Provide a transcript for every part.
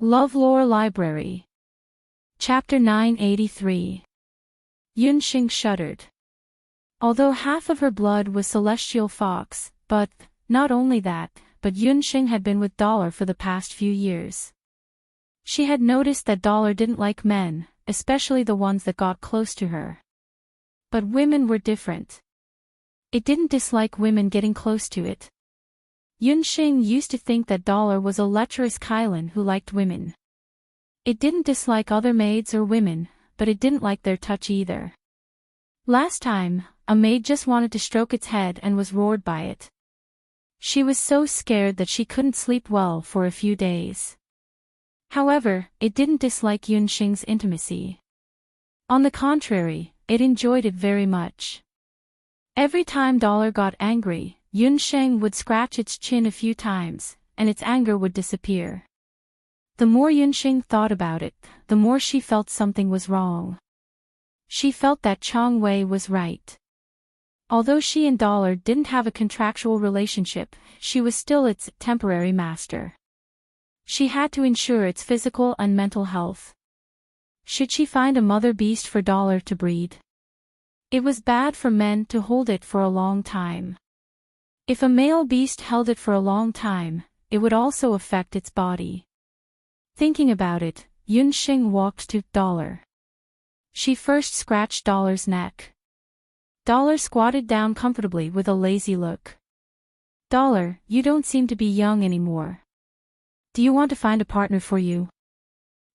LoveLore Library. Chapter 983. Yunxing shuddered. Although half of her blood was celestial fox, but, not only that, but Yunxing had been with Dollar for the past few years. She had noticed that Dollar didn't like men, especially the ones that got close to her. But women were different. It didn't dislike women getting close to it. Yunxing used to think that Dollar was a lecherous Kylan who liked women. It didn't dislike other maids or women, but it didn't like their touch either. Last time, a maid just wanted to stroke its head and was roared by it. She was so scared that she couldn't sleep well for a few days. However, it didn't dislike Yunxing's intimacy. On the contrary, it enjoyed it very much. Every time Dollar got angry, Yunxing would scratch its chin a few times, and its anger would disappear. The more Yunxing thought about it, the more she felt something was wrong. She felt that Chang Wei was right. Although she and Dollar didn't have a contractual relationship, she was still its temporary master. She had to ensure its physical and mental health. Should she find a mother beast for Dollar to breed? It was bad for men to hold it for a long time. If a male beast held it for a long time, it would also affect its body. Thinking about it, Yunxing walked to Dollar. She first scratched Dollar's neck. Dollar squatted down comfortably with a lazy look. "Dollar, you don't seem to be young anymore. Do you want to find a partner for you?"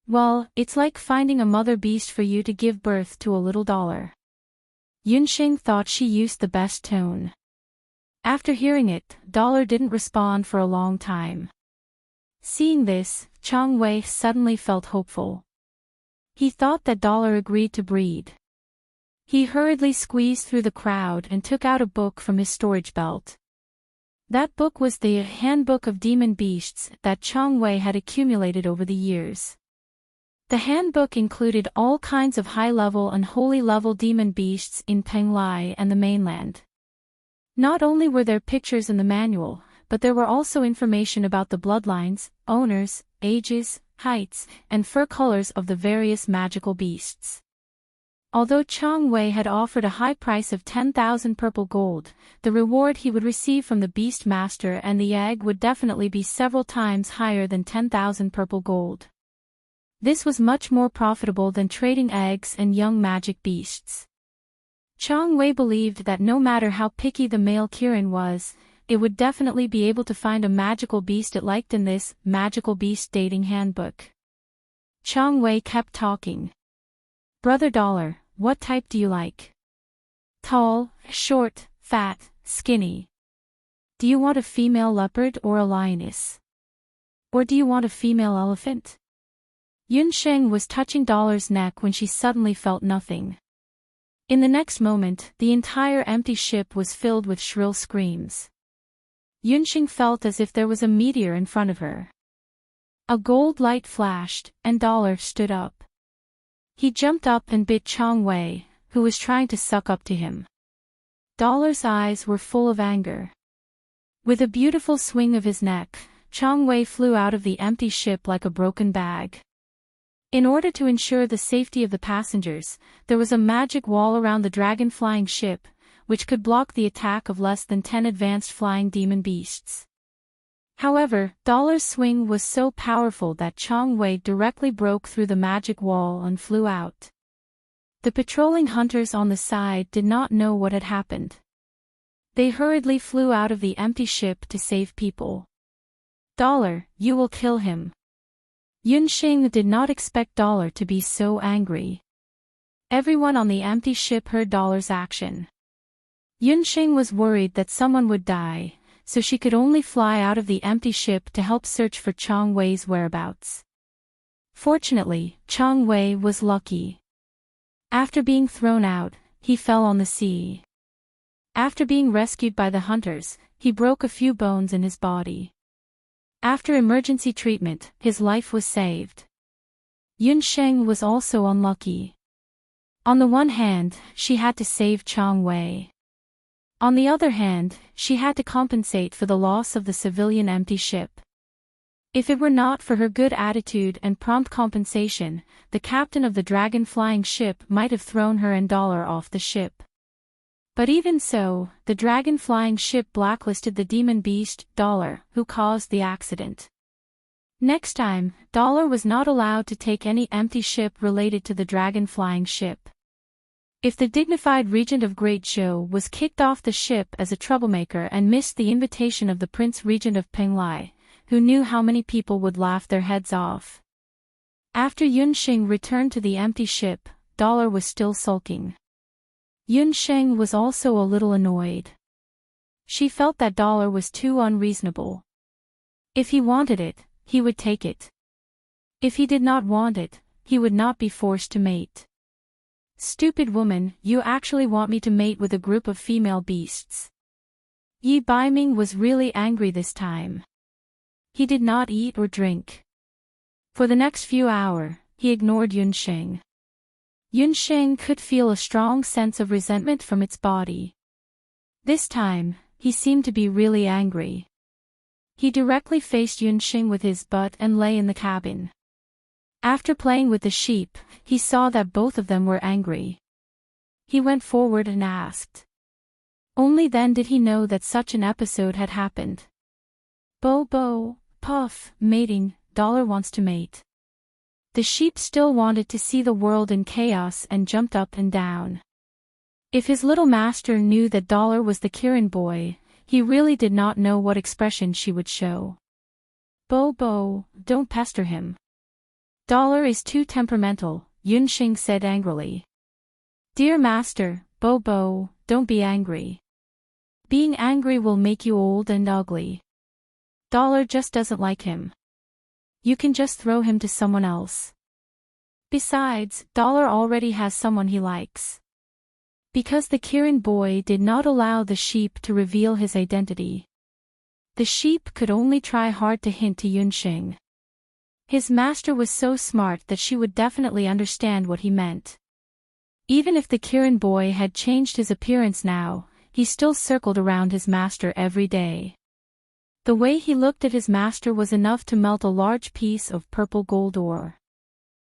"Well, it's like finding a mother beast for you to give birth to a little Dollar." Yunxing thought she used the best tone. After hearing it, Dollar didn't respond for a long time. Seeing this, Chang Wei suddenly felt hopeful. He thought that Dollar agreed to breed. He hurriedly squeezed through the crowd and took out a book from his storage belt. That book was the Handbook of Demon Beasts that Chang Wei had accumulated over the years. The handbook included all kinds of high-level and holy-level demon beasts in Penglai and the mainland. Not only were there pictures in the manual, but there were also information about the bloodlines, owners, ages, heights, and fur colors of the various magical beasts. Although Chang Wei had offered a high price of 10,000 purple gold, the reward he would receive from the beast master and the egg would definitely be several times higher than 10,000 purple gold. This was much more profitable than trading eggs and young magic beasts. Chang Wei believed that no matter how picky the male Kirin was, it would definitely be able to find a magical beast it liked in this magical beast dating handbook. Chang Wei kept talking. "Brother Dollar, what type do you like? Tall, short, fat, skinny? Do you want a female leopard or a lioness? Or do you want a female elephant?" Yunxing was touching Dollar's neck when she suddenly felt nothing. In the next moment, the entire empty ship was filled with shrill screams. Yunxing felt as if there was a meteor in front of her. A gold light flashed, and Dollar stood up. He jumped up and bit Chang Wei, who was trying to suck up to him. Dollar's eyes were full of anger. With a beautiful swing of his neck, Chang Wei flew out of the empty ship like a broken bag. In order to ensure the safety of the passengers, there was a magic wall around the dragon-flying ship, which could block the attack of less than 10 advanced flying demon beasts. However, Dollar's swing was so powerful that Chang Wei directly broke through the magic wall and flew out. The patrolling hunters on the side did not know what had happened. They hurriedly flew out of the empty ship to save people. "Dollar, you will kill him." Yunxing did not expect Dollar to be so angry. Everyone on the empty ship heard Dollar's action. Yunxing was worried that someone would die, so she could only fly out of the empty ship to help search for Chang Wei's whereabouts. Fortunately, Chang Wei was lucky. After being thrown out, he fell on the sea. After being rescued by the hunters, he broke a few bones in his body. After emergency treatment, his life was saved. Yunxing was also unlucky. On the one hand, she had to save Chang Wei. On the other hand, she had to compensate for the loss of the civilian empty ship. If it were not for her good attitude and prompt compensation, the captain of the dragon-flying ship might have thrown her and Dollar off the ship. But even so, the dragon-flying ship blacklisted the demon beast, Dollar, who caused the accident. Next time, Dollar was not allowed to take any empty ship related to the dragon-flying ship. If the dignified regent of Great Zhou was kicked off the ship as a troublemaker and missed the invitation of the prince regent of Penglai, who knew how many people would laugh their heads off. After Yunxing returned to the empty ship, Dollar was still sulking. Yunxing was also a little annoyed. She felt that Dollar was too unreasonable. If he wanted it, he would take it. If he did not want it, he would not be forced to mate. Stupid woman, you actually want me to mate with a group of female beasts. Yi Baiming was really angry this time. He did not eat or drink. For the next few hours, he ignored Yunxing. Yunxing could feel a strong sense of resentment from its body. This time, he seemed to be really angry. He directly faced Yunxing with his butt and lay in the cabin. After playing with the sheep, he saw that both of them were angry. He went forward and asked. Only then did he know that such an episode had happened. Bo bo, puff, mating, Dollar wants to mate. The sheep still wanted to see the world in chaos and jumped up and down. If his little master knew that Dollar was the Kirin boy, he really did not know what expression she would show. Bo bo, don't pester him. Dollar is too temperamental, Yunxing said angrily. Dear master, Bo bo, don't be angry. Being angry will make you old and ugly. Dollar just doesn't like him. You can just throw him to someone else. Besides, Dollar already has someone he likes. Because the Kirin boy did not allow the sheep to reveal his identity. The sheep could only try hard to hint to Yunxing. His master was so smart that she would definitely understand what he meant. Even if the Kirin boy had changed his appearance now, he still circled around his master every day. The way he looked at his master was enough to melt a large piece of purple gold ore.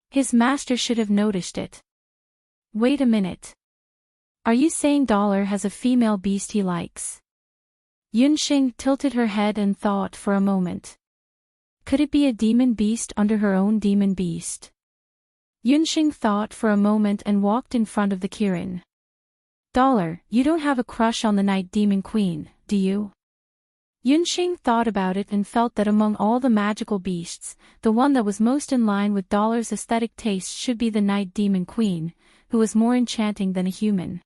His master should have noticed it. Wait a minute. Are you saying Dollar has a female beast he likes? Yunxing tilted her head and thought for a moment. Could it be a demon beast under her own demon beast? Yunxing thought for a moment and walked in front of the Kirin. Dollar, you don't have a crush on the Night Demon Queen, do you? Yunxing thought about it and felt that among all the magical beasts, the one that was most in line with Dollar's aesthetic taste should be the Night Demon Queen, who was more enchanting than a human.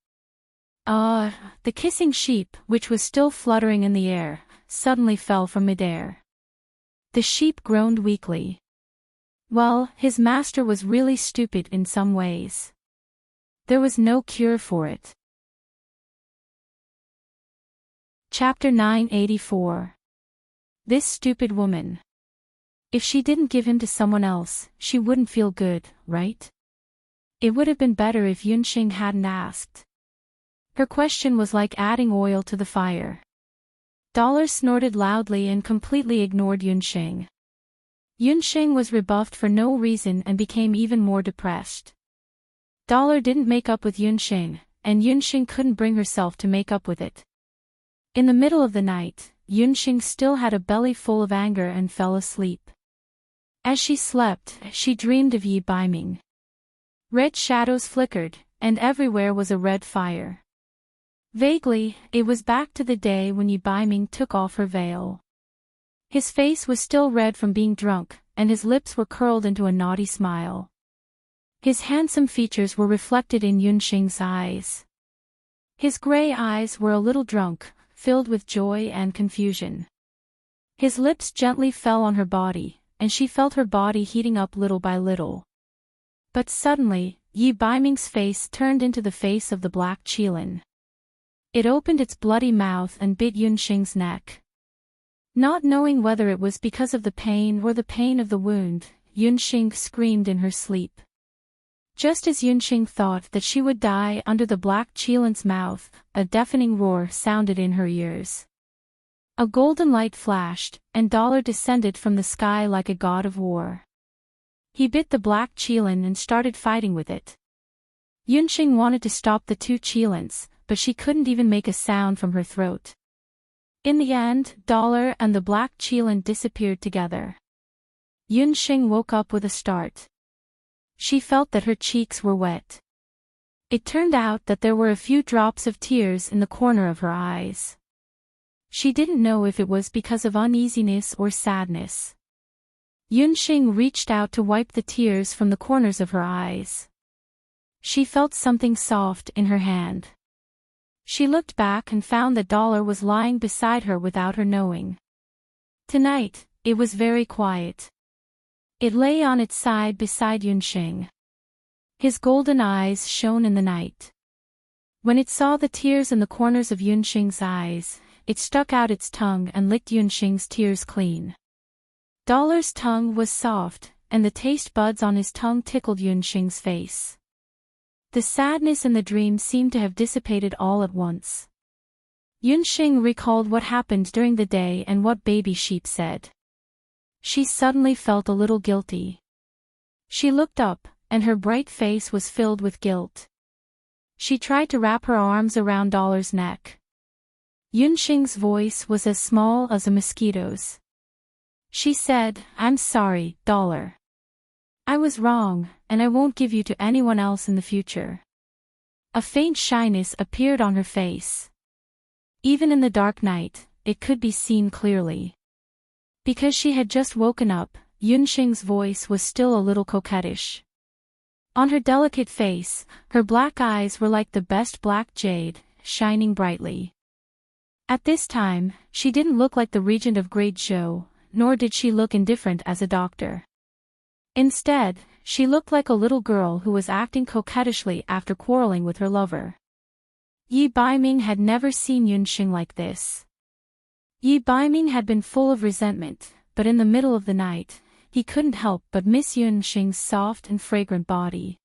The kissing sheep, which was still fluttering in the air, suddenly fell from midair. The sheep groaned weakly. Well, his master was really stupid in some ways. There was no cure for it. Chapter 984. This stupid woman. If she didn't give him to someone else, she wouldn't feel good, right? It would have been better if Yunxing hadn't asked. Her question was like adding oil to the fire. Dollar snorted loudly and completely ignored Yunxing. Yunxing was rebuffed for no reason and became even more depressed. Dollar didn't make up with Yunxing, and Yunxing couldn't bring herself to make up with it. In the middle of the night, Yunxing still had a belly full of anger and fell asleep. As she slept, she dreamed of Yi Baiming. Red shadows flickered, and everywhere was a red fire. Vaguely, it was back to the day when Yi Baiming took off her veil. His face was still red from being drunk, and his lips were curled into a naughty smile. His handsome features were reflected in Yunxing's eyes. His gray eyes were a little drunk, filled with joy and confusion. His lips gently fell on her body, and she felt her body heating up little by little. But suddenly, Yi Baiming's face turned into the face of the black Qilin. It opened its bloody mouth and bit Yunxing's neck. Not knowing whether it was because of the pain or the pain of the wound, Yunxing screamed in her sleep. Just as Yunxing thought that she would die under the black Qilin's mouth, a deafening roar sounded in her ears. A golden light flashed, and Dollar descended from the sky like a god of war. He bit the black Qilin and started fighting with it. Yunxing wanted to stop the two Qilins, but she couldn't even make a sound from her throat. In the end, Dollar and the black Qilin disappeared together. Yunxing woke up with a start. She felt that her cheeks were wet. It turned out that there were a few drops of tears in the corner of her eyes. She didn't know if it was because of uneasiness or sadness. Yunxing reached out to wipe the tears from the corners of her eyes. She felt something soft in her hand. She looked back and found that Dollar was lying beside her without her knowing. Tonight, it was very quiet. It lay on its side beside Yunxing. His golden eyes shone in the night. When it saw the tears in the corners of Yunxing's eyes, it stuck out its tongue and licked Yunxing's tears clean. Dollar's tongue was soft, and the taste buds on his tongue tickled Yunxing's face. The sadness and the dream seemed to have dissipated all at once. Yunxing recalled what happened during the day and what Baby Sheep said. She suddenly felt a little guilty. She looked up, and her bright face was filled with guilt. She tried to wrap her arms around Dollar's neck. Yunxing's voice was as small as a mosquito's. She said, "I'm sorry, Dollar. I was wrong, and I won't give you to anyone else in the future." A faint shyness appeared on her face. Even in the dark night, it could be seen clearly. Because she had just woken up, Yunxing's voice was still a little coquettish. On her delicate face, her black eyes were like the best black jade, shining brightly. At this time, she didn't look like the regent of Great Zhou, nor did she look indifferent as a doctor. Instead, she looked like a little girl who was acting coquettishly after quarreling with her lover. Yi Baiming had never seen Yunxing like this. Yi Baiming had been full of resentment, but in the middle of the night, he couldn't help but miss Yunxing's soft and fragrant body.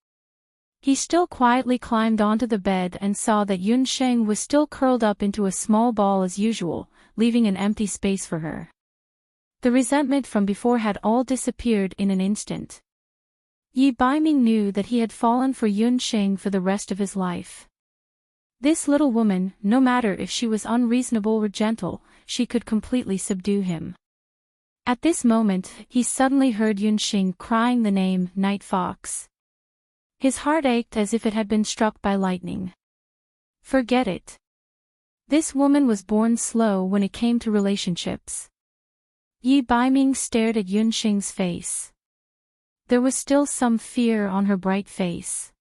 He still quietly climbed onto the bed and saw that Yunxing was still curled up into a small ball as usual, leaving an empty space for her. The resentment from before had all disappeared in an instant. Yi Baiming knew that he had fallen for Yunxing for the rest of his life. This little woman, no matter if she was unreasonable or gentle, she could completely subdue him. At this moment, he suddenly heard Yunxing crying the name Night Fox. His heart ached as if it had been struck by lightning. Forget it. This woman was born slow when it came to relationships. Yi Baiming stared at Yunxing's face. There was still some fear on her bright face.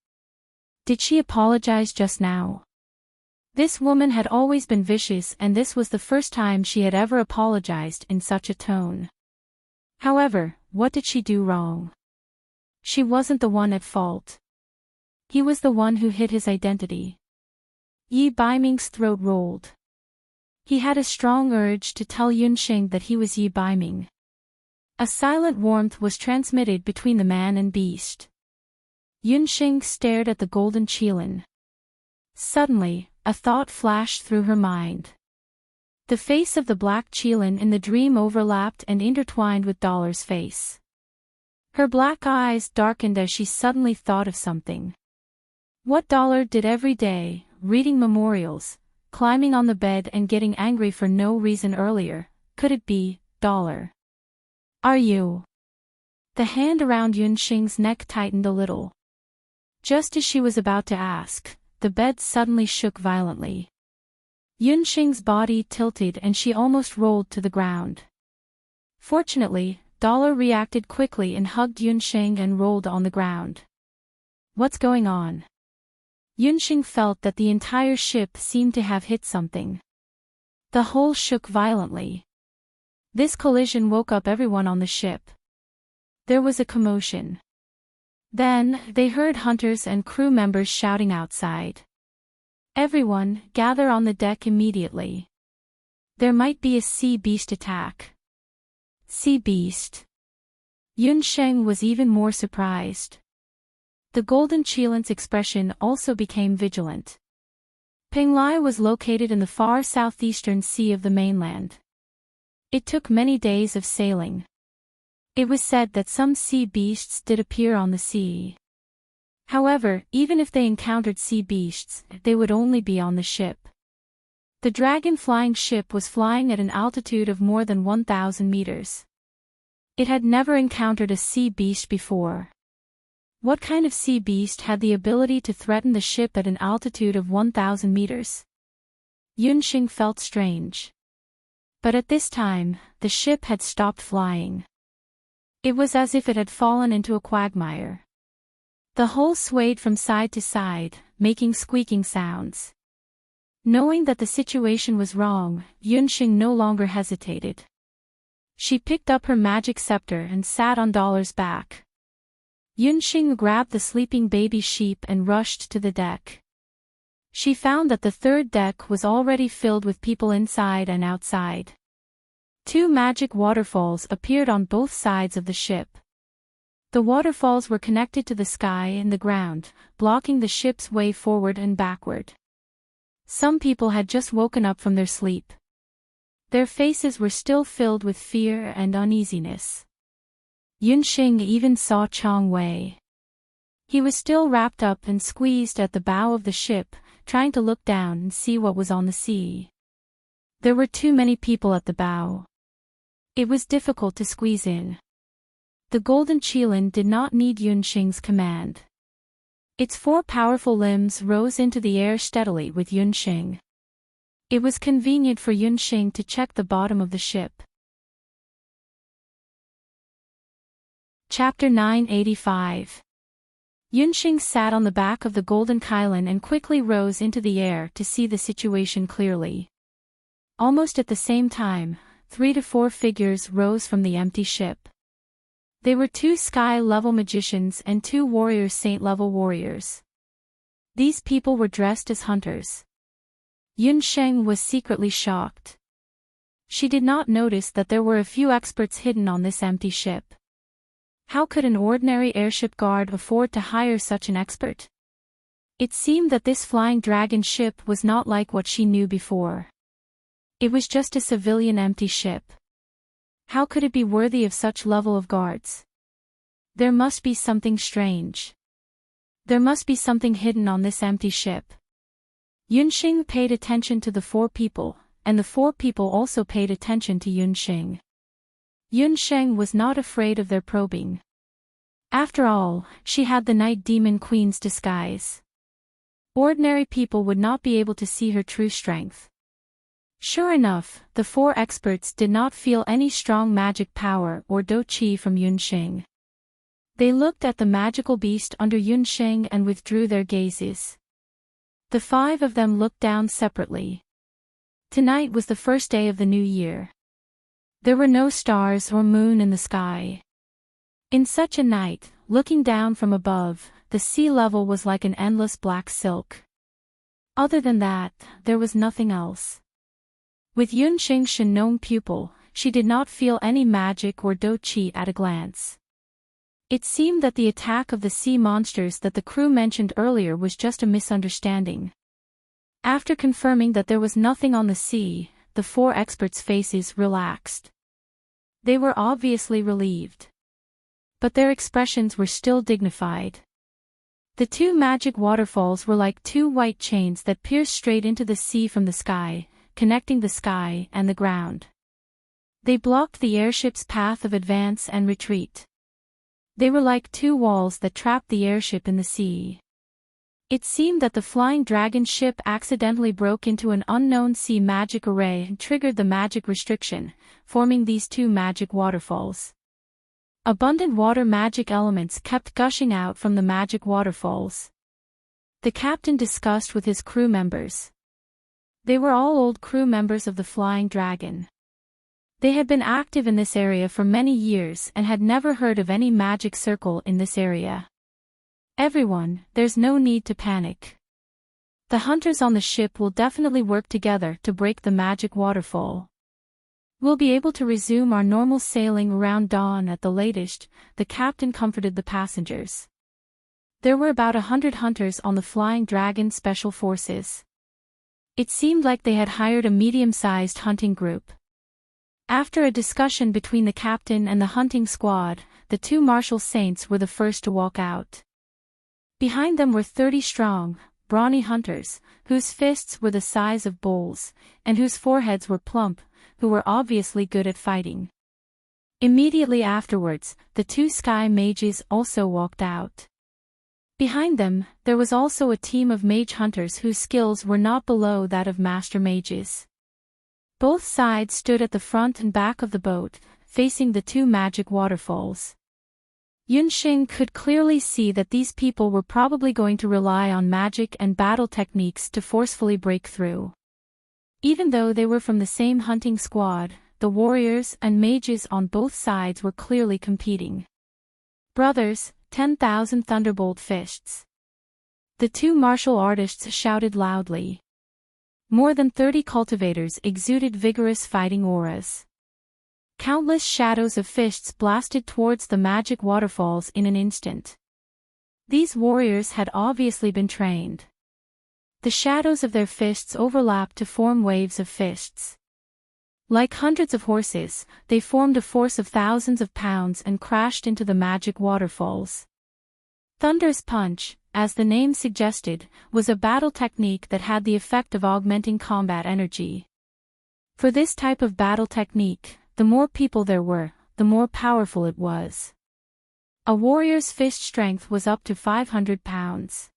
Did she apologize just now? This woman had always been vicious, and this was the first time she had ever apologized in such a tone. However, what did she do wrong? She wasn't the one at fault. He was the one who hid his identity. Yi Baiming's throat rolled. He had a strong urge to tell Yunxing that he was Yi Baiming. A silent warmth was transmitted between the man and beast. Yunxing stared at the golden Qilin. Suddenly, a thought flashed through her mind. The face of the black Qilin in the dream overlapped and intertwined with Dollar's face. Her black eyes darkened as she suddenly thought of something. What Dollar did every day, reading memorials, climbing on the bed and getting angry for no reason earlier, could it be, Dollar? Are you? The hand around Yunxing's neck tightened a little. Just as she was about to ask, the bed suddenly shook violently. Yunxing's body tilted and she almost rolled to the ground. Fortunately, Dollar reacted quickly and hugged Yunxing and rolled on the ground. What's going on? Yunxing felt that the entire ship seemed to have hit something. The hull shook violently. This collision woke up everyone on the ship. There was a commotion. Then, they heard hunters and crew members shouting outside. Everyone, gather on the deck immediately. There might be a sea beast attack. Sea beast. Yunxing was even more surprised. The golden Qilin's expression also became vigilant. Penglai was located in the far southeastern sea of the mainland. It took many days of sailing. It was said that some sea beasts did appear on the sea. However, even if they encountered sea beasts, they would only be on the ship. The dragon-flying ship was flying at an altitude of more than 1,000 meters. It had never encountered a sea beast before. What kind of sea beast had the ability to threaten the ship at an altitude of 1,000 meters? Yunxing felt strange. But at this time, the ship had stopped flying. It was as if it had fallen into a quagmire. The hull swayed from side to side, making squeaking sounds. Knowing that the situation was wrong, Yunxing no longer hesitated. She picked up her magic scepter and sat on Dollar's back. Yunxing grabbed the sleeping baby sheep and rushed to the deck. She found that the third deck was already filled with people inside and outside. 2 magic waterfalls appeared on both sides of the ship. The waterfalls were connected to the sky and the ground, blocking the ship's way forward and backward. Some people had just woken up from their sleep. Their faces were still filled with fear and uneasiness. Yunxing even saw Chong Wei. He was still wrapped up and squeezed at the bow of the ship, trying to look down and see what was on the sea. There were too many people at the bow. It was difficult to squeeze in. The golden qilin did not need Yunxing's command. Its 4 powerful limbs rose into the air steadily with Yunxing. It was convenient for Yunxing to check the bottom of the ship. Chapter 985. Yunxing sat on the back of the golden qilin and quickly rose into the air to see the situation clearly. Almost at the same time, 3 to 4 figures rose from the empty ship. They were 2 sky-level magicians and 2 warriors saint-level warriors. These people were dressed as hunters. Yunxing was secretly shocked. She did not notice that there were a few experts hidden on this empty ship. How could an ordinary airship guard afford to hire such an expert? It seemed that this flying dragon ship was not like what she knew before. It was just a civilian empty ship. How could it be worthy of such level of guards? There must be something strange. There must be something hidden on this empty ship. Yunxing paid attention to the 4 people, and the 4 people also paid attention to Yunxing. Yunxing was not afraid of their probing. After all, she had the Night Demon Queen's disguise. Ordinary people would not be able to see her true strength. Sure enough, the 4 experts did not feel any strong magic power or do qi from Yunxing. They looked at the magical beast under Yunxing and withdrew their gazes. The 5 of them looked down separately. Tonight was the first day of the new year. There were no stars or moon in the sky. In such a night, looking down from above, the sea level was like an endless black silk. Other than that, there was nothing else. With Yunxing's Shenong pupil, she did not feel any magic or do qi at a glance. It seemed that the attack of the sea monsters that the crew mentioned earlier was just a misunderstanding. After confirming that there was nothing on the sea, the 4 experts' faces relaxed. They were obviously relieved. But their expressions were still dignified. The 2 magic waterfalls were like 2 white chains that pierced straight into the sea from the sky, connecting the sky and the ground. They blocked the airship's path of advance and retreat. They were like 2 walls that trapped the airship in the sea. It seemed that the flying dragon ship accidentally broke into an unknown sea magic array and triggered the magic restriction, forming these 2 magic waterfalls. Abundant water magic elements kept gushing out from the magic waterfalls. The captain discussed with his crew members. They were all old crew members of the Flying Dragon. They had been active in this area for many years and had never heard of any magic circle in this area. Everyone, there's no need to panic. The hunters on the ship will definitely work together to break the magic waterfall. We'll be able to resume our normal sailing around dawn at the latest, the captain comforted the passengers. There were about 100 hunters on the Flying Dragon Special Forces. It seemed like they had hired a medium-sized hunting group. After a discussion between the captain and the hunting squad, the two martial saints were the first to walk out. Behind them were 30 strong, brawny hunters, whose fists were the size of bowls, and whose foreheads were plump, who were obviously good at fighting. Immediately afterwards, the two sky mages also walked out. Behind them, there was also a team of mage hunters whose skills were not below that of master mages. Both sides stood at the front and back of the boat, facing the two magic waterfalls. Yunxing could clearly see that these people were probably going to rely on magic and battle techniques to forcefully break through. Even though they were from the same hunting squad, the warriors and mages on both sides were clearly competing. Brothers, 10,000 thunderbolt fists. The two martial artists shouted loudly. More than 30 cultivators exuded vigorous fighting auras. Countless shadows of fists blasted towards the magic waterfalls in an instant. These warriors had obviously been trained. The shadows of their fists overlapped to form waves of fists. Like hundreds of horses, they formed a force of thousands of pounds and crashed into the magic waterfalls. Thunder's Punch, as the name suggested, was a battle technique that had the effect of augmenting combat energy. For this type of battle technique, the more people there were, the more powerful it was. A warrior's fist strength was up to 500 pounds.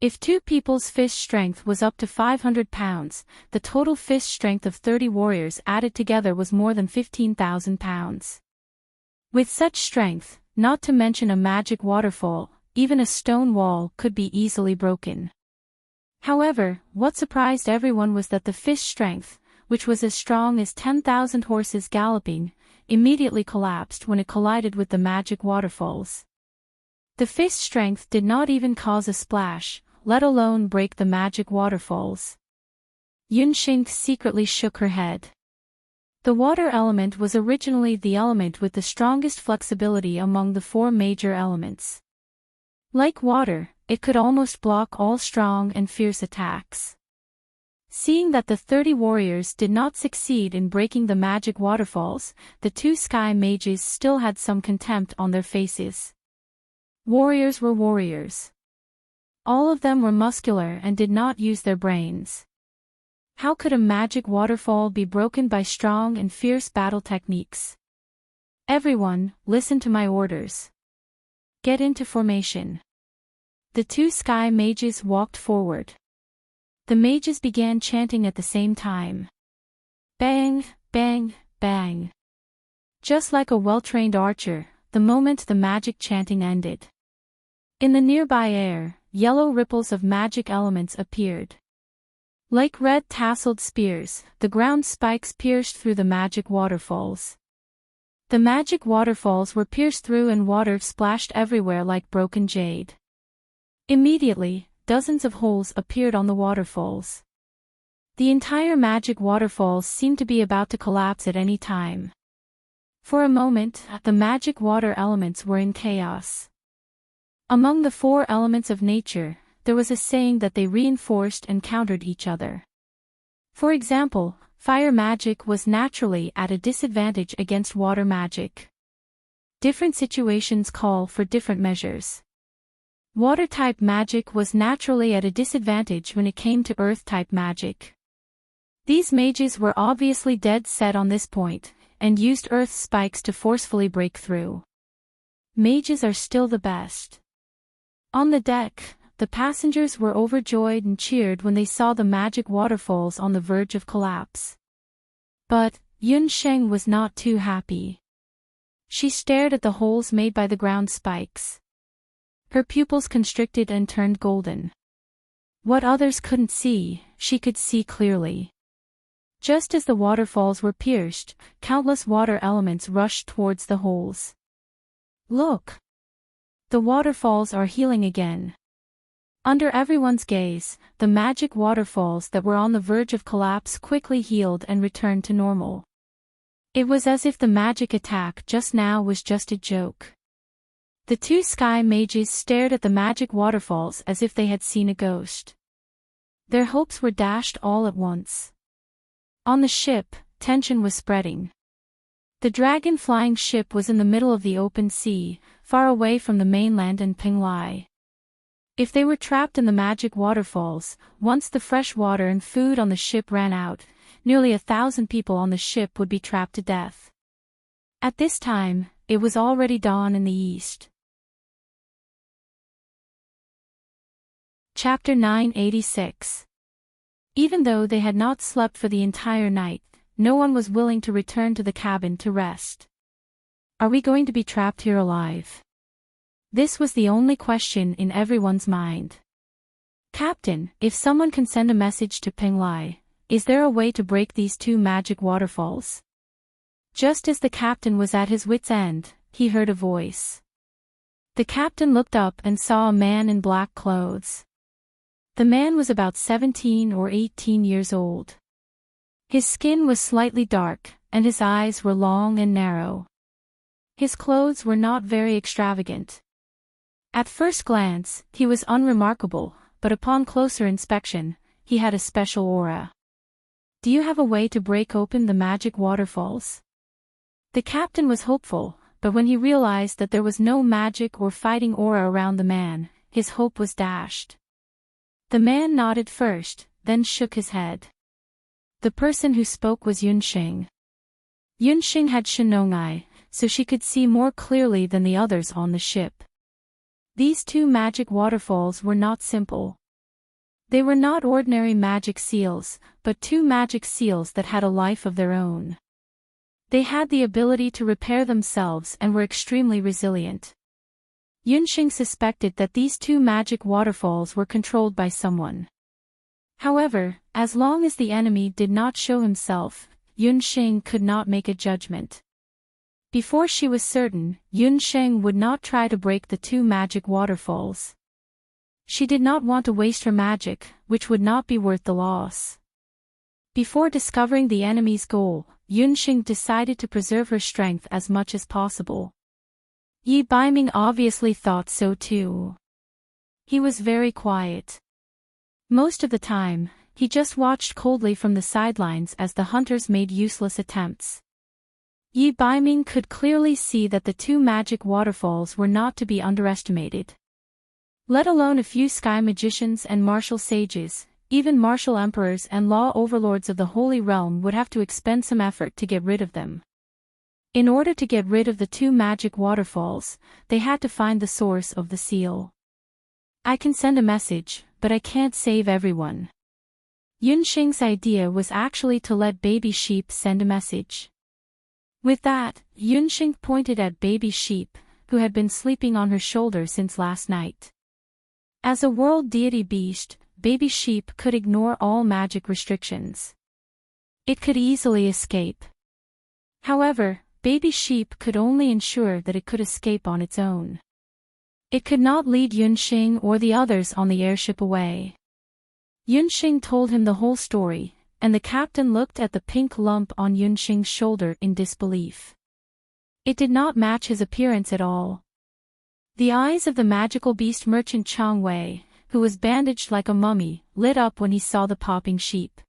If two people's fist strength was up to 500 pounds, the total fist strength of 30 warriors added together was more than 15,000 pounds. With such strength, not to mention a magic waterfall, even a stone wall could be easily broken. However, what surprised everyone was that the fist strength, which was as strong as 10,000 horses galloping, immediately collapsed when it collided with the magic waterfalls. The fist strength did not even cause a splash, let alone break the magic waterfalls. Yunxing secretly shook her head. The water element was originally the element with the strongest flexibility among the four major elements. Like water, it could almost block all strong and fierce attacks. Seeing that the 30 warriors did not succeed in breaking the magic waterfalls, the two sky mages still had some contempt on their faces. Warriors were warriors. All of them were muscular and did not use their brains. How could a magic waterfall be broken by strong and fierce battle techniques? Everyone, listen to my orders. Get into formation. The two sky mages walked forward. The mages began chanting at the same time. Bang, bang, bang. Just like a well-trained archer, the moment the magic chanting ended. In the nearby air, yellow ripples of magic elements appeared. Like red tasseled spears, the ground spikes pierced through the magic waterfalls. The magic waterfalls were pierced through and water splashed everywhere like broken jade. Immediately, dozens of holes appeared on the waterfalls. The entire magic waterfalls seemed to be about to collapse at any time. For a moment, the magic water elements were in chaos. Among the four elements of nature, there was a saying that they reinforced and countered each other. For example, fire magic was naturally at a disadvantage against water magic. Different situations call for different measures. Water-type magic was naturally at a disadvantage when it came to earth-type magic. These mages were obviously dead set on this point, and used earth spikes to forcefully break through. Mages are still the best. On the deck, the passengers were overjoyed and cheered when they saw the magic waterfalls on the verge of collapse. But Yunxing was not too happy. She stared at the holes made by the ground spikes. Her pupils constricted and turned golden. What others couldn't see, she could see clearly. Just as the waterfalls were pierced, countless water elements rushed towards the holes. Look! The waterfalls are healing again. Under everyone's gaze, the magic waterfalls that were on the verge of collapse quickly healed and returned to normal. It was as if the magic attack just now was just a joke. The two sky mages stared at the magic waterfalls as if they had seen a ghost. Their hopes were dashed all at once. On the ship, tension was spreading. The dragon-flying ship was in the middle of the open sea, far away from the mainland and Penglai. If they were trapped in the magic waterfalls, once the fresh water and food on the ship ran out, nearly 1,000 people on the ship would be trapped to death. At this time, it was already dawn in the east. Chapter 986. Even though they had not slept for the entire night, no one was willing to return to the cabin to rest. Are we going to be trapped here alive? This was the only question in everyone's mind. Captain, if someone can send a message to Penglai, is there a way to break these 2 magic waterfalls? Just as the captain was at his wit's end, he heard a voice. The captain looked up and saw a man in black clothes. The man was about 17 or 18 years old. His skin was slightly dark, and his eyes were long and narrow. His clothes were not very extravagant. At first glance, he was unremarkable, but upon closer inspection, he had a special aura. Do you have a way to break open the magic waterfalls? The captain was hopeful, but when he realized that there was no magic or fighting aura around the man, his hope was dashed. The man nodded first, then shook his head. The person who spoke was Yunxing. Yunxing had Shinongai, so she could see more clearly than the others on the ship. These 2 magic waterfalls were not simple. They were not ordinary magic seals, but 2 magic seals that had a life of their own. They had the ability to repair themselves and were extremely resilient. Yunxing suspected that these 2 magic waterfalls were controlled by someone. However, as long as the enemy did not show himself, Yunxing could not make a judgment. Before she was certain, Yunxing would not try to break the 2 magic waterfalls. She did not want to waste her magic, which would not be worth the loss. Before discovering the enemy's goal, Yunxing decided to preserve her strength as much as possible. Yi Baiming obviously thought so too. He was very quiet. Most of the time, he just watched coldly from the sidelines as the hunters made useless attempts. Yi Baiming could clearly see that the 2 magic waterfalls were not to be underestimated. Let alone a few sky magicians and martial sages, even martial emperors and law overlords of the Holy Realm would have to expend some effort to get rid of them. In order to get rid of the 2 magic waterfalls, they had to find the source of the seal. I can send a message, but I can't save everyone. Yunxing's idea was actually to let Baby Sheep send a message. With that, Yunxing pointed at Baby Sheep, who had been sleeping on her shoulder since last night. As a world deity beast, Baby Sheep could ignore all magic restrictions. It could easily escape. However, Baby Sheep could only ensure that it could escape on its own. It could not lead Yunxing or the others on the airship away. Yunxing told him the whole story, and the captain looked at the pink lump on Yunxing's shoulder in disbelief. It did not match his appearance at all. The eyes of the magical beast merchant Chang Wei, who was bandaged like a mummy, lit up when he saw the popping sheep.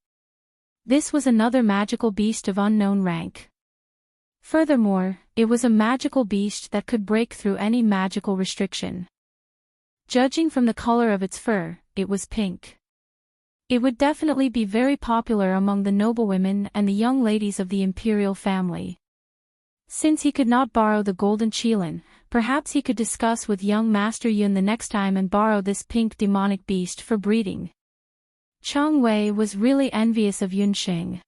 This was another magical beast of unknown rank. Furthermore, it was a magical beast that could break through any magical restriction. Judging from the color of its fur, it was pink. It would definitely be very popular among the noblewomen and the young ladies of the imperial family. Since he could not borrow the golden qilin, perhaps he could discuss with young Master Yun the next time and borrow this pink demonic beast for breeding. Chang Wei was really envious of Yunxing.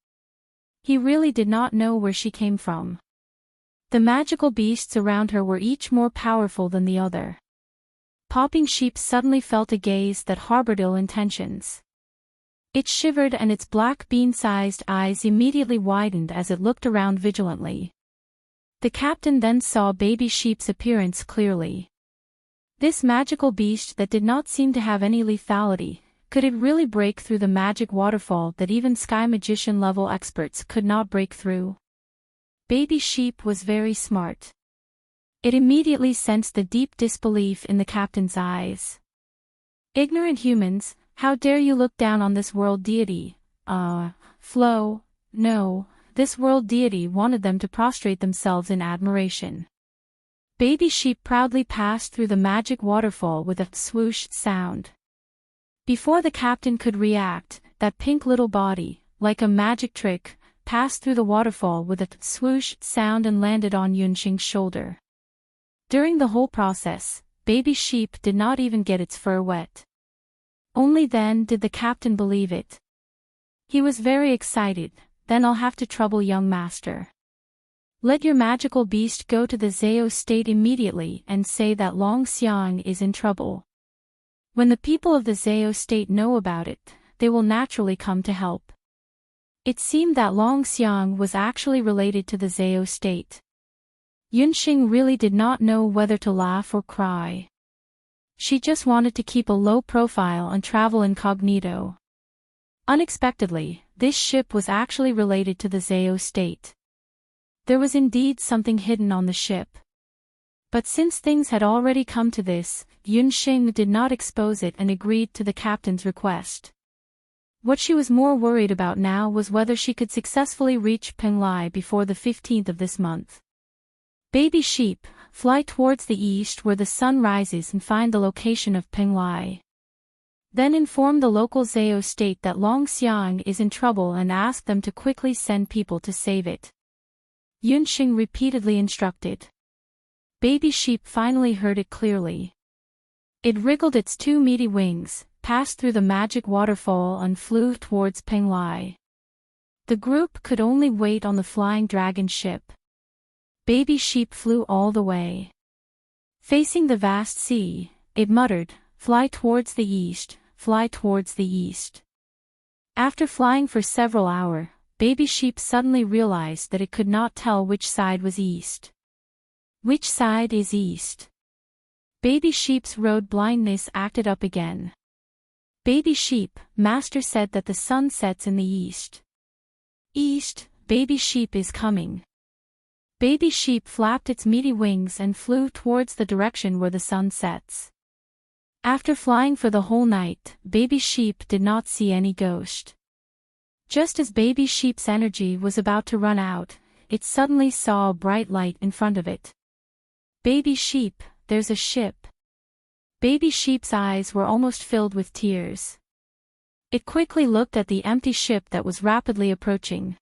He really did not know where she came from. The magical beasts around her were each more powerful than the other. Popping Sheep suddenly felt a gaze that harbored ill intentions. It shivered and its black bean-sized eyes immediately widened as it looked around vigilantly. The captain then saw Baby Sheep's appearance clearly. This magical beast that did not seem to have any lethality, could it really break through the magic waterfall that even sky magician level experts could not break through? Baby Sheep was very smart. It immediately sensed the deep disbelief in the captain's eyes. Ignorant humans, how dare you look down on this world deity? Flo, no, this world deity wanted them to prostrate themselves in admiration. Baby sheep proudly passed through the magic waterfall with a swoosh sound. Before the captain could react, that pink little body, like a magic trick, passed through the waterfall with a swoosh sound and landed on Yunxing's shoulder. During the whole process, baby sheep did not even get its fur wet. Only then did the captain believe it. He was very excited. Then I'll have to trouble young master. Let your magical beast go to the Zao state immediately and say that Long Xiang is in trouble. When the people of the Zao state know about it, they will naturally come to help. It seemed that Long Xiang was actually related to the Zao state. Yunxing really did not know whether to laugh or cry. She just wanted to keep a low profile and travel incognito. Unexpectedly, this ship was actually related to the Zao state. There was indeed something hidden on the ship. But since things had already come to this, Yunxing did not expose it and agreed to the captain's request. What she was more worried about now was whether she could successfully reach Penglai before the 15th of this month. Baby sheep, fly towards the east where the sun rises and find the location of Penglai. Then inform the local Zao state that Long Xiang is in trouble and ask them to quickly send people to save it. Yunxing repeatedly instructed. Baby sheep finally heard it clearly. It wriggled its two meaty wings, passed through the magic waterfall and flew towards Penglai. The group could only wait on the flying dragon ship. Baby sheep flew all the way. Facing the vast sea, it muttered, "Fly towards the east, fly towards the east." After flying for several hours, baby sheep suddenly realized that it could not tell which side was east. Which side is east? Baby sheep's road blindness acted up again. Baby sheep, master said that the sun sets in the east. East, baby sheep is coming. Baby sheep flapped its meaty wings and flew towards the direction where the sun sets. After flying for the whole night, baby sheep did not see any ghost. Just as baby sheep's energy was about to run out, it suddenly saw a bright light in front of it. Baby sheep, there's a ship. Baby sheep's eyes were almost filled with tears. It quickly looked at the empty ship that was rapidly approaching.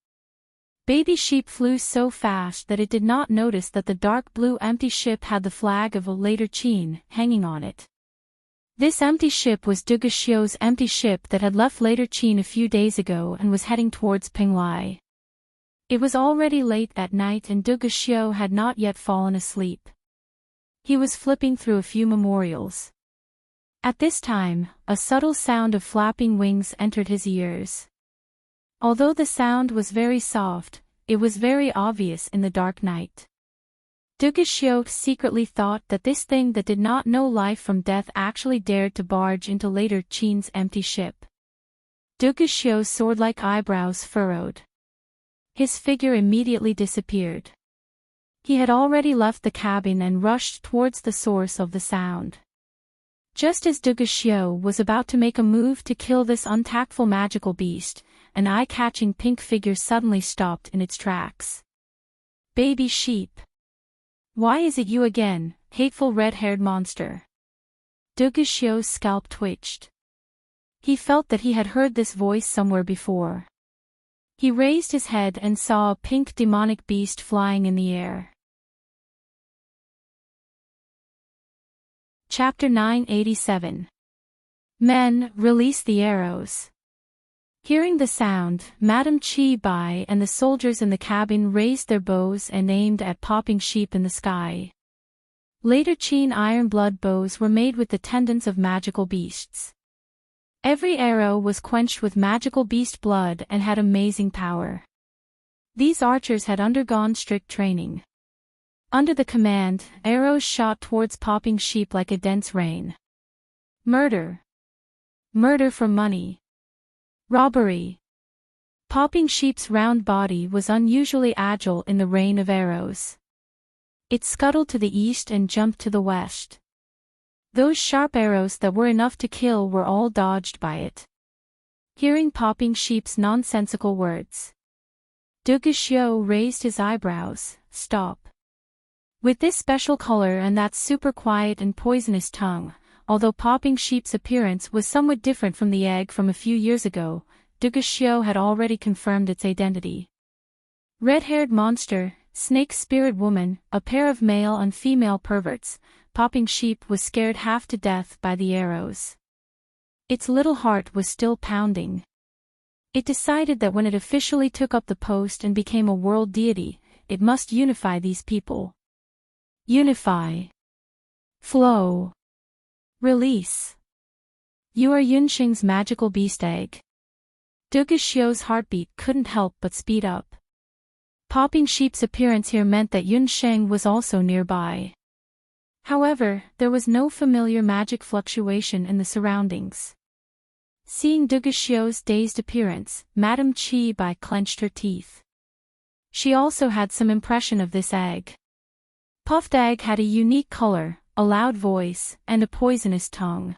Baby sheep flew so fast that it did not notice that the dark blue empty ship had the flag of a later Qin hanging on it. This empty ship was Duge Xiu's empty ship that had left later Qin a few days ago and was heading towards Penglai. It was already late at night and Duge Xiu had not yet fallen asleep. He was flipping through a few memorials. At this time, a subtle sound of flapping wings entered his ears. Although the sound was very soft, it was very obvious in the dark night. Duge Xiu secretly thought that this thing that did not know life from death actually dared to barge into later Qin's empty ship. Duge Xiu's sword-like eyebrows furrowed. His figure immediately disappeared. He had already left the cabin and rushed towards the source of the sound. Just as Duge Xiu was about to make a move to kill this untactful magical beast, an eye-catching pink figure suddenly stopped in its tracks. Baby sheep. Why is it you again, hateful red-haired monster? Duge Xiu's scalp twitched. He felt that he had heard this voice somewhere before. He raised his head and saw a pink demonic beast flying in the air. Chapter 987. Men, release the arrows. Hearing the sound, Madame Qi Bai and the soldiers in the cabin raised their bows and aimed at popping sheep in the sky. Later Qin iron blood bows were made with the tendons of magical beasts. Every arrow was quenched with magical beast blood and had amazing power. These archers had undergone strict training. Under the command, arrows shot towards popping sheep like a dense rain. Murder. Murder for money. Robbery. Popping sheep's round body was unusually agile in the rain of arrows. It scuttled to the east and jumped to the west. Those sharp arrows that were enough to kill were all dodged by it. Hearing popping sheep's nonsensical words, Duguxiu raised his eyebrows. Stop. With this special color and that super quiet and poisonous tongue, although Popping Sheep's appearance was somewhat different from the egg from a few years ago, Duguxiu had already confirmed its identity. Red-haired monster, snake spirit woman, a pair of male and female perverts, Popping Sheep was scared half to death by the arrows. Its little heart was still pounding. It decided that when it officially took up the post and became a world deity, it must unify these people. Unify. Flow. Release. You are Yunxing's magical beast egg. Duguxiu's heartbeat couldn't help but speed up. Popping Sheep's appearance here meant that Yunxing was also nearby. However, there was no familiar magic fluctuation in the surroundings. Seeing Duguxiu's dazed appearance, Madame Qi Bai clenched her teeth. She also had some impression of this egg. Puffed egg had a unique color, a loud voice, and a poisonous tongue.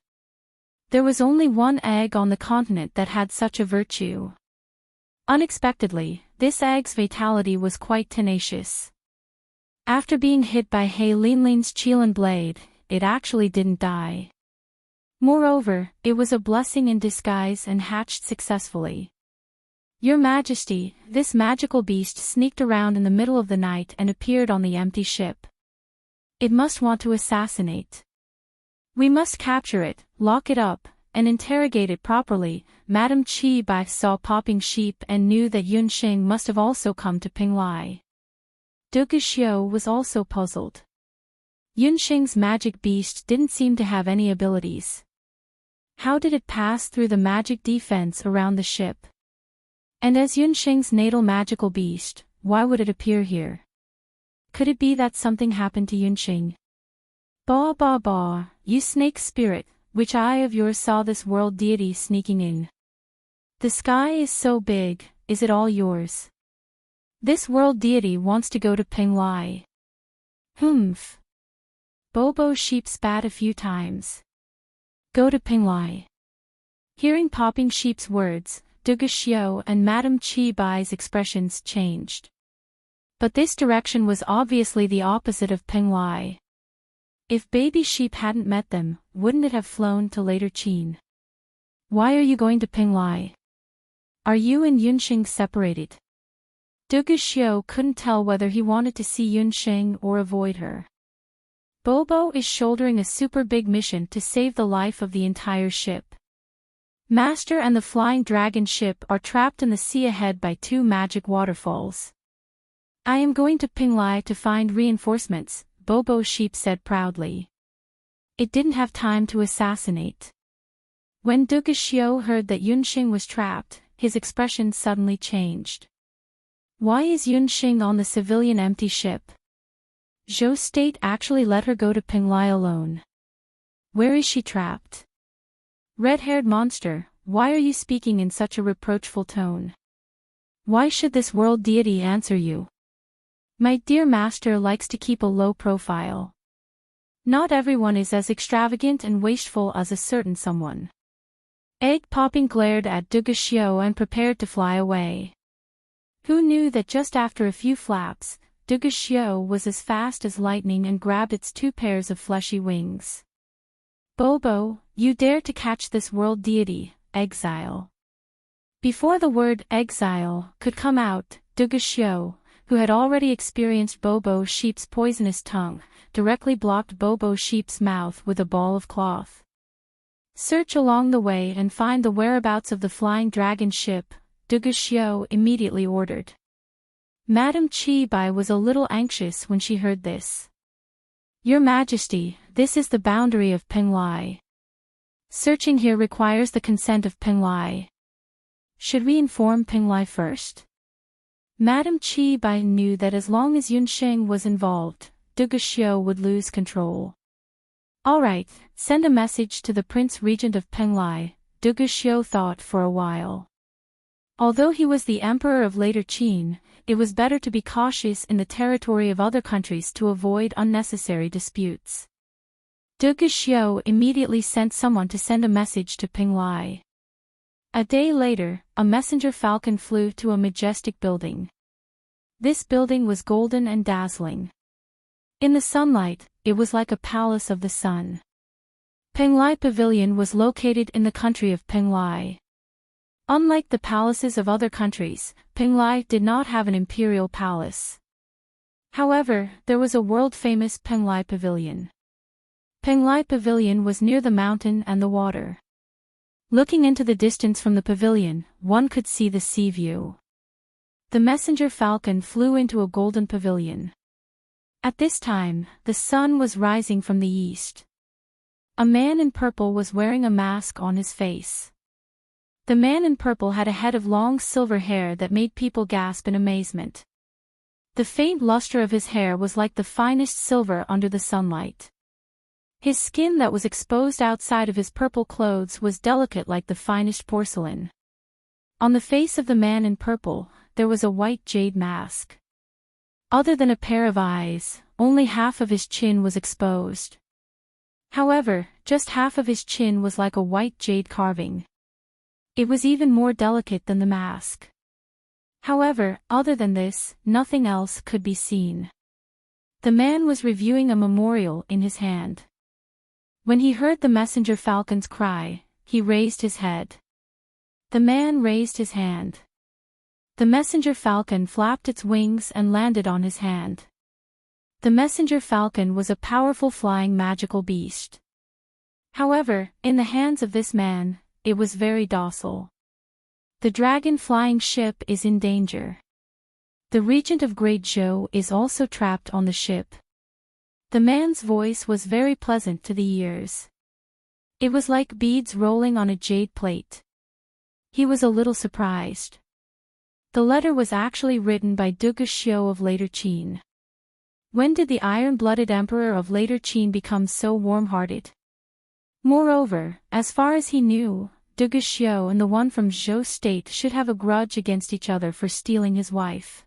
There was only one egg on the continent that had such a virtue. Unexpectedly, this egg's vitality was quite tenacious. After being hit by He Linlin's Qilin blade, it actually didn't die. Moreover, it was a blessing in disguise and hatched successfully. Your Majesty, this magical beast sneaked around in the middle of the night and appeared on the empty ship. It must want to assassinate. We must capture it, lock it up, and interrogate it properly. Madame Qi Bai saw Popping Sheep and knew that Yunxing must have also come to Pinglai. Duguxiu was also puzzled. Yunxing's magic beast didn't seem to have any abilities. How did it pass through the magic defense around the ship? And as Yunxing's natal magical beast, why would it appear here? Could it be that something happened to Yunxing? Ba ba ba, you snake spirit, which eye of yours saw this world deity sneaking in? The sky is so big, is it all yours? This world deity wants to go to Pinglai. Humph. Bobo Sheep spat a few times. Go to Pinglai. Hearing Popping Sheep's words, Duguxiu and Madame Qi Bai's expressions changed. But this direction was obviously the opposite of Pinglai. If baby sheep hadn't met them, wouldn't it have flown to later Qin? Why are you going to Pinglai? Are you and Yunxing separated? Duguxiu couldn't tell whether he wanted to see Yunxing or avoid her. Bobo is shouldering a super big mission to save the life of the entire ship. Master and the flying dragon ship are trapped in the sea ahead by two magic waterfalls. I am going to Pinglai to find reinforcements, Bobo Sheep said proudly. It didn't have time to assassinate. When Duguxiu heard that Yunxing was trapped, his expression suddenly changed. Why is Yunxing on the civilian empty ship? Zhou State actually let her go to Pinglai alone. Where is she trapped? Red-haired monster, why are you speaking in such a reproachful tone? Why should this world deity answer you? My dear master likes to keep a low profile. Not everyone is as extravagant and wasteful as a certain someone. Egg Popping glared at Duguxiu and prepared to fly away. Who knew that just after a few flaps, Duguxiu was as fast as lightning and grabbed its two pairs of fleshy wings. Bobo, you dare to catch this world deity, exile. Before the word exile could come out, Duguxiu, who had already experienced Bobo Sheep's poisonous tongue, directly blocked Bobo Sheep's mouth with a ball of cloth. Search along the way and find the whereabouts of the flying dragon ship, Duguxiu immediately ordered. Madame Qi Bai was a little anxious when she heard this. Your Majesty, this is the boundary of Pinglai. Searching here requires the consent of Pinglai. Should we inform Pinglai first? Madame Qi Bai knew that as long as Yunxing was involved, Duguxiu would lose control. Alright, send a message to the Prince Regent of Pinglai, Duguxiu thought for a while. Although he was the emperor of later Qin, it was better to be cautious in the territory of other countries to avoid unnecessary disputes. Duguxiu immediately sent someone to send a message to Pinglai. A day later, a messenger falcon flew to a majestic building. This building was golden and dazzling. In the sunlight, it was like a palace of the sun. Penglai Pavilion was located in the country of Penglai. Unlike the palaces of other countries, Penglai did not have an imperial palace. However, there was a world-famous Penglai Pavilion. Penglai Pavilion was near the mountain and the water. Looking into the distance from the pavilion, one could see the sea view. The messenger falcon flew into a golden pavilion. At this time, the sun was rising from the east. A man in purple was wearing a mask on his face. The man in purple had a head of long silver hair that made people gasp in amazement. The faint luster of his hair was like the finest silver under the sunlight. His skin that was exposed outside of his purple clothes was delicate like the finest porcelain. On the face of the man in purple, there was a white jade mask. Other than a pair of eyes, only half of his chin was exposed. However, just half of his chin was like a white jade carving. It was even more delicate than the mask. However, other than this, nothing else could be seen. The man was reviewing a memorial in his hand. When he heard the messenger falcon's cry, he raised his head. The man raised his hand. The messenger falcon flapped its wings and landed on his hand. The messenger falcon was a powerful flying magical beast. However, in the hands of this man, it was very docile. The dragon flying ship is in danger. The regent of Great Zhou is also trapped on the ship. The man's voice was very pleasant to the ears. It was like beads rolling on a jade plate. He was a little surprised. The letter was actually written by Duga Xiu of Later Qin. When did the iron-blooded emperor of Later Qin become so warm-hearted? Moreover, as far as he knew, Duga Xiu and the one from Zhou State should have a grudge against each other for stealing his wife.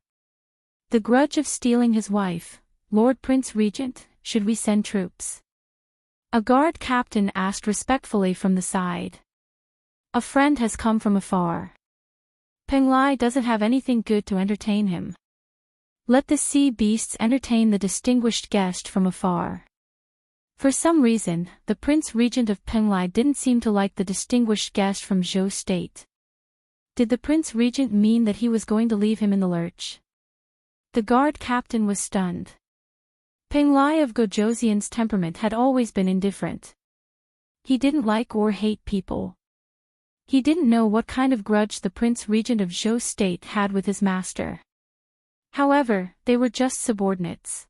The grudge of stealing his wife, Lord Prince Regent, should we send troops? A guard captain asked respectfully from the side. A friend has come from afar. Penglai doesn't have anything good to entertain him. Let the sea beasts entertain the distinguished guest from afar. For some reason, the Prince Regent of Penglai didn't seem to like the distinguished guest from Zhou State. Did the Prince Regent mean that he was going to leave him in the lurch? The guard captain was stunned. Penglai of Gojoseon's temperament had always been indifferent. He didn't like or hate people. He didn't know what kind of grudge the Prince Regent of Zhou State had with his master. However, they were just subordinates.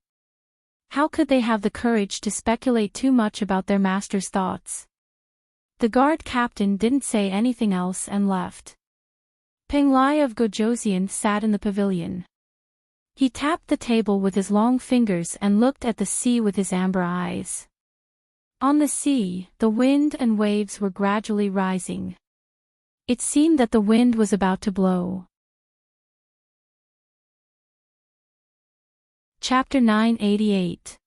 How could they have the courage to speculate too much about their master's thoughts? The guard captain didn't say anything else and left. Penglai of Gojoseon sat in the pavilion. He tapped the table with his long fingers and looked at the sea with his amber eyes. On the sea, the wind and waves were gradually rising. It seemed that the wind was about to blow. Chapter 988.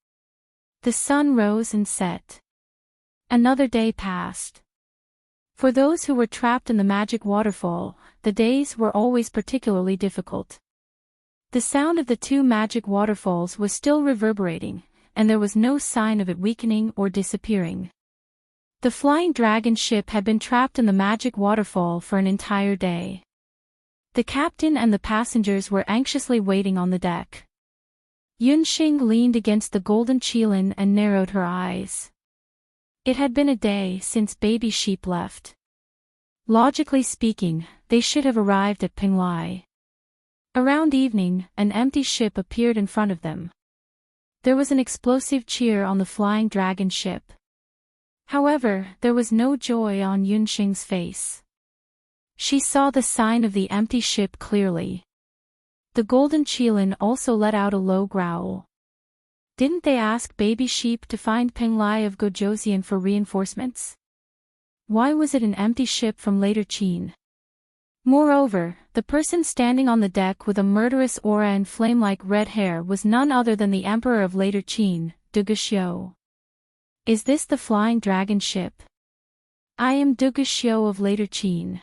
The sun rose and set. Another day passed. For those who were trapped in the magic waterfall, the days were always particularly difficult. The sound of the two magic waterfalls was still reverberating, and there was no sign of it weakening or disappearing. The flying dragon ship had been trapped in the magic waterfall for an entire day. The captain and the passengers were anxiously waiting on the deck. Yunxing leaned against the golden qilin and narrowed her eyes. It had been a day since baby sheep left. Logically speaking, they should have arrived at Penglai. Around evening, an empty ship appeared in front of them. There was an explosive cheer on the flying dragon ship. However, there was no joy on Yunxing's face. She saw the sign of the empty ship clearly. The golden qilin also let out a low growl. Didn't they ask baby sheep to find Penglai of Gojoseon for reinforcements? Why was it an empty ship from Later Qin? Moreover, the person standing on the deck with a murderous aura and flame-like red hair was none other than the Emperor of Later Qin, Duga Xiu. Is this the flying dragon ship? I am Duga Xiu of Later Qin.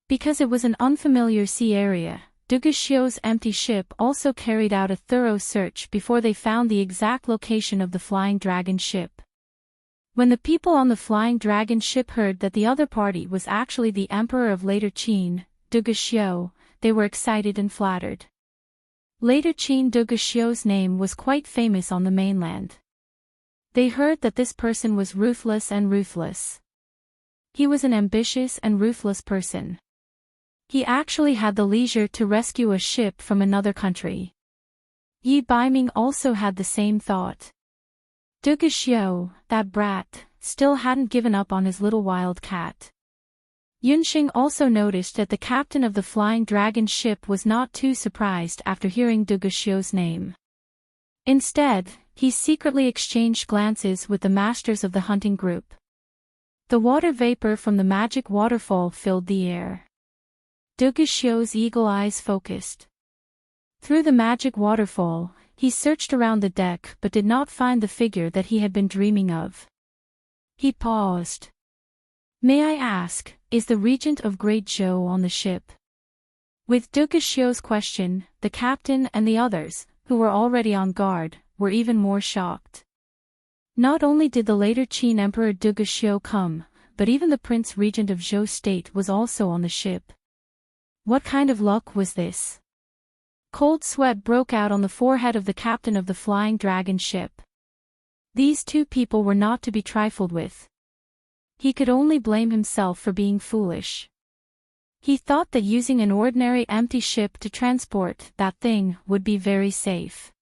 Because it was an unfamiliar sea area, Duguxiu's empty ship also carried out a thorough search before they found the exact location of the flying dragon ship. When the people on the flying dragon ship heard that the other party was actually the Emperor of Later Qin, Duguxiu, they were excited and flattered. Later Qin Duguxiu's name was quite famous on the mainland. They heard that this person was ruthless and ruthless. He was an ambitious and ruthless person. He actually had the leisure to rescue a ship from another country. Yi Baiming also had the same thought. Duguxiu, that brat, still hadn't given up on his little wild cat. Yunxing also noticed that the captain of the flying dragon ship was not too surprised after hearing Duguxiu's name. Instead, he secretly exchanged glances with the masters of the hunting group. The water vapor from the magic waterfall filled the air. Duguxiu's eagle eyes focused. Through the magic waterfall, he searched around the deck but did not find the figure that he had been dreaming of. He paused. "May I ask, is the regent of Great Zhou on the ship?" With Duguxiu's question, the captain and the others, who were already on guard, were even more shocked. Not only did the later Qin Emperor Duguxiu come, but even the Prince Regent of Zhou State was also on the ship. What kind of luck was this? Cold sweat broke out on the forehead of the captain of the flying dragon ship. These two people were not to be trifled with. He could only blame himself for being foolish. He thought that using an ordinary empty ship to transport that thing would be very safe.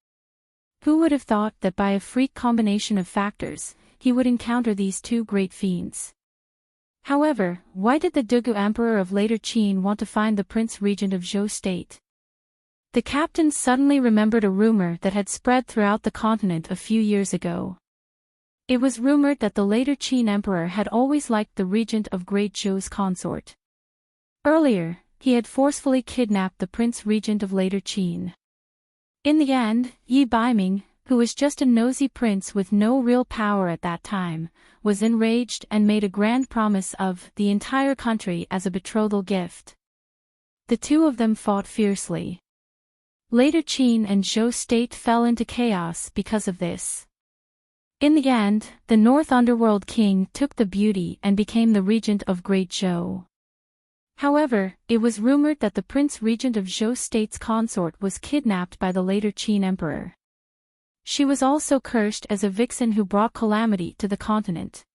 Who would have thought that by a freak combination of factors, he would encounter these two great fiends? However, why did the Dugu Emperor of Later Qin want to find the Prince Regent of Zhou State? The captain suddenly remembered a rumor that had spread throughout the continent a few years ago. It was rumored that the Later Qin Emperor had always liked the regent of Great Zhou's consort. Earlier, he had forcefully kidnapped the Prince Regent of Later Qin. In the end, Yi Baiming, who was just a nosy prince with no real power at that time, was enraged and made a grand promise of the entire country as a betrothal gift. The two of them fought fiercely. Later Qin and Zhou State fell into chaos because of this. In the end, the North Underworld King took the beauty and became the regent of Great Zhou. However, it was rumored that the Prince Regent of Zhou State's consort was kidnapped by the later Qin Emperor. She was also cursed as a vixen who brought calamity to the continent.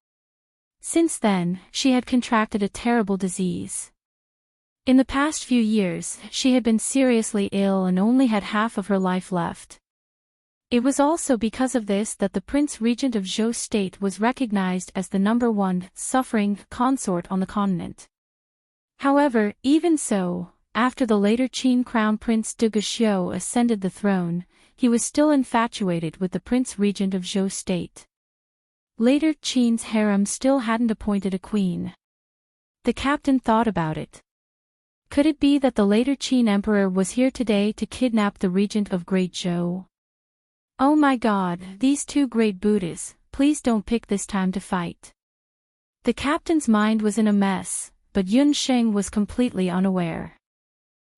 Since then, she had contracted a terrible disease. In the past few years, she had been seriously ill and only had half of her life left. It was also because of this that the Prince Regent of Zhou State was recognized as the #1 suffering consort on the continent. However, even so, after the later Qin Crown Prince Duguxiu ascended the throne, he was still infatuated with the Prince Regent of Zhou State. Later Qin's harem still hadn't appointed a queen. The captain thought about it. Could it be that the later Qin Emperor was here today to kidnap the regent of Great Zhou? Oh my God, these two great Buddhas, please don't pick this time to fight. The captain's mind was in a mess, but Yunsheng was completely unaware.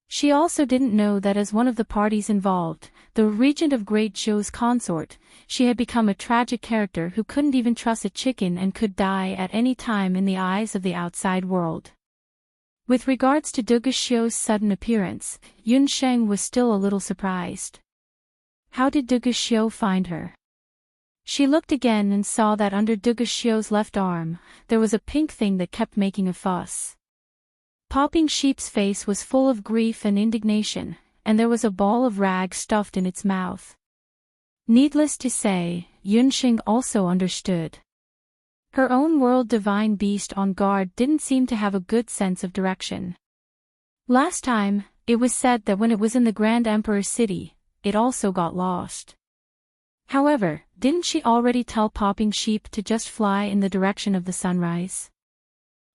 She also didn't know that as one of the parties involved, the regent of Great Zhou's consort, she had become a tragic character who couldn't even trust a chicken and could die at any time in the eyes of the outside world. With regards to Duguxiu's sudden appearance, Yunsheng was still a little surprised. How did Duguxiu find her? She looked again and saw that under Duguxiu's left arm, there was a pink thing that kept making a fuss. Popping Sheep's face was full of grief and indignation, and there was a ball of rag stuffed in its mouth. Needless to say, Yunxing also understood. Her own world divine beast on guard didn't seem to have a good sense of direction. Last time, it was said that when it was in the Grand Emperor's city, it also got lost. However, didn't she already tell Popping Sheep to just fly in the direction of the sunrise?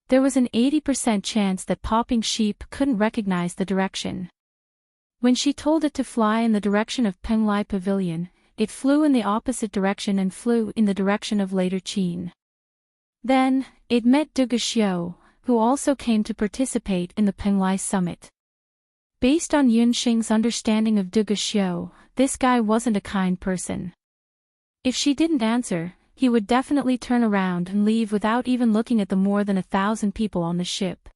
There was an 80% chance that Popping Sheep couldn't recognize the direction. When she told it to fly in the direction of Penglai Pavilion, it flew in the opposite direction and flew in the direction of later Qin. Then, it met Duguxiu, who also came to participate in the Penglai summit. Based on Yunxing's understanding of Duguxiu, this guy wasn't a kind person. If she didn't answer, he would definitely turn around and leave without even looking at the more than 1,000 people on the ship.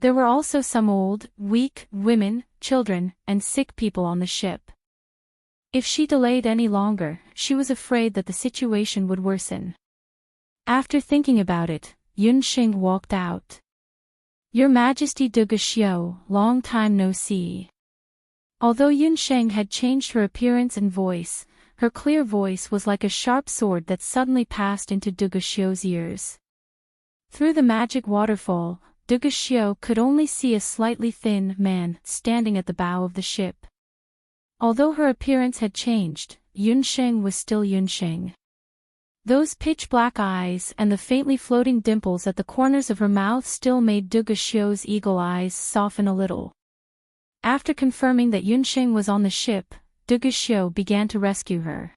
There were also some old, weak, women, children, and sick people on the ship. If she delayed any longer, she was afraid that the situation would worsen. After thinking about it, Yunxing walked out. Your Majesty Duguxiu, long time no see. Although Yunxing had changed her appearance and voice, her clear voice was like a sharp sword that suddenly passed into Duguxiu's ears. Through the magic waterfall, Duguxiu could only see a slightly thin man standing at the bow of the ship. Although her appearance had changed, Yunxing was still Yunxing. Those pitch-black eyes and the faintly floating dimples at the corners of her mouth still made Duguxiu's eagle eyes soften a little. After confirming that Yunxing was on the ship, Duguxiu began to rescue her.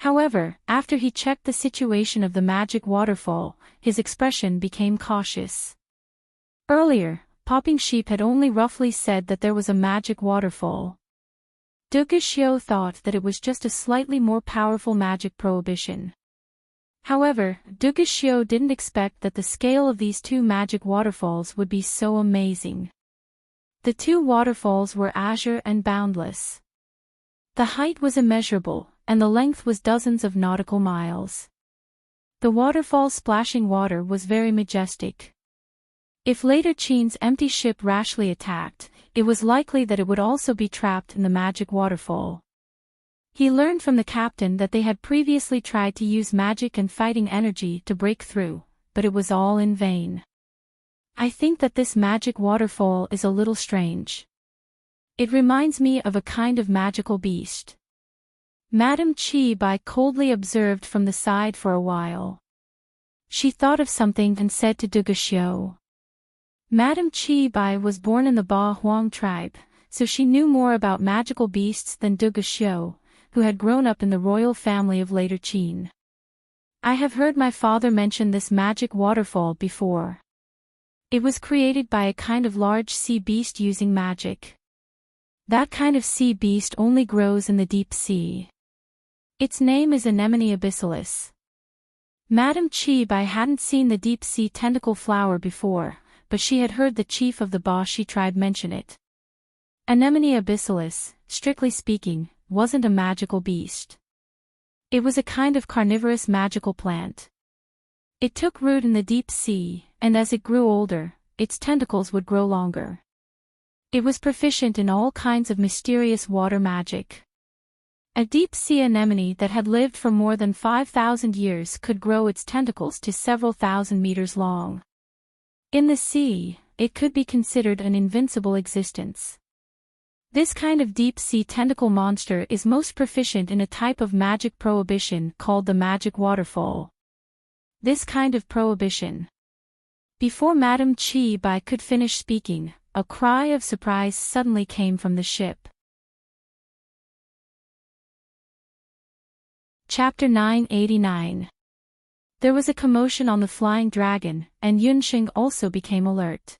However, after he checked the situation of the magic waterfall, his expression became cautious. Earlier, Popping Sheep had only roughly said that there was a magic waterfall. Duguxiu thought that it was just a slightly more powerful magic prohibition. However, Duguxiu didn't expect that the scale of these two magic waterfalls would be so amazing. The two waterfalls were azure and boundless. The height was immeasurable, and the length was dozens of nautical miles. The waterfall splashing water was very majestic. If later Qin's empty ship rashly attacked, it was likely that it would also be trapped in the magic waterfall. He learned from the captain that they had previously tried to use magic and fighting energy to break through, but it was all in vain. I think that this magic waterfall is a little strange. It reminds me of a kind of magical beast. Madame Qi Bai coldly observed from the side for a while. She thought of something and said to Duguxiu. Madame Qi Bai was born in the Ba Huang tribe, so she knew more about magical beasts than Duguxiu, who had grown up in the royal family of later Qin. I have heard my father mention this magic waterfall before. It was created by a kind of large sea beast using magic. That kind of sea beast only grows in the deep sea. Its name is Anemone abyssalis. Madame Qi Bai hadn't seen the deep sea tentacle flower before, but she had heard the chief of the Ba Shi tribe mention it. Anemone abyssalis, strictly speaking, wasn't a magical beast. It was a kind of carnivorous magical plant. It took root in the deep sea, and as it grew older, its tentacles would grow longer. It was proficient in all kinds of mysterious water magic. A deep-sea anemone that had lived for more than 5,000 years could grow its tentacles to several thousand meters long. In the sea, it could be considered an invincible existence. This kind of deep-sea tentacle monster is most proficient in a type of magic prohibition called the magic waterfall. This kind of prohibition. Before Madame Qi Bai could finish speaking, a cry of surprise suddenly came from the ship. Chapter 989. There was a commotion on the flying dragon, and Yunxing also became alert.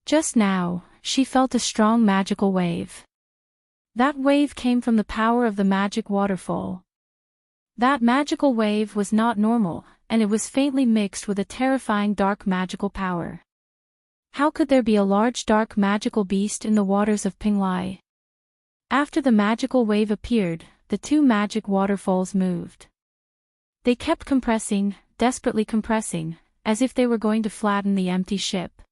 Just now, she felt a strong magical wave. That wave came from the power of the magic waterfall. That magical wave was not normal, and it was faintly mixed with a terrifying dark magical power. How could there be a large dark magical beast in the waters of Pinglai? After the magical wave appeared, the two magic waterfalls moved. They kept compressing, desperately compressing, as if they were going to flatten the empty ship.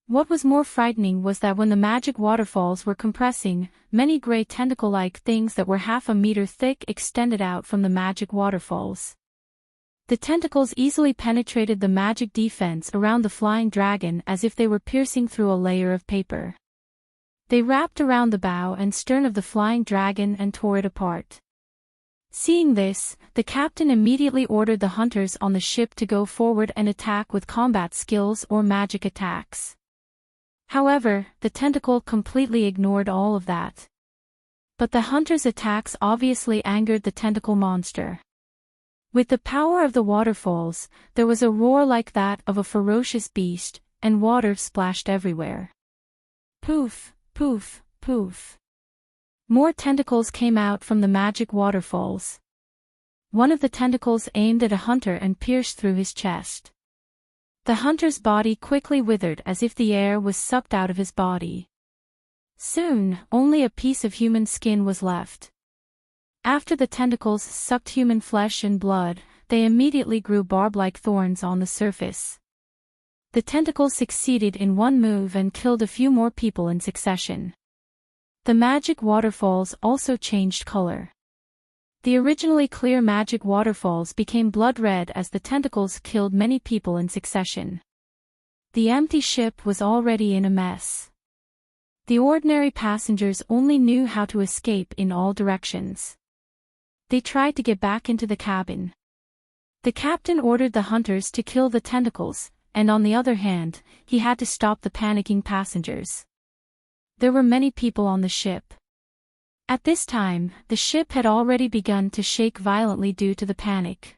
What was more frightening was that when the magic waterfalls were compressing, many gray tentacle-like things that were half a meter thick extended out from the magic waterfalls. The tentacles easily penetrated the magic defense around the flying dragon as if they were piercing through a layer of paper. They wrapped around the bow and stern of the flying dragon and tore it apart. Seeing this, the captain immediately ordered the hunters on the ship to go forward and attack with combat skills or magic attacks. However, the tentacle completely ignored all of that. But the hunters' attacks obviously angered the tentacle monster. With the power of the waterfalls, there was a roar like that of a ferocious beast, and water splashed everywhere. Poof, poof, poof. More tentacles came out from the magic waterfalls. One of the tentacles aimed at a hunter and pierced through his chest. The hunter's body quickly withered as if the air was sucked out of his body. Soon, only a piece of human skin was left. After the tentacles sucked human flesh and blood, they immediately grew barb-like thorns on the surface. The tentacles succeeded in one move and killed a few more people in succession. The magic waterfalls also changed color. The originally clear magic waterfalls became blood-red as the tentacles killed many people in succession. The empty ship was already in a mess. The ordinary passengers only knew how to escape in all directions. They tried to get back into the cabin. The captain ordered the hunters to kill the tentacles, and on the other hand, he had to stop the panicking passengers. There were many people on the ship. At this time, the ship had already begun to shake violently due to the panic.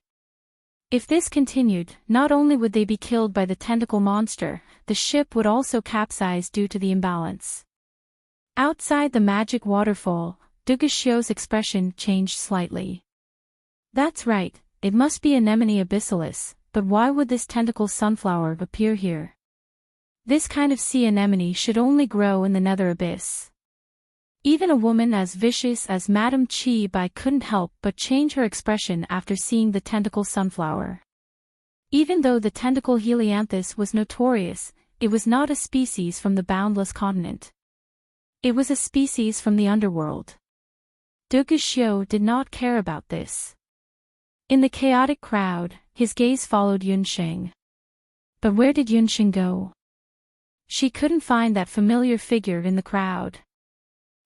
If this continued, not only would they be killed by the tentacle monster, the ship would also capsize due to the imbalance. Outside the magic waterfall, Dugashio's expression changed slightly. That's right, it must be Anemone abyssalis, but why would this tentacle sunflower appear here? This kind of sea anemone should only grow in the nether abyss. Even a woman as vicious as Madame Chi Bai couldn't help but change her expression after seeing the tentacle sunflower. Even though the tentacle helianthus was notorious, it was not a species from the boundless continent. It was a species from the underworld. Dugashio did not care about this. In the chaotic crowd, his gaze followed Yunsheng. But where did Yunsheng go? She couldn't find that familiar figure in the crowd.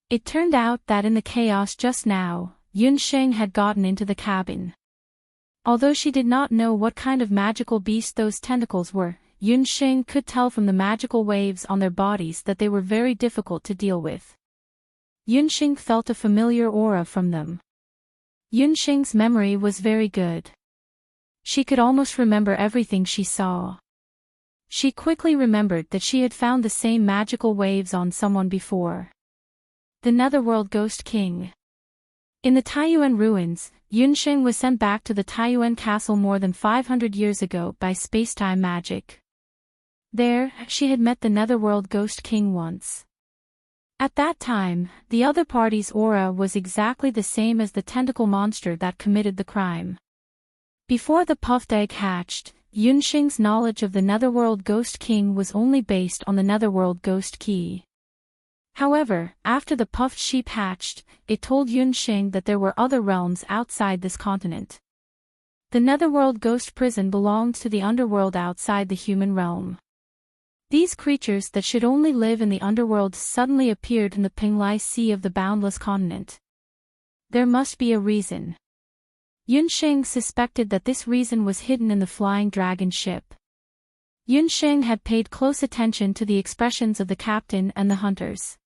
It turned out that in the chaos just now, Yunsheng had gotten into the cabin. Although she did not know what kind of magical beast those tentacles were, Yunsheng could tell from the magical waves on their bodies that they were very difficult to deal with. Yunsheng felt a familiar aura from them. Yunsheng's memory was very good. She could almost remember everything she saw. She quickly remembered that she had found the same magical waves on someone before. The Netherworld Ghost King. In the Taiyuan ruins, Yunsheng was sent back to the Taiyuan castle more than 500 years ago by spacetime magic. There, she had met the Netherworld Ghost King once. At that time, the other party's aura was exactly the same as the tentacle monster that committed the crime. Before the puffed egg hatched, Yunsheng's knowledge of the Netherworld Ghost King was only based on the Netherworld Ghost Key. However, after the puffed sheep hatched, it told Yunsheng that there were other realms outside this continent. The Netherworld Ghost Prison belonged to the underworld outside the human realm. These creatures that should only live in the underworld suddenly appeared in the Penglai Sea of the boundless continent. There must be a reason. Yunsheng suspected that this reason was hidden in the flying dragon ship. Yunsheng had paid close attention to the expressions of the captain and the hunters.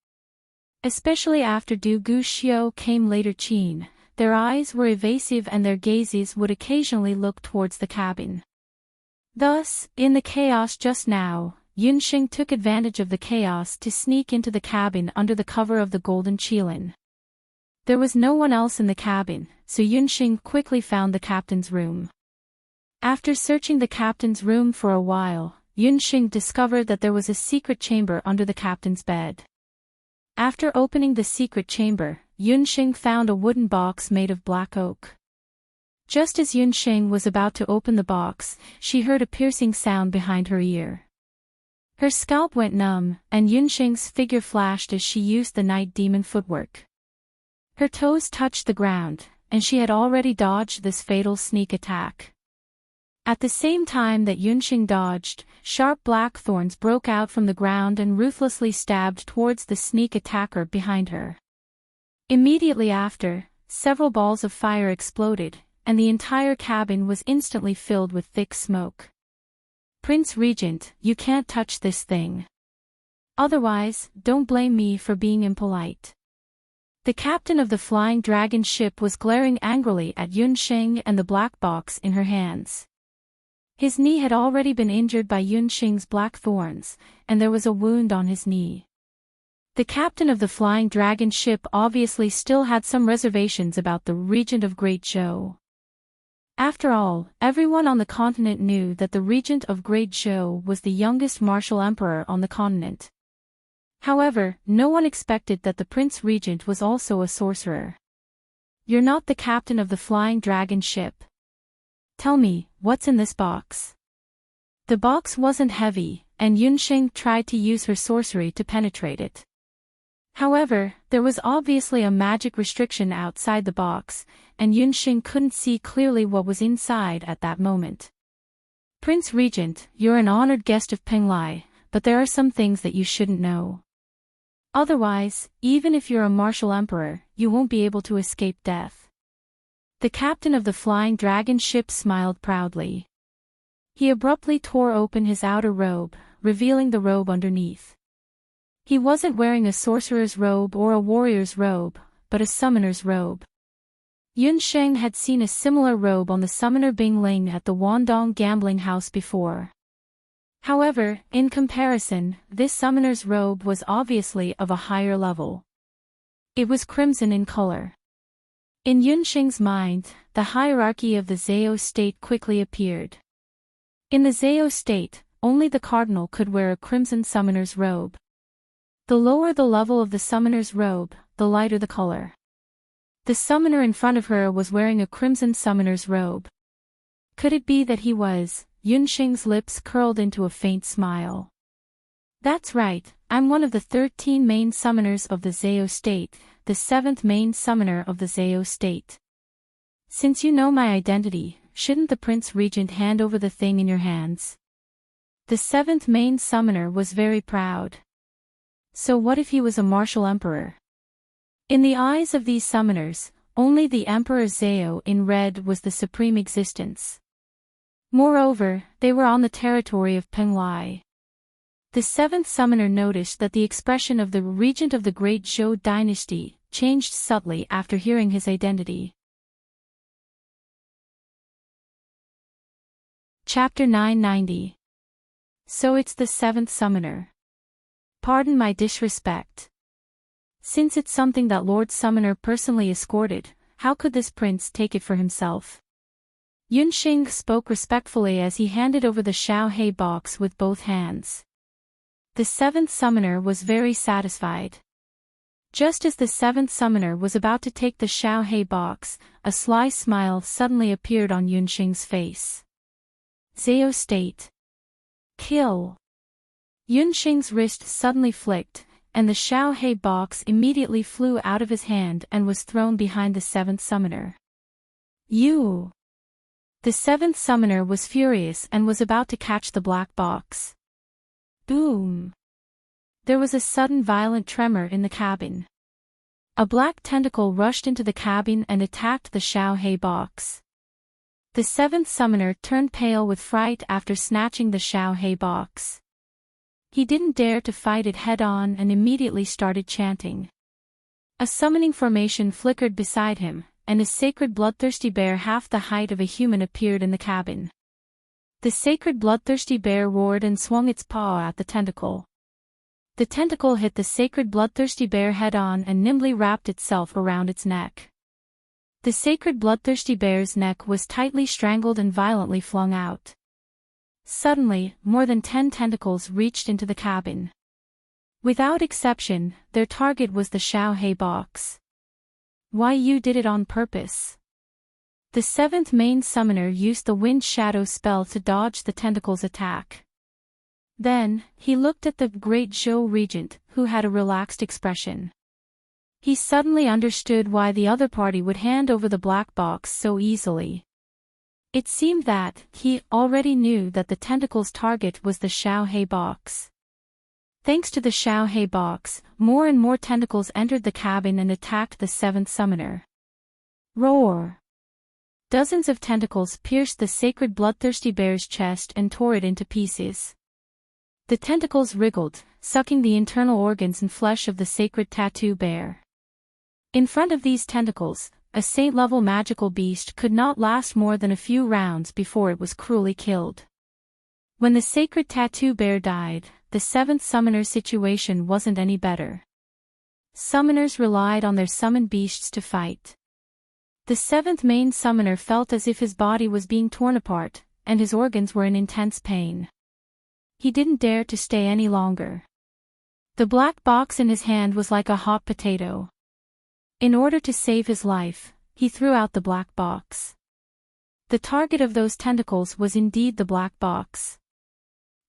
Especially after Du Guxiu came later Qin, their eyes were evasive and their gazes would occasionally look towards the cabin. Thus, in the chaos just now, Yunsheng took advantage of the chaos to sneak into the cabin under the cover of the golden qilin. There was no one else in the cabin, so Yunsheng quickly found the captain's room. After searching the captain's room for a while, Yunsheng discovered that there was a secret chamber under the captain's bed. After opening the secret chamber, Yunsheng found a wooden box made of black oak. Just as Yunsheng was about to open the box, she heard a piercing sound behind her ear. Her scalp went numb, and Yunsheng's figure flashed as she used the night demon footwork. Her toes touched the ground, and she had already dodged this fatal sneak attack. At the same time that Yunsheng dodged, sharp black thorns broke out from the ground and ruthlessly stabbed towards the sneak attacker behind her. Immediately after, several balls of fire exploded, and the entire cabin was instantly filled with thick smoke. Prince Regent, you can't touch this thing. Otherwise, don't blame me for being impolite. The captain of the flying dragon ship was glaring angrily at Yunsheng and the black box in her hands. His knee had already been injured by Yunsheng's black thorns, and there was a wound on his knee. The captain of the flying dragon ship obviously still had some reservations about the Regent of Great Zhou. After all, everyone on the continent knew that the Regent of Great Zhou was the youngest martial emperor on the continent. However, no one expected that the Prince Regent was also a sorcerer. "You're not the captain of the flying dragon ship. Tell me, what's in this box?" The box wasn't heavy, and Yunxing tried to use her sorcery to penetrate it. However, there was obviously a magic restriction outside the box, and Yunxing couldn't see clearly what was inside at that moment. "Prince Regent, you're an honored guest of Penglai, but there are some things that you shouldn't know. Otherwise, even if you're a martial emperor, you won't be able to escape death." The captain of the flying dragon ship smiled proudly. He abruptly tore open his outer robe, revealing the robe underneath. He wasn't wearing a sorcerer's robe or a warrior's robe, but a summoner's robe. Yunsheng had seen a similar robe on the summoner Bing Ling at the Wandong gambling house before. However, in comparison, this summoner's robe was obviously of a higher level. It was crimson in color. In Yunsheng's mind, the hierarchy of the Zhao state quickly appeared. In the Zhao state, only the cardinal could wear a crimson summoner's robe. The lower the level of the summoner's robe, the lighter the color. The summoner in front of her was wearing a crimson summoner's robe. Could it be that he was? Yunsheng's lips curled into a faint smile. "That's right, I'm one of the 13 main summoners of the Zhao state, the 7th main summoner of the Zhao state. Since you know my identity, shouldn't the Prince Regent hand over the thing in your hands?" The 7th main summoner was very proud. So what if he was a martial emperor? In the eyes of these summoners, only the Emperor Zhao in red was the supreme existence. Moreover, they were on the territory of Penglai. The 7th summoner noticed that the expression of the regent of the Great Zhou dynasty changed subtly after hearing his identity. Chapter 990. So it's the 7th summoner. Pardon my disrespect. Since it's something that Lord Summoner personally escorted, how could this prince take it for himself? Yunxing spoke respectfully as he handed over the Xiaohei box with both hands. The 7th summoner was very satisfied. Just as the 7th summoner was about to take the Xiaohei box, a sly smile suddenly appeared on Yunxing's face. Zhao state. Kill. Yunxing's wrist suddenly flicked, and the Xiaohei box immediately flew out of his hand and was thrown behind the 7th summoner. You! The 7th summoner was furious and was about to catch the black box. Boom! There was a sudden violent tremor in the cabin. A black tentacle rushed into the cabin and attacked the Xiaohei box. The 7th summoner turned pale with fright after snatching the Xiaohei box. He didn't dare to fight it head-on and immediately started chanting. A summoning formation flickered beside him, and a sacred bloodthirsty bear half the height of a human appeared in the cabin. The sacred bloodthirsty bear roared and swung its paw at the tentacle. The tentacle hit the sacred bloodthirsty bear head-on and nimbly wrapped itself around its neck. The sacred bloodthirsty bear's neck was tightly strangled and violently flung out. Suddenly, more than 10 tentacles reached into the cabin. Without exception, their target was the Xiaohei box. Why you did it on purpose? The 7th main summoner used the Wind Shadow spell to dodge the tentacle's attack. Then, he looked at the Great Zhou regent, who had a relaxed expression. He suddenly understood why the other party would hand over the black box so easily. It seemed that he already knew that the tentacle's target was the Xiaohei box. Thanks to the Xiaohei box, more and more tentacles entered the cabin and attacked the 7th summoner. Roar! Dozens of tentacles pierced the sacred bloodthirsty bear's chest and tore it into pieces. The tentacles wriggled, sucking the internal organs and flesh of the sacred tattoo bear. In front of these tentacles, a saint-level magical beast could not last more than a few rounds before it was cruelly killed. When the sacred tattoo bear died, the 7th summoner's situation wasn't any better. Summoners relied on their summoned beasts to fight. The seventh main summoner felt as if his body was being torn apart, and his organs were in intense pain. He didn't dare to stay any longer. The black box in his hand was like a hot potato. In order to save his life, he threw out the black box. The target of those tentacles was indeed the black box.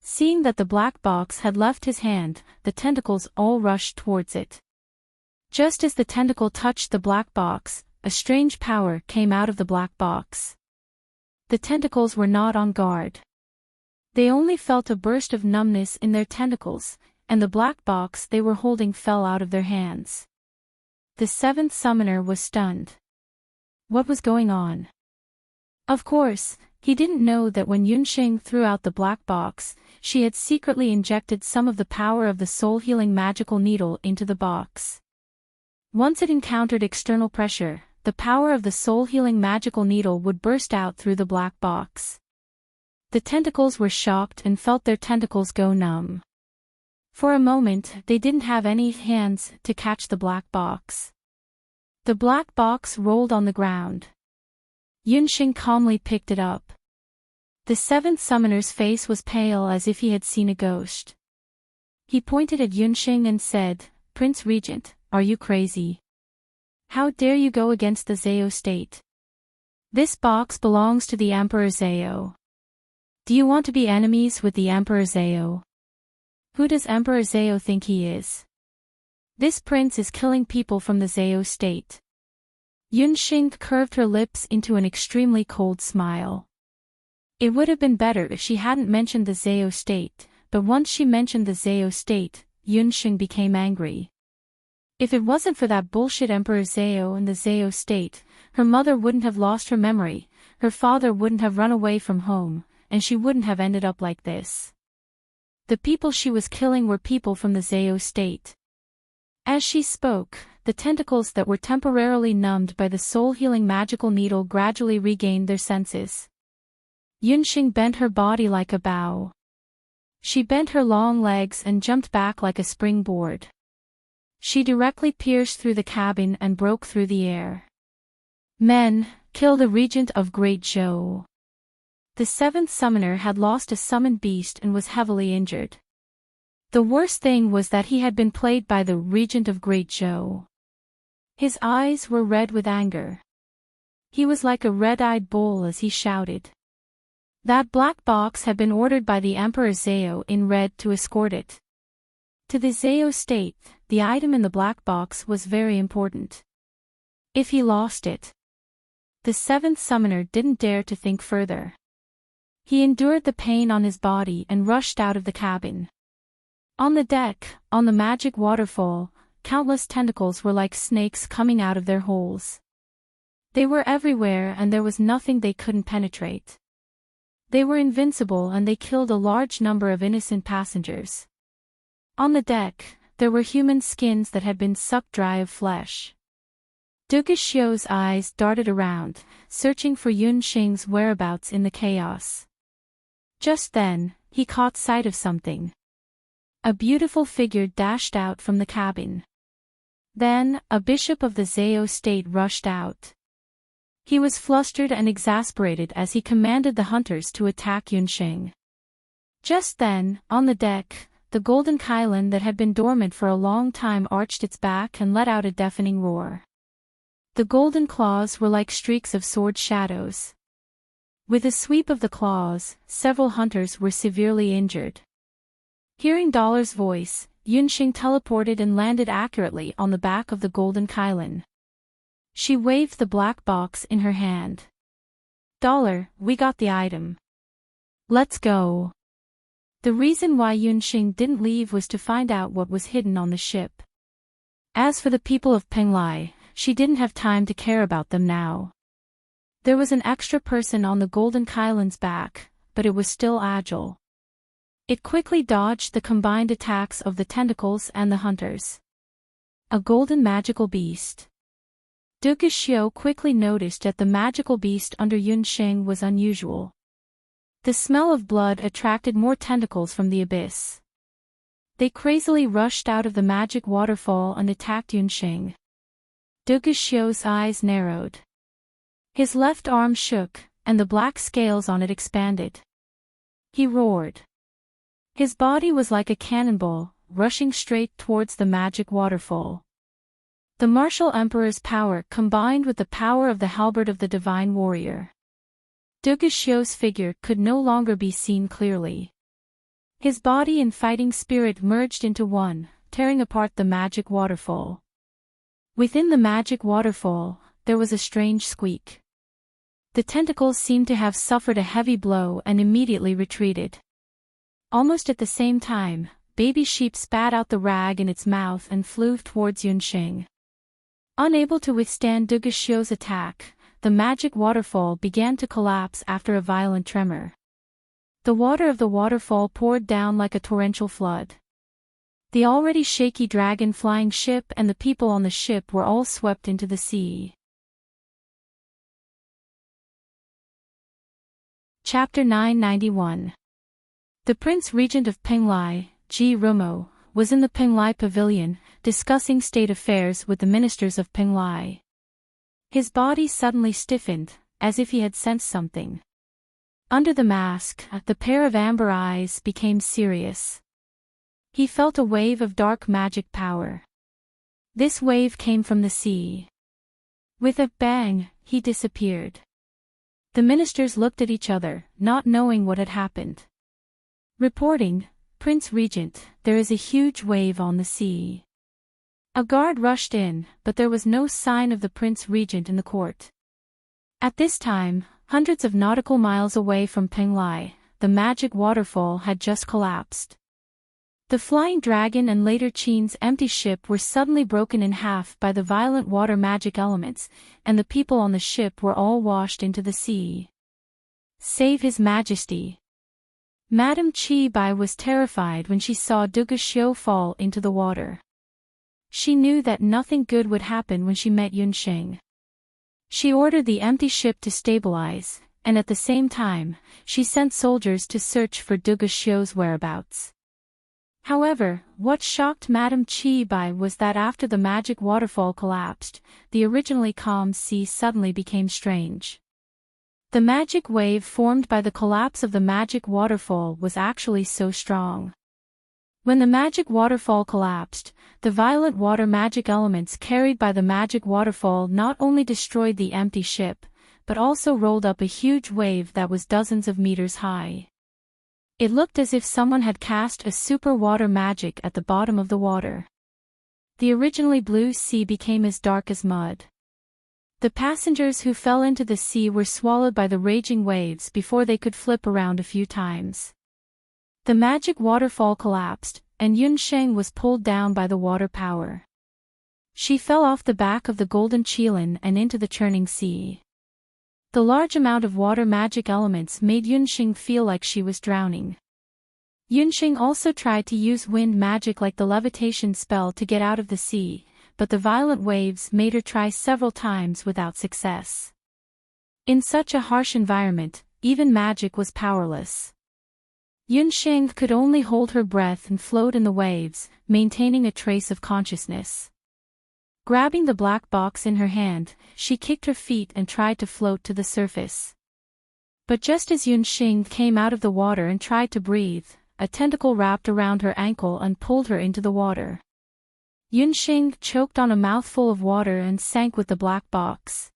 Seeing that the black box had left his hand, the tentacles all rushed towards it. Just as the tentacle touched the black box, a strange power came out of the black box. The tentacles were not on guard. They only felt a burst of numbness in their tentacles, and the black box they were holding fell out of their hands. The seventh summoner was stunned. What was going on? Of course, he didn't know that when Yunxing threw out the black box, she had secretly injected some of the power of the soul-healing magical needle into the box. Once it encountered external pressure, the power of the soul-healing magical needle would burst out through the black box. The tentacles were shocked and felt their tentacles go numb. For a moment, they didn't have any hands to catch the black box. The black box rolled on the ground. Yunxing calmly picked it up. The seventh summoner's face was pale as if he had seen a ghost. He pointed at Yunxing and said, "Prince Regent, are you crazy? How dare you go against the Zhao state? This box belongs to the Emperor Zhao. Do you want to be enemies with the Emperor Zhao? Who does Emperor Zhao think he is? This prince is killing people from the Zhao state." Yunxing curved her lips into an extremely cold smile. It would have been better if she hadn't mentioned the Zhao state, but once she mentioned the Zhao state, Yunxing became angry. If it wasn't for that bullshit Emperor Zhao and the Zhao state, her mother wouldn't have lost her memory, her father wouldn't have run away from home, and she wouldn't have ended up like this. The people she was killing were people from the Zhao state. As she spoke, the tentacles that were temporarily numbed by the soul-healing magical needle gradually regained their senses. Yunxing bent her body like a bow. She bent her long legs and jumped back like a springboard. She directly pierced through the cabin and broke through the air. "Men, kill the regent of Great Zhou." The seventh summoner had lost a summoned beast and was heavily injured. The worst thing was that he had been played by the regent of Great Zhou. His eyes were red with anger. He was like a red-eyed bull as he shouted. That black box had been ordered by the Emperor Zhao in red to escort it. To the Zhao state, the item in the black box was very important. If he lost it, the seventh summoner didn't dare to think further. He endured the pain on his body and rushed out of the cabin. On the deck, on the magic waterfall, countless tentacles were like snakes coming out of their holes. They were everywhere and there was nothing they couldn't penetrate. They were invincible and they killed a large number of innocent passengers. On the deck, there were human skins that had been sucked dry of flesh. Duguxiu's eyes darted around, searching for Yunxing's whereabouts in the chaos. Just then, he caught sight of something. A beautiful figure dashed out from the cabin. Then, a bishop of the Zhao state rushed out. He was flustered and exasperated as he commanded the hunters to attack Yunxing. Just then, on the deck, the golden Kylan that had been dormant for a long time arched its back and let out a deafening roar. The golden claws were like streaks of sword shadows. With a sweep of the claws, several hunters were severely injured. Hearing Dollar's voice, Yunxing teleported and landed accurately on the back of the golden Kylan. She waved the black box in her hand. "Dollar, we got the item. Let's go." The reason why Yunxing didn't leave was to find out what was hidden on the ship. As for the people of Penglai, she didn't have time to care about them now. There was an extra person on the golden Kylan's back, but it was still agile. It quickly dodged the combined attacks of the tentacles and the hunters. A golden magical beast. Duguxiu quickly noticed that the magical beast under Yunxing was unusual. The smell of blood attracted more tentacles from the abyss. They crazily rushed out of the magic waterfall and attacked Yunxing. Duguxiu's eyes narrowed. His left arm shook, and the black scales on it expanded. He roared. His body was like a cannonball, rushing straight towards the magic waterfall. The martial emperor's power combined with the power of the halberd of the divine warrior. Duguxiu's figure could no longer be seen clearly. His body and fighting spirit merged into one, tearing apart the magic waterfall. Within the magic waterfall, there was a strange squeak. The tentacles seemed to have suffered a heavy blow and immediately retreated. Almost at the same time, baby sheep spat out the rag in its mouth and flew towards Yunxing. Unable to withstand Duguxiu's attack, the magic waterfall began to collapse after a violent tremor. The water of the waterfall poured down like a torrential flood. The already shaky dragon-flying ship and the people on the ship were all swept into the sea. Chapter 991. The Prince Regent of Penglai, Ji Rumo, was in the Penglai Pavilion, discussing state affairs with the ministers of Penglai. His body suddenly stiffened, as if he had sensed something. Under the mask, the pair of amber eyes became serious. He felt a wave of dark magic power. This wave came from the sea. With a bang, he disappeared. The ministers looked at each other, not knowing what had happened. Reporting, Prince Regent, there is a huge wave on the sea. A guard rushed in, but there was no sign of the Prince Regent in the court. At this time, hundreds of nautical miles away from Penglai, the magic waterfall had just collapsed. The flying dragon and later Qin's empty ship were suddenly broken in half by the violent water magic elements, and the people on the ship were all washed into the sea. Save His Majesty. Madame Qi Bai was terrified when she saw Duguxiu fall into the water. She knew that nothing good would happen when she met Yunxing. She ordered the empty ship to stabilize, and at the same time, she sent soldiers to search for Duguxiu's whereabouts. However, what shocked Madame Qi Bai was that after the magic waterfall collapsed, the originally calm sea suddenly became strange. The magic wave formed by the collapse of the magic waterfall was actually so strong. When the magic waterfall collapsed, the violent water magic elements carried by the magic waterfall not only destroyed the empty ship, but also rolled up a huge wave that was dozens of meters high. It looked as if someone had cast a super water magic at the bottom of the water. The originally blue sea became as dark as mud. The passengers who fell into the sea were swallowed by the raging waves before they could flip around a few times. The magic waterfall collapsed, and Yunxing was pulled down by the water power. She fell off the back of the golden qilin and into the churning sea. The large amount of water magic elements made Yunxing feel like she was drowning. Yunxing also tried to use wind magic like the levitation spell to get out of the sea, but the violent waves made her try several times without success. In such a harsh environment, even magic was powerless. Yunxing could only hold her breath and float in the waves, maintaining a trace of consciousness. Grabbing the black box in her hand, she kicked her feet and tried to float to the surface. But just as Yunxing came out of the water and tried to breathe, a tentacle wrapped around her ankle and pulled her into the water. Yunxing choked on a mouthful of water and sank with the black box.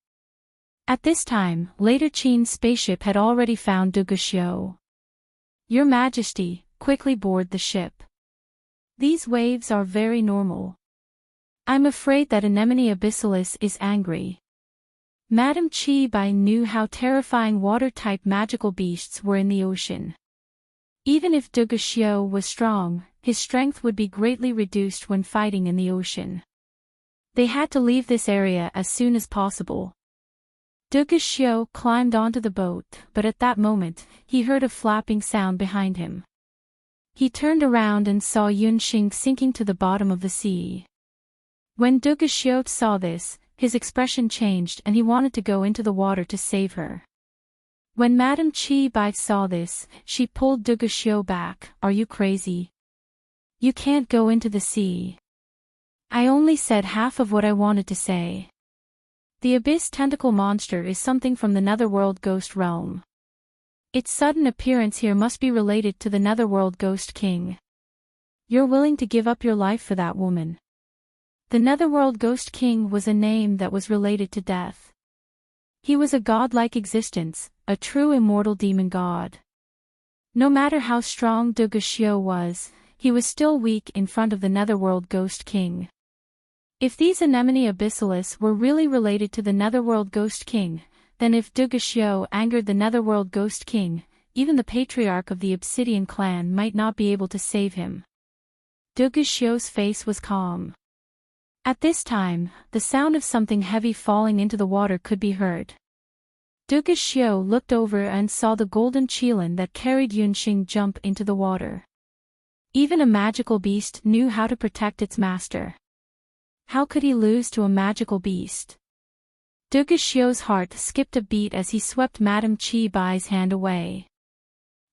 At this time, later Qin's spaceship had already found Duguxiu. Your Majesty, quickly board the ship. These waves are very normal. I'm afraid that Anemone Abyssalis is angry. Madame Qi Bai knew how terrifying water-type magical beasts were in the ocean. Even if Duguxiu was strong, his strength would be greatly reduced when fighting in the ocean. They had to leave this area as soon as possible. Duguxiu climbed onto the boat, but at that moment, he heard a flapping sound behind him. He turned around and saw Yunxing sinking to the bottom of the sea. When Duguxiu saw this, his expression changed and he wanted to go into the water to save her. When Madame Qi Bai saw this, she pulled Duguxiu back. Are you crazy? You can't go into the sea. I only said half of what I wanted to say. The Abyss Tentacle Monster is something from the Netherworld Ghost Realm. Its sudden appearance here must be related to the Netherworld Ghost King. You're willing to give up your life for that woman. The Netherworld Ghost King was a name that was related to death. He was a godlike existence, a true immortal demon god. No matter how strong Dugashio was, he was still weak in front of the Netherworld Ghost King. If these Anemone Abyssalis were really related to the Netherworld Ghost King, then if Dugashio angered the Netherworld Ghost King, even the patriarch of the Obsidian clan might not be able to save him. Dugashio's face was calm. At this time, the sound of something heavy falling into the water could be heard. Dugashio looked over and saw the golden qilin that carried Yunxing jump into the water. Even a magical beast knew how to protect its master. How could he lose to a magical beast? Dugashio's heart skipped a beat as he swept Madame Chi Bai's hand away.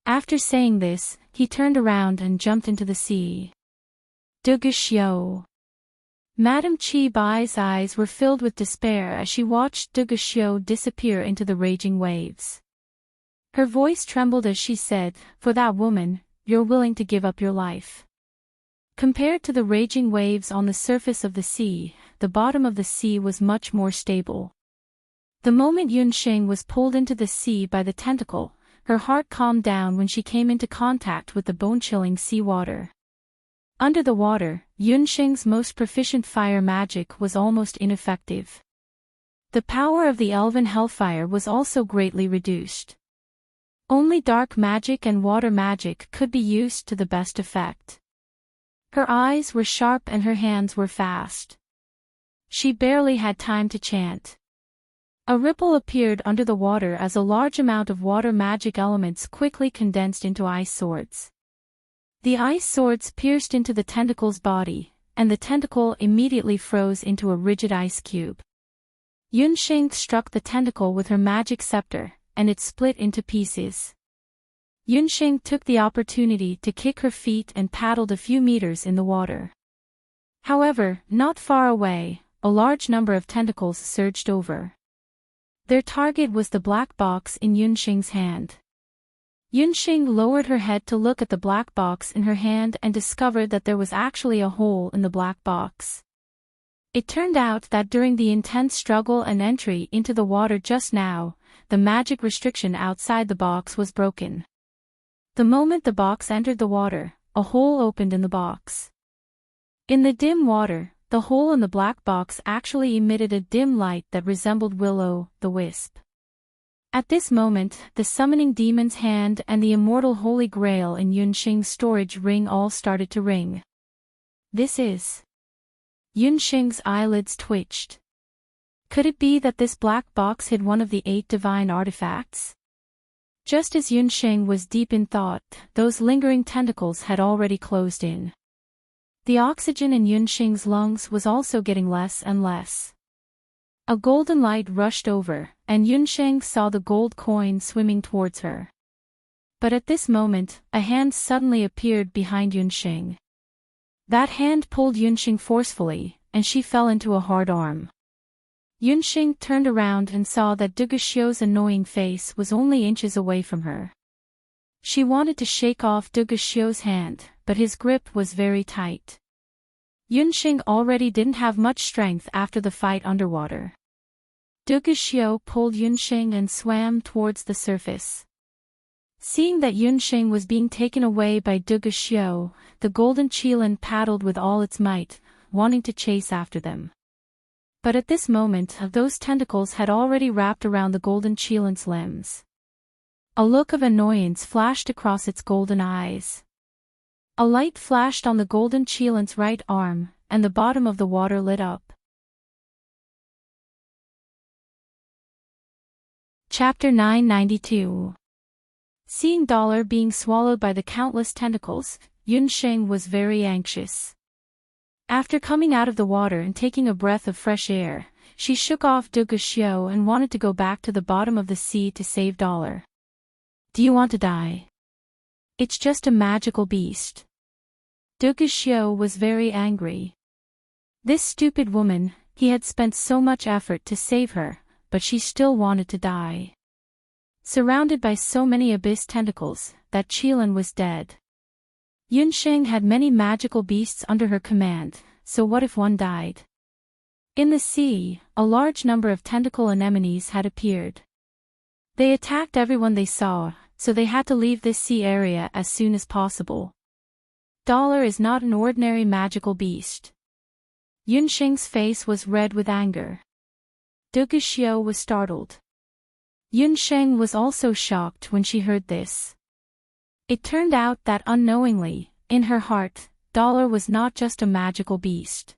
After saying this, he turned around and jumped into the sea. Dugashio. Madame Chi Bai's eyes were filled with despair as she watched Dugashio disappear into the raging waves. Her voice trembled as she said, "For that woman, you're willing to give up your life." Compared to the raging waves on the surface of the sea, the bottom of the sea was much more stable. The moment Yunxing was pulled into the sea by the tentacle, her heart calmed down when she came into contact with the bone-chilling sea water. Under the water, Yunxing's most proficient fire magic was almost ineffective. The power of the elven hellfire was also greatly reduced. Only dark magic and water magic could be used to the best effect. Her eyes were sharp and her hands were fast. She barely had time to chant. A ripple appeared under the water as a large amount of water magic elements quickly condensed into ice swords. The ice swords pierced into the tentacle's body, and the tentacle immediately froze into a rigid ice cube. Yunxing struck the tentacle with her magic scepter, and it split into pieces. Yunxing took the opportunity to kick her feet and paddled a few meters in the water. However, not far away, a large number of tentacles surged over. Their target was the black box in Yunxing's hand. Yunxing lowered her head to look at the black box in her hand and discovered that there was actually a hole in the black box. It turned out that during the intense struggle and entry into the water just now, the magic restriction outside the box was broken. The moment the box entered the water, a hole opened in the box. In the dim water, the hole in the black box actually emitted a dim light that resembled Will-o'-the-Wisp. At this moment, the summoning demon's hand and the immortal holy grail in Yunxing's storage ring all started to ring. This is... Yunxing's eyelids twitched. Could it be that this black box hid one of the 8 divine artifacts? Just as Yunxing was deep in thought, those lingering tentacles had already closed in. The oxygen in Yunxing's lungs was also getting less and less. A golden light rushed over, and Yunxing saw the gold coin swimming towards her. But at this moment, a hand suddenly appeared behind Yunxing. That hand pulled Yunxing forcefully, and she fell into a hard arm. Yunxing turned around and saw that Dugashio's annoying face was only inches away from her. She wanted to shake off Dugashio's hand, but his grip was very tight. Yunxing already didn't have much strength after the fight underwater. Dugashio pulled Yunxing and swam towards the surface. Seeing that Yunxing was being taken away by Dugashio, the golden qilin paddled with all its might, wanting to chase after them. But at this moment, those tentacles had already wrapped around the golden qilin's limbs. A look of annoyance flashed across its golden eyes. A light flashed on the golden qilin's right arm, and the bottom of the water lit up. Chapter 992. Seeing Dollar being swallowed by the countless tentacles, Yunxing was very anxious. After coming out of the water and taking a breath of fresh air, she shook off Dugashio and wanted to go back to the bottom of the sea to save Dollar. "Do you want to die? It's just a magical beast." Xiu was very angry. This stupid woman, he had spent so much effort to save her, but she still wanted to die. Surrounded by so many abyss tentacles, that Qilin was dead. Yunxing had many magical beasts under her command, so what if one died? In the sea, a large number of tentacle anemones had appeared. They attacked everyone they saw, so they had to leave this sea area as soon as possible. Dollar is not an ordinary magical beast. Yunxing's face was red with anger. Xiu was startled. Yunxing was also shocked when she heard this. It turned out that unknowingly, in her heart, Dollar was not just a magical beast.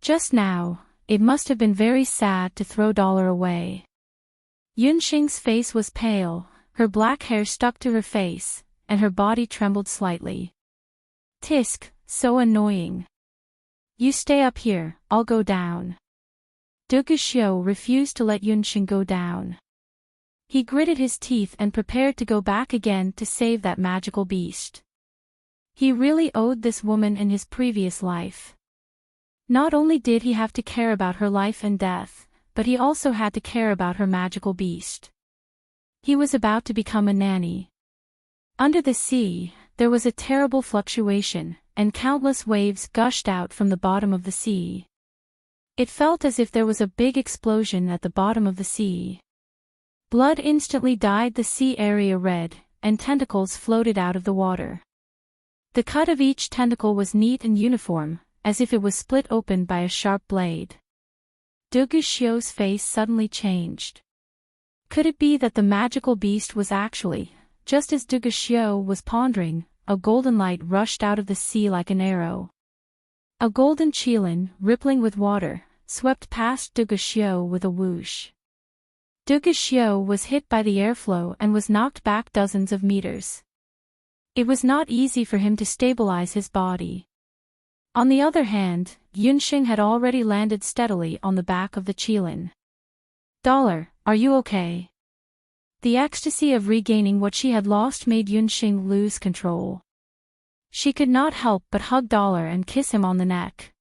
Just now, it must have been very sad to throw Dollar away. Yunxing's face was pale, her black hair stuck to her face, and her body trembled slightly. Tisk, so annoying. You stay up here, I'll go down. Xiu refused to let Yunxing go down. He gritted his teeth and prepared to go back again to save that magical beast. He really owed this woman in his previous life. Not only did he have to care about her life and death, but he also had to care about her magical beast. He was about to become a nanny. Under the sea, there was a terrible fluctuation, and countless waves gushed out from the bottom of the sea. It felt as if there was a big explosion at the bottom of the sea. Blood instantly dyed the sea area red, and tentacles floated out of the water. The cut of each tentacle was neat and uniform, as if it was split open by a sharp blade. Xiu's face suddenly changed. Could it be that the magical beast was actually, just as Xiu was pondering, a golden light rushed out of the sea like an arrow. A golden Qilin, rippling with water, swept past Xiu with a whoosh. Xiu was hit by the airflow and was knocked back dozens of meters. It was not easy for him to stabilize his body. On the other hand, Yunxing had already landed steadily on the back of the Qilin. Dollar, are you okay? The ecstasy of regaining what she had lost made Yunxing lose control. She could not help but hug Dollar and kiss him on the neck.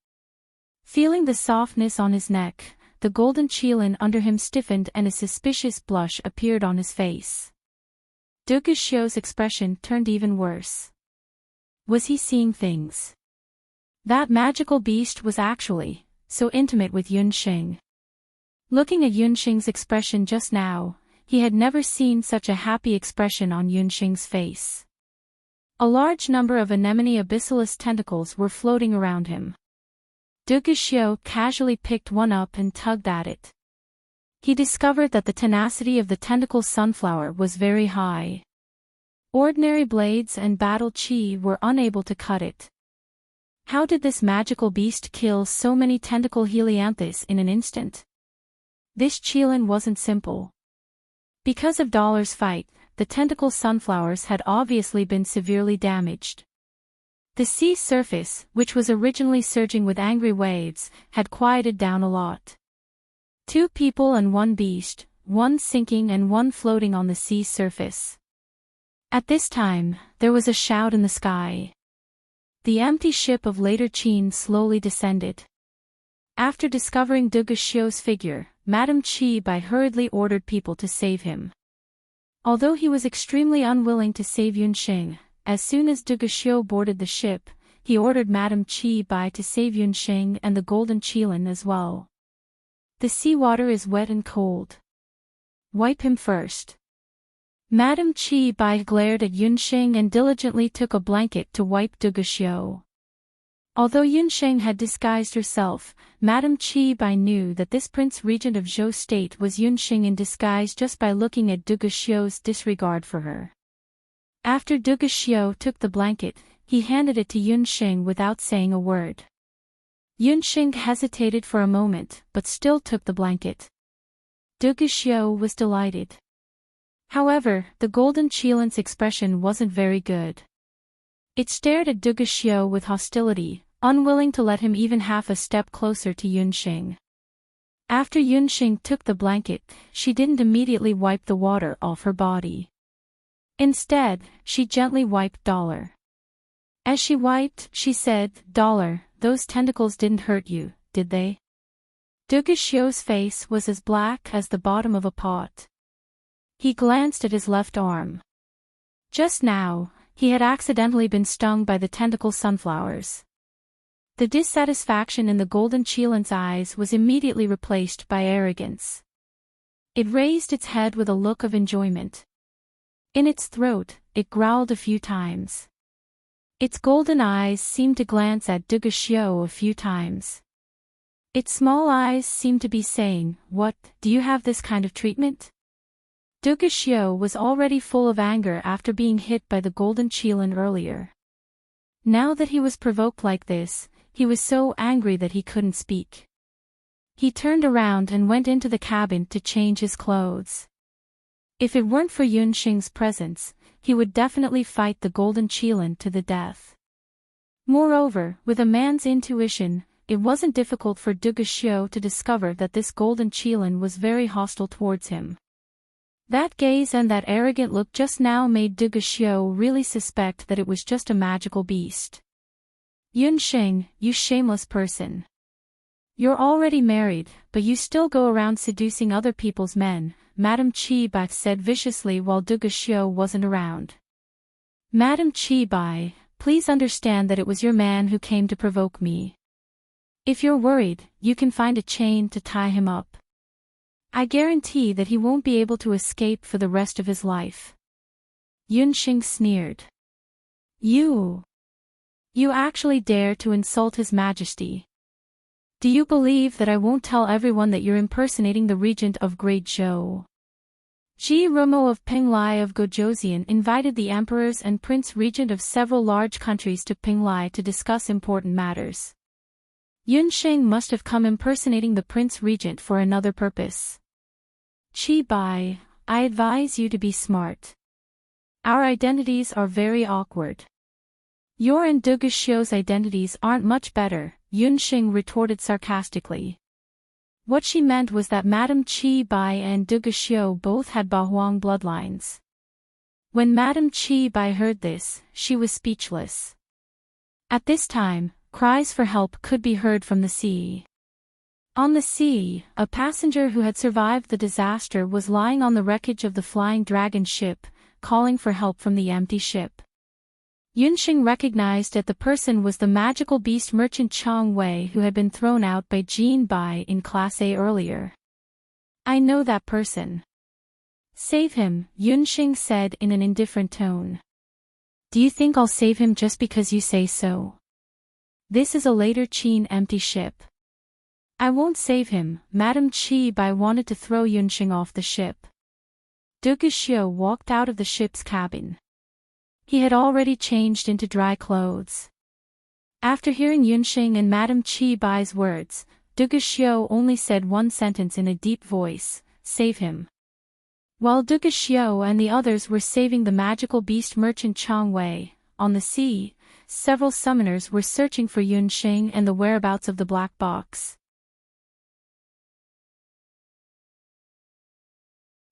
Feeling the softness on his neck, the golden Qilin under him stiffened and a suspicious blush appeared on his face. Xiu's expression turned even worse. Was he seeing things? That magical beast was actually so intimate with Yunxing. Looking at Yunxing's expression just now, he had never seen such a happy expression on Yunxing's face. A large number of anemone abyssalis tentacles were floating around him. Xiu casually picked one up and tugged at it. He discovered that the tenacity of the tentacle sunflower was very high. Ordinary blades and battle chi were unable to cut it. How did this magical beast kill so many tentacle helianthus in an instant? This Qilin wasn't simple. Because of Dollar's fight, the tentacle sunflowers had obviously been severely damaged. The sea surface, which was originally surging with angry waves, had quieted down a lot. 2 people and 1 beast, one sinking and one floating on the sea surface. At this time, there was a shout in the sky. The empty ship of Later Qin slowly descended. After discovering Xiu's figure, Madame Qi Bai hurriedly ordered people to save him. Although he was extremely unwilling to save Yunxing, as soon as Xiu boarded the ship, he ordered Madame Qi Bai to save Yunxing and the golden Qilin as well. The seawater is wet and cold. Wipe him first. Madame Qi Bai glared at Yunxing and diligently took a blanket to wipe Xiu. Although Yunxing had disguised herself, Madame Qi Bai knew that this Prince Regent of Zhou State was Yunxing in disguise just by looking at Xiu's disregard for her. After Xiu took the blanket, he handed it to Yunxing without saying a word. Yunxing hesitated for a moment, but still took the blanket. Xiu was delighted. However, the golden Qilin's expression wasn't very good. It stared at Xiu with hostility, unwilling to let him even half a step closer to Yunxing. After Yunxing took the blanket, she didn't immediately wipe the water off her body. Instead, she gently wiped Dollar. As she wiped, she said, "Dollar, those tentacles didn't hurt you, did they?" Dugashio's face was as black as the bottom of a pot. He glanced at his left arm. Just now, he had accidentally been stung by the tentacle sunflowers. The dissatisfaction in the golden Cheelant's eyes was immediately replaced by arrogance. It raised its head with a look of enjoyment. In its throat, it growled a few times. Its golden eyes seemed to glance at Dugashio a few times. Its small eyes seemed to be saying, "What, do you have this kind of treatment?" Dugashio was already full of anger after being hit by the golden Cheelant earlier. Now that he was provoked like this, he was so angry that he couldn't speak. He turned around and went into the cabin to change his clothes. If it weren't for Yunxing's presence, he would definitely fight the golden Cheelant to the death. Moreover, with a man's intuition, it wasn't difficult for Dugashio to discover that this golden Cheelant was very hostile towards him. That gaze and that arrogant look just now made Dugashio really suspect that it was just a magical beast. "Yunxing, you shameless person. You're already married, but you still go around seducing other people's men," Madame Chibai said viciously while Dugashio wasn't around. "Madame Chibai, please understand that it was your man who came to provoke me. If you're worried, you can find a chain to tie him up. I guarantee that he won't be able to escape for the rest of his life." Yunxing sneered. You actually dare to insult His Majesty. Do you believe that I won't tell everyone that you're impersonating the regent of Great Zhou? Ji Rumo of Pinglai of Gojoseon invited the emperors and prince regent of several large countries to Pinglai to discuss important matters. Yunxing must have come impersonating the prince regent for another purpose. Chibai, I advise you to be smart. Our identities are very awkward. Your and Dugashio's identities aren't much better, Yunxing retorted sarcastically. What she meant was that Madame Chibai and Dugashio both had Bahuang bloodlines. When Madame Chibai heard this, she was speechless. At this time, cries for help could be heard from the sea. On the sea, a passenger who had survived the disaster was lying on the wreckage of the Flying Dragon ship, calling for help from the empty ship. Yunxing recognized that the person was the magical beast merchant Chang Wei who had been thrown out by Jean Bai in Class A earlier. "I know that person. Save him," Yunxing said in an indifferent tone. "Do you think I'll save him just because you say so? This is a later Qin empty ship. I won't save him." Madame Chibai wanted to throw Yunxing off the ship. Dugashio walked out of the ship's cabin. He had already changed into dry clothes. After hearing Yunxing and Madame Chibai's words, Dugashio only said one sentence in a deep voice, "Save him." While Dugashio and the others were saving the magical beast merchant Chang Wei, on the sea, several summoners were searching for Yunxing and the whereabouts of the black box.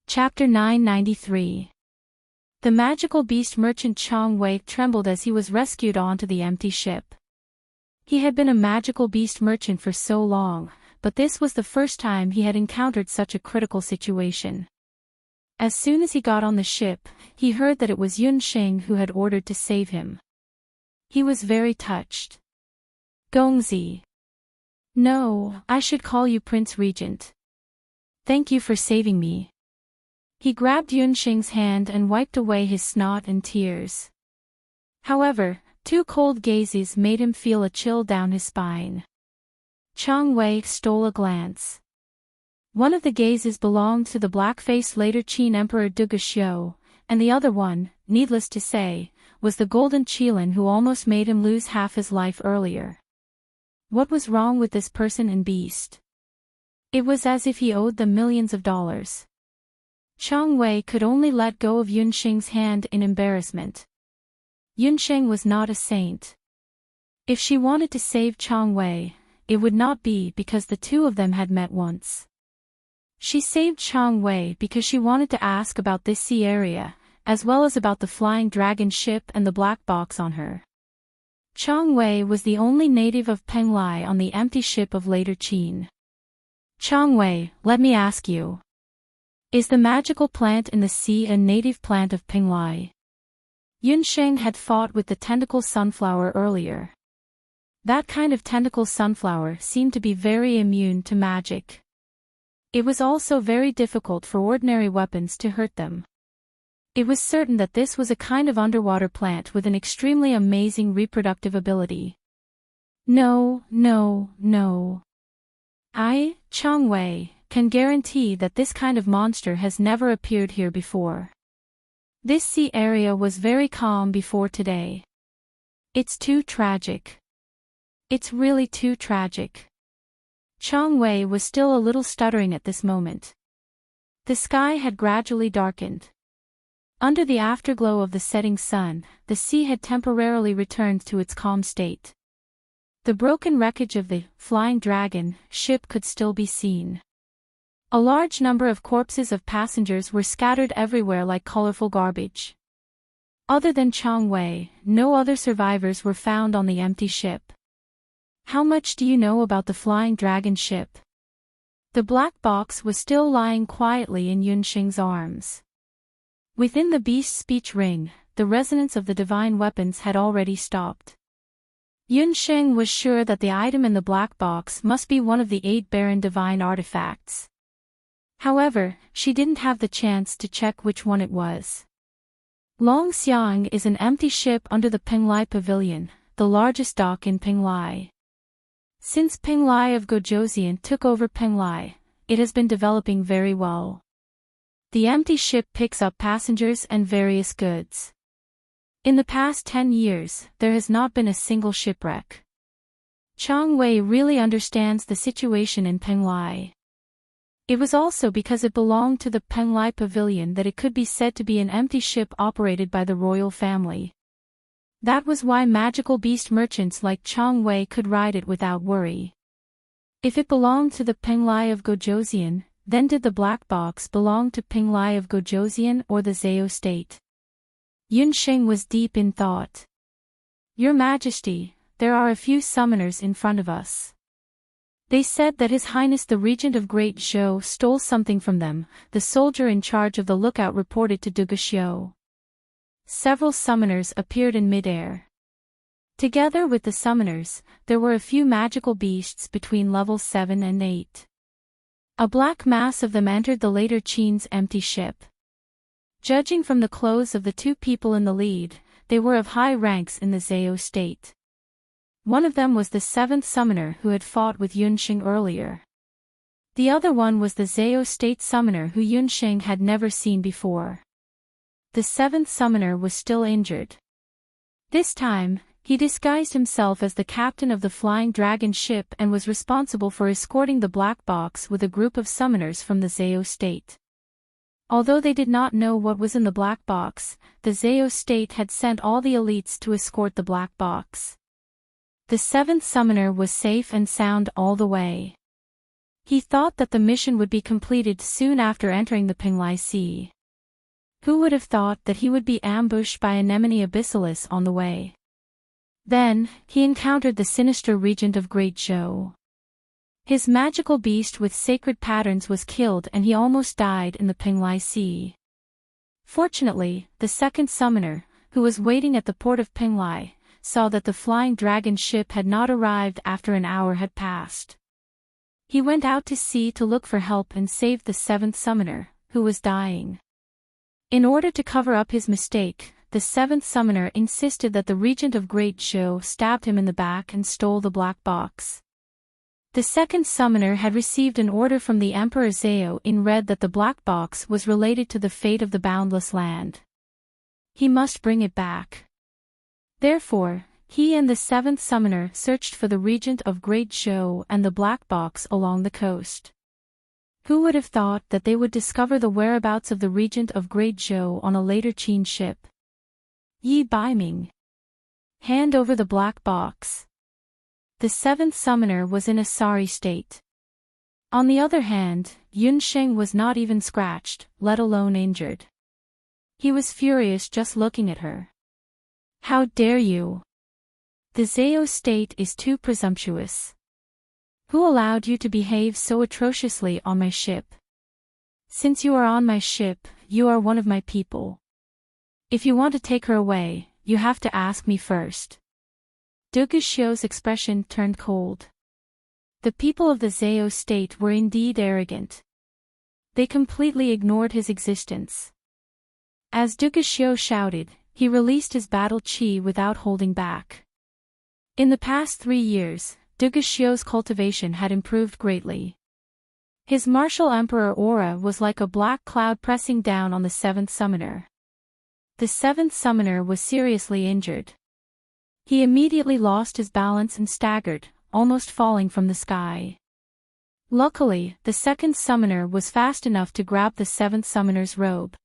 Chapter 993. The magical beast merchant Chang Wei trembled as he was rescued onto the empty ship. He had been a magical beast merchant for so long, but this was the first time he had encountered such a critical situation. As soon as he got on the ship, he heard that it was Yunxing who had ordered to save him. He was very touched. "Gongzi. No, I should call you Prince Regent. Thank you for saving me." He grabbed Yunxing's hand and wiped away his snot and tears. However, two cold gazes made him feel a chill down his spine. Chang Wei stole a glance. One of the gazes belonged to the black-faced later Qin Emperor Dugashio, and the other one, needless to say, was the golden Cheelant who almost made him lose half his life earlier. What was wrong with this person and beast? It was as if he owed them millions of dollars. Chang Wei could only let go of Yunxing's hand in embarrassment. Yunxing was not a saint. If she wanted to save Chang Wei, it would not be because the two of them had met once. She saved Chang Wei because she wanted to ask about this sea area, as well as about the Flying Dragon ship and the black box on her. Chang Wei was the only native of Penglai on the empty ship of later Qin. Chang Wei, let me ask you. Is the magical plant in the sea a native plant of Penglai? Yunsheng had fought with the tentacle sunflower earlier. That kind of tentacle sunflower seemed to be very immune to magic. It was also very difficult for ordinary weapons to hurt them. It was certain that this was a kind of underwater plant with an extremely amazing reproductive ability. No. I, Chang Wei, can guarantee that this kind of monster has never appeared here before. This sea area was very calm before today. It's too tragic. It's really too tragic. Chang Wei was still a little stuttering at this moment. The sky had gradually darkened. Under the afterglow of the setting sun, the sea had temporarily returned to its calm state. The broken wreckage of the Flying Dragon ship could still be seen. A large number of corpses of passengers were scattered everywhere like colorful garbage. Other than Chang Wei, no other survivors were found on the empty ship. How much do you know about the Flying Dragon ship? The black box was still lying quietly in Yunsheng's arms. Within the beast's speech ring, the resonance of the divine weapons had already stopped. Yunsheng was sure that the item in the black box must be one of the 8 barren divine artifacts. However, she didn't have the chance to check which one it was. Longxiang is an empty ship under the Penglai Pavilion, the largest dock in Penglai. Since Penglai of Gojoseon took over Penglai, it has been developing very well. The empty ship picks up passengers and various goods. In the past 10 years, there has not been a single shipwreck. Chang Wei really understands the situation in Penglai. It was also because it belonged to the Penglai Pavilion that it could be said to be an empty ship operated by the royal family. That was why magical beast merchants like Chang Wei could ride it without worry. If it belonged to the Penglai of Gojoseon, then did the black box belong to Penglai of Gojoseon or the Zhao state? Yunsheng was deep in thought. Your Majesty, there are a few summoners in front of us. They said that His Highness the Regent of Great Zhou stole something from them, the soldier in charge of the lookout reported to Duguxiu. Several summoners appeared in midair. Together with the summoners, there were a few magical beasts between levels 7 and 8. A black mass of them entered the later Qin's empty ship. Judging from the clothes of the 2 people in the lead, they were of high ranks in the Zhao state. One of them was the 7th summoner who had fought with Yunsheng earlier. The other one was the Zhao state summoner who Yunsheng had never seen before. The 7th summoner was still injured. This time, he disguised himself as the captain of the Flying Dragon ship and was responsible for escorting the black box with a group of summoners from the Zhao state. Although they did not know what was in the black box, the Zhao state had sent all the elites to escort the black box. The 7th summoner was safe and sound all the way. He thought that the mission would be completed soon after entering the Penglai Sea. Who would have thought that he would be ambushed by Anemone Abyssalis on the way? Then, he encountered the sinister regent of Great Zhou. His magical beast with sacred patterns was killed and he almost died in the Penglai Sea. Fortunately, the 2nd summoner, who was waiting at the port of Penglai, saw that the Flying Dragon ship had not arrived after an hour had passed. He went out to sea to look for help and saved the 7th summoner, who was dying. In order to cover up his mistake, the 7th summoner insisted that the regent of Great Zhou stabbed him in the back and stole the black box. The 2nd summoner had received an order from the Emperor Zhao in red that the black box was related to the fate of the boundless land. He must bring it back. Therefore, he and the 7th summoner searched for the regent of Great Zhou and the black box along the coast. Who would have thought that they would discover the whereabouts of the regent of Great Zhou on a later Qin ship? Yi Baiming. Hand over the black box. The 7th summoner was in a sorry state. On the other hand, Yunsheng was not even scratched, let alone injured. He was furious just looking at her. How dare you? The Zhao state is too presumptuous. Who allowed you to behave so atrociously on my ship? Since you are on my ship, you are one of my people. If you want to take her away, you have to ask me first. Du Guxiu's expression turned cold. The people of the Zhao state were indeed arrogant. They completely ignored his existence. As Du Guxiu shouted, he released his battle chi without holding back. In the past 3 years, Du Guxiu's cultivation had improved greatly. His martial emperor aura was like a black cloud pressing down on the 7th summoner. The 7th summoner was seriously injured. He immediately lost his balance and staggered, almost falling from the sky. Luckily, the 2nd summoner was fast enough to grab the 7th summoner's robe.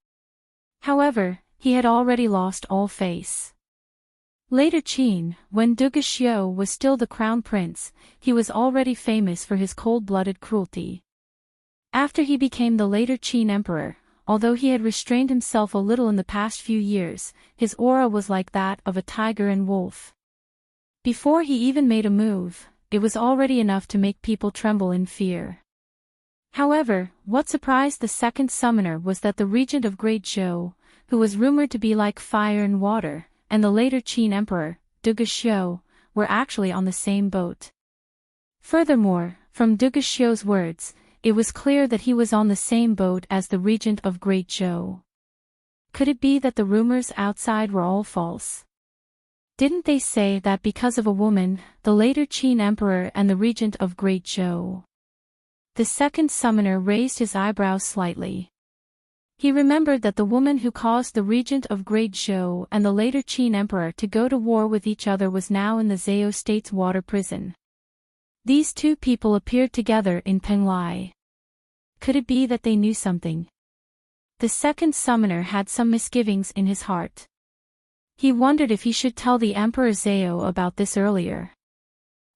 However, he had already lost all face. Later Qin, when Du Guxiu was still the crown prince, he was already famous for his cold-blooded cruelty. After he became the later Qin emperor, although he had restrained himself a little in the past few years, his aura was like that of a tiger and wolf. Before he even made a move, it was already enough to make people tremble in fear. However, what surprised the 2nd summoner was that the regent of Great Zhou, who was rumored to be like fire and water, and the later Qin emperor, Du Guxiu, were actually on the same boat. Furthermore, from Du Guxiu's words, it was clear that he was on the same boat as the regent of Great Zhou. Could it be that the rumors outside were all false? Didn't they say that because of a woman, the later Qin emperor and the regent of Great Zhou? The 2nd summoner raised his eyebrows slightly. He remembered that the woman who caused the regent of Great Zhou and the later Qin emperor to go to war with each other was now in the Zhao state's water prison. These two people appeared together in Penglai. Could it be that they knew something? The 2nd summoner had some misgivings in his heart. He wondered if he should tell the Emperor Zhao about this earlier.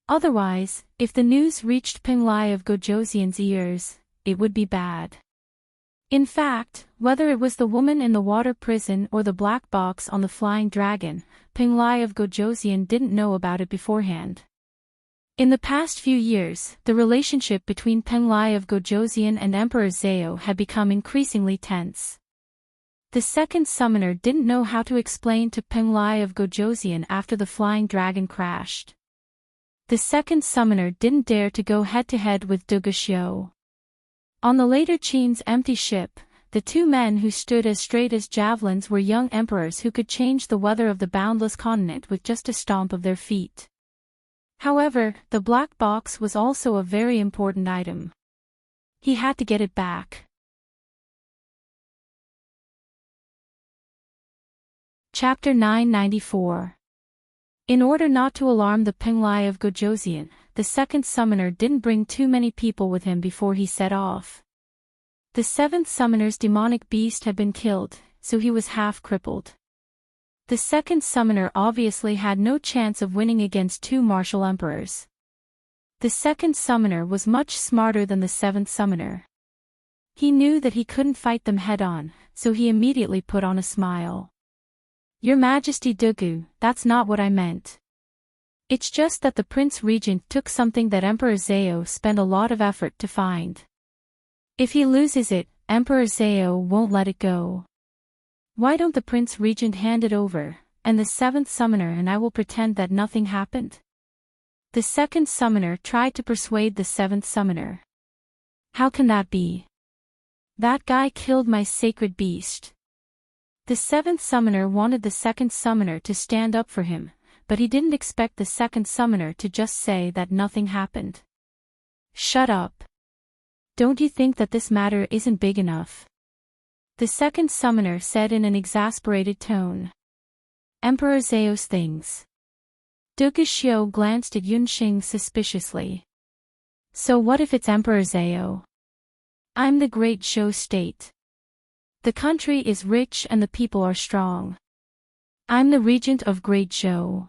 Otherwise, if the news reached Penglai of Gojoseon's ears, it would be bad. In fact, whether it was the woman in the water prison or the black box on the flying dragon, Penglai of Gojoseon didn't know about it beforehand. In the past few years, the relationship between Penglai of Gojoseon and Emperor Zhao had become increasingly tense. The 2nd summoner didn't know how to explain to Penglai of Gojoseon after the flying dragon crashed. The 2nd summoner didn't dare to go head-to-head with Du Guxiu. On the later Qin's empty ship, the two men who stood as straight as javelins were young emperors who could change the weather of the boundless continent with just a stomp of their feet. However, the black box was also a very important item. He had to get it back. Chapter 994. In order not to alarm the Penglai of Gojoseon, the 2nd summoner didn't bring too many people with him before he set off. The 7th summoner's demonic beast had been killed, so he was half crippled. The 2nd summoner obviously had no chance of winning against two martial emperors. The 2nd summoner was much smarter than the 7th summoner. He knew that he couldn't fight them head-on, so he immediately put on a smile. Your Majesty Dugu, that's not what I meant. It's just that the Prince Regent took something that Emperor Zhao spent a lot of effort to find. If he loses it, Emperor Zhao won't let it go. Why don't the Prince Regent hand it over, and the 7th summoner and I will pretend that nothing happened? The 2nd summoner tried to persuade the 7th summoner. How can that be? That guy killed my sacred beast. The 7th summoner wanted the 2nd summoner to stand up for him, but he didn't expect the 2nd summoner to just say that nothing happened. Shut up. Don't you think that this matter isn't big enough? The 2nd summoner said in an exasperated tone. Emperor Zhao's things. Du Guxiu glanced at Yunxing suspiciously. So what if it's Emperor Zhao? I'm the Great Zhou state. The country is rich and the people are strong. I'm the regent of Great Zhou.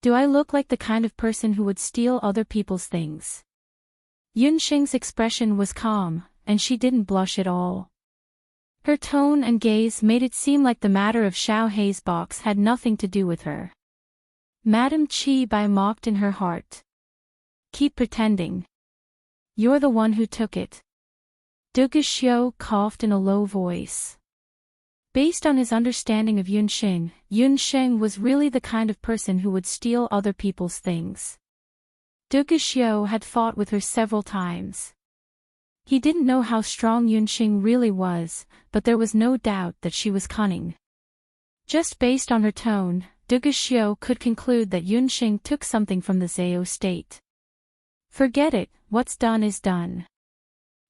Do I look like the kind of person who would steal other people's things? Yunxing's expression was calm, and she didn't blush at all. Her tone and gaze made it seem like the matter of Xiao Hei's box had nothing to do with her. Madame Chi Bai mocked in her heart. Keep pretending. You're the one who took it. Duguxiu coughed in a low voice. Based on his understanding of Yunxing was really the kind of person who would steal other people's things. Duguxiu had fought with her several times. He didn't know how strong Yunxing really was, but there was no doubt that she was cunning. Just based on her tone, Duguxiu could conclude that Yunxing took something from the Zhao state. Forget it, what's done is done.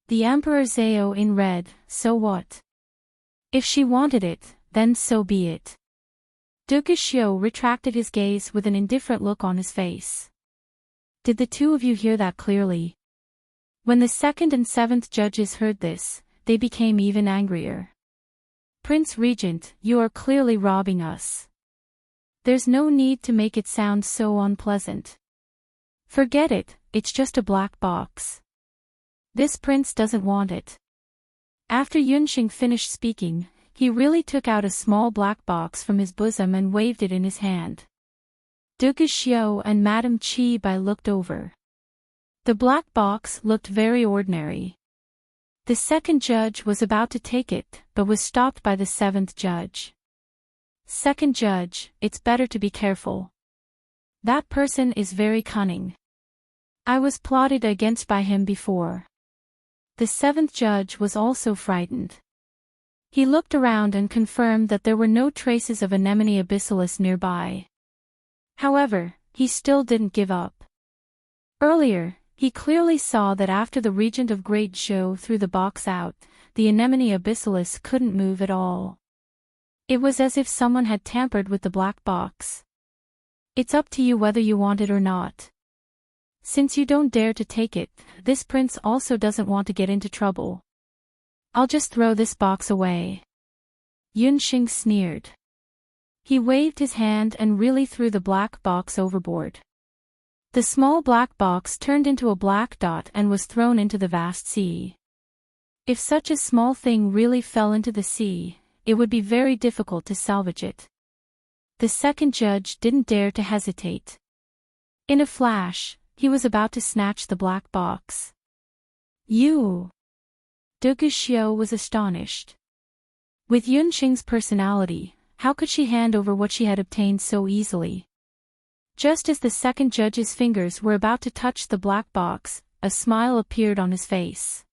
The Emperor Zhao in red, so what? If she wanted it, then so be it. Duguxiu retracted his gaze with an indifferent look on his face. Did the two of you hear that clearly? When the second and seventh judges heard this, they became even angrier. Prince Regent, you are clearly robbing us. There's no need to make it sound so unpleasant. Forget it, it's just a black box. This prince doesn't want it. After Yunxing finished speaking, he really took out a small black box from his bosom and waved it in his hand. Duguxiu and Madame Chi Bai looked over. The black box looked very ordinary. The second judge was about to take it, but was stopped by the seventh judge. Second judge, it's better to be careful. That person is very cunning. I was plotted against by him before. The seventh judge was also frightened. He looked around and confirmed that there were no traces of Anemone abyssalis nearby. However, he still didn't give up. Earlier, he clearly saw that after the Regent of Great Zhou threw the box out, the Anemone abyssalis couldn't move at all. It was as if someone had tampered with the black box. It's up to you whether you want it or not. Since you don't dare to take it, this prince also doesn't want to get into trouble. I'll just throw this box away. Yunxing sneered. He waved his hand and really threw the black box overboard. The small black box turned into a black dot and was thrown into the vast sea. If such a small thing really fell into the sea, it would be very difficult to salvage it. The second judge didn't dare to hesitate. In a flash, he was about to snatch the black box. You! Duguxiu was astonished. With Yunxing's personality, how could she hand over what she had obtained so easily? Just as the second judge's fingers were about to touch the black box, a smile appeared on his face.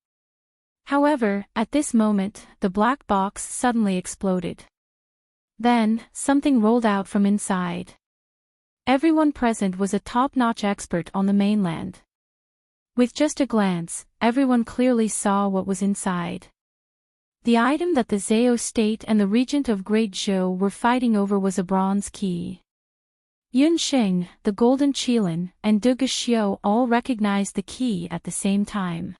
However, at this moment, the black box suddenly exploded. Then, something rolled out from inside. Everyone present was a top-notch expert on the mainland. With just a glance, everyone clearly saw what was inside. The item that the Zhao state and the Regent of Great Zhou were fighting over was a bronze key. Yunxing, the Golden Qilin, and Duguxiu all recognized the key at the same time.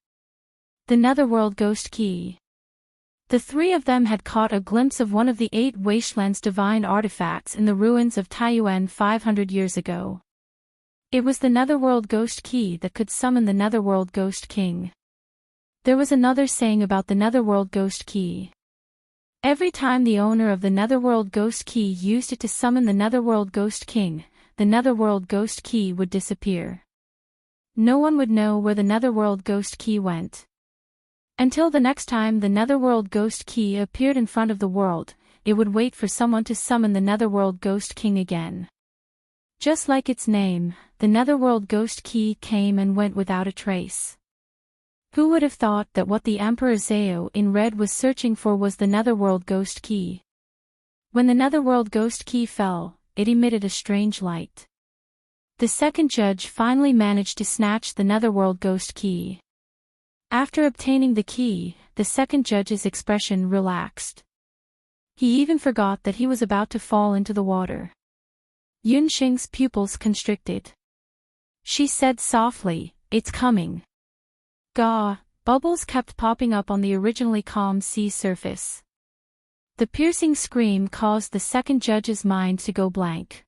The Netherworld Ghost Key. The three of them had caught a glimpse of one of the 8 Wastelands divine artifacts in the ruins of Taiyuan 500 years ago. It was the Netherworld Ghost Key that could summon the Netherworld Ghost King. There was another saying about the Netherworld Ghost Key. Every time the owner of the Netherworld Ghost Key used it to summon the Netherworld Ghost King, the Netherworld Ghost Key would disappear. No one would know where the Netherworld Ghost Key went. Until the next time the Netherworld Ghost Key appeared in front of the world, it would wait for someone to summon the Netherworld Ghost King again. Just like its name, the Netherworld Ghost Key came and went without a trace. Who would have thought that what the Emperor Zhao in red was searching for was the Netherworld Ghost Key? When the Netherworld Ghost Key fell, it emitted a strange light. The second judge finally managed to snatch the Netherworld Ghost Key. After obtaining the key, the second judge's expression relaxed. He even forgot that he was about to fall into the water. Yunxing's pupils constricted. She said softly, "It's coming." Gah! Bubbles kept popping up on the originally calm sea surface. The piercing scream caused the second judge's mind to go blank.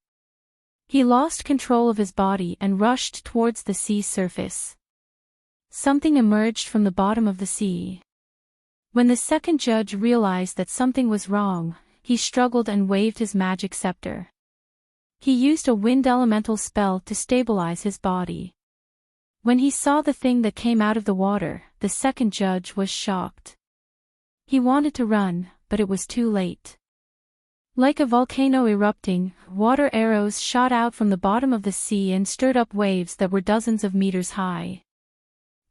He lost control of his body and rushed towards the sea surface. Something emerged from the bottom of the sea. When the second judge realized that something was wrong, he struggled and waved his magic scepter. He used a wind elemental spell to stabilize his body. When he saw the thing that came out of the water, the second judge was shocked. He wanted to run, but it was too late. Like a volcano erupting, water arrows shot out from the bottom of the sea and stirred up waves that were dozens of meters high.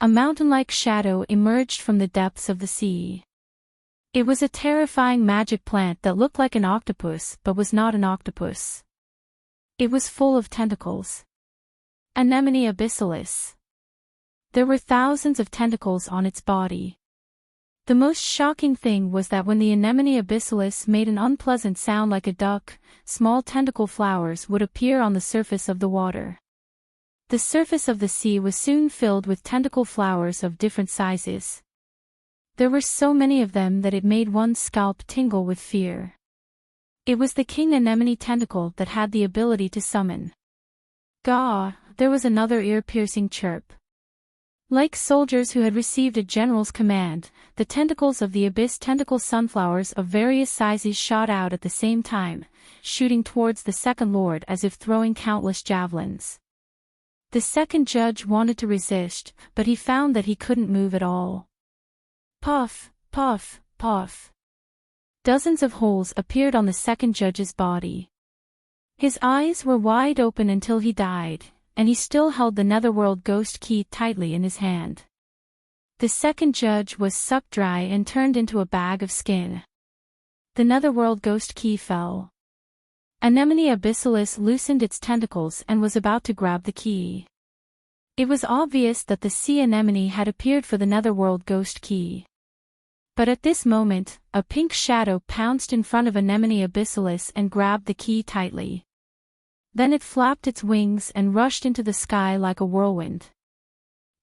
A mountain-like shadow emerged from the depths of the sea. It was a terrifying magic plant that looked like an octopus but was not an octopus. It was full of tentacles. Anemone abyssalis. There were thousands of tentacles on its body. The most shocking thing was that when the anemone abyssalis made an unpleasant sound like a duck, small tentacle flowers would appear on the surface of the water. The surface of the sea was soon filled with tentacle flowers of different sizes. There were so many of them that it made one's scalp tingle with fear. It was the king anemone tentacle that had the ability to summon. Gah! There was another ear-piercing chirp. Like soldiers who had received a general's command, the tentacles of the abyss tentacle sunflowers of various sizes shot out at the same time, shooting towards the second lord as if throwing countless javelins. The second judge wanted to resist, but he found that he couldn't move at all. Puff, puff, puff. Dozens of holes appeared on the second judge's body. His eyes were wide open until he died, and he still held the netherworld ghost key tightly in his hand. The second judge was sucked dry and turned into a bag of skin. The netherworld ghost key fell. Anemone abyssalis loosened its tentacles and was about to grab the key. It was obvious that the sea anemone had appeared for the netherworld ghost key. But at this moment, a pink shadow pounced in front of anemone abyssalis and grabbed the key tightly. Then it flapped its wings and rushed into the sky like a whirlwind.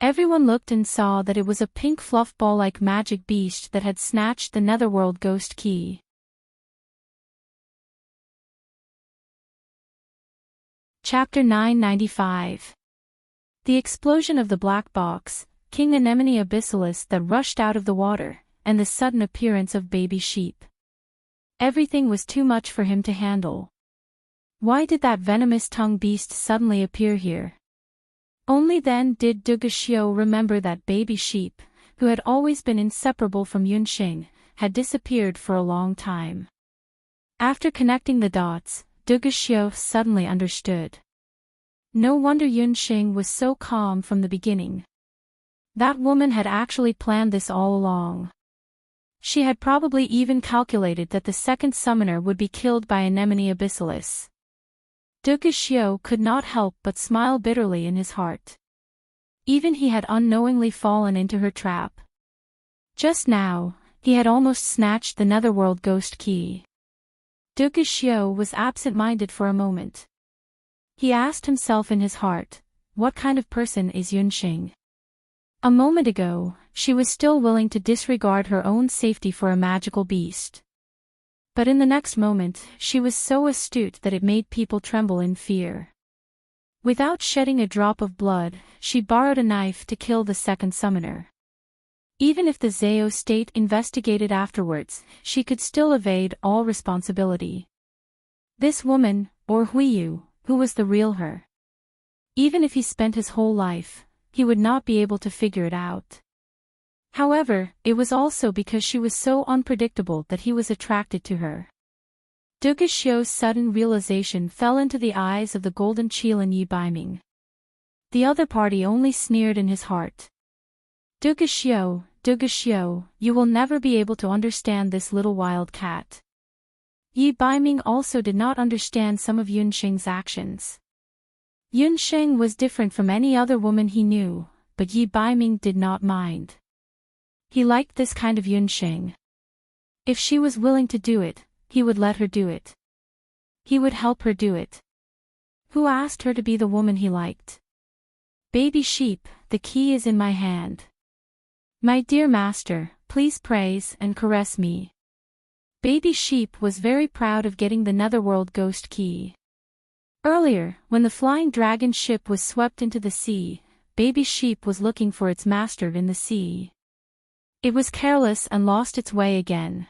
Everyone looked and saw that it was a pink fluff ball-like magic beast that had snatched the netherworld ghost key. Chapter 995. The explosion of the black box, King Anemone abyssalis that rushed out of the water, and the sudden appearance of baby sheep. Everything was too much for him to handle. Why did that venomous-tongued beast suddenly appear here? Only then did Duguxiu remember that baby sheep, who had always been inseparable from Yunxing, had disappeared for a long time. After connecting the dots, Duguxiu suddenly understood. No wonder Yunxing was so calm from the beginning. That woman had actually planned this all along. She had probably even calculated that the second summoner would be killed by Anemone abyssalis. Duguxiu could not help but smile bitterly in his heart. Even he had unknowingly fallen into her trap. Just now, he had almost snatched the netherworld ghost key. Duguxiu was absent-minded for a moment. He asked himself in his heart, what kind of person is Yunxing? A moment ago, she was still willing to disregard her own safety for a magical beast. But in the next moment, she was so astute that it made people tremble in fear. Without shedding a drop of blood, she borrowed a knife to kill the second summoner. Even if the Zhao state investigated afterwards, she could still evade all responsibility. This woman, or Huiyu, who was the real her? Even if he spent his whole life, he would not be able to figure it out. However, it was also because she was so unpredictable that he was attracted to her. Duguxiu's sudden realization fell into the eyes of the golden Qilin Yi Baiming. The other party only sneered in his heart. Duguxiu, Duguxiu, you will never be able to understand this little wild cat. Yi Baiming also did not understand some of Yunxing's actions. Yunxing was different from any other woman he knew, but Yi Baiming did not mind. He liked this kind of Yunxing. If she was willing to do it, he would let her do it. He would help her do it. Who asked her to be the woman he liked? Baby sheep, the key is in my hand. My dear master, please praise and caress me. Baby sheep was very proud of getting the netherworld ghost key. Earlier, when the flying dragon ship was swept into the sea, baby sheep was looking for its master in the sea. It was careless and lost its way again.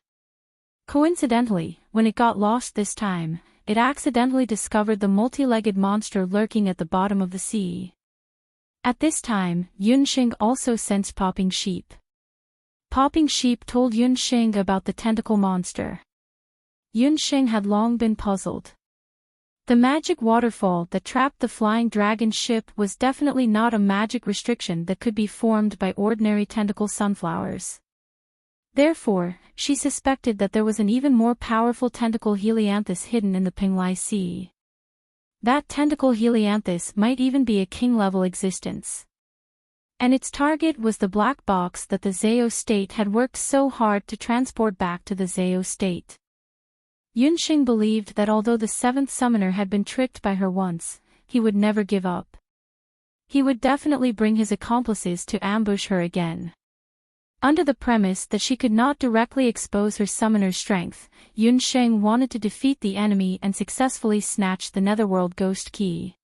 Coincidentally, when it got lost this time, it accidentally discovered the multi-legged monster lurking at the bottom of the sea. At this time, Yunxing also sensed Popping Sheep. Popping Sheep told Yunxing about the tentacle monster. Yunxing had long been puzzled. The magic waterfall that trapped the flying dragon ship was definitely not a magic restriction that could be formed by ordinary tentacle sunflowers. Therefore, she suspected that there was an even more powerful tentacle helianthus hidden in the Penglai Sea. That tentacle helianthus might even be a king-level existence. And its target was the black box that the Zao state had worked so hard to transport back to the Zao state. Yunxing believed that although the seventh summoner had been tricked by her once, he would never give up. He would definitely bring his accomplices to ambush her again. Under the premise that she could not directly expose her summoner's strength, Yunxing wanted to defeat the enemy and successfully snatch the Netherworld Ghost Key.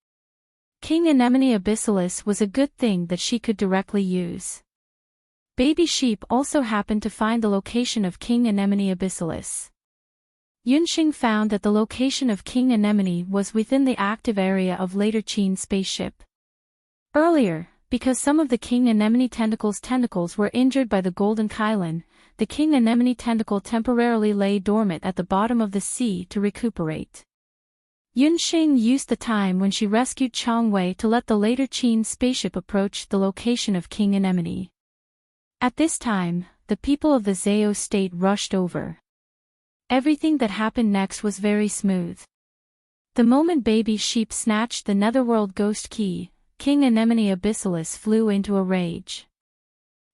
King Anemone Abyssalis was a good thing that she could directly use. Baby Sheep also happened to find the location of King Anemone Abyssalis. Yunxing found that the location of King Anemone was within the active area of Later Qin spaceship. Earlier, because some of the King Anemone tentacles were injured by the Golden Kylin, the King Anemone tentacle temporarily lay dormant at the bottom of the sea to recuperate. Yunxing used the time when she rescued Changwei to let the Later Qin spaceship approach the location of King Anemone. At this time, the people of the Zao state rushed over. Everything that happened next was very smooth. The moment Baby Sheep snatched the Netherworld Ghost Key, King Anemone Abyssalis flew into a rage.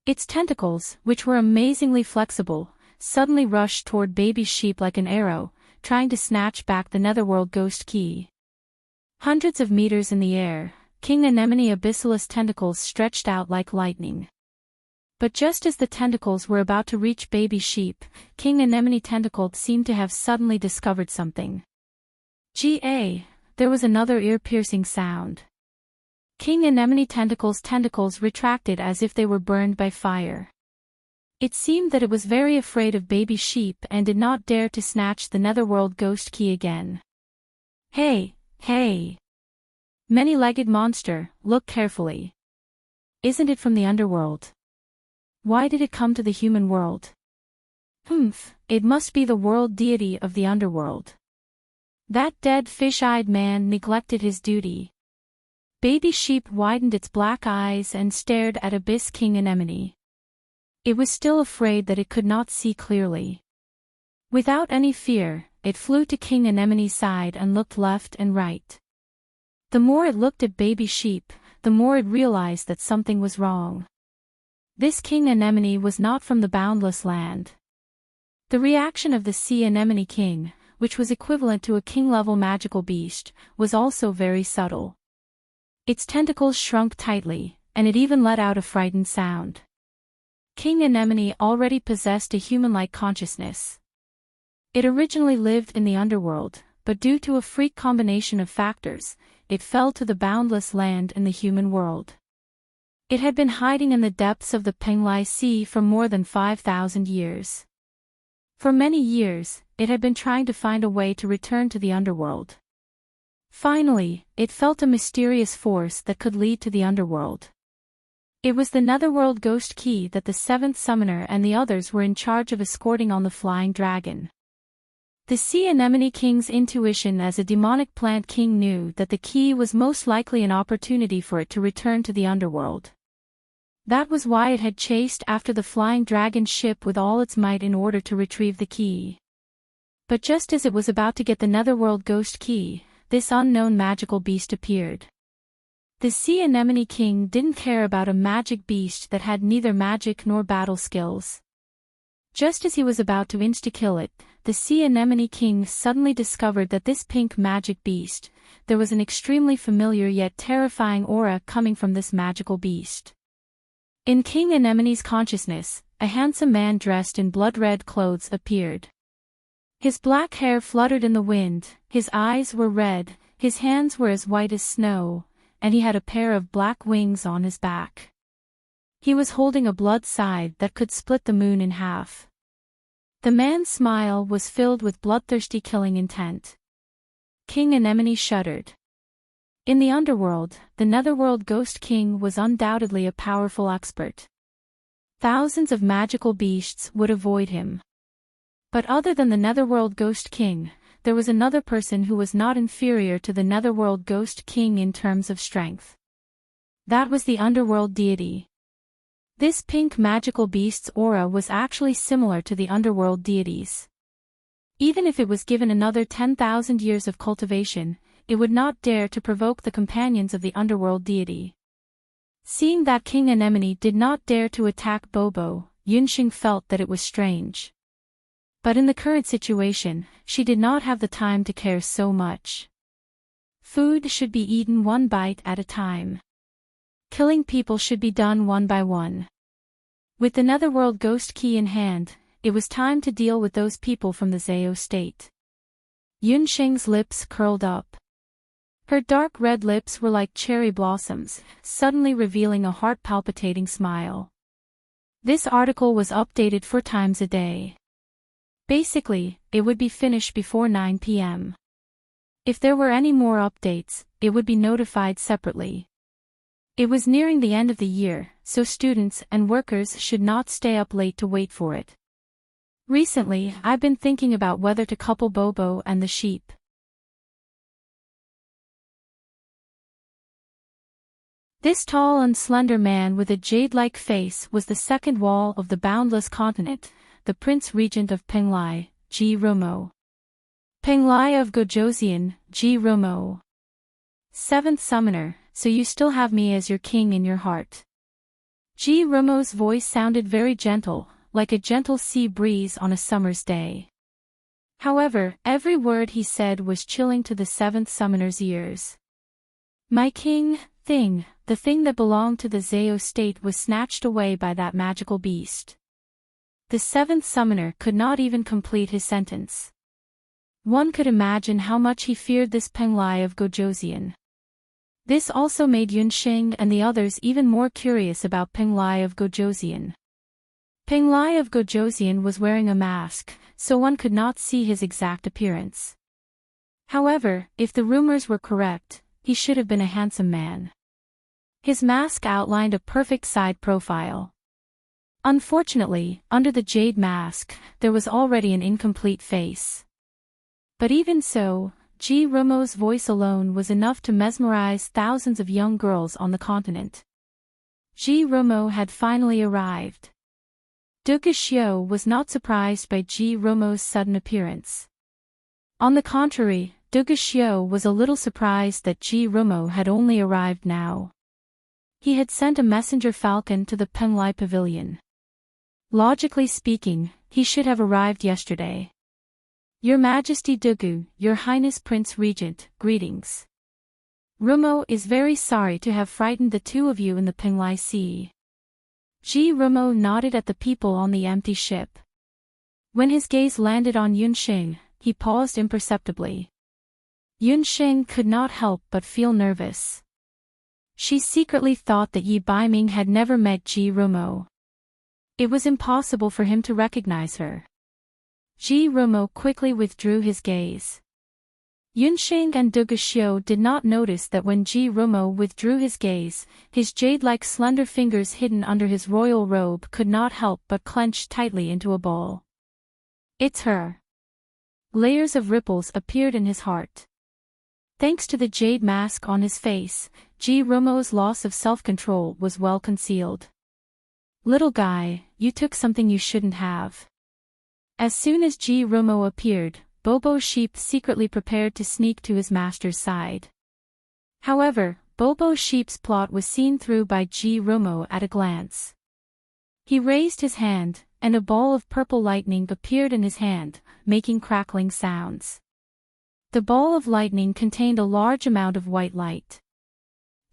Its tentacles, which were amazingly flexible, suddenly rushed toward Baby Sheep like an arrow, trying to snatch back the Netherworld Ghost Key. Hundreds of meters in the air, King Anemone Abyssalis' tentacles stretched out like lightning. But just as the tentacles were about to reach Baby Sheep, King Anemone Tentacled seemed to have suddenly discovered something. There was another ear-piercing sound. King Anemone tentacles retracted as if they were burned by fire. It seemed that it was very afraid of Baby Sheep and did not dare to snatch the Netherworld Ghost Key again. Hey! Many-legged monster, look carefully. Isn't it from the underworld? Why did it come to the human world? It must be the world deity of the underworld. That dead fish-eyed man neglected his duty. Baby Sheep widened its black eyes and stared at Abyss King Anemone. It was still afraid that it could not see clearly. Without any fear, it flew to King Anemone's side and looked left and right. The more it looked at Baby Sheep, the more it realized that something was wrong. This King Anemone was not from the boundless land. The reaction of the Sea Anemone King, which was equivalent to a king-level magical beast, was also very subtle. Its tentacles shrunk tightly, and it even let out a frightened sound. King Anemone already possessed a human-like consciousness. It originally lived in the underworld, but due to a freak combination of factors, it fell to the boundless land in the human world. It had been hiding in the depths of the Penglai Sea for more than 5,000 years. For many years, it had been trying to find a way to return to the underworld. Finally, it felt a mysterious force that could lead to the underworld. It was the Netherworld Ghost Key that the seventh summoner and the others were in charge of escorting on the flying dragon. The Sea Anemone King's intuition as a demonic plant king knew that the key was most likely an opportunity for it to return to the underworld. That was why it had chased after the flying dragon ship with all its might in order to retrieve the key. But just as it was about to get the Netherworld Ghost Key, this unknown magical beast appeared. The Sea Anemone King didn't care about a magic beast that had neither magic nor battle skills. Just as he was about to insta-kill it, the Sea Anemone King suddenly discovered that this pink magic beast, there was an extremely familiar yet terrifying aura coming from this magical beast. In King Anemone's consciousness, a handsome man dressed in blood-red clothes appeared. His black hair fluttered in the wind, his eyes were red, his hands were as white as snow, and he had a pair of black wings on his back. He was holding a blood scythe that could split the moon in half. The man's smile was filled with bloodthirsty killing intent. King Anemone shuddered. In the underworld, the Netherworld Ghost King was undoubtedly a powerful expert. Thousands of magical beasts would avoid him. But other than the Netherworld Ghost King, there was another person who was not inferior to the Netherworld Ghost King in terms of strength. That was the underworld deity. This pink magical beast's aura was actually similar to the underworld deities. Even if it was given another 10,000 years of cultivation, it would not dare to provoke the companions of the underworld deity. Seeing that King Anemone did not dare to attack Bobo, Yunxing felt that it was strange. But in the current situation, she did not have the time to care so much. Food should be eaten one bite at a time. Killing people should be done one by one. With the Netherworld Ghost Key in hand, it was time to deal with those people from the Zao state. Yunxing's lips curled up. Her dark red lips were like cherry blossoms, suddenly revealing a heart-palpitating smile. This article was updated 4 times a day. Basically, it would be finished before 9 p.m. If there were any more updates, it would be notified separately. It was nearing the end of the year, so students and workers should not stay up late to wait for it. Recently, I've been thinking about whether to couple Bobo and the sheep. This tall and slender man with a jade-like face was the second wall of the boundless continent, the Prince Regent of Penglai, Ji Romo. Penglai of Gojoseon, Ji Romo. 7th Summoner, so you still have me as your king in your heart. Ji Romo's voice sounded very gentle, like a gentle sea breeze on a summer's day. However, every word he said was chilling to the 7th Summoner's ears. My king, the thing that belonged to the Zao state was snatched away by that magical beast. The 7th Summoner could not even complete his sentence. One could imagine how much he feared this Penglai of Gojoseon. This also made Yunxing and the others even more curious about Penglai of Gojoseon. Penglai of Gojoseon was wearing a mask, so one could not see his exact appearance. However, if the rumors were correct, he should have been a handsome man. His mask outlined a perfect side profile. Unfortunately, under the jade mask, there was already an incomplete face. But even so, Ji Romo's voice alone was enough to mesmerize thousands of young girls on the continent. Ji Romo had finally arrived. Duge Xiu was not surprised by Ji Romo's sudden appearance. On the contrary, Duge Xiu was a little surprised that Ji Romo had only arrived now. He had sent a messenger falcon to the Penglai Pavilion. Logically speaking, he should have arrived yesterday. Your Majesty Dugu, Your Highness Prince Regent, greetings. Romo is very sorry to have frightened the two of you in the Penglai Sea. Ji Romo nodded at the people on the empty ship. When his gaze landed on Yunxing, he paused imperceptibly. Yunxing could not help but feel nervous. She secretly thought that Yi Baiming had never met Ji Romo. It was impossible for him to recognize her. Ji Romo quickly withdrew his gaze. Yunxing and Duge Xiu did not notice that when Ji Romo withdrew his gaze, his jade-like slender fingers hidden under his royal robe could not help but clench tightly into a ball. It's her. Layers of ripples appeared in his heart. Thanks to the jade mask on his face, Ji Romo's loss of self-control was well concealed. Little guy, you took something you shouldn't have. As soon as Ji Romo appeared, Bobo Sheep secretly prepared to sneak to his master's side. However, Bobo Sheep's plot was seen through by Ji Romo at a glance. He raised his hand, and a ball of purple lightning appeared in his hand, making crackling sounds. The ball of lightning contained a large amount of white light.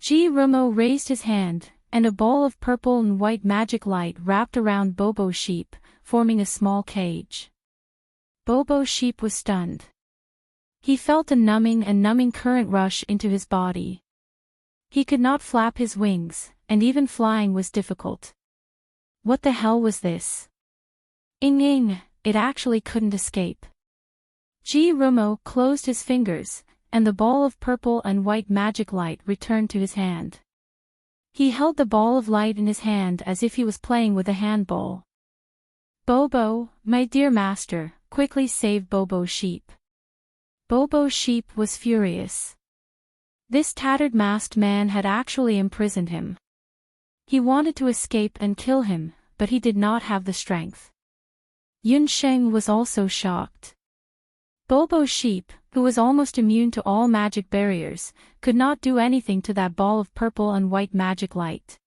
Ji Romo raised his hand, and a ball of purple and white magic light wrapped around Bobo Sheep, forming a small cage. Bobo Sheep was stunned. He felt a numbing current rush into his body. He could not flap his wings, and even flying was difficult. What the hell was this? It actually couldn't escape. Ji Romo closed his fingers, and the ball of purple and white magic light returned to his hand. He held the ball of light in his hand as if he was playing with a handball. "Bobo, my dear master, quickly save Bobo's sheep." Bobo's sheep was furious. This tattered masked man had actually imprisoned him. He wanted to escape and kill him, but he did not have the strength. Yunsheng was also shocked. Bobo's sheep, who was almost immune to all magic barriers, could not do anything to that ball of purple and white magic light.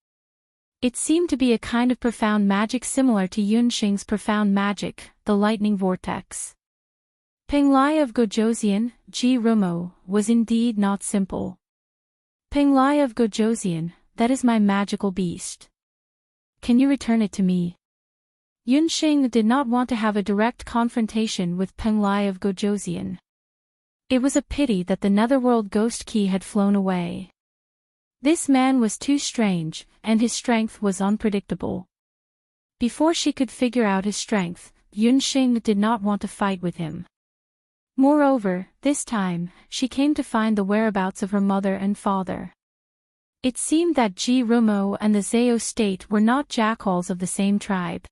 It seemed to be a kind of profound magic similar to Yunsheng's profound magic, the lightning vortex. Penglai of Gojoseon, Ji Rumo, was indeed not simple. "Penglai of Gojoseon, that is my magical beast. Can you return it to me?" Yunsheng did not want to have a direct confrontation with Penglai of Gojoseon. It was a pity that the Netherworld Ghost Key had flown away. This man was too strange, and his strength was unpredictable. Before she could figure out his strength, Yunsheng did not want to fight with him. Moreover, this time, she came to find the whereabouts of her mother and father. It seemed that Ji Rumo and the Zao state were not jackals of the same tribe.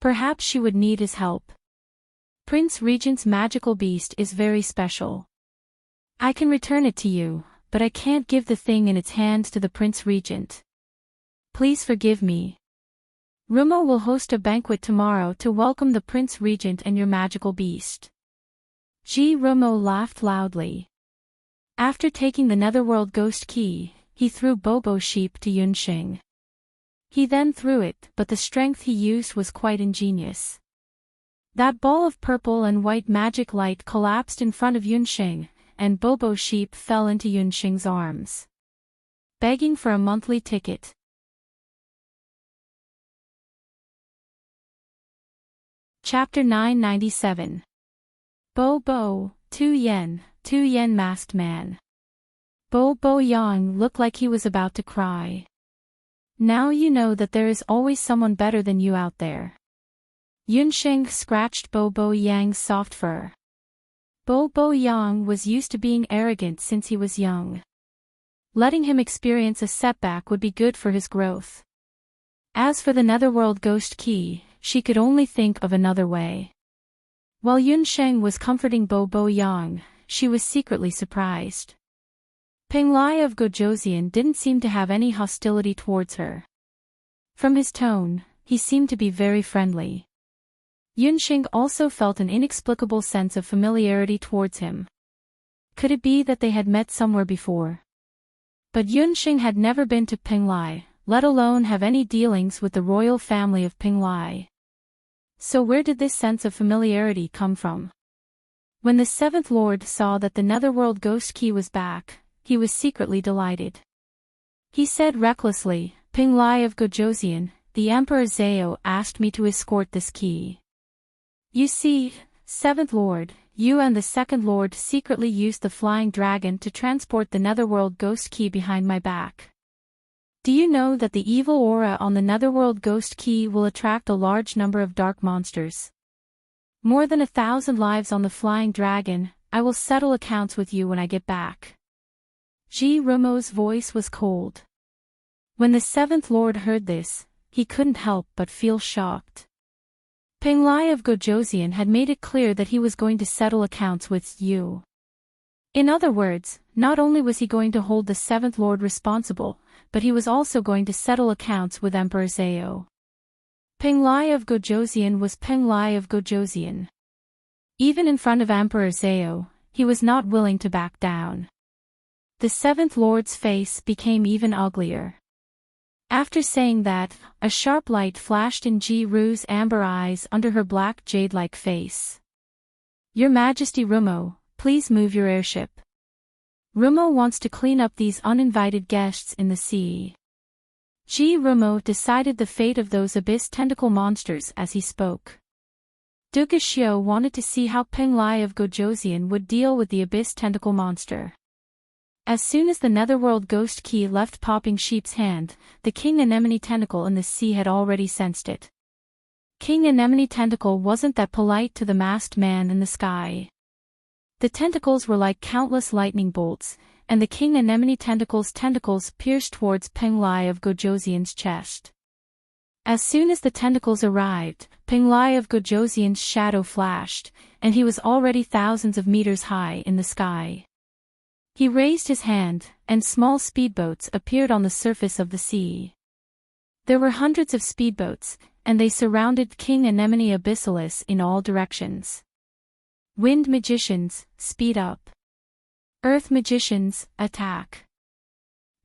Perhaps she would need his help. Prince Regent's magical beast is very special. I can return it to you, but I can't give the thing in its hands to the Prince Regent. Please forgive me. Rumo will host a banquet tomorrow to welcome the Prince Regent and your magical beast. Ji Rumo laughed loudly. After taking the Netherworld Ghost Key, he threw Bobo's sheep to Yunsheng. He then threw it, but the strength he used was quite ingenious. That ball of purple and white magic light collapsed in front of Yunsheng, and Bobo's sheep fell into Yunsheng's arms. Begging for a monthly ticket. Chapter 997. Bobo, 2 yen masked man. Bobo Yang looked like he was about to cry. Now you know that there is always someone better than you out there. Yunsheng scratched Bobo Yang's soft fur. Bobo Yang was used to being arrogant since he was young. Letting him experience a setback would be good for his growth. As for the Netherworld Ghost Key, she could only think of another way. While Yunsheng was comforting Bobo Yang, she was secretly surprised. Penglai of Gojoseon didn't seem to have any hostility towards her. From his tone, he seemed to be very friendly. Yunsheng also felt an inexplicable sense of familiarity towards him. Could it be that they had met somewhere before? But Yunsheng had never been to Penglai, let alone have any dealings with the royal family of Penglai. So where did this sense of familiarity come from? When the Seventh Lord saw that the Netherworld Ghost Key was back, he was secretly delighted. He said recklessly, "Penglai of Gojoseon, the Emperor Zao asked me to escort this key. You see, Seventh Lord, you and the Second Lord secretly used the Flying Dragon to transport the Netherworld Ghost Key behind my back. Do you know that the evil aura on the Netherworld Ghost Key will attract a large number of dark monsters? More than 1,000 lives on the Flying Dragon. I will settle accounts with you when I get back." Ji Rumo's voice was cold. When the Seventh Lord heard this, he couldn't help but feel shocked. Penglai of Gojoseon had made it clear that he was going to settle accounts with you. In other words, not only was he going to hold the Seventh Lord responsible, but he was also going to settle accounts with Emperor Zao. Penglai of Gojoseon was Penglai of Gojoseon. Even in front of Emperor Zao, he was not willing to back down. The Seventh Lord's face became even uglier. After saying that, a sharp light flashed in Ji Ru's amber eyes under her black jade-like face. "Your Majesty Rumo, please move your airship. Rumo wants to clean up these uninvited guests in the sea." Ji Rumo decided the fate of those abyss tentacle monsters as he spoke. Duga Xiu wanted to see how Penglai of Gojoseon would deal with the abyss tentacle monster. As soon as the Netherworld Ghost Key left Popping Sheep's hand, the King Anemone Tentacle in the sea had already sensed it. King Anemone Tentacle wasn't that polite to the masked man in the sky. The tentacles were like countless lightning bolts, and the king anemone tentacles pierced towards Penglai of Gojosian's chest. As soon as the tentacles arrived, Penglai of Gojosian's shadow flashed, and he was already thousands of meters high in the sky. He raised his hand, and small speedboats appeared on the surface of the sea. There were hundreds of speedboats, and they surrounded King Anemone Abyssalis in all directions. Wind magicians, speed up. Earth magicians, attack.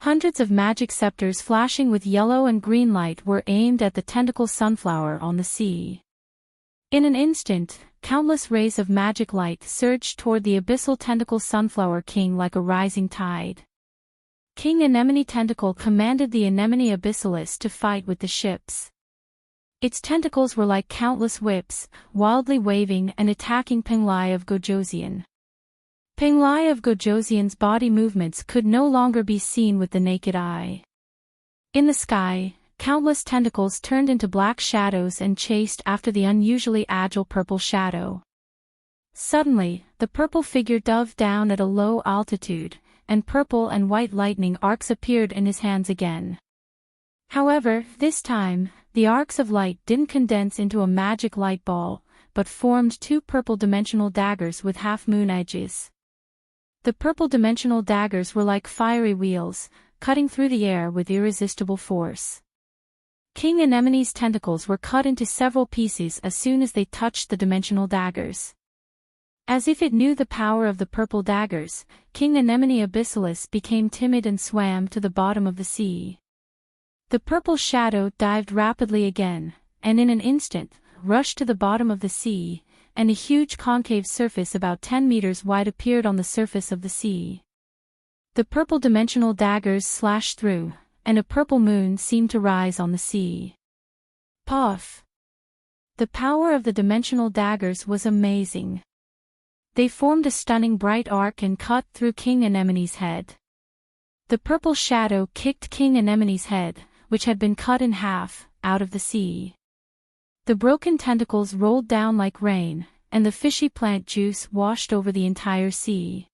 Hundreds of magic scepters flashing with yellow and green light were aimed at the tentacle sunflower on the sea. In an instant, countless rays of magic light surged toward the abyssal tentacle sunflower king like a rising tide. King Anemone Tentacle commanded the Anemone Abyssalis to fight with the ships. Its tentacles were like countless whips, wildly waving and attacking Penglai of Gojosian. Penglai of Gojosian's body movements could no longer be seen with the naked eye. In the sky, countless tentacles turned into black shadows and chased after the unusually agile purple shadow. Suddenly, the purple figure dove down at a low altitude, and purple and white lightning arcs appeared in his hands again. However, this time, the arcs of light didn't condense into a magic light ball, but formed two purple dimensional daggers with half-moon edges. The purple dimensional daggers were like fiery wheels, cutting through the air with irresistible force. King Anemone's tentacles were cut into several pieces as soon as they touched the dimensional daggers. As if it knew the power of the purple daggers, King Anemone Abyssalis became timid and swam to the bottom of the sea. The purple shadow dived rapidly again, and in an instant, rushed to the bottom of the sea, and a huge concave surface about 10 meters wide appeared on the surface of the sea. The purple dimensional daggers slashed through, and a purple moon seemed to rise on the sea. Puff! The power of the dimensional daggers was amazing. They formed a stunning bright arc and cut through King Anemone's head. The purple shadow kicked King Anemone's head, which had been cut in half, out of the sea. The broken tentacles rolled down like rain, and the fishy plant juice washed over the entire sea.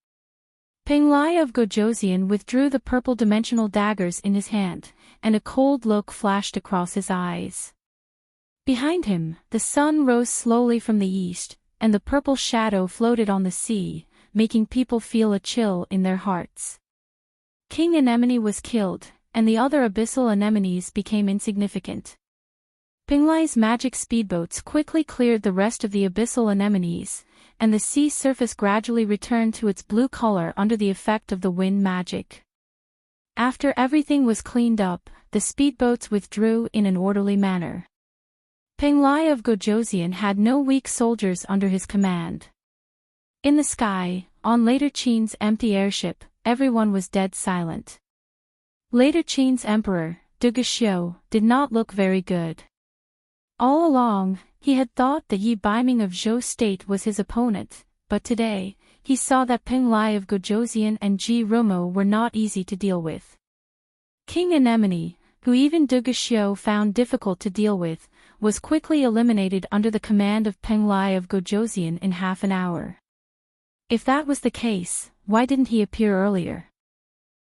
Penglai of Gojosian withdrew the purple dimensional daggers in his hand, and a cold look flashed across his eyes. Behind him, the sun rose slowly from the east, and the purple shadow floated on the sea, making people feel a chill in their hearts. King Anemone was killed, and the other abyssal anemones became insignificant. Penglai's magic speedboats quickly cleared the rest of the abyssal anemones, and the sea surface gradually returned to its blue color under the effect of the wind magic. After everything was cleaned up, the speedboats withdrew in an orderly manner. Penglai of Gojosian had no weak soldiers under his command. In the sky, on Later Qin's empty airship, everyone was dead silent. Later Qin's emperor, Duguxiu, did not look very good. All along, he had thought that Yi Baiming of Zhou State was his opponent, but today, he saw that Penglai of Gojosian and Ji Rumo were not easy to deal with. King Anemone, who even Duguxiu found difficult to deal with, was quickly eliminated under the command of Penglai of Gojosian in half an hour. If that was the case, why didn't he appear earlier?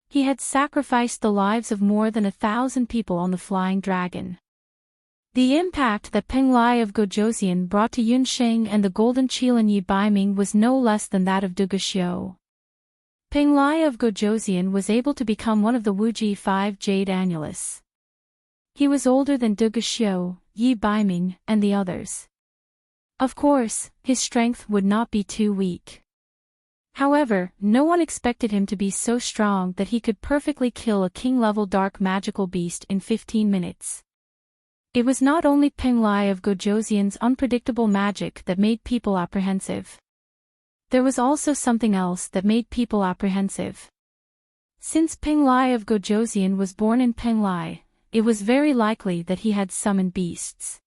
He had sacrificed the lives of more than 1,000 people on the flying dragon. The impact that Penglai of Gojosian brought to Yunsheng and the Golden Qilin Yi Baiming was no less than that of Duguxiu. Penglai of Gojosian was able to become one of the Wuji 5 Jade Annulus. He was older than Duguxiu, Yi Baiming, and the others. Of course, his strength would not be too weak. However, no one expected him to be so strong that he could perfectly kill a king-level dark magical beast in 15 minutes. It was not only Penglai of Gojosian's unpredictable magic that made people apprehensive. There was also something else that made people apprehensive. Since Penglai of Gojosian was born in Penglai, it was very likely that he had summoned beasts.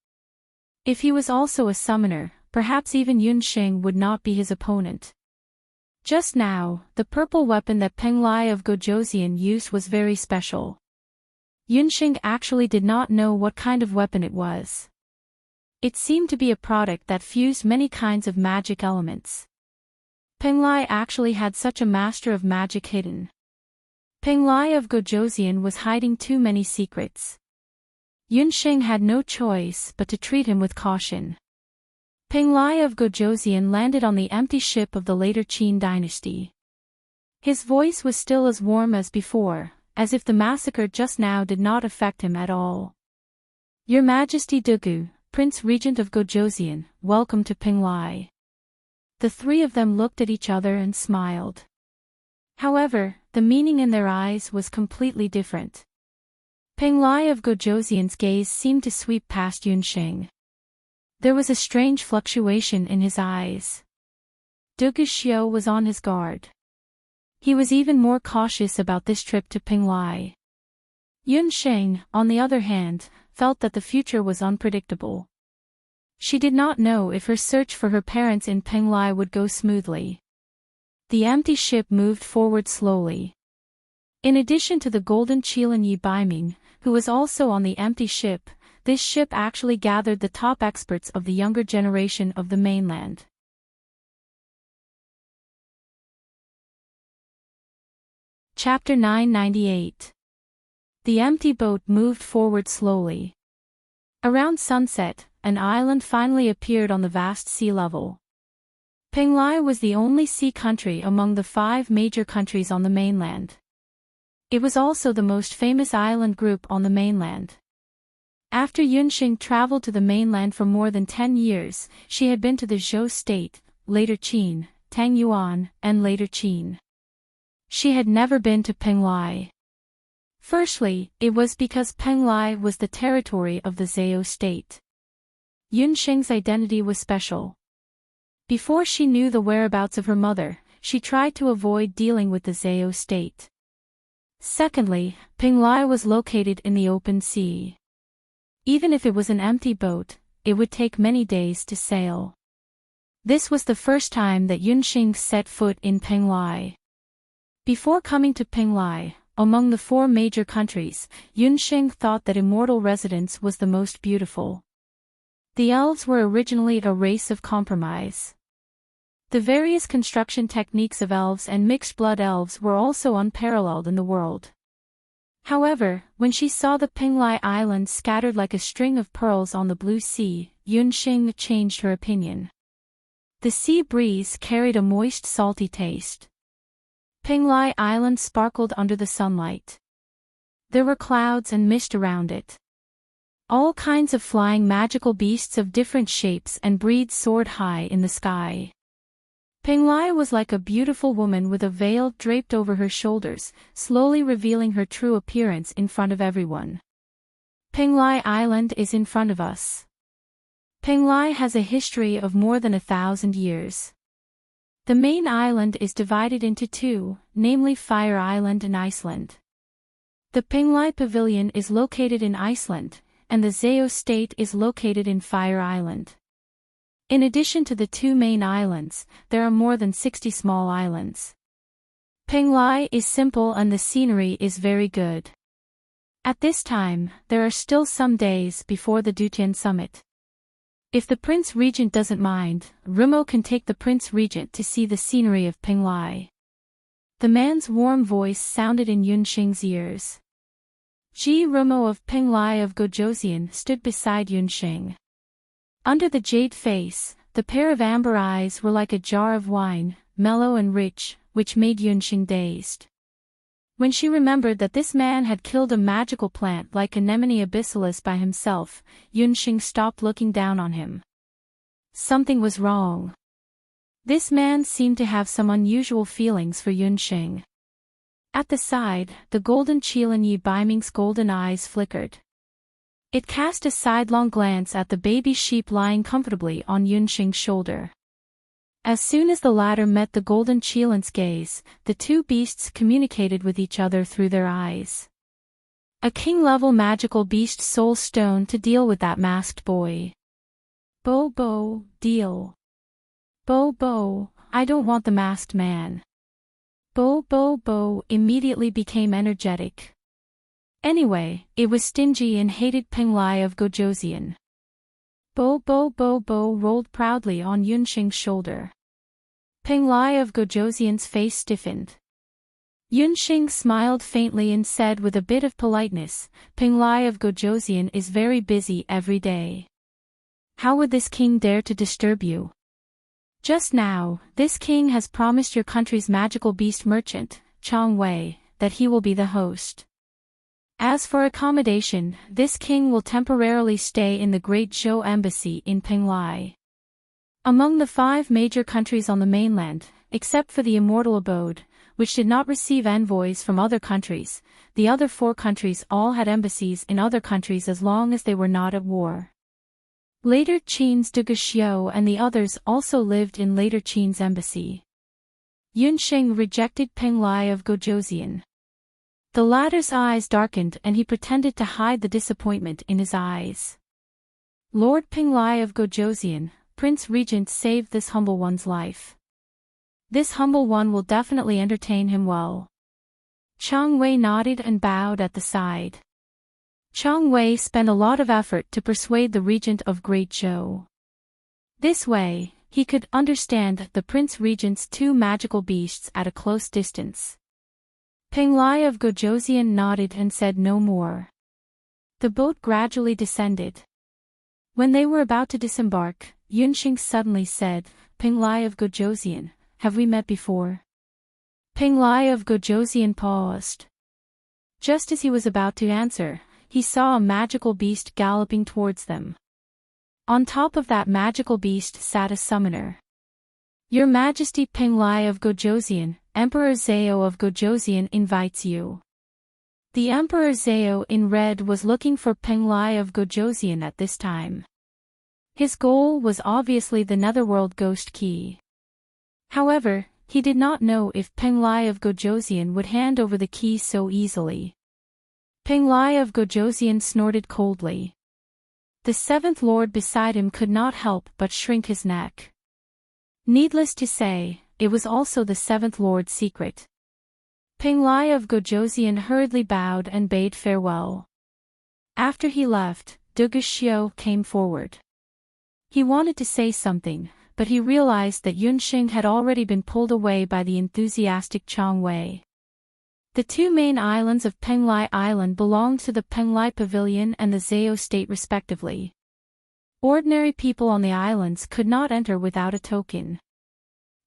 If he was also a summoner, perhaps even Yunsheng would not be his opponent. Just now, the purple weapon that Penglai of Gojosian used was very special. Yunsheng actually did not know what kind of weapon it was. It seemed to be a product that fused many kinds of magic elements. Penglai actually had such a master of magic hidden. Penglai of Gojoseon was hiding too many secrets. Yunxing had no choice but to treat him with caution. Penglai of Gojoseon landed on the empty ship of the later Qin dynasty. His voice was still as warm as before, as if the massacre just now did not affect him at all. Your Majesty Dugu, Prince Regent of Gojoseon, welcome to Penglai. The three of them looked at each other and smiled. However, the meaning in their eyes was completely different. Penglai of Gojoseon's gaze seemed to sweep past Yunxing. There was a strange fluctuation in his eyes. Dugu Xiu was on his guard. He was even more cautious about this trip to Penglai. Yunxing, on the other hand, felt that the future was unpredictable. She did not know if her search for her parents in Penglai would go smoothly. The empty ship moved forward slowly. In addition to the golden Qilin Yi Baiming, who was also on the empty ship, this ship actually gathered the top experts of the younger generation of the mainland. Chapter 998. The empty boat moved forward slowly. Around sunset, an island finally appeared on the vast sea level. Penglai was the only sea country among the 5 major countries on the mainland. It was also the most famous island group on the mainland. After Yunxing traveled to the mainland for more than 10 years, she had been to the Zhou state, later Qin, Tangyuan, and later Qin. She had never been to Penglai. Firstly, it was because Penglai was the territory of the Zhou state. Yunxing's identity was special. Before she knew the whereabouts of her mother, she tried to avoid dealing with the Zhou state. Secondly, Penglai was located in the open sea. Even if it was an empty boat, it would take many days to sail. This was the first time that Yunxing set foot in Penglai. Before coming to Penglai, among the 4 major countries, Yunxing thought that immortal residence was the most beautiful. The elves were originally a race of compromise. The various construction techniques of elves and mixed-blood elves were also unparalleled in the world. However, when she saw the Penglai island scattered like a string of pearls on the blue sea, Yunxing changed her opinion. The sea breeze carried a moist, salty taste. Penglai Island sparkled under the sunlight. There were clouds and mist around it. All kinds of flying magical beasts of different shapes and breeds soared high in the sky. Penglai was like a beautiful woman with a veil draped over her shoulders, slowly revealing her true appearance in front of everyone. Penglai Island is in front of us. Penglai has a history of more than 1,000 years. The main island is divided into 2, namely Fire Island and Iceland. The Penglai Pavilion is located in Iceland, and the Zhou state is located in Fire Island. In addition to the 2 main islands, there are more than 60 small islands. Penglai is simple and the scenery is very good. At this time, there are still some days before the Dutian summit. If the Prince Regent doesn't mind, Rimo can take the Prince Regent to see the scenery of Penglai. The man's warm voice sounded in Yunxing's ears. Ji Rimo of Penglai of Gojoseon stood beside Yunxing. Under the jade face, the pair of amber eyes were like a jar of wine, mellow and rich, which made Yunxing dazed. When she remembered that this man had killed a magical plant like Anemone abyssalis by himself, Yunxing stopped looking down on him. Something was wrong. This man seemed to have some unusual feelings for Yunxing. At the side, the golden Qilin Yi Baiming's golden eyes flickered. It cast a sidelong glance at the baby sheep lying comfortably on Yunxing's shoulder. As soon as the latter met the golden Qilin's gaze, the 2 beasts communicated with each other through their eyes. A king-level magical beast soul stone to deal with that masked boy. Bo, deal. Bo, I don't want the masked man. Bo immediately became energetic. Anyway, it was stingy and hated Penglai of Gojoseon. Bo rolled proudly on Yunxing's shoulder. Penglai of Gojoseon's face stiffened. Yunxing smiled faintly and said with a bit of politeness, Penglai of Gojoseon is very busy every day. How would this king dare to disturb you? Just now, this king has promised your country's magical beast merchant, Chang Wei, that he will be the host. As for accommodation, this king will temporarily stay in the Great Zhou Embassy in Penglai. Among the 5 major countries on the mainland, except for the Immortal Abode, which did not receive envoys from other countries, the other 4 countries all had embassies in other countries as long as they were not at war. Later Qin's Duguxiu and the others also lived in later Qin's embassy. Yunxing rejected Penglai of Gojoseon. The latter's eyes darkened and he pretended to hide the disappointment in his eyes. Lord Penglai of Gojoseon, Prince Regent saved this humble one's life. This humble one will definitely entertain him well. Chang Wei nodded and bowed at the side. Chang Wei spent a lot of effort to persuade the regent of Great Zhou. This way, he could understand the Prince Regent's 2 magical beasts at a close distance. Penglai of Gojoseon nodded and said no more. The boat gradually descended. When they were about to disembark, Yunxing suddenly said, Penglai of Gojoseon, have we met before? Penglai of Gojoseon paused. Just as he was about to answer, he saw a magical beast galloping towards them. On top of that magical beast sat a summoner. Your Majesty Penglai of Gojoseon, Emperor Zhao of Gojoseon invites you. The Emperor Zhao in red was looking for Penglai of Gojoseon at this time. His goal was obviously the Netherworld Ghost Key. However, he did not know if Penglai of Gojoseon would hand over the key so easily. Penglai of Gojoseon snorted coldly. The 7th Lord beside him could not help but shrink his neck. Needless to say, it was also the 7th Lord's secret. Penglai of Gojoseon hurriedly bowed and bade farewell. After he left, Duguxiu came forward. He wanted to say something, but he realized that Yunxing had already been pulled away by the enthusiastic Chang Wei. The 2 main islands of Penglai Island belonged to the Penglai Pavilion and the Zhao State respectively. Ordinary people on the islands could not enter without a token.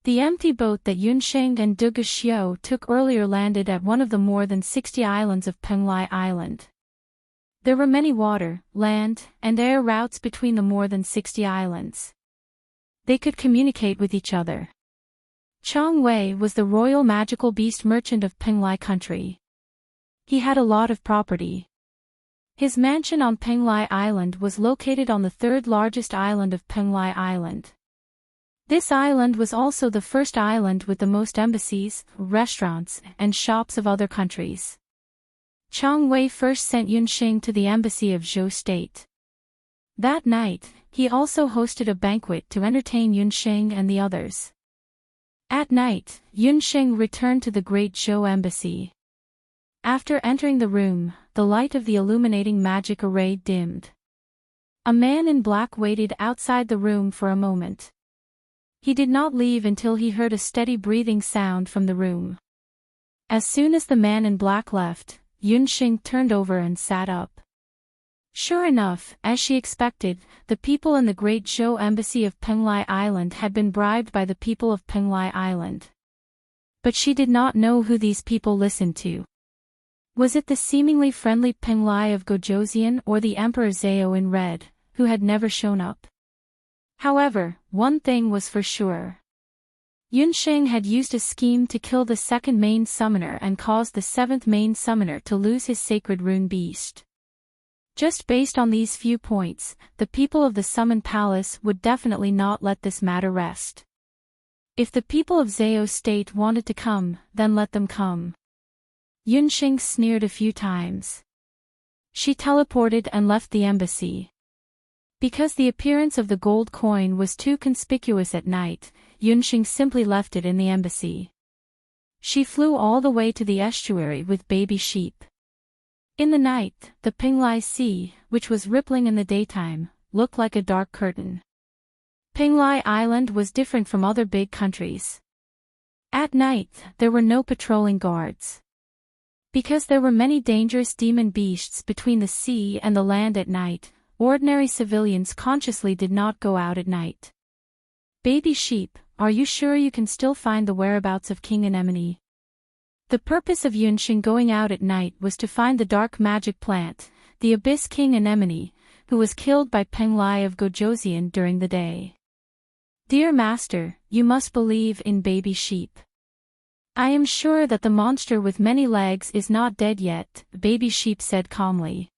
The empty boat that Yunxing and Duguxiu took earlier landed at one of the more than 60 islands of Penglai Island. There were many water, land, and air routes between the more than 60 islands. They could communicate with each other. Chang Wei was the royal magical beast merchant of Penglai country. He had a lot of property. His mansion on Penglai Island was located on the 3rd largest island of Penglai Island. This island was also the first island with the most embassies, restaurants, and shops of other countries. Chang Wei first sent Yunxing to the embassy of Zhou State. That night, he also hosted a banquet to entertain Yunxing and the others. At night, Yunxing returned to the Great Zhou Embassy. After entering the room, the light of the illuminating magic array dimmed. A man in black waited outside the room for a moment. He did not leave until he heard a steady breathing sound from the room. As soon as the man in black left, Yunxing turned over and sat up. Sure enough, as she expected, the people in the Great Zhou Embassy of Penglai Island had been bribed by the people of Penglai Island. But she did not know who these people listened to. Was it the seemingly friendly Penglai of Gojoseon or the Emperor Zhao in red, who had never shown up? However, one thing was for sure. Yunxing had used a scheme to kill the 2nd main summoner and caused the 7th main summoner to lose his sacred rune beast. Just based on these few points, the people of the Summon Palace would definitely not let this matter rest. If the people of Zhao State wanted to come, then let them come. Yunxing sneered a few times. She teleported and left the embassy. Because the appearance of the gold coin was too conspicuous at night, Yunxing simply left it in the embassy. She flew all the way to the estuary with baby sheep. In the night, the Penglai Sea, which was rippling in the daytime, looked like a dark curtain. Penglai Island was different from other big countries. At night, there were no patrolling guards. Because there were many dangerous demon beasts between the sea and the land at night, ordinary civilians consciously did not go out at night. Baby sheep, are you sure you can still find the whereabouts of King Anemone? The purpose of Yunxing going out at night was to find the dark magic plant, the Abyss King Anemone, who was killed by Peng Lai of Gojoseon during the day. Dear Master, you must believe in baby sheep. I am sure that the monster with many legs is not dead yet, baby sheep said calmly.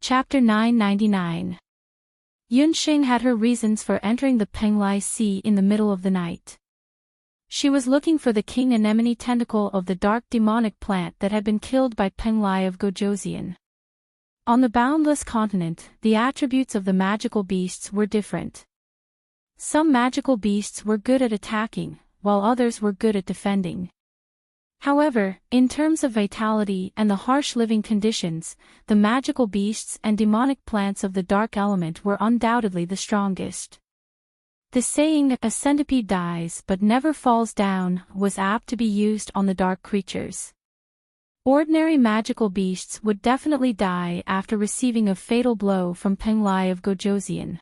Chapter 999. Yunxing had her reasons for entering the Peng Lai Sea in the middle of the night. She was looking for the King Anemone tentacle of the dark demonic plant that had been killed by Peng Lai of Gojoseon. On the boundless continent, the attributes of the magical beasts were different. Some magical beasts were good at attacking, while others were good at defending. However, in terms of vitality and the harsh living conditions, the magical beasts and demonic plants of the dark element were undoubtedly the strongest. The saying, "A centipede dies but never falls down," was apt to be used on the dark creatures. Ordinary magical beasts would definitely die after receiving a fatal blow from Peng Lai of Gojoseon.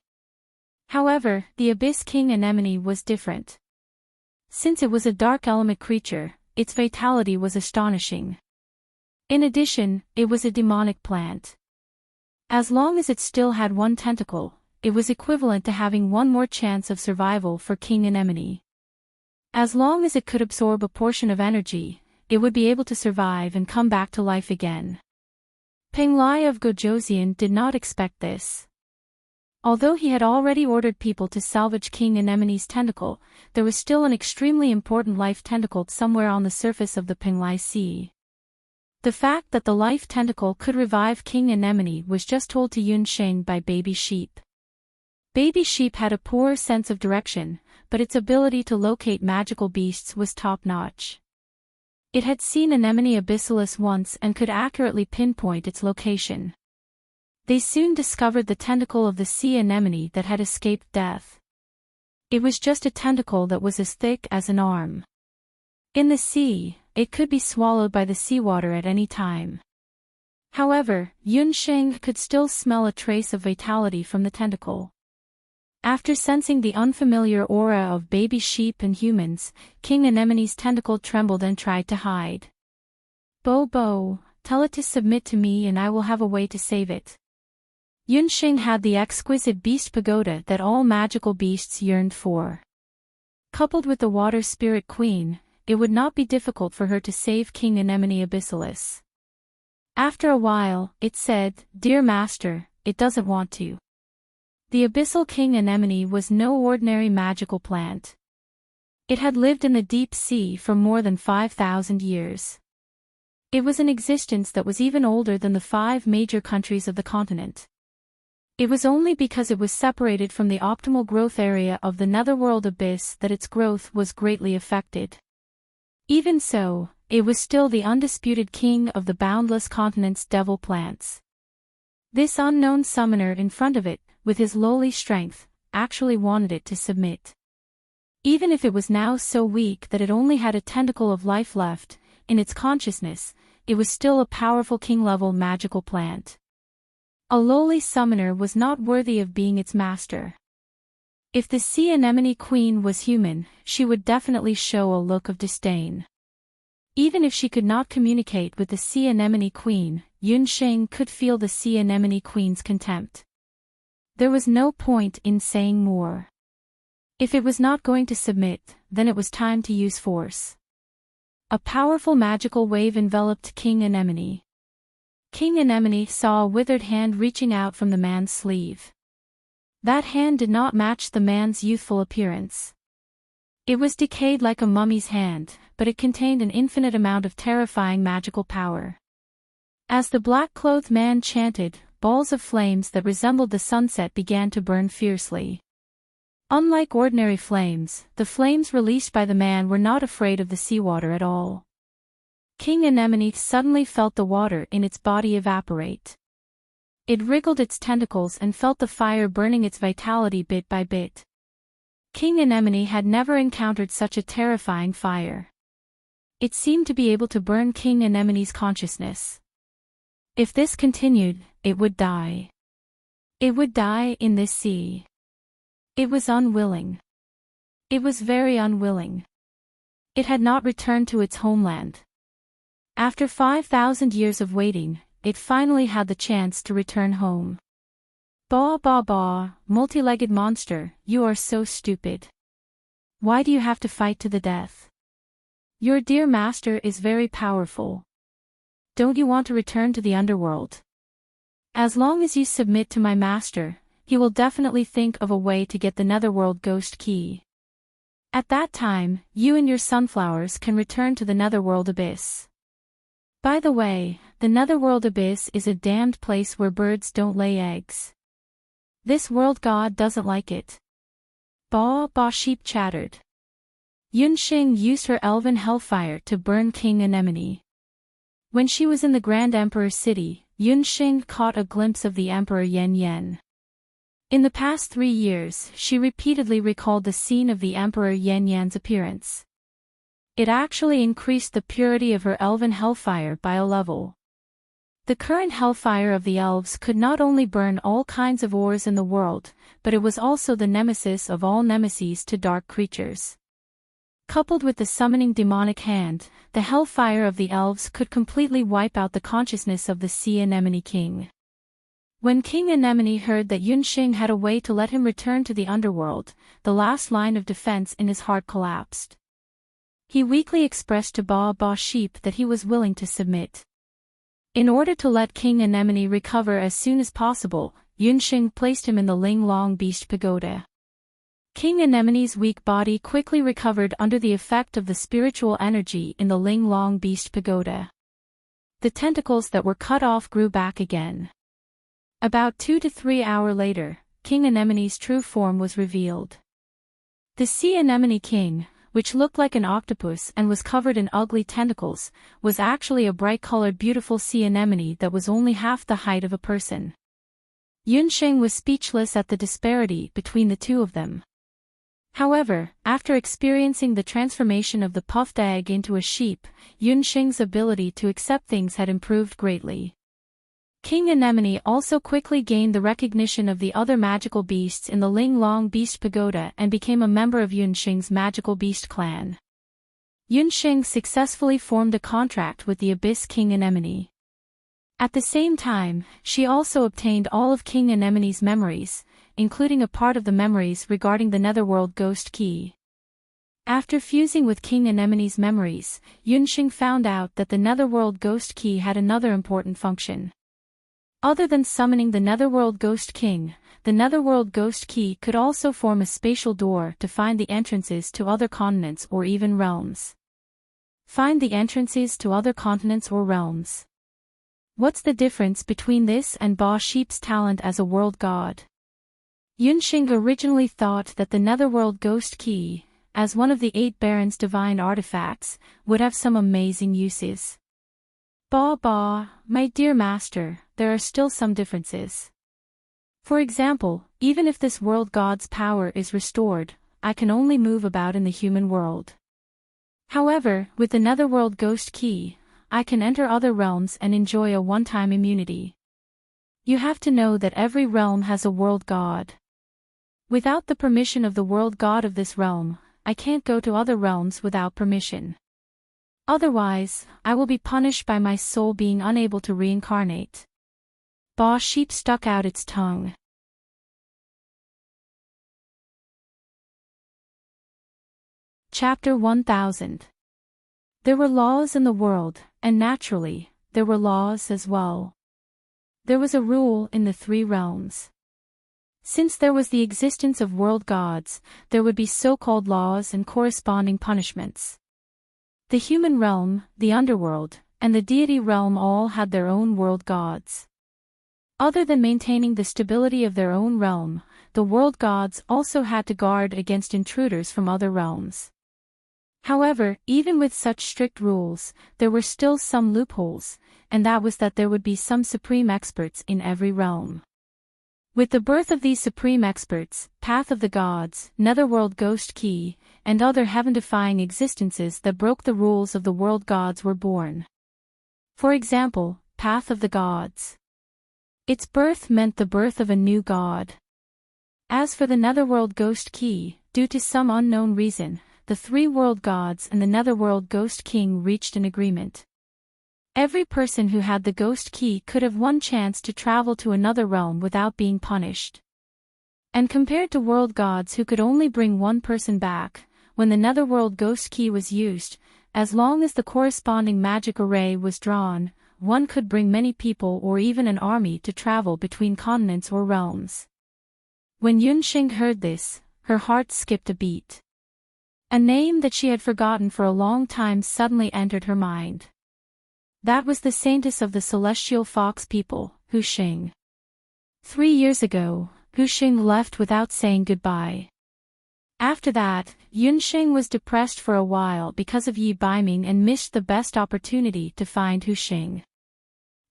However, the Abyss King Anemone was different. Since it was a dark element creature, its vitality was astonishing. In addition, it was a demonic plant. As long as it still had one tentacle, it was equivalent to having one more chance of survival for King Anemone. As long as it could absorb a portion of energy, it would be able to survive and come back to life again. Peng Lai of Gojoseon did not expect this. Although he had already ordered people to salvage King Anemone's tentacle, there was still an extremely important life tentacle somewhere on the surface of the Peng Lai Sea. The fact that the life tentacle could revive King Anemone was just told to Yunxing by Baby Sheep. Baby Sheep had a poor sense of direction, but its ability to locate magical beasts was top-notch. It had seen Anemone abyssalis once and could accurately pinpoint its location. They soon discovered the tentacle of the sea anemone that had escaped death. It was just a tentacle that was as thick as an arm. In the sea, it could be swallowed by the seawater at any time. However, Yunxing could still smell a trace of vitality from the tentacle. After sensing the unfamiliar aura of baby sheep and humans, King Anemone's tentacle trembled and tried to hide. "Bo, tell it to submit to me and I will have a way to save it." Yunxing had the exquisite beast pagoda that all magical beasts yearned for. Coupled with the water spirit queen, it would not be difficult for her to save King Anemone abyssalis. After a while, it said, "Dear Master, it doesn't want to." The abyssal King Anemone was no ordinary magical plant. It had lived in the deep sea for more than 5,000 years. It was an existence that was even older than the 5 major countries of the continent. It was only because it was separated from the optimal growth area of the netherworld abyss that its growth was greatly affected. Even so, it was still the undisputed king of the boundless continent's devil plants. This unknown summoner in front of it, with his lowly strength, actually wanted it to submit. Even if it was now so weak that it only had a tentacle of life left, in its consciousness, it was still a powerful king-level magical plant. A lowly summoner was not worthy of being its master. If the sea anemone queen was human, she would definitely show a look of disdain. Even if she could not communicate with the sea anemone queen, Yunxing could feel the sea anemone queen's contempt. There was no point in saying more. If it was not going to submit, then it was time to use force. A powerful magical wave enveloped King Anemone. King Anemone saw a withered hand reaching out from the man's sleeve. That hand did not match the man's youthful appearance. It was decayed like a mummy's hand, but it contained an infinite amount of terrifying magical power. As the black-clothed man chanted, balls of flames that resembled the sunset began to burn fiercely. Unlike ordinary flames, the flames released by the man were not afraid of the seawater at all. King Anemone suddenly felt the water in its body evaporate. It wriggled its tentacles and felt the fire burning its vitality bit by bit. King Anemone had never encountered such a terrifying fire. It seemed to be able to burn King Anemone's consciousness. If this continued, it would die. It would die in this sea. It was unwilling. It was very unwilling. It had not returned to its homeland. After 5,000 years of waiting, it finally had the chance to return home. Bah bah bah, multi-legged monster, you are so stupid. Why do you have to fight to the death? Your dear master is very powerful. Don't you want to return to the underworld? As long as you submit to my master, he will definitely think of a way to get the netherworld ghost key. At that time, you and your sunflowers can return to the netherworld abyss. By the way, the netherworld abyss is a damned place where birds don't lay eggs. This world god doesn't like it. Bah bah sheep chattered. Yunxing used her elven hellfire to burn King Anemone. When she was in the Grand Emperor's city, Yunxing caught a glimpse of the Emperor Yan Yan. In the past 3 years, she repeatedly recalled the scene of the Emperor Yan Yan's appearance. It actually increased the purity of her elven hellfire by a level. The current hellfire of the elves could not only burn all kinds of ores in the world, but it was also the nemesis of all nemeses to dark creatures. Coupled with the summoning demonic hand, the hellfire of the elves could completely wipe out the consciousness of the Sea Anemone King. When King Anemone heard that Yunxing had a way to let him return to the underworld, the last line of defense in his heart collapsed. He weakly expressed to Ba Ba Sheep that he was willing to submit. In order to let King Anemone recover as soon as possible, Yunxing placed him in the Ling Long Beast Pagoda. King Anemone's weak body quickly recovered under the effect of the spiritual energy in the Ling Long Beast Pagoda. The tentacles that were cut off grew back again. About 2 to 3 hours later, King Anemone's true form was revealed. The Sea Anemone King, which looked like an octopus and was covered in ugly tentacles, was actually a bright-colored beautiful sea anemone that was only half the height of a person. Yunxing was speechless at the disparity between the two of them. However, after experiencing the transformation of the puffed egg into a sheep, Yunxing's ability to accept things had improved greatly. King Anemone also quickly gained the recognition of the other magical beasts in the Ling Long Beast Pagoda and became a member of Yunxing's magical beast clan. Yunxing successfully formed a contract with the Abyss King Anemone. At the same time, she also obtained all of King Anemone's memories, including a part of the memories regarding the Netherworld Ghost Key. After fusing with King Anemone's memories, Yunxing found out that the Netherworld Ghost Key had another important function. Other than summoning the Netherworld Ghost King, the Netherworld Ghost Key could also form a spatial door to find the entrances to other continents or even realms. Find the entrances to other continents or realms. What's the difference between this and Ba Sheep's talent as a world god? Yunxing originally thought that the Netherworld Ghost Key, as one of the 8 Barons' divine artifacts, would have some amazing uses. Ba Ba, my dear master, there are still some differences. For example, even if this world god's power is restored, I can only move about in the human world. However, with the Netherworld Ghost Key, I can enter other realms and enjoy a one-time immunity. You have to know that every realm has a world god. Without the permission of the world god of this realm, I can't go to other realms without permission. Otherwise, I will be punished by my soul being unable to reincarnate. Ba Sheep stuck out its tongue. Chapter 1000. There were laws in the world, and naturally, there were laws as well. There was a rule in the 3 realms. Since there was the existence of world gods, there would be so-called laws and corresponding punishments. The human realm, the underworld, and the deity realm all had their own world gods. Other than maintaining the stability of their own realm, the world gods also had to guard against intruders from other realms. However, even with such strict rules, there were still some loopholes, and that was that there would be some supreme experts in every realm. With the birth of these supreme experts, Path of the Gods, Netherworld Ghost Key, and other heaven-defying existences that broke the rules of the world gods were born. For example, Path of the Gods. Its birth meant the birth of a new god. As for the Netherworld Ghost Key, due to some unknown reason, the three world gods and the Netherworld Ghost King reached an agreement. Every person who had the Ghost Key could have one chance to travel to another realm without being punished. And compared to world gods who could only bring one person back, when the Netherworld Ghost Key was used, as long as the corresponding magic array was drawn, one could bring many people or even an army to travel between continents or realms. When Yunxing heard this, her heart skipped a beat. A name that she had forgotten for a long time suddenly entered her mind. That was the saintess of the celestial fox people, Huxing. 3 years ago, Huxing left without saying goodbye. After that, Yunxing was depressed for a while because of Yi Baiming and missed the best opportunity to find Huxing.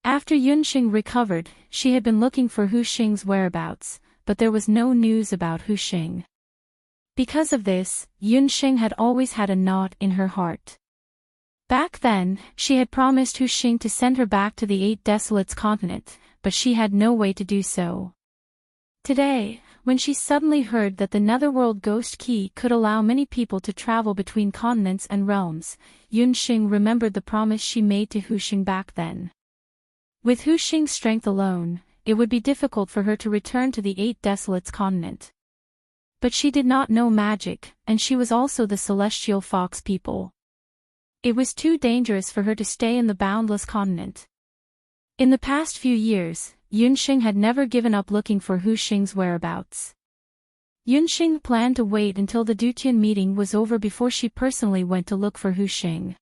After Yunxing recovered, she had been looking for Huxing's whereabouts, but there was no news about Huxing. Because of this, Yunxing had always had a knot in her heart. Back then, she had promised Huxing to send her back to the Eight Desolates continent, but she had no way to do so. Today, when she suddenly heard that the Netherworld Ghost Key could allow many people to travel between continents and realms, Yunxing remembered the promise she made to Huxing back then. With Huxing's strength alone, it would be difficult for her to return to the Eight Desolates continent. But she did not know magic, and she was also the celestial fox people. It was too dangerous for her to stay in the boundless continent. In the past few years, Yunxing had never given up looking for Huxing's whereabouts. Yunxing planned to wait until the Dutian meeting was over before she personally went to look for Huxing.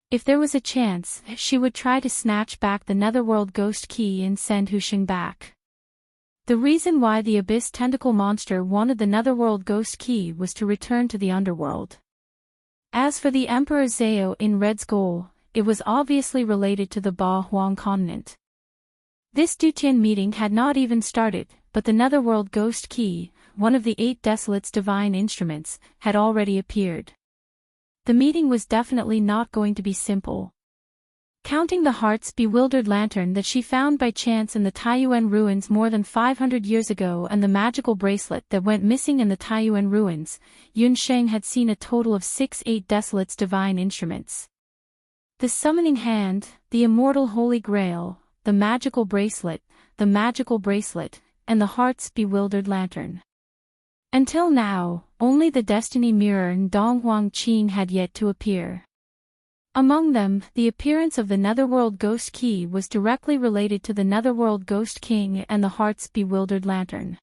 If there was a chance, she would try to snatch back the Netherworld Ghost Key and send Huxing back. The reason why the Abyss Tentacle Monster wanted the Netherworld Ghost Key was to return to the underworld. As for the Emperor Zhao in Red's goal, it was obviously related to the Ba Huang continent. This Dutian meeting had not even started, but the Netherworld Ghost Key, one of the Eight Desolates' divine instruments, had already appeared. The meeting was definitely not going to be simple. Counting the heart's bewildered lantern that she found by chance in the Taiyuan ruins more than 500 years ago and the magical bracelet that went missing in the Taiyuan ruins, Yunxing had seen a total of 6 Eight Desolates' divine instruments. The summoning hand, the immortal holy grail, the magical bracelet, and the heart's bewildered lantern. Until now, only the Destiny Mirror and Donghuang Qin had yet to appear. Among them, the appearance of the Netherworld Ghost Key was directly related to the Netherworld Ghost King and the Heart's Bewildered Lantern.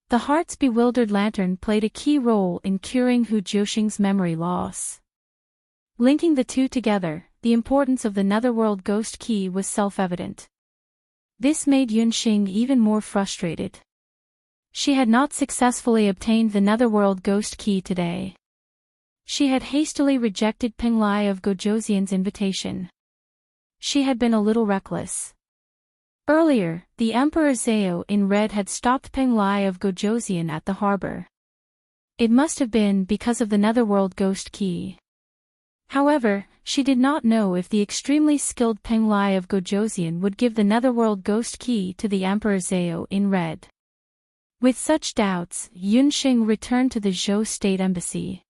The Heart's Bewildered Lantern played a key role in curing Hu Jiuxing's memory loss. Linking the two together, the importance of the Netherworld Ghost Key was self-evident. This made Yunxing even more frustrated. She had not successfully obtained the Netherworld Ghost Key today. She had hastily rejected Penglai of Gojoseon's invitation. She had been a little reckless. Earlier, the Emperor Zhao in Red had stopped Penglai of Gojoseon at the harbor. It must have been because of the Netherworld Ghost Key. However, she did not know if the extremely skilled Penglai of Gojoseon would give the Netherworld Ghost Key to the Emperor Zhao in Red. With such doubts, Yunxing returned to the Zhou State Embassy.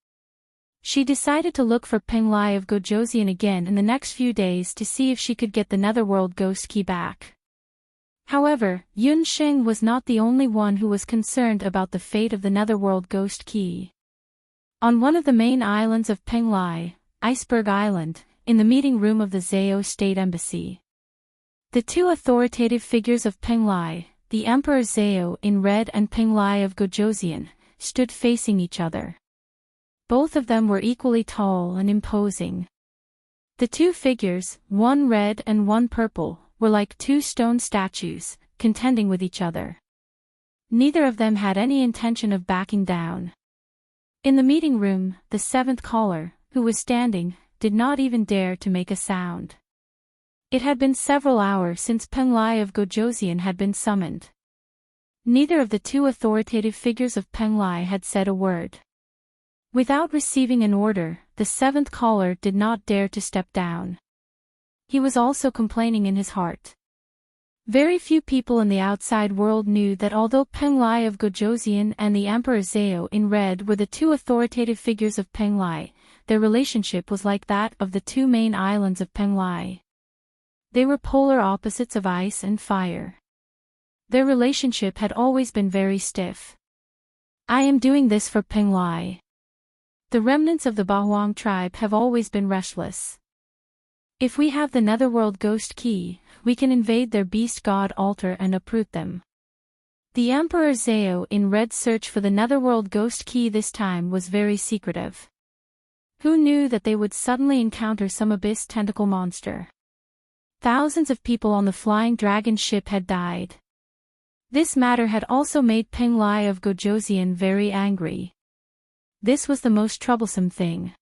She decided to look for Penglai of Gojoseon again in the next few days to see if she could get the Netherworld Ghost Key back. However, Yunxing was not the only one who was concerned about the fate of the Netherworld Ghost Key. On one of the main islands of Penglai, Iceberg Island, in the meeting room of the Zhao State Embassy, the two authoritative figures of Penglai, the Emperor Zhao in Red and Penglai of Gojoseon, stood facing each other. Both of them were equally tall and imposing. The two figures, one red and one purple, were like two stone statues, contending with each other. Neither of them had any intention of backing down. In the meeting room, the seventh caller, who was standing, did not even dare to make a sound. It had been several hours since Penglai of Gojoseon had been summoned. Neither of the two authoritative figures of Penglai had said a word. Without receiving an order, the seventh caller did not dare to step down. He was also complaining in his heart. Very few people in the outside world knew that although Penglai of Gojoseon and the Emperor Zao in Red were the two authoritative figures of Penglai, their relationship was like that of the two main islands of Penglai. They were polar opposites of ice and fire. Their relationship had always been very stiff. I am doing this for Penglai. The remnants of the Bahuang tribe have always been restless. If we have the Netherworld Ghost Key, we can invade their beast god altar and uproot them. The Emperor Zao in Red's search for the Netherworld Ghost Key this time was very secretive. Who knew that they would suddenly encounter some abyss tentacle monster? Thousands of people on the flying dragon ship had died. This matter had also made Penglai of Gojoseon very angry. This was the most troublesome thing.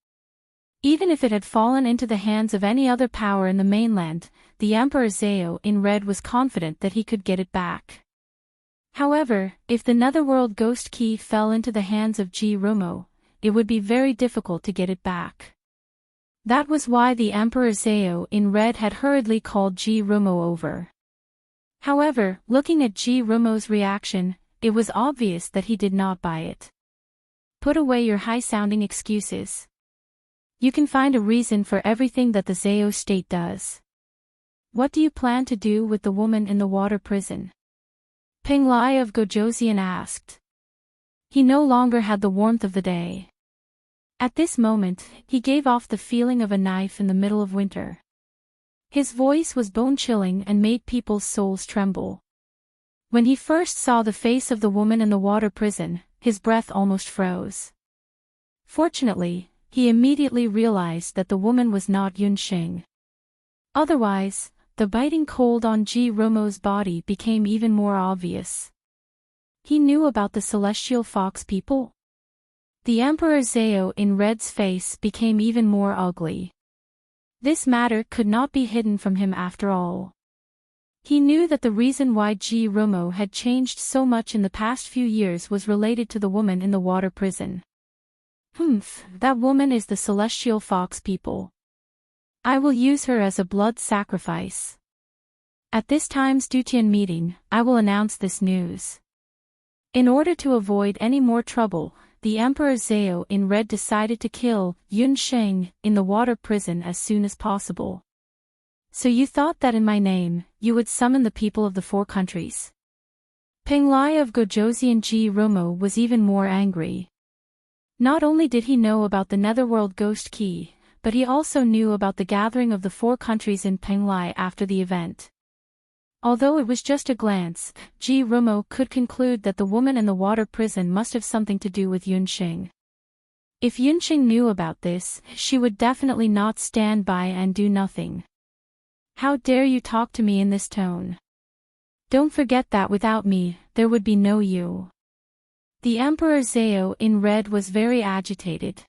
Even if it had fallen into the hands of any other power in the mainland, the Emperor Zao in Red was confident that he could get it back. However, if the Netherworld Ghost Key fell into the hands of Ji Rumo, it would be very difficult to get it back. That was why the Emperor Zao in Red had hurriedly called Ji Rumo over. However, looking at Ji Rumo's reaction, it was obvious that he did not buy it. Put away your high-sounding excuses. You can find a reason for everything that the Zao state does. What do you plan to do with the woman in the water prison? Penglai of Gojoseon asked. He no longer had the warmth of the day. At this moment, he gave off the feeling of a knife in the middle of winter. His voice was bone-chilling and made people's souls tremble. When he first saw the face of the woman in the water prison, his breath almost froze. Fortunately, he immediately realized that the woman was not Yunxing. Otherwise, the biting cold on Ji Rumo's body became even more obvious. He knew about the celestial fox people. The Emperor Zao in Red's face became even more ugly. This matter could not be hidden from him after all. He knew that the reason why Ji Rumo had changed so much in the past few years was related to the woman in the water prison. That woman is the celestial fox people. I will use her as a blood sacrifice. At this time's Dutian meeting, I will announce this news. In order to avoid any more trouble, the Emperor Zao in Red decided to kill Yunxing in the water prison as soon as possible. So you thought that in my name, you would summon the people of the four countries. Penglai of Gojoseon Ji Rumo was even more angry. Not only did he know about the Netherworld Ghost Key, but he also knew about the gathering of the four countries in Penglai after the event. Although it was just a glance, Ji Rumo could conclude that the woman in the water prison must have something to do with Yunxing. If Yunxing knew about this, she would definitely not stand by and do nothing. How dare you talk to me in this tone? Don't forget that without me, there would be no you. The Emperor Zao in Red was very agitated.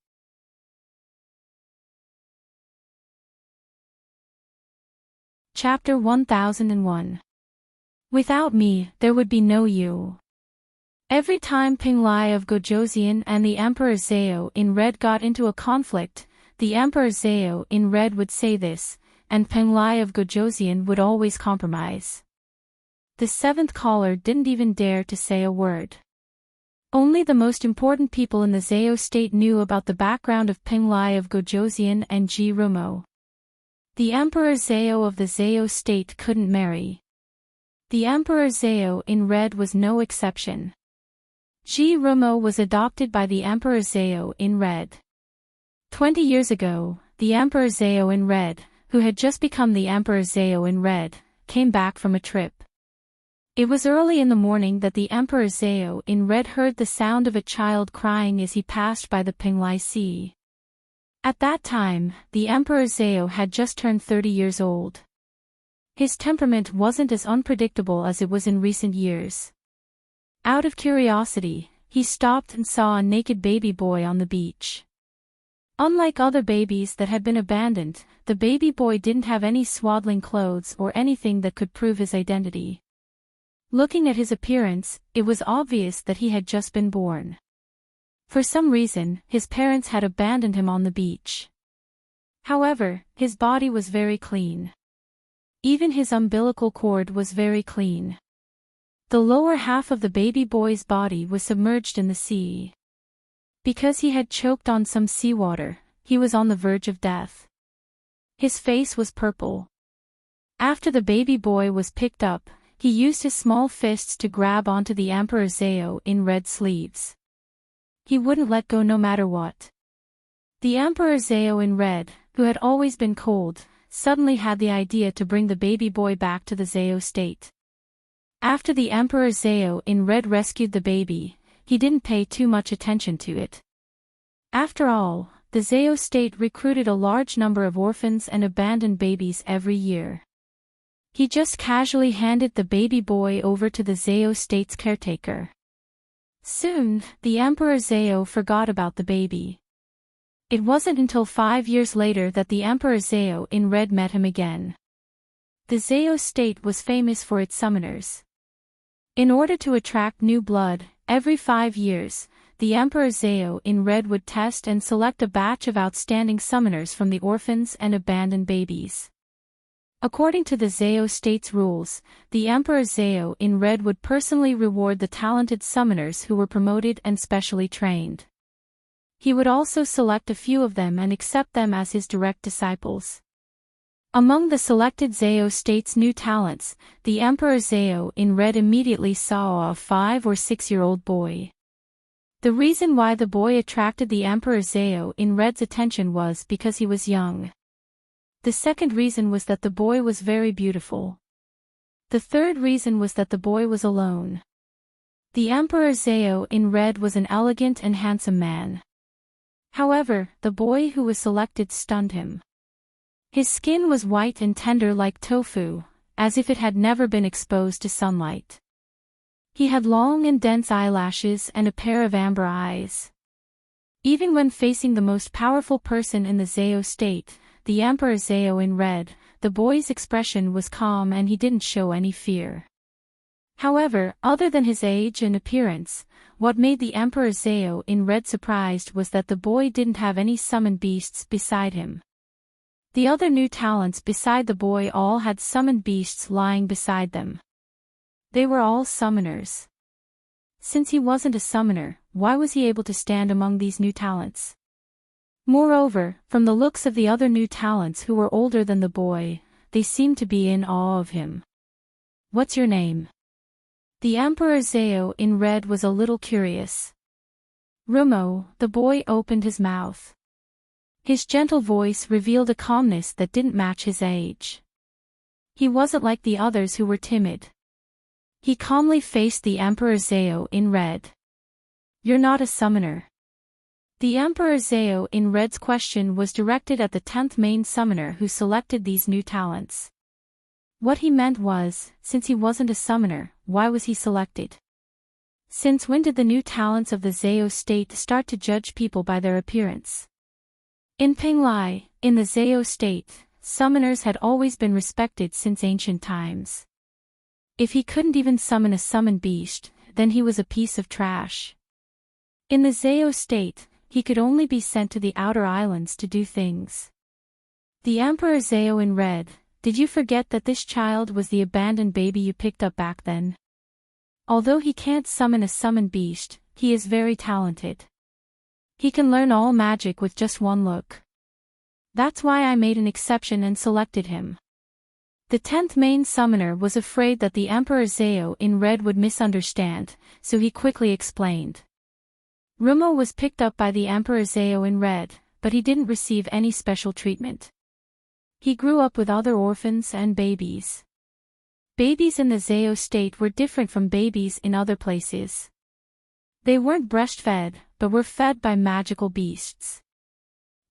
Chapter 1001. Without me, there would be no you. Every time Penglai of Gojoseon and the Emperor Zao in Red got into a conflict, the Emperor Zao in Red would say this, and Penglai of Gojoseon would always compromise. The seventh caller didn't even dare to say a word. Only the most important people in the Zao state knew about the background of Penglai of Gojoseon and Ji Rumo. The Emperor Zao of the Zao state couldn't marry. The Emperor Zao in Red was no exception. Ji Rumo was adopted by the Emperor Zao in Red. 20 years ago, the Emperor Zao in Red, who had just become the Emperor Zao in Red, came back from a trip. It was early in the morning that the Emperor Zao in Red heard the sound of a child crying as he passed by the Penglai Sea. At that time, the Emperor Zao had just turned 30 years old. His temperament wasn't as unpredictable as it was in recent years. Out of curiosity, he stopped and saw a naked baby boy on the beach. Unlike other babies that had been abandoned, the baby boy didn't have any swaddling clothes or anything that could prove his identity. Looking at his appearance, it was obvious that he had just been born. For some reason, his parents had abandoned him on the beach. However, his body was very clean. Even his umbilical cord was very clean. The lower half of the baby boy's body was submerged in the sea. Because he had choked on some seawater, he was on the verge of death. His face was purple. After the baby boy was picked up, he used his small fists to grab onto the Emperor Zeo in red sleeves. He wouldn't let go no matter what. The Emperor Zeo in red, who had always been cold, suddenly had the idea to bring the baby boy back to the Zeo state. After the Emperor Zeo in red rescued the baby, he didn't pay too much attention to it. After all, the Zeo state recruited a large number of orphans and abandoned babies every year. He just casually handed the baby boy over to the Zeo state's caretaker. Soon, the Emperor Zeo forgot about the baby. It wasn't until 5 years later that the Emperor Zeo in red met him again. The Zeo state was famous for its summoners. In order to attract new blood, every 5 years, the Emperor Zeo in red would test and select a batch of outstanding summoners from the orphans and abandoned babies. According to the Zeo state's rules, the Emperor Zeo in red would personally reward the talented summoners who were promoted and specially trained. He would also select a few of them and accept them as his direct disciples. Among the selected Zeo state's new talents, the Emperor Zeo in red immediately saw a 5 or 6-year-old boy. The reason why the boy attracted the Emperor Zeo in red's attention was because he was young. The second reason was that the boy was very beautiful. The third reason was that the boy was alone. The Emperor Zeo in red was an elegant and handsome man. However, the boy who was selected stunned him. His skin was white and tender like tofu, as if it had never been exposed to sunlight. He had long and dense eyelashes and a pair of amber eyes. Even when facing the most powerful person in the Zeo state, the Emperor Zeo in red, the boy's expression was calm and he didn't show any fear. However, other than his age and appearance, what made the Emperor Zeo in red surprised was that the boy didn't have any summoned beasts beside him. The other new talents beside the boy all had summoned beasts lying beside them. They were all summoners. Since he wasn't a summoner, why was he able to stand among these new talents? Moreover, from the looks of the other new talents who were older than the boy, they seemed to be in awe of him. "What's your name?" The Emperor Zeo in red was a little curious. "Rumo," the boy opened his mouth. His gentle voice revealed a calmness that didn't match his age. He wasn't like the others who were timid. He calmly faced the Emperor Zeo in red. "You're not a summoner." The Emperor Zeo in red's question was directed at the 10th main summoner who selected these new talents. What he meant was, since he wasn't a summoner, why was he selected? Since when did the new talents of the Zeo state start to judge people by their appearance? In Penglai, in the Zeo state, summoners had always been respected since ancient times. If he couldn't even summon a summoned beast, then he was a piece of trash. In the Zeo state, he could only be sent to the outer islands to do things. The Emperor Zeo in red, did you forget that this child was the abandoned baby you picked up back then? Although he can't summon a summoned beast, he is very talented. He can learn all magic with just one look. That's why I made an exception and selected him. The 10th main summoner was afraid that the Emperor Zeo in red would misunderstand, so he quickly explained. Rumo was picked up by the Emperor Zeo in red, but he didn't receive any special treatment. He grew up with other orphans and babies. Babies in the Zeo state were different from babies in other places. They weren't breastfed, but were fed by magical beasts.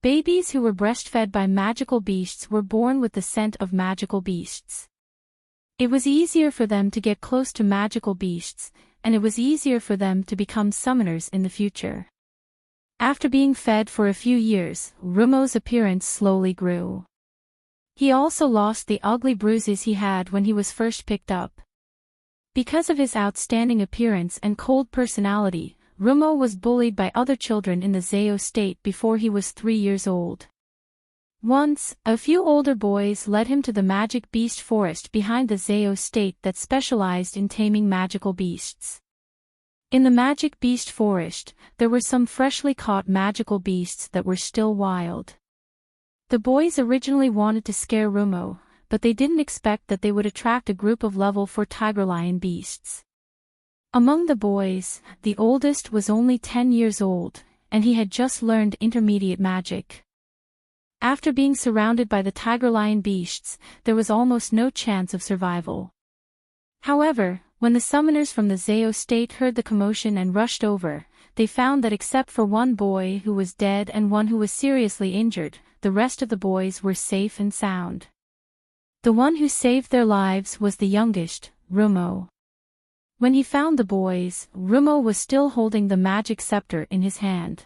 Babies who were breastfed by magical beasts were born with the scent of magical beasts. It was easier for them to get close to magical beasts, and it was easier for them to become summoners in the future. After being fed for a few years, Rumo's appearance slowly grew. He also lost the ugly bruises he had when he was first picked up. Because of his outstanding appearance and cold personality, Rumo was bullied by other children in the Zeo state before he was 3 years old. Once, a few older boys led him to the magic beast forest behind the Zeo state that specialized in taming magical beasts. In the magic beast forest, there were some freshly caught magical beasts that were still wild. The boys originally wanted to scare Rumo, but they didn't expect that they would attract a group of level 4 tiger-lion beasts. Among the boys, the oldest was only 10 years old, and he had just learned intermediate magic. After being surrounded by the tiger-lion beasts, there was almost no chance of survival. However, when the summoners from the Zeo state heard the commotion and rushed over, they found that except for one boy who was dead and one who was seriously injured, the rest of the boys were safe and sound. The one who saved their lives was the youngest, Rumo. When he found the boys, Rumo was still holding the magic scepter in his hand.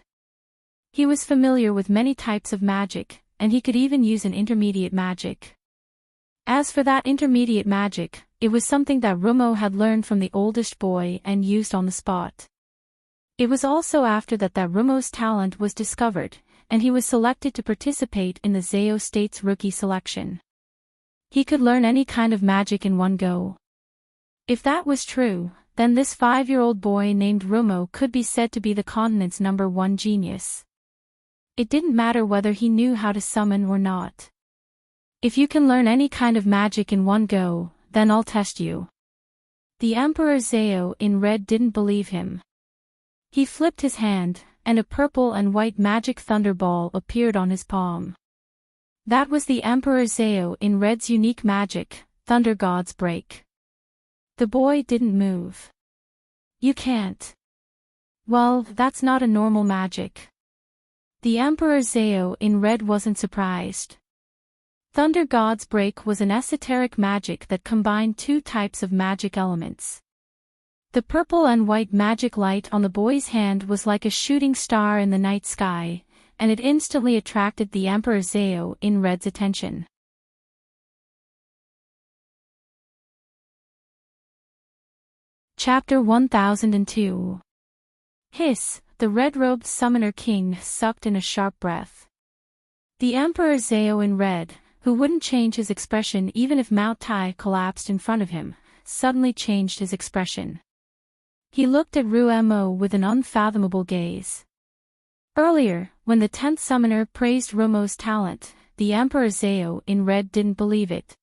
He was familiar with many types of magic, and he could even use an intermediate magic. As for that intermediate magic, it was something that Rumo had learned from the oldest boy and used on the spot. It was also after that Rumo's talent was discovered, and he was selected to participate in the Zeo state's rookie selection. He could learn any kind of magic in one go. If that was true, then this 5-year-old boy named Rumo could be said to be the continent's #1 genius. It didn't matter whether he knew how to summon or not. If you can learn any kind of magic in one go, then I'll test you. The Emperor Zeo in red didn't believe him. He flipped his hand, and a purple and white magic thunderball appeared on his palm. That was the Emperor Zeo in red's unique magic, Thunder God's Break. The boy didn't move. You can't. Well, that's not a normal magic. The Emperor Zeo in red wasn't surprised. Thunder God's Break was an esoteric magic that combined 2 types of magic elements. The purple and white magic light on the boy's hand was like a shooting star in the night sky, and it instantly attracted the Emperor Zeo in red's attention. Chapter 1002. Hiss, the red-robed summoner king sucked in a sharp breath. The Emperor Zeo in red, who wouldn't change his expression even if Mount Tai collapsed in front of him, suddenly changed his expression. He looked at Rumo with an unfathomable gaze. Earlier, when the 10th summoner praised Rumo's talent, the Emperor Zeo in red didn't believe it.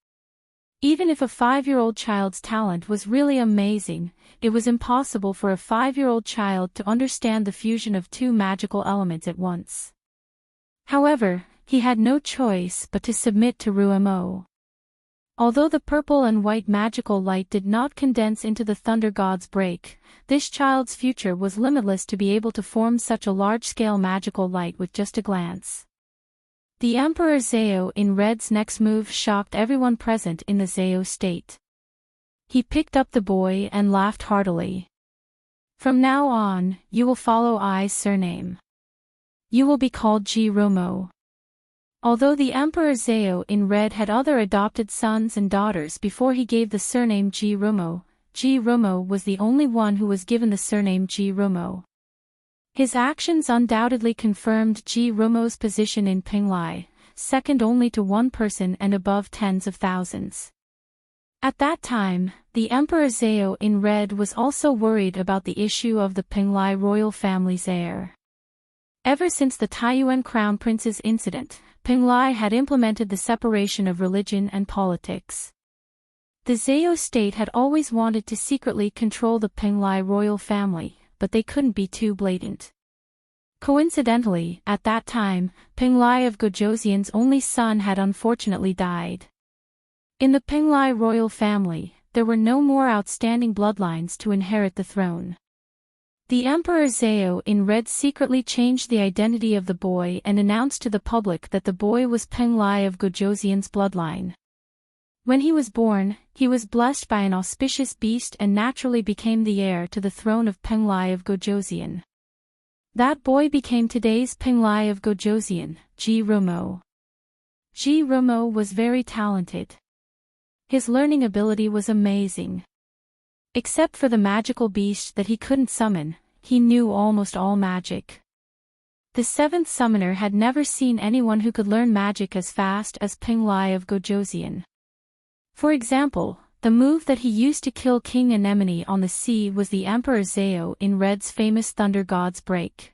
Even if a 5-year-old child's talent was really amazing, it was impossible for a 5-year-old child to understand the fusion of 2 magical elements at once. However, he had no choice but to submit to Rumo. Although the purple and white magical light did not condense into the Thunder God's Break, this child's future was limitless to be able to form such a large-scale magical light with just a glance. The Emperor Zeo in red's next move shocked everyone present in the Zeo state. He picked up the boy and laughed heartily. From now on, you will follow I's surname. You will be called Rumo. Although the Emperor Zeo in red had other adopted sons and daughters before he gave the surname Rumo, Rumo was the only one who was given the surname Rumo. His actions undoubtedly confirmed Rumo's position in Penglai, second only to one person and above tens of thousands. At that time, the Emperor Zeo in red was also worried about the issue of the Penglai royal family's heir. Ever since the Taiyuan Crown Prince's incident, Penglai had implemented the separation of religion and politics. The Zeo state had always wanted to secretly control the Penglai royal family, but they couldn't be too blatant. Coincidentally, at that time, Penglai of Gojoseon's only son had unfortunately died. In the Penglai royal family, there were no more outstanding bloodlines to inherit the throne. The Emperor Zeo in red secretly changed the identity of the boy and announced to the public that the boy was Penglai of Gojoseon's bloodline. When he was born, he was blessed by an auspicious beast and naturally became the heir to the throne of Penglai of Gojoseon. That boy became today's Penglai of Gojosian, Ji Rumo. Ji Rumo was very talented. His learning ability was amazing. Except for the magical beast that he couldn't summon, he knew almost all magic. The seventh summoner had never seen anyone who could learn magic as fast as Penglai of Gojosian. For example, the move that he used to kill King Anemone on the sea was the Emperor Zao in Red's famous Thunder God's Break.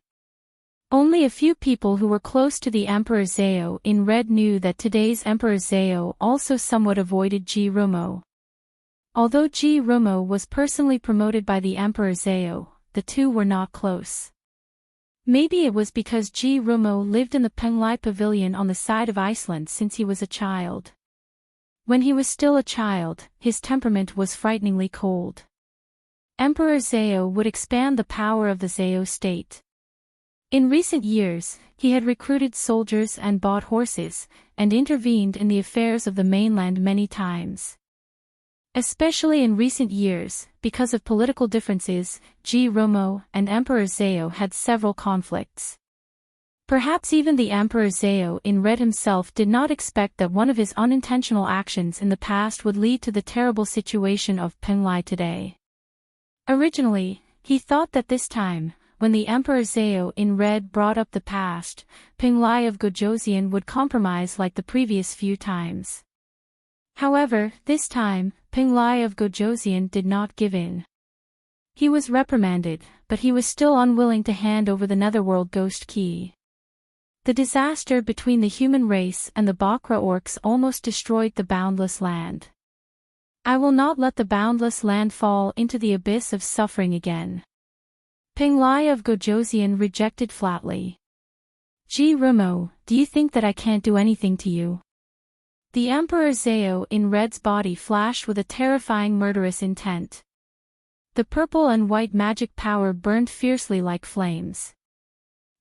Only a few people who were close to the Emperor Zao in Red knew that today's Emperor Zao also somewhat avoided Ji Rumo. Although Ji Rumo was personally promoted by the Emperor Zao, the two were not close. Maybe it was because Ji Rumo lived in the Penglai Pavilion on the side of Iceland since he was a child. When he was still a child, his temperament was frighteningly cold. Emperor Zao would expand the power of the Zao state. In recent years, he had recruited soldiers and bought horses, and intervened in the affairs of the mainland many times. Especially in recent years, because of political differences, Ji Rumo and Emperor Zao had several conflicts. Perhaps even the Emperor Zao in Red himself did not expect that one of his unintentional actions in the past would lead to the terrible situation of Penglai today. Originally, he thought that this time, when the Emperor Zao in Red brought up the past, Penglai of Gojosian would compromise like the previous few times. However, this time, Penglai of Gojosian did not give in. He was reprimanded, but he was still unwilling to hand over the Netherworld Ghost Key. The disaster between the human race and the Bakra orcs almost destroyed the boundless land. I will not let the boundless land fall into the abyss of suffering again. Penglai of Gojosian rejected flatly. Ji Rumo, do you think that I can't do anything to you? The Emperor Zao in Red's body flashed with a terrifying murderous intent. The purple and white magic power burned fiercely like flames.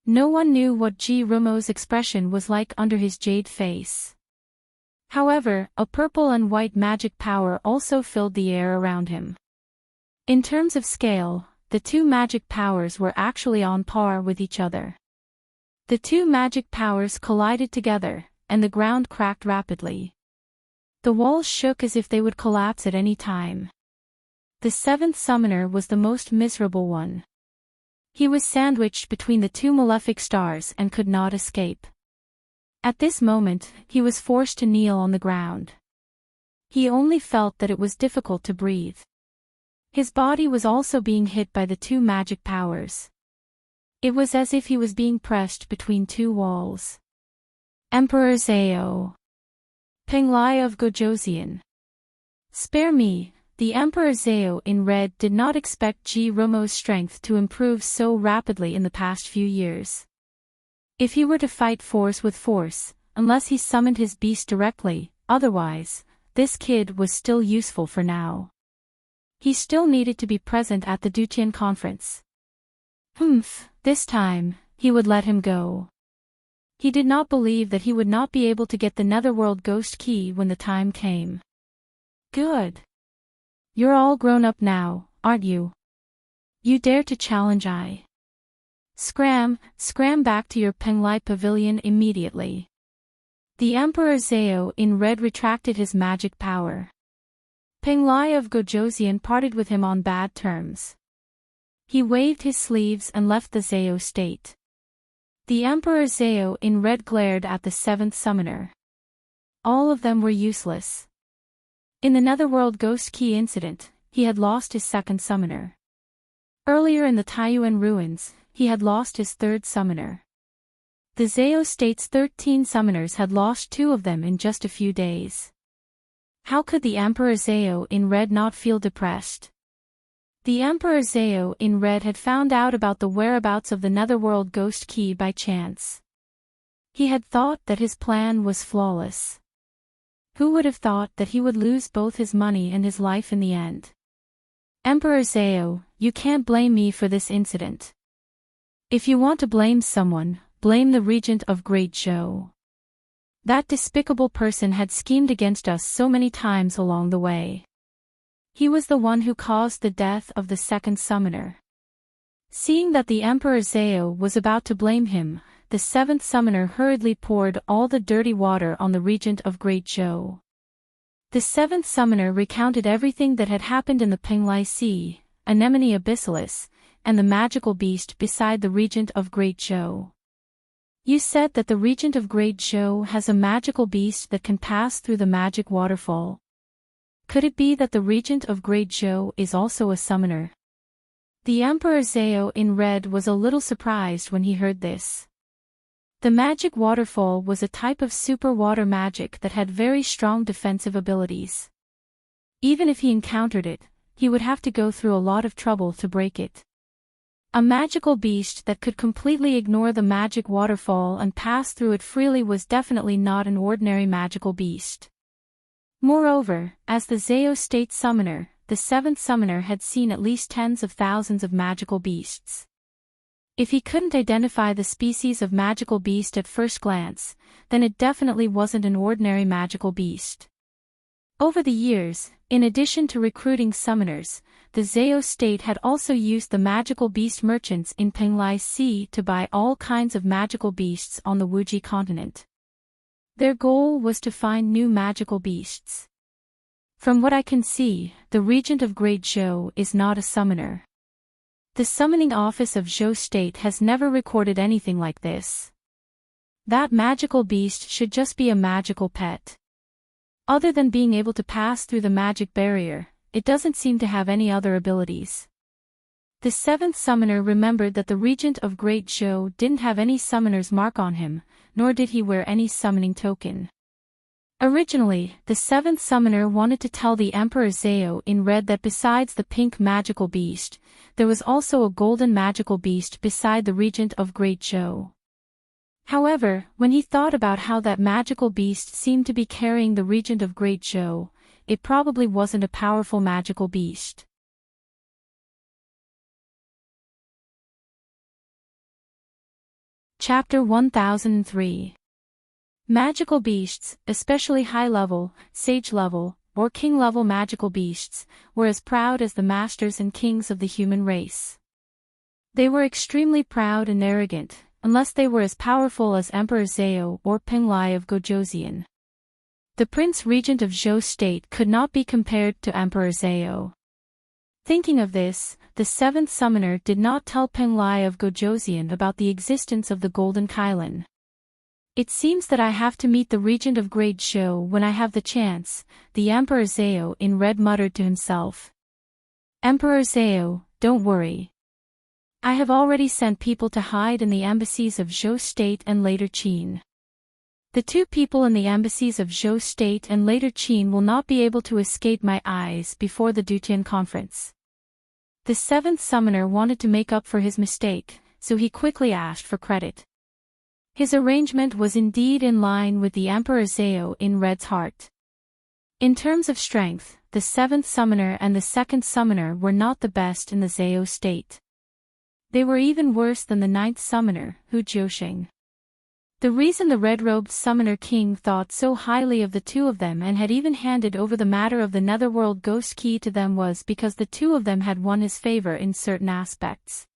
No one knew what Ji Rumo's expression was like under his jade face. However, a purple and white magic power also filled the air around him. In terms of scale, the two magic powers were actually on par with each other. The two magic powers collided together, and the ground cracked rapidly. The walls shook as if they would collapse at any time. The seventh summoner was the most miserable one. He was sandwiched between the two malefic stars and could not escape. At this moment, he was forced to kneel on the ground. He only felt that it was difficult to breathe. His body was also being hit by the two magic powers. It was as if he was being pressed between two walls. Emperor Zao. Penglai of Gojosian. Spare me. The Emperor Zao in Red did not expect Ji Rumo's strength to improve so rapidly in the past few years. If he were to fight force with force, unless he summoned his beast directly, otherwise, this kid was still useful for now. He still needed to be present at the Duqian conference. This time, he would let him go. He did not believe that he would not be able to get the Netherworld Ghost Key when the time came. Good. You're all grown up now, aren't you? You dare to challenge I. Scram back to your Penglai Pavilion immediately. The Emperor Zao in Red retracted his magic power. Penglai of Gojosian parted with him on bad terms. He waved his sleeves and left the Zao state. The Emperor Zao in Red glared at the seventh summoner. All of them were useless. In the Netherworld Ghost Key incident, he had lost his second summoner. Earlier in the Taiyuan ruins, he had lost his third summoner. The Zao state's 13 summoners had lost 2 of them in just a few days. How could the Emperor Zao in Red not feel depressed? The Emperor Zao in Red had found out about the whereabouts of the Netherworld Ghost Key by chance. He had thought that his plan was flawless. Who would have thought that he would lose both his money and his life in the end? Emperor Zao, you can't blame me for this incident. If you want to blame someone, blame the Regent of Great Zhou. That despicable person had schemed against us so many times along the way. He was the one who caused the death of the second summoner. Seeing that the Emperor Zao was about to blame him, the seventh summoner hurriedly poured all the dirty water on the regent of Great Zhou. The seventh summoner recounted everything that had happened in the Penglai Sea, Anemone Abyssalis, and the magical beast beside the regent of Great Zhou. You said that the regent of Great Zhou has a magical beast that can pass through the magic waterfall. Could it be that the regent of Great Zhou is also a summoner? The Emperor Zao in red was a little surprised when he heard this. The magic waterfall was a type of super water magic that had very strong defensive abilities. Even if he encountered it, he would have to go through a lot of trouble to break it. A magical beast that could completely ignore the magic waterfall and pass through it freely was definitely not an ordinary magical beast. Moreover, as the Zao State Summoner, the seventh summoner had seen at least tens of thousands of magical beasts. If he couldn't identify the species of magical beast at first glance, then it definitely wasn't an ordinary magical beast. Over the years, in addition to recruiting summoners, the Zao State had also used the magical beast merchants in Penglai Sea to buy all kinds of magical beasts on the Wuji continent. Their goal was to find new magical beasts. From what I can see, the regent of Great Zhou is not a summoner. The summoning office of Zhou State has never recorded anything like this. That magical beast should just be a magical pet. Other than being able to pass through the magic barrier, it doesn't seem to have any other abilities. The seventh summoner remembered that the regent of Great Zhou didn't have any summoner's mark on him, nor did he wear any summoning token. Originally, the seventh summoner wanted to tell the Emperor Zao in red that besides the pink magical beast, there was also a golden magical beast beside the regent of Great Zhou. However, when he thought about how that magical beast seemed to be carrying the regent of Great Zhou, it probably wasn't a powerful magical beast. Chapter 1003. Magical beasts, especially high-level, sage-level, or king-level magical beasts, were as proud as the masters and kings of the human race. They were extremely proud and arrogant, unless they were as powerful as Emperor Zao or Penglai of Gojoseon. The Prince Regent of Zhou State could not be compared to Emperor Zao. Thinking of this, the seventh summoner did not tell Penglai of Gojoseon about the existence of the Golden Kylin. It seems that I have to meet the regent of Great Zhou when I have the chance, the Emperor Zao in red muttered to himself. Emperor Zao, don't worry. I have already sent people to hide in the embassies of Zhou State and later Qin. The two people in the embassies of Zhou State and later Qin will not be able to escape my eyes before the Dutian conference. The seventh summoner wanted to make up for his mistake, so he quickly asked for credit. His arrangement was indeed in line with the Emperor Zao in red's heart. In terms of strength, the seventh summoner and the second summoner were not the best in the Zao State. They were even worse than the ninth summoner, Hu Jiusheng. The reason the red-robed summoner king thought so highly of the two of them and had even handed over the matter of the Netherworld Ghost Key to them was because the two of them had won his favor in certain aspects.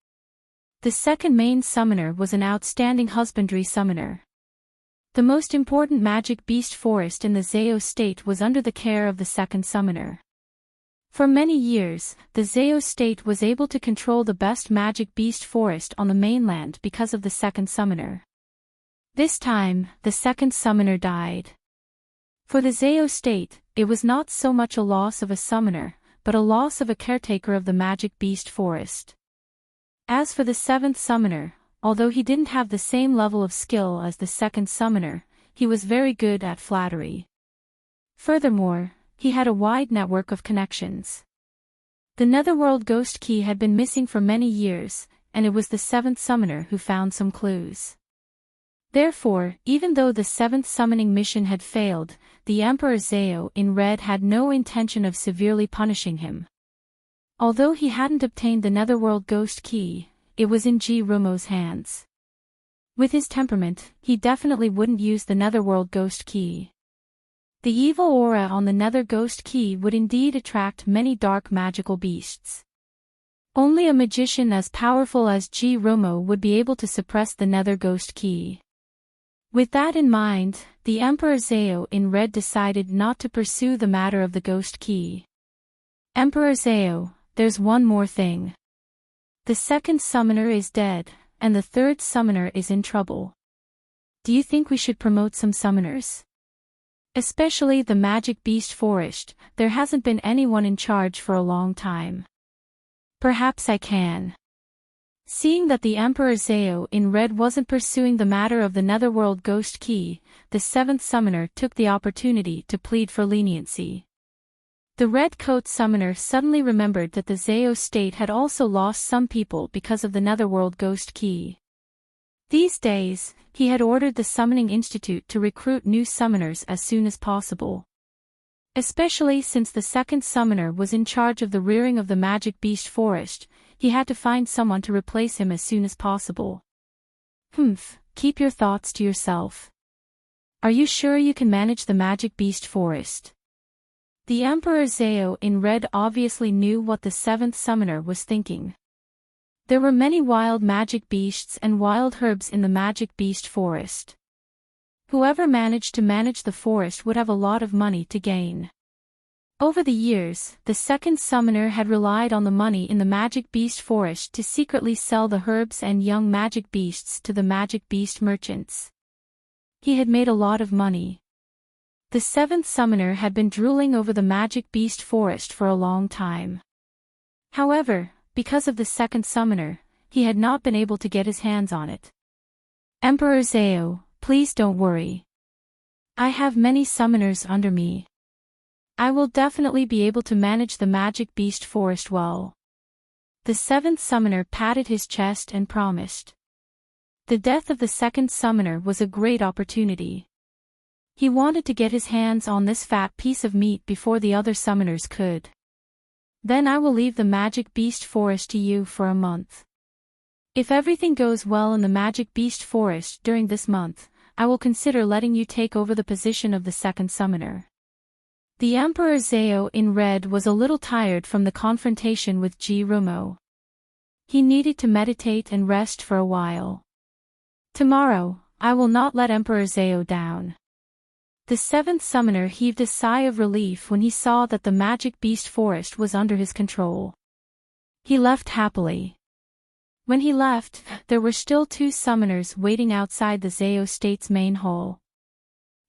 The second main summoner was an outstanding husbandry summoner. The most important magic beast forest in the Zao State was under the care of the second summoner. For many years, the Zao State was able to control the best magic beast forest on the mainland because of the second summoner. This time, the second summoner died. For the Zao State, it was not so much a loss of a summoner, but a loss of a caretaker of the magic beast forest. As for the seventh summoner, although he didn't have the same level of skill as the second summoner, he was very good at flattery. Furthermore, he had a wide network of connections. The Netherworld Ghost Key had been missing for many years, and it was the seventh summoner who found some clues. Therefore, even though the seventh summoning mission had failed, the Emperor Zao in red had no intention of severely punishing him. Although he hadn't obtained the Netherworld Ghost Key, it was in Ji Rumo's hands. With his temperament, he definitely wouldn't use the Netherworld Ghost Key. The evil aura on the Nether Ghost Key would indeed attract many dark magical beasts. Only a magician as powerful as G. Romo would be able to suppress the Nether Ghost Key. With that in mind, the Emperor Zao in Red decided not to pursue the matter of the Ghost Key. Emperor Zao, there's one more thing. The second summoner is dead, and the third summoner is in trouble. Do you think we should promote some summoners? Especially the Magic Beast Forest, there hasn't been anyone in charge for a long time. Perhaps I can. Seeing that the Emperor Zao in Red wasn't pursuing the matter of the Netherworld Ghost Key, the seventh summoner took the opportunity to plead for leniency. The Red Coat Summoner suddenly remembered that the Zao state had also lost some people because of the Netherworld Ghost Key. These days, he had ordered the Summoning Institute to recruit new summoners as soon as possible. Especially since the second summoner was in charge of the rearing of the Magic Beast Forest, he had to find someone to replace him as soon as possible. Keep your thoughts to yourself. Are you sure you can manage the Magic Beast Forest? The Emperor Zao in Red obviously knew what the seventh summoner was thinking. There were many wild magic beasts and wild herbs in the Magic Beast Forest. Whoever managed to manage the forest would have a lot of money to gain. Over the years, the second summoner had relied on the money in the Magic Beast Forest to secretly sell the herbs and young magic beasts to the Magic Beast merchants. He had made a lot of money. The seventh summoner had been drooling over the Magic Beast Forest for a long time. However, because of the second summoner, he had not been able to get his hands on it. Emperor Zao, please don't worry. I have many summoners under me. I will definitely be able to manage the Magic Beast Forest well. The seventh summoner patted his chest and promised. The death of the second summoner was a great opportunity. He wanted to get his hands on this fat piece of meat before the other summoners could. Then I will leave the Magic Beast Forest to you for a month. If everything goes well in the Magic Beast Forest during this month, I will consider letting you take over the position of the second summoner. The Emperor Zao in Red was a little tired from the confrontation with G. Romo. He needed to meditate and rest for a while. Tomorrow, I will not let Emperor Zao down. The seventh summoner heaved a sigh of relief when he saw that the Magic Beast Forest was under his control. He left happily. When he left, there were still two summoners waiting outside the Zao state's main hall.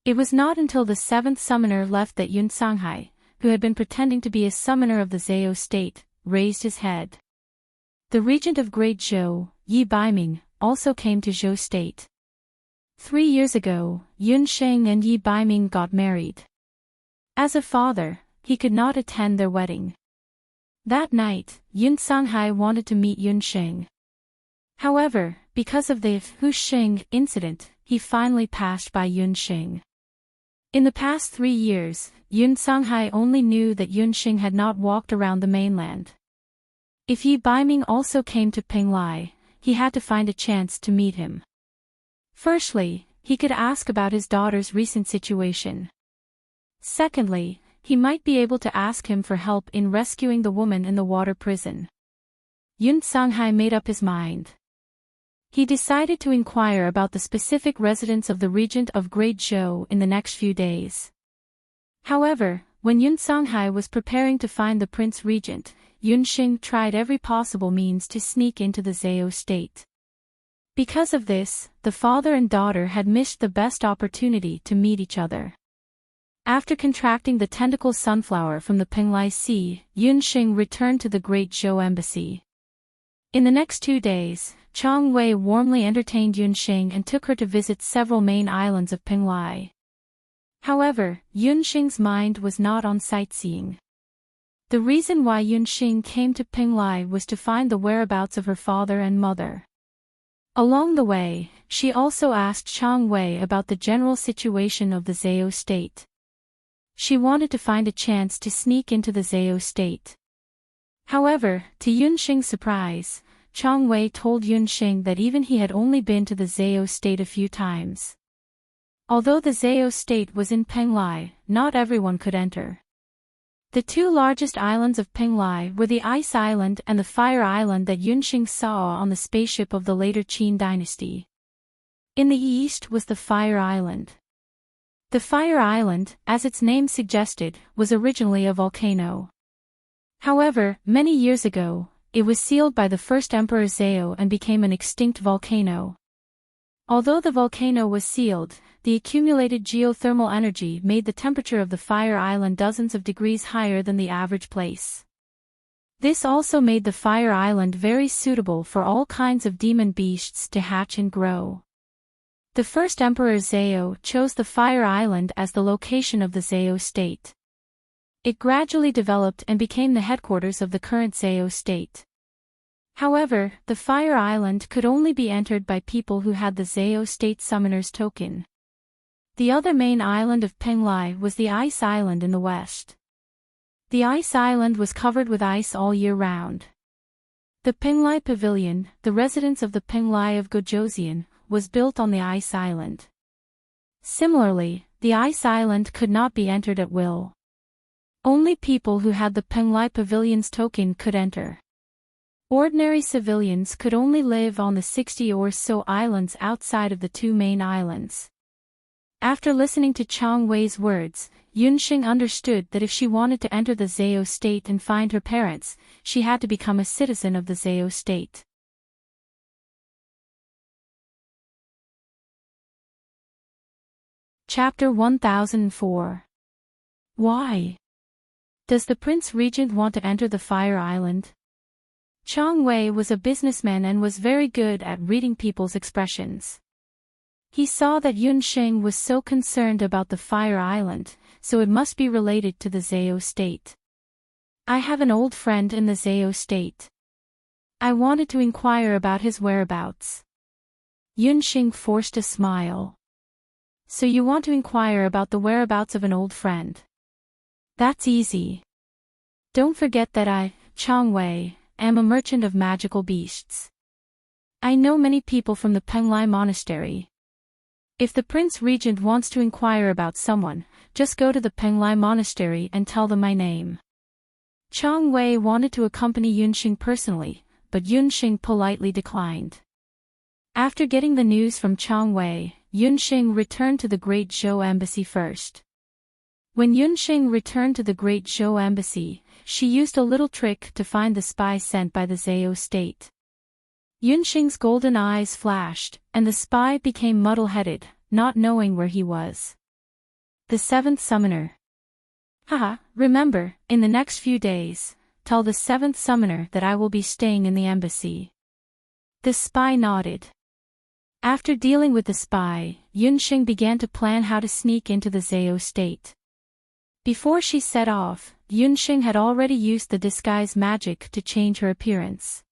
It was not until the seventh summoner left that Yun Songhai, who had been pretending to be a summoner of the Zao state, raised his head. The regent of Great Zhou, Yi Baiming, also came to Zhou state. 3 years ago, Yun Sheng and Yi Baiming got married. As a father, he could not attend their wedding. That night, Yun Songhai wanted to meet Yun Sheng. However, because of the Hu Sheng incident, he finally passed by Yun Sheng. In the past 3 years, Yun Songhai only knew that Yun Sheng had not walked around the mainland. If Yi Baiming also came to Penglai, he had to find a chance to meet him. Firstly, he could ask about his daughter's recent situation. Secondly, he might be able to ask him for help in rescuing the woman in the water prison. Yun Songhai made up his mind. He decided to inquire about the specific residence of the regent of Great Zhou in the next few days. However, when Yun Songhai was preparing to find the prince regent, Yun Sheng tried every possible means to sneak into the Zao state. Because of this, the father and daughter had missed the best opportunity to meet each other. After contracting the tentacle sunflower from the Penglai Sea, Yun Sheng returned to the Great Zhou embassy. In the next 2 days, Chang Wei warmly entertained Yun Sheng and took her to visit several main islands of Penglai. However, Yun Sheng's mind was not on sightseeing. The reason why Yun Sheng came to Penglai was to find the whereabouts of her father and mother. Along the way, she also asked Chang Wei about the general situation of the Zao state. She wanted to find a chance to sneak into the Zao state. However, to Yun Sheng's surprise, Chang Wei told Yun Sheng that even he had only been to the Zao state a few times. Although the Zao state was in Penglai, not everyone could enter. The two largest islands of Penglai were the Ice Island and the Fire Island that Yunxing saw on the spaceship of the later Qin dynasty. In the east was the Fire Island. The Fire Island, as its name suggested, was originally a volcano. However, many years ago, it was sealed by the first Emperor Zhao and became an extinct volcano. Although the volcano was sealed, the accumulated geothermal energy made the temperature of the Fire Island dozens of degrees higher than the average place. This also made the Fire Island very suitable for all kinds of demon beasts to hatch and grow. The first Emperor Zhao chose the Fire Island as the location of the Zhao state. It gradually developed and became the headquarters of the current Zhao state. However, the Fire Island could only be entered by people who had the Zhao State Summoner's token. The other main island of Penglai was the Ice Island in the west. The Ice Island was covered with ice all year round. The Penglai Pavilion, the residence of the Penglai of Gojoseon, was built on the Ice Island. Similarly, the Ice Island could not be entered at will. Only people who had the Penglai Pavilion's token could enter. Ordinary civilians could only live on the 60 or so islands outside of the two main islands. After listening to Chang Wei's words, Yunxing understood that if she wanted to enter the Zhao state and find her parents, she had to become a citizen of the Zhao state. Chapter 1004. Why? Does the Prince Regent want to enter the Fire Island? Chang Wei was a businessman and was very good at reading people's expressions. He saw that Yunxing was so concerned about the Fire Island, so it must be related to the Zhao state. I have an old friend in the Zhao state. I wanted to inquire about his whereabouts. Yunxing forced a smile. So you want to inquire about the whereabouts of an old friend? That's easy. Don't forget that I, Chang Wei, am a merchant of magical beasts. I know many people from the Penglai Monastery. If the Prince Regent wants to inquire about someone, just go to the Penglai Monastery and tell them my name. Chang Wei wanted to accompany Yunxing personally, but Yunxing politely declined. After getting the news from Chang Wei, Yunxing returned to the Great Zhou Embassy first. When Yunxing returned to the Great Zhou Embassy, she used a little trick to find the spy sent by the Zhao state. Yunxing's golden eyes flashed, and the spy became muddle-headed, not knowing where he was. The seventh summoner. Haha, remember, in the next few days, tell the seventh summoner that I will be staying in the embassy. The spy nodded. After dealing with the spy, Yunxing began to plan how to sneak into the Zhao state. Before she set off, Yunxing had already used the disguise magic to change her appearance.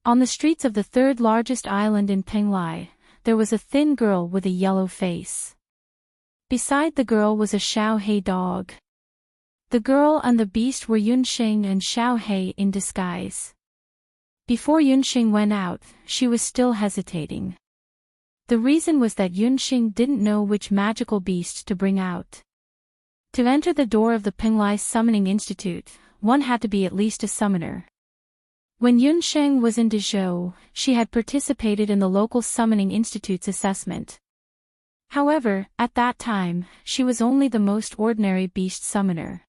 On the streets of the third largest island in Penglai, there was a thin girl with a yellow face. Beside the girl was a Xiaohei dog. The girl and the beast were Yunxing and Xiaohei in disguise. Before Yunxing went out, she was still hesitating. The reason was that Yunxing didn't know which magical beast to bring out. To enter the door of the Penglai Summoning Institute, one had to be at least a summoner. When Yunxing was in Dezhou, she had participated in the local Summoning Institute's assessment. However, at that time, she was only the most ordinary beast summoner.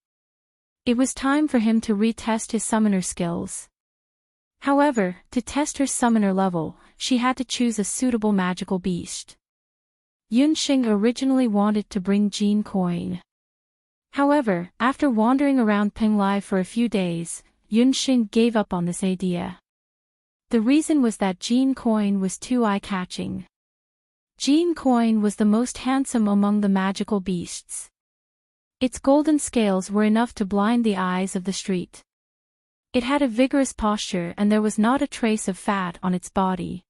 It was time for him to retest his summoner skills. However, to test her summoner level, she had to choose a suitable magical beast. Yunxing originally wanted to bring Jean Coin. However, after wandering around Penglai for a few days, Yunxing gave up on this idea. The reason was that Jean Coin was too eye-catching. Jean Coin was the most handsome among the magical beasts. Its golden scales were enough to blind the eyes of the street. It had a vigorous posture and there was not a trace of fat on its body.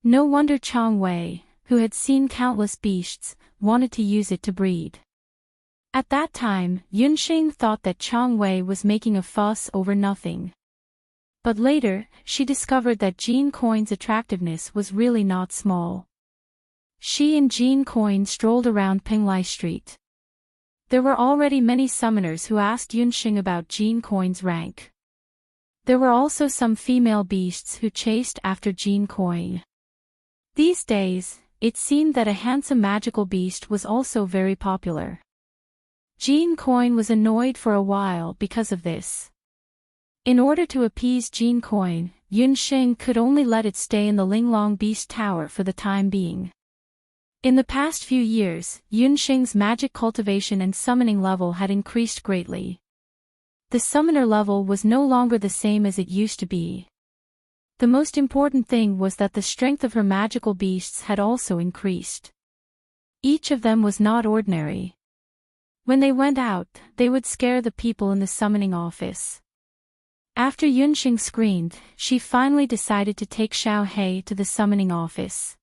No wonder Chang Wei, who had seen countless beasts, wanted to use it to breed. At that time, Yunxing thought that Chang Wei was making a fuss over nothing. But later, she discovered that Jean Coin's attractiveness was really not small. She and Jean Coin strolled around Penglai Street. There were already many summoners who asked Yunxing about Jean Coin's rank. There were also some female beasts who chased after Jean Coin. These days, it seemed that a handsome magical beast was also very popular. Jean Coin was annoyed for a while because of this. In order to appease Jean Coin, Yunxing could only let it stay in the Linglong Beast Tower for the time being. In the past few years, Yunxing's magic cultivation and summoning level had increased greatly. The summoner level was no longer the same as it used to be. The most important thing was that the strength of her magical beasts had also increased. Each of them was not ordinary. When they went out, they would scare the people in the summoning office. After Yunxing screamed, she finally decided to take Xiao He to the summoning office.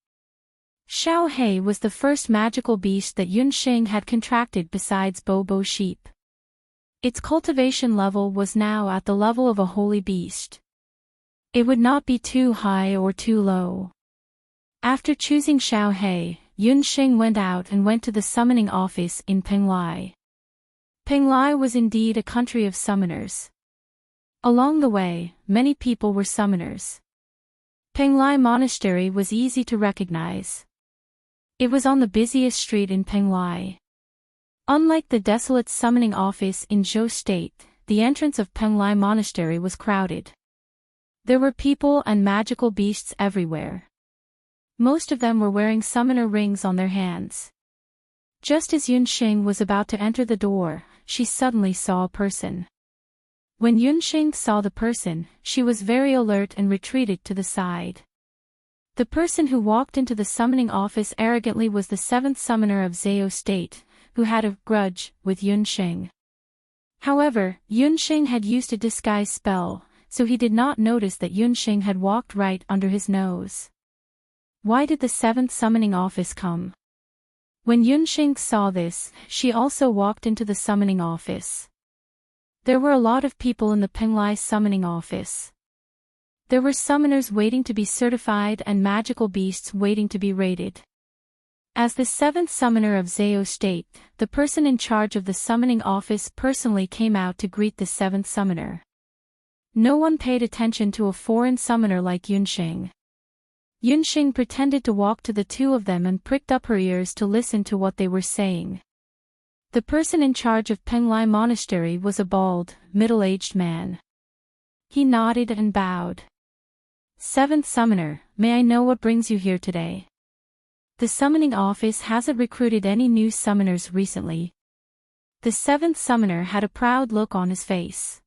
Xiao He was the first magical beast that Yunxing had contracted besides Bobo sheep. Its cultivation level was now at the level of a holy beast. It would not be too high or too low. After choosing Xiao He, Yunxing went out and went to the summoning office in Penglai. Penglai was indeed a country of summoners. Along the way, many people were summoners. Penglai Monastery was easy to recognize. It was on the busiest street in Penglai. Unlike the desolate summoning office in Zhou State, the entrance of Penglai Monastery was crowded. There were people and magical beasts everywhere. Most of them were wearing summoner rings on their hands. Just as Yunxing was about to enter the door, she suddenly saw a person. When Yunxing saw the person, she was very alert and retreated to the side. The person who walked into the summoning office arrogantly was the seventh summoner of Zhou State, who had a grudge with Yunxing. However, Yunxing had used a disguise spell, so he did not notice that Yunxing had walked right under his nose. Why did the seventh summoning office come? When Yunxing saw this, she also walked into the summoning office. There were a lot of people in the Penglai summoning office. There were summoners waiting to be certified and magical beasts waiting to be rated. As the seventh summoner of Zhou State, the person in charge of the summoning office personally came out to greet the seventh summoner. No one paid attention to a foreign summoner like Yunxing. Yunxing pretended to walk to the two of them and pricked up her ears to listen to what they were saying. The person in charge of Penglai Monastery was a bald, middle-aged man. He nodded and bowed. "Seventh summoner, may I know what brings you here today? The summoning office hasn't recruited any new summoners recently." The seventh summoner had a proud look on his face.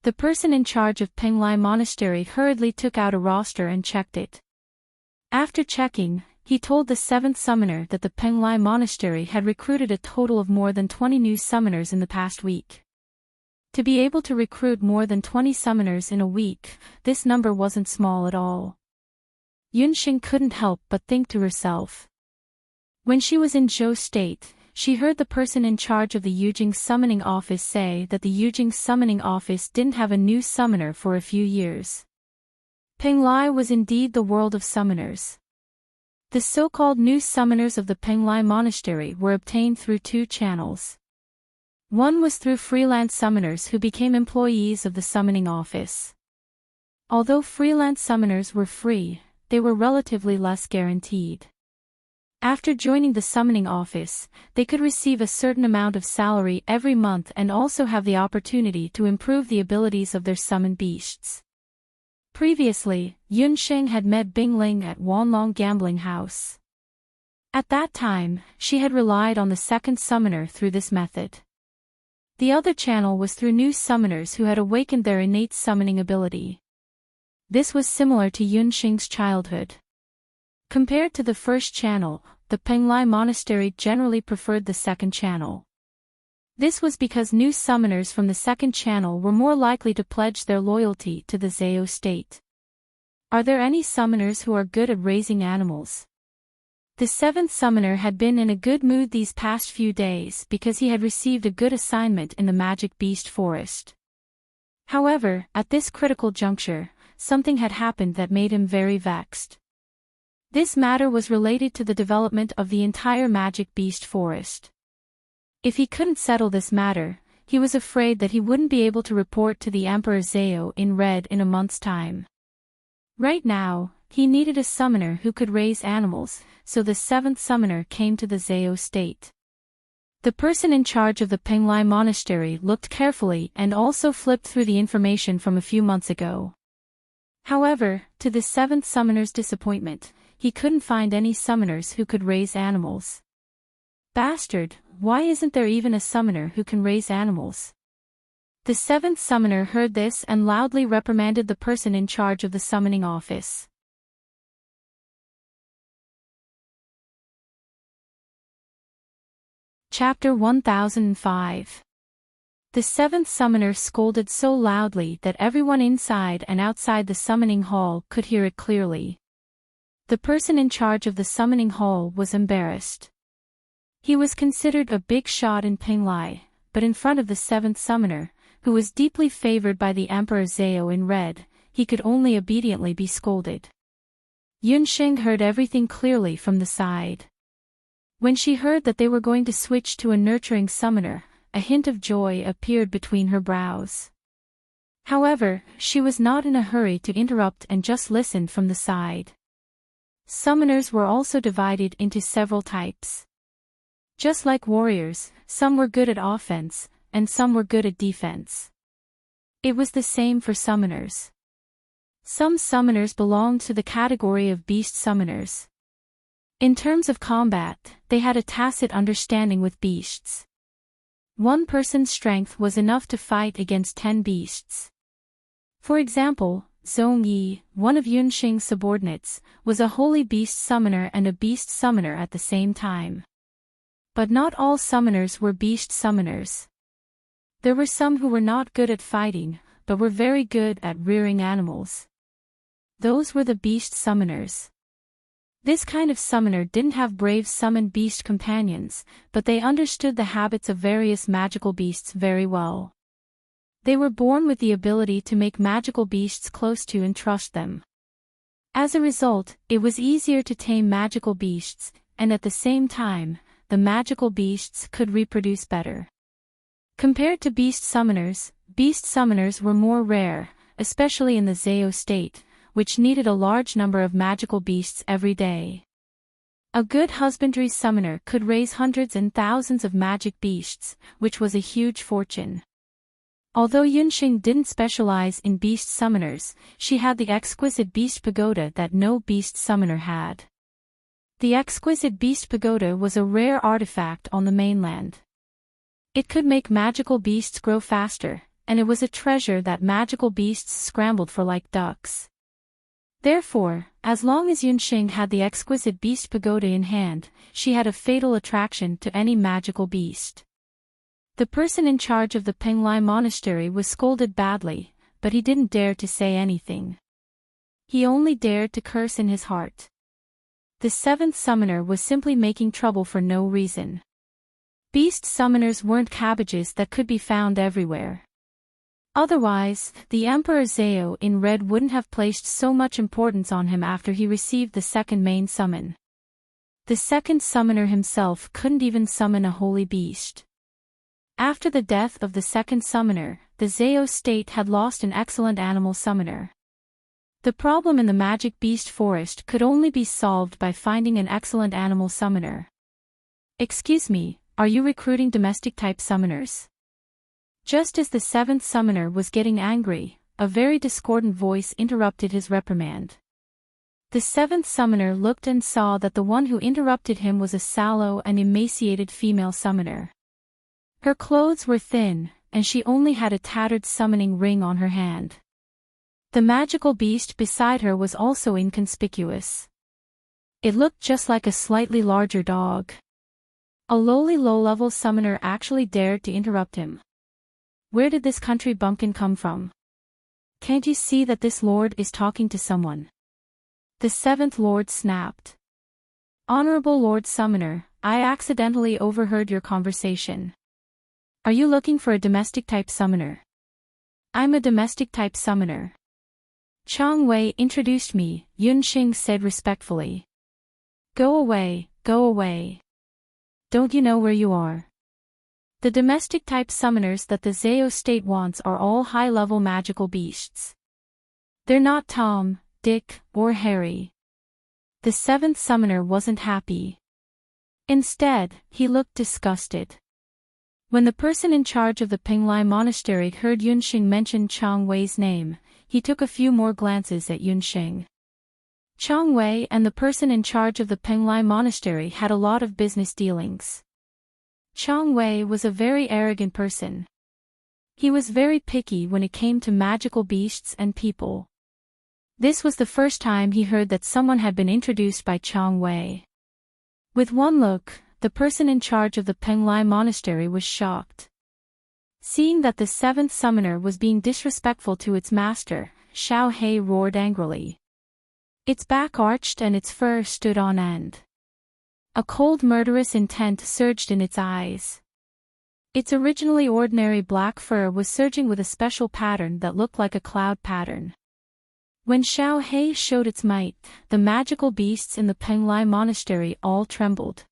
The person in charge of Penglai Monastery hurriedly took out a roster and checked it. After checking, he told the seventh summoner that the Penglai Monastery had recruited a total of more than 20 new summoners in the past week. To be able to recruit more than 20 summoners in a week, this number wasn't small at all. Yunxing couldn't help but think to herself. When she was in Zhou State, she heard the person in charge of the Yujing summoning office say that the Yujing summoning office didn't have a new summoner for a few years. Penglai was indeed the world of summoners. The so-called new summoners of the Penglai Monastery were obtained through two channels. One was through freelance summoners who became employees of the summoning office. Although freelance summoners were free, they were relatively less guaranteed. After joining the summoning office, they could receive a certain amount of salary every month and also have the opportunity to improve the abilities of their summoned beasts. Previously, Yunxing had met Bingling at Wanlong Gambling House. At that time, she had relied on the second summoner through this method. The other channel was through new summoners who had awakened their innate summoning ability. This was similar to Yunxing's childhood. Compared to the first channel, the Penglai Monastery generally preferred the second channel. This was because new summoners from the second channel were more likely to pledge their loyalty to the Zhou State. Are there any summoners who are good at raising animals? The seventh summoner had been in a good mood these past few days because he had received a good assignment in the Magic Beast Forest. However, at this critical juncture, something had happened that made him very vexed. This matter was related to the development of the entire Magic Beast Forest. If he couldn't settle this matter, he was afraid that he wouldn't be able to report to the Emperor Zao in Red in a month's time. Right now, he needed a summoner who could raise animals, so the seventh summoner came to the Zao state. The person in charge of the Penglai monastery looked carefully and also flipped through the information from a few months ago. However, to the seventh summoner's disappointment, he couldn't find any summoners who could raise animals. Bastard, why isn't there even a summoner who can raise animals? The seventh summoner heard this and loudly reprimanded the person in charge of the summoning office. Chapter 1005. The seventh summoner scolded so loudly that everyone inside and outside the summoning hall could hear it clearly. The person in charge of the summoning hall was embarrassed. He was considered a big shot in Penglai, but in front of the seventh summoner, who was deeply favored by the Emperor Zao in Red, he could only obediently be scolded. Yunxing heard everything clearly from the side. When she heard that they were going to switch to a nurturing summoner, a hint of joy appeared between her brows. However, she was not in a hurry to interrupt and just listened from the side. Summoners were also divided into several types. Just like warriors, some were good at offense, and some were good at defense. It was the same for summoners. Some summoners belonged to the category of beast summoners. In terms of combat, they had a tacit understanding with beasts. One person's strength was enough to fight against 10 beasts. For example, Zhong Yi, one of Yunxing's subordinates, was a holy beast summoner and a beast summoner at the same time. But not all summoners were beast summoners. There were some who were not good at fighting, but were very good at rearing animals. Those were the beast summoners. This kind of summoner didn't have brave summoned beast companions, but they understood the habits of various magical beasts very well. They were born with the ability to make magical beasts close to and trust them. As a result, it was easier to tame magical beasts, and at the same time, the magical beasts could reproduce better. Compared to beast summoners were more rare, especially in the Zao state, which needed a large number of magical beasts every day. A good husbandry summoner could raise hundreds and thousands of magic beasts, which was a huge fortune. Although Yunxing didn't specialize in beast summoners, she had the exquisite beast pagoda that no beast summoner had. The exquisite beast pagoda was a rare artifact on the mainland. It could make magical beasts grow faster, and it was a treasure that magical beasts scrambled for like ducks. Therefore, as long as Yunxing had the exquisite beast pagoda in hand, she had a fatal attraction to any magical beast. The person in charge of the Penglai monastery was scolded badly, but he didn't dare to say anything. He only dared to curse in his heart. The seventh summoner was simply making trouble for no reason. Beast summoners weren't cabbages that could be found everywhere. Otherwise, the Emperor Zao in Red wouldn't have placed so much importance on him after he received the second main summon. The second summoner himself couldn't even summon a holy beast. After the death of the second summoner, the Zao state had lost an excellent animal summoner. The problem in the magic beast forest could only be solved by finding an excellent animal summoner. Excuse me, are you recruiting domestic-type summoners? Just as the seventh summoner was getting angry, a very discordant voice interrupted his reprimand. The seventh summoner looked and saw that the one who interrupted him was a sallow and emaciated female summoner. Her clothes were thin, and she only had a tattered summoning ring on her hand. The magical beast beside her was also inconspicuous. It looked just like a slightly larger dog. A lowly low-level summoner actually dared to interrupt him. Where did this country bumpkin come from? Can't you see that this lord is talking to someone? The seventh lord snapped. Honorable Lord Summoner, I accidentally overheard your conversation. Are you looking for a domestic-type summoner? I'm a domestic-type summoner. Chang Wei introduced me, Yunxing said respectfully. Go away, go away. Don't you know where you are? The domestic-type summoners that the Zao state wants are all high-level magical beasts. They're not Tom, Dick, or Harry. The seventh summoner wasn't happy. Instead, he looked disgusted. When the person in charge of the Penglai Monastery heard Yunxing mention Chang Wei's name, he took a few more glances at Yunxing. Chang Wei and the person in charge of the Penglai Monastery had a lot of business dealings. Chang Wei was a very arrogant person. He was very picky when it came to magical beasts and people. This was the first time he heard that someone had been introduced by Chang Wei. With one look, the person in charge of the Penglai Monastery was shocked. Seeing that the seventh summoner was being disrespectful to its master, Xiao He roared angrily. Its back arched and its fur stood on end. A cold murderous intent surged in its eyes. Its originally ordinary black fur was surging with a special pattern that looked like a cloud pattern. When Xiao He showed its might, the magical beasts in the Penglai Monastery all trembled.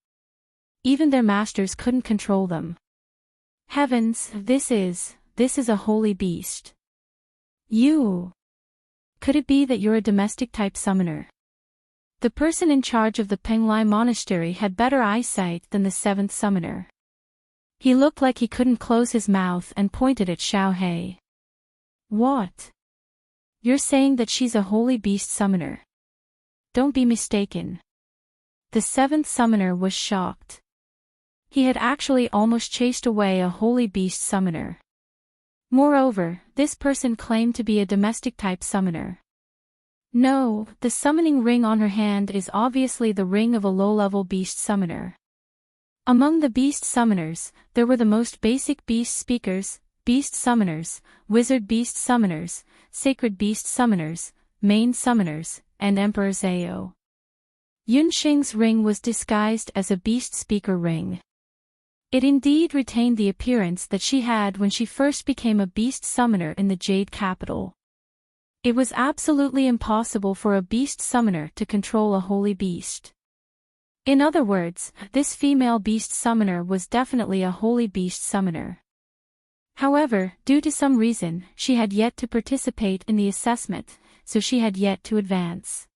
Even their masters couldn't control them. Heavens, this is a holy beast. You! Could it be that you're a domestic-type summoner? The person in charge of the Penglai Monastery had better eyesight than the seventh summoner. He looked like he couldn't close his mouth and pointed at Xiao He. What? You're saying that she's a holy beast summoner? Don't be mistaken. The seventh summoner was shocked. He had actually almost chased away a holy beast summoner. Moreover, this person claimed to be a domestic-type summoner. No, the summoning ring on her hand is obviously the ring of a low-level beast summoner. Among the beast summoners, there were the most basic beast speakers, beast summoners, wizard beast summoners, sacred beast summoners, main summoners, and Emperor Zao. Yunxing's ring was disguised as a beast speaker ring. It indeed retained the appearance that she had when she first became a beast summoner in the Jade Capital. It was absolutely impossible for a beast summoner to control a holy beast. In other words, this female beast summoner was definitely a holy beast summoner. However, due to some reason, she had yet to participate in the assessment, so she had yet to advance.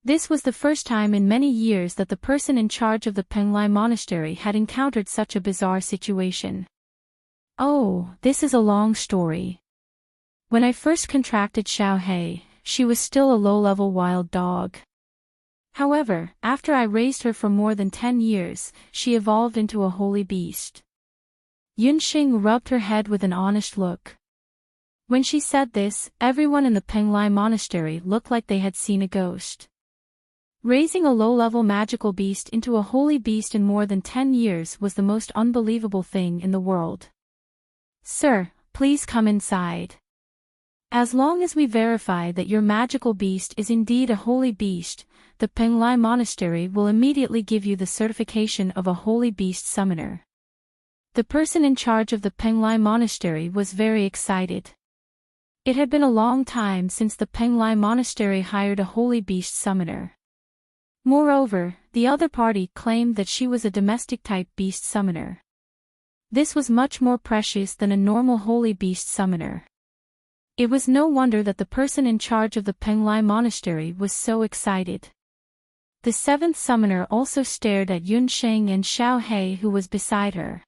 This was the first time in many years that the person in charge of the Penglai Monastery had encountered such a bizarre situation. Oh, this is a long story. When I first contracted Xiao He, she was still a low-level wild dog. However, after I raised her for more than 10 years, she evolved into a holy beast. Yunxing rubbed her head with an honest look. When she said this, everyone in the Penglai Monastery looked like they had seen a ghost. Raising a low-level magical beast into a holy beast in more than 10 years was the most unbelievable thing in the world. Sir, please come inside. As long as we verify that your magical beast is indeed a holy beast, the Penglai Monastery will immediately give you the certification of a holy beast summoner. The person in charge of the Penglai Monastery was very excited. It had been a long time since the Penglai Monastery hired a holy beast summoner. Moreover, the other party claimed that she was a domestic-type beast summoner. This was much more precious than a normal holy beast summoner. It was no wonder that the person in charge of the Penglai Monastery was so excited. The seventh summoner also stared at Yunxing and Xiao He, who was beside her.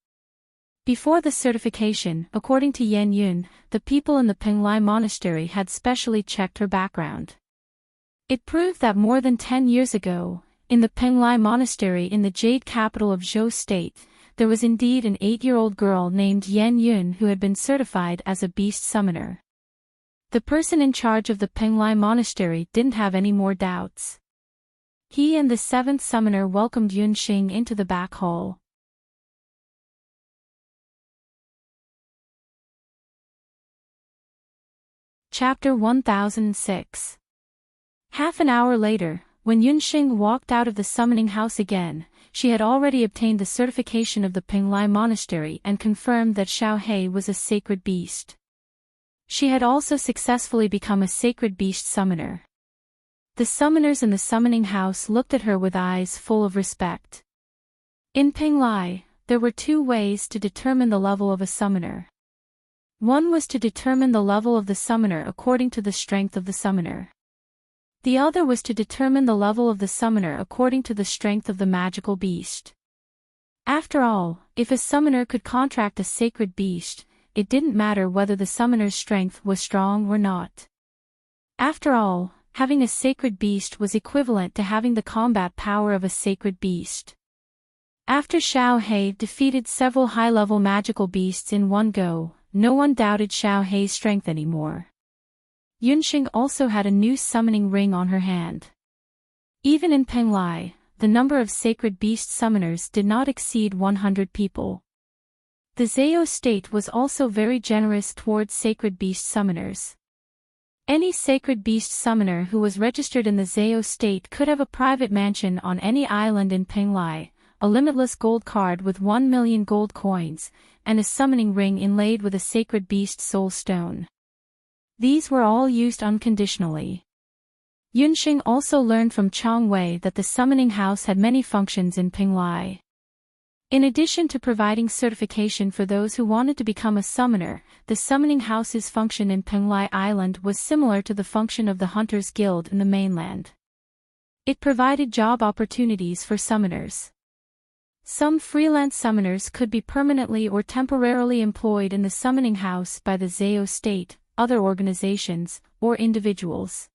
Before the certification, according to Yan Yun, the people in the Penglai Monastery had specially checked her background. It proved that more than 10 years ago, in the Penglai Monastery in the Jade Capital of Zhou State, there was indeed an 8-year-old girl named Yan Yun who had been certified as a beast summoner. The person in charge of the Penglai Monastery didn't have any more doubts. He and the seventh summoner welcomed Yunxing into the back hall. Chapter 1006. Half an hour later, when Yunxing walked out of the summoning house again, she had already obtained the certification of the Penglai Monastery and confirmed that Xiao He was a sacred beast. She had also successfully become a sacred beast summoner. The summoners in the summoning house looked at her with eyes full of respect. In Penglai, there were two ways to determine the level of a summoner. One was to determine the level of the summoner according to the strength of the summoner. The other was to determine the level of the summoner according to the strength of the magical beast. After all, if a summoner could contract a sacred beast, it didn't matter whether the summoner's strength was strong or not. After all, having a sacred beast was equivalent to having the combat power of a sacred beast. After Xiao He defeated several high-level magical beasts in one go, no one doubted Xiao He's strength anymore. Yunxing also had a new summoning ring on her hand. Even in Penglai, the number of sacred beast summoners did not exceed 100 people. The Zhao state was also very generous towards sacred beast summoners. Any sacred beast summoner who was registered in the Zhao state could have a private mansion on any island in Penglai, a limitless gold card with 1 million gold coins, and a summoning ring inlaid with a sacred beast soul stone. These were all used unconditionally. Yunxing also learned from Chang Wei that the summoning house had many functions in Penglai. In addition to providing certification for those who wanted to become a summoner, the summoning house's function in Penglai Island was similar to the function of the Hunters Guild in the mainland. It provided job opportunities for summoners. Some freelance summoners could be permanently or temporarily employed in the summoning house by the Zhao state, other organizations, or individuals.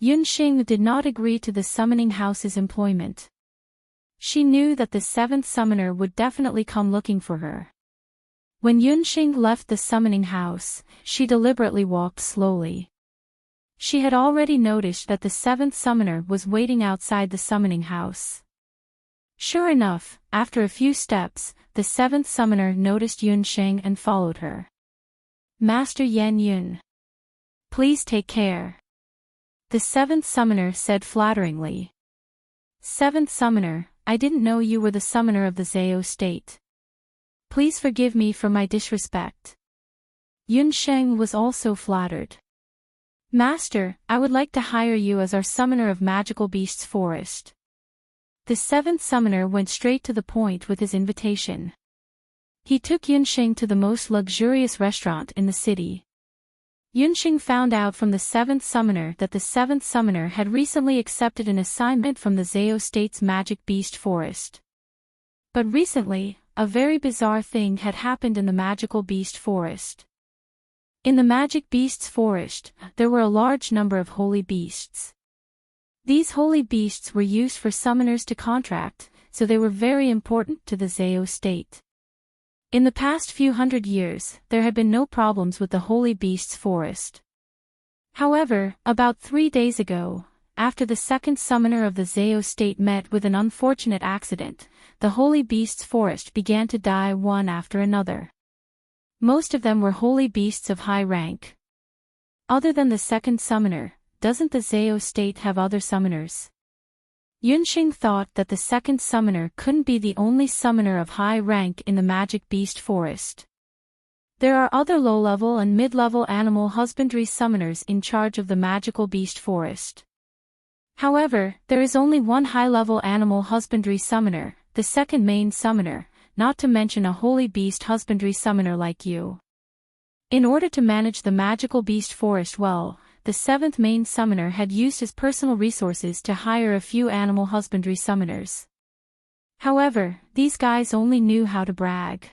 Yunxing did not agree to the summoning house's employment. She knew that the seventh summoner would definitely come looking for her. When Yunxing left the summoning house, she deliberately walked slowly. She had already noticed that the seventh summoner was waiting outside the summoning house. Sure enough, after a few steps, the seventh summoner noticed Yunxing and followed her. Master Yan Yun. Please take care. The seventh summoner said flatteringly. Seventh summoner, I didn't know you were the summoner of the Zhao state. Please forgive me for my disrespect. Yunxing was also flattered. Master, I would like to hire you as our summoner of Magical Beasts Forest. The seventh summoner went straight to the point with his invitation. He took Yunxing to the most luxurious restaurant in the city. Yunxing found out from the seventh summoner that the seventh summoner had recently accepted an assignment from the Zhao state's Magic Beast Forest. But recently, a very bizarre thing had happened in the Magical Beast Forest. In the Magic Beasts Forest, there were a large number of holy beasts. These holy beasts were used for summoners to contract, so they were very important to the Zhao state. In the past few hundred years, there had been no problems with the Holy Beasts Forest. However, about 3 days ago, after the second summoner of the Zhao state met with an unfortunate accident, the Holy Beasts Forest began to die one after another. Most of them were holy beasts of high rank. Other than the second summoner, doesn't the Zhao state have other summoners? Yunxing thought that the second summoner couldn't be the only summoner of high rank in the Magic Beast Forest. There are other low-level and mid-level animal husbandry summoners in charge of the Magical Beast Forest. However, there is only one high-level animal husbandry summoner, the second main summoner, not to mention a holy beast husbandry summoner like you. In order to manage the Magical Beast Forest well, the seventh main summoner had used his personal resources to hire a few animal husbandry summoners. However, these guys only knew how to brag.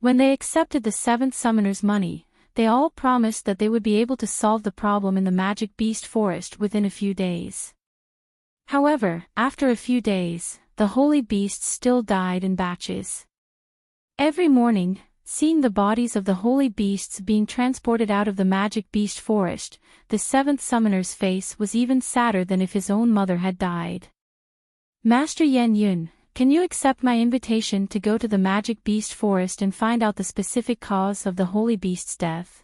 When they accepted the seventh summoner's money, they all promised that they would be able to solve the problem in the Magic Beast Forest within a few days. However, after a few days, the holy beasts still died in batches. Every morning, seeing the bodies of the holy beasts being transported out of the Magic Beast Forest, the seventh summoner's face was even sadder than if his own mother had died. Master Yan Yun, can you accept my invitation to go to the Magic Beast Forest and find out the specific cause of the holy beast's death?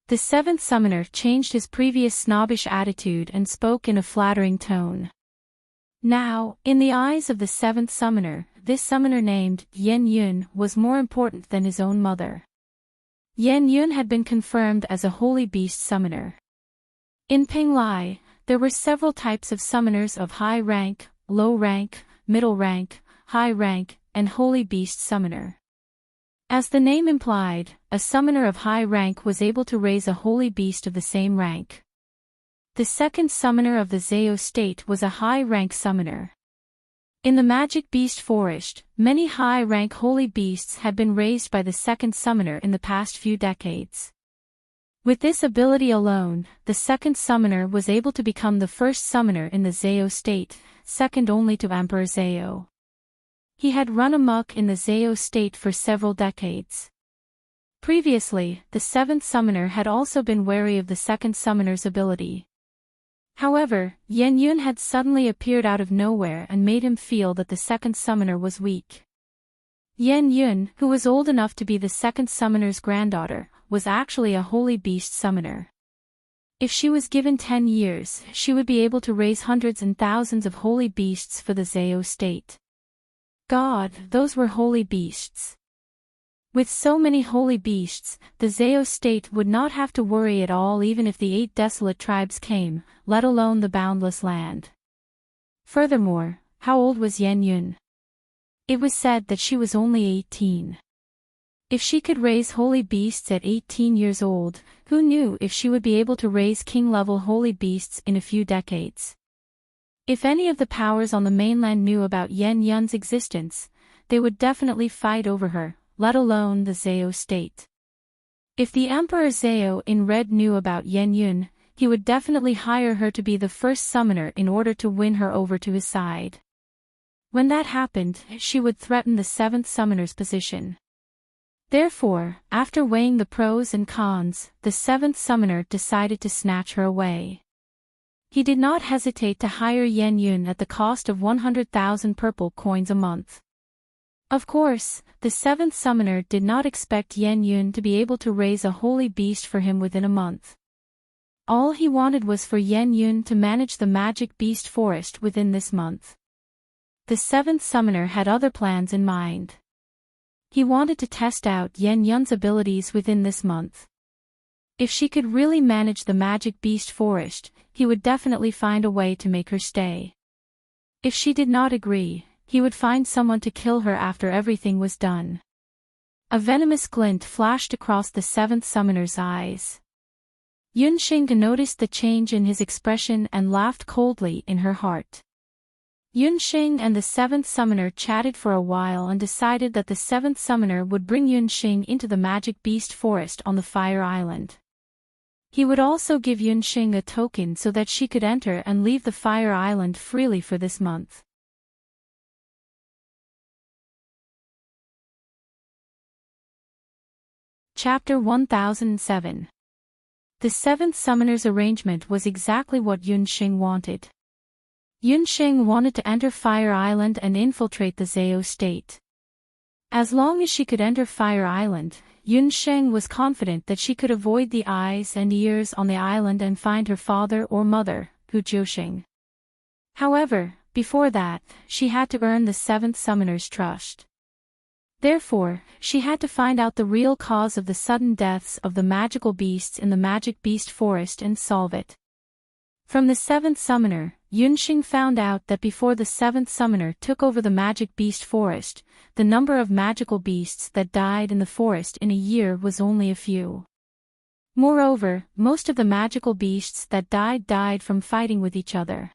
The seventh summoner changed his previous snobbish attitude and spoke in a flattering tone. Now, in the eyes of the seventh summoner, this summoner named Yan Yun was more important than his own mother. Yan Yun had been confirmed as a holy beast summoner. In Penglai, there were several types of summoners of high rank, low rank, middle rank, high rank, and Holy Beast Summoner. As the name implied, a summoner of high rank was able to raise a holy beast of the same rank. The second summoner of the Zeo state was a high-rank summoner. In the Magic Beast Forest, many high-rank holy beasts had been raised by the second summoner in the past few decades. With this ability alone, the second summoner was able to become the first summoner in the Zeo state, second only to Emperor Zeo. He had run amok in the Zeo state for several decades. Previously, the seventh summoner had also been wary of the second summoner's ability. However, Yan Yun had suddenly appeared out of nowhere and made him feel that the second summoner was weak. Yan Yun, who was old enough to be the second summoner's granddaughter, was actually a holy beast summoner. If she was given 10 years, she would be able to raise hundreds and thousands of holy beasts for the Zeo state. God, those were holy beasts. With so many holy beasts, the Zeo state would not have to worry at all even if the 8 desolate tribes came, let alone the boundless land. Furthermore, how old was Yan Yun? It was said that she was only 18. If she could raise holy beasts at 18 years old, who knew if she would be able to raise king-level holy beasts in a few decades? If any of the powers on the mainland knew about Yan Yun's existence, they would definitely fight over her, let alone the Zeo state. If the Emperor Zeo in Red knew about Yan Yun, he would definitely hire her to be the first summoner in order to win her over to his side. When that happened, she would threaten the seventh summoner's position. Therefore, after weighing the pros and cons, the seventh summoner decided to snatch her away. He did not hesitate to hire Yan Yun at the cost of 100,000 purple coins a month. Of course, the seventh summoner did not expect Yan Yun to be able to raise a holy beast for him within a month. All he wanted was for Yan Yun to manage the Magic Beast Forest within this month. The seventh summoner had other plans in mind. He wanted to test out Yan Yun's abilities within this month. If she could really manage the Magic Beast Forest, he would definitely find a way to make her stay. If she did not agree, he would find someone to kill her after everything was done. A venomous glint flashed across the seventh summoner's eyes. Yunxing noticed the change in his expression and laughed coldly in her heart. Yunxing and the seventh summoner chatted for a while and decided that the seventh summoner would bring Yunxing into the Magic Beast Forest on the Fire Island. He would also give Yunxing a token so that she could enter and leave the Fire Island freely for this month. Chapter 1007. The seventh summoner's arrangement was exactly what Yunxing wanted. Yunxing wanted to enter Fire Island and infiltrate the Zeo state. As long as she could enter Fire Island, Yunxing was confident that she could avoid the eyes and ears on the island and find her father or mother, Hu Jiuxing. However, before that, she had to earn the seventh summoner's trust. Therefore, she had to find out the real cause of the sudden deaths of the magical beasts in the Magic Beast Forest and solve it. From the seventh summoner, Yunxing found out that before the seventh summoner took over the Magic Beast Forest, the number of magical beasts that died in the forest in a year was only a few. Moreover, most of the magical beasts that died from fighting with each other.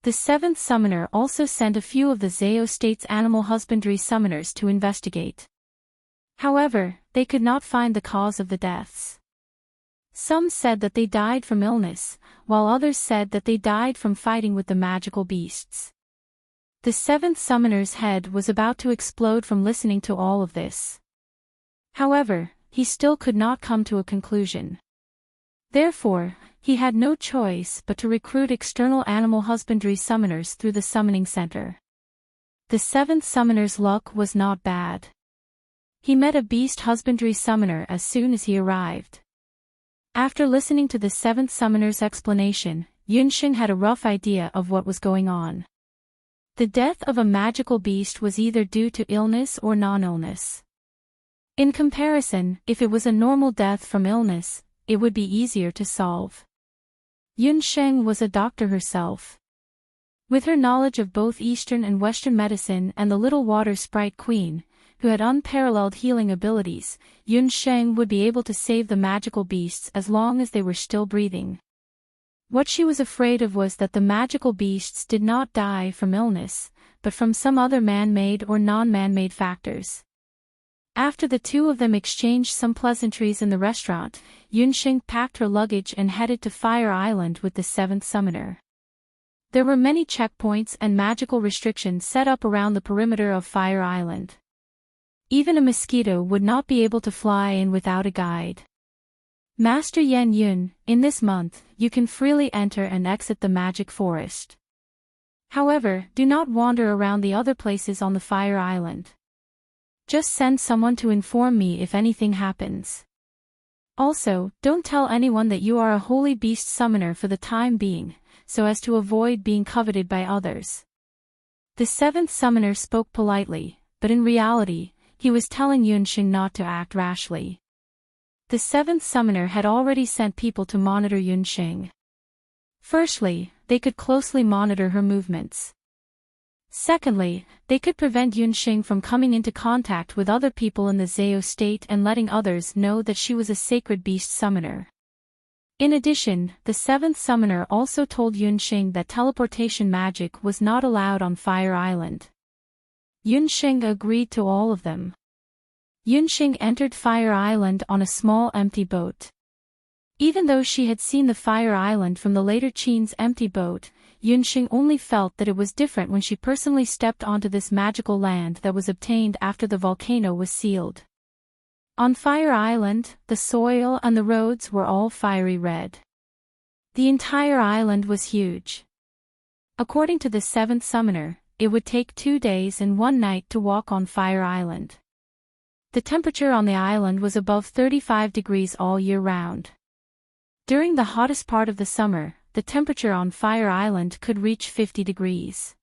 The seventh summoner also sent a few of the Zeo state's animal husbandry summoners to investigate. However, they could not find the cause of the deaths. Some said that they died from illness, while others said that they died from fighting with the magical beasts. The seventh summoner's head was about to explode from listening to all of this. However, he still could not come to a conclusion. Therefore, he had no choice but to recruit external animal husbandry summoners through the summoning center. The seventh summoner's luck was not bad. He met a beast husbandry summoner as soon as he arrived. After listening to the seventh summoner's explanation, Yunxing had a rough idea of what was going on. The death of a magical beast was either due to illness or non-illness. In comparison, if it was a normal death from illness, it would be easier to solve. Yunxing was a doctor herself. With her knowledge of both Eastern and Western medicine and the little water sprite queen, who had unparalleled healing abilities, Yunsheng would be able to save the magical beasts as long as they were still breathing. What she was afraid of was that the magical beasts did not die from illness, but from some other man-made or non-man-made factors. After the two of them exchanged some pleasantries in the restaurant, Yunsheng packed her luggage and headed to Fire Island with the seventh summoner. There were many checkpoints and magical restrictions set up around the perimeter of Fire Island. Even a mosquito would not be able to fly in without a guide. Master Yan Yun, in this month, you can freely enter and exit the magic forest. However, do not wander around the other places on the Fire Island. Just send someone to inform me if anything happens. Also, don't tell anyone that you are a holy beast summoner for the time being, so as to avoid being coveted by others. The seventh summoner spoke politely, but in reality, he was telling Yunsheng not to act rashly. The seventh summoner had already sent people to monitor Yunsheng. Firstly, they could closely monitor her movements. Secondly, they could prevent Yunsheng from coming into contact with other people in the Zao state and letting others know that she was a sacred beast summoner. In addition, the seventh summoner also told Yunsheng that teleportation magic was not allowed on Fire Island. Yunsheng agreed to all of them. Yunsheng entered Fire Island on a small empty boat. Even though she had seen the Fire Island from the later Qin's empty boat, Yunsheng only felt that it was different when she personally stepped onto this magical land that was obtained after the volcano was sealed. On Fire Island, the soil and the roads were all fiery red. The entire island was huge. According to the seventh summoner, it would take 2 days and 1 night to walk on Fire Island. The temperature on the island was above 35 degrees all year round. During the hottest part of the summer, the temperature on Fire Island could reach 50 degrees.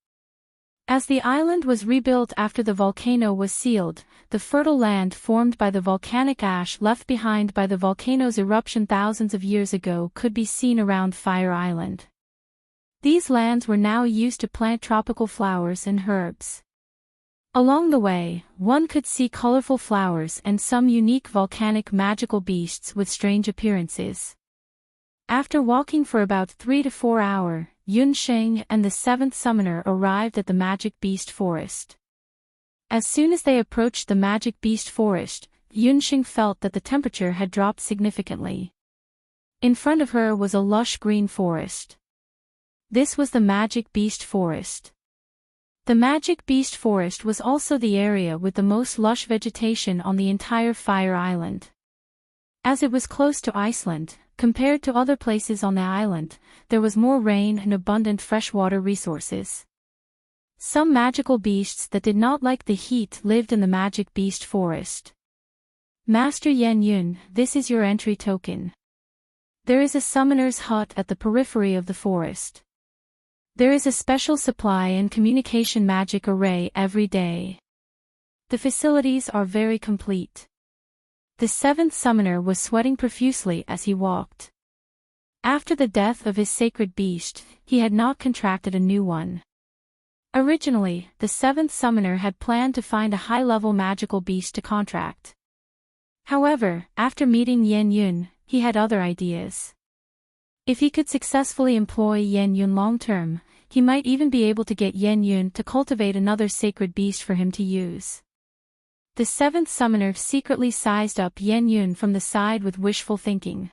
As the island was rebuilt after the volcano was sealed, the fertile land formed by the volcanic ash left behind by the volcano's eruption thousands of years ago could be seen around Fire Island. These lands were now used to plant tropical flowers and herbs. Along the way, one could see colorful flowers and some unique volcanic magical beasts with strange appearances. After walking for about 3 to 4 hours, Yunsheng and the seventh summoner arrived at the magic beast forest. As soon as they approached the magic beast forest, Yunsheng felt that the temperature had dropped significantly. In front of her was a lush green forest. This was the magic beast forest. The magic beast forest was also the area with the most lush vegetation on the entire Fire Island. As it was close to Iceland, compared to other places on the island, there was more rain and abundant freshwater resources. Some magical beasts that did not like the heat lived in the magic beast forest. Master Yan Yun, this is your entry token. There is a summoner's hut at the periphery of the forest. There is a special supply and communication magic array every day. The facilities are very complete. The seventh summoner was sweating profusely as he walked. After the death of his sacred beast, he had not contracted a new one. Originally, the seventh summoner had planned to find a high-level magical beast to contract. However, after meeting Yan Yun, he had other ideas. If he could successfully employ Yan Yun long-term, he might even be able to get Yan Yun to cultivate another sacred beast for him to use. The seventh summoner secretly sized up Yan Yun from the side with wishful thinking.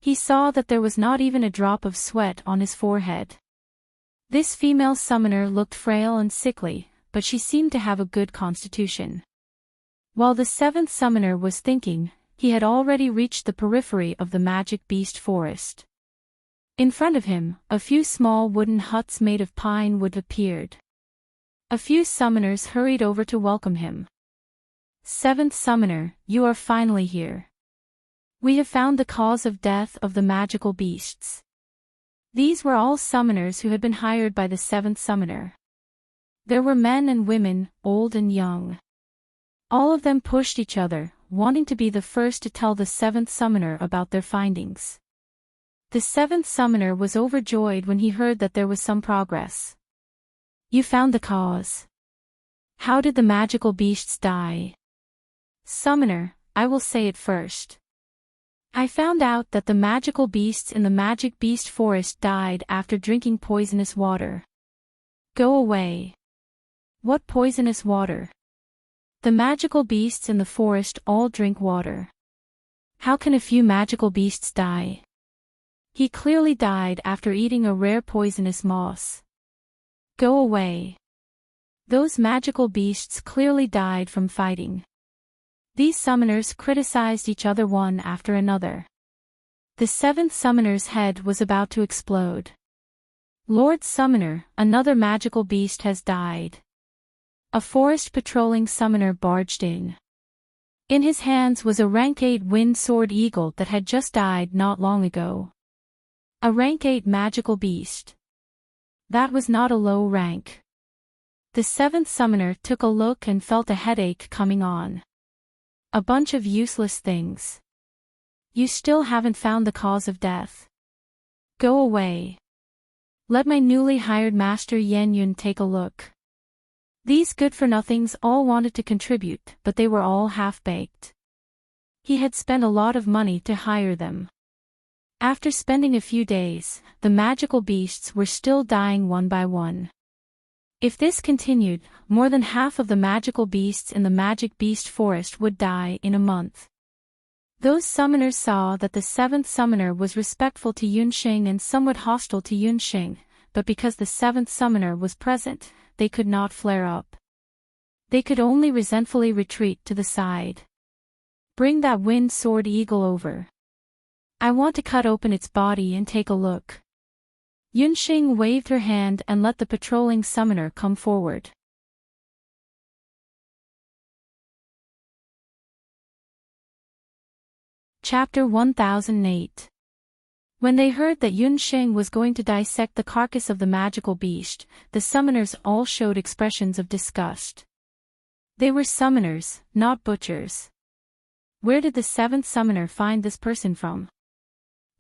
He saw that there was not even a drop of sweat on his forehead. This female summoner looked frail and sickly, but she seemed to have a good constitution. While the seventh summoner was thinking, he had already reached the periphery of the magic beast forest. In front of him, a few small wooden huts made of pine wood appeared. A few summoners hurried over to welcome him. Seventh summoner, you are finally here. We have found the cause of death of the magical beasts. These were all summoners who had been hired by the seventh summoner. There were men and women, old and young. All of them pushed each other, wanting to be the first to tell the seventh summoner about their findings. The seventh summoner was overjoyed when he heard that there was some progress. You found the cause. How did the magical beasts die? Summoner, I will say it first. I found out that the magical beasts in the magic beast forest died after drinking poisonous water. Go away. What poisonous water? The magical beasts in the forest all drink water. How can a few magical beasts die? He clearly died after eating a rare poisonous moss. Go away. Those magical beasts clearly died from fighting. These summoners criticized each other one after another. The seventh summoner's head was about to explode. Lord Summoner, another magical beast has died. A forest patrolling summoner barged in. In his hands was a rank 8 wind sword eagle that had just died not long ago. A rank 8 magical beast. That was not a low rank. The seventh summoner took a look and felt a headache coming on. A bunch of useless things. You still haven't found the cause of death. Go away. Let my newly hired master Yan Yun take a look. These good-for-nothings all wanted to contribute, but they were all half-baked. He had spent a lot of money to hire them. After spending a few days, the magical beasts were still dying one by one. If this continued, more than half of the magical beasts in the magic beast forest would die in a month. Those summoners saw that the seventh summoner was respectful to Yunxing and somewhat hostile to Yunxing, but because the seventh summoner was present, they could not flare up. They could only resentfully retreat to the side. Bring that wind sword eagle over. I want to cut open its body and take a look. Yunxing waved her hand and let the patrolling summoner come forward. Chapter 1008. When they heard that Yunxing was going to dissect the carcass of the magical beast, the summoners all showed expressions of disgust. They were summoners, not butchers. Where did the seventh summoner find this person from?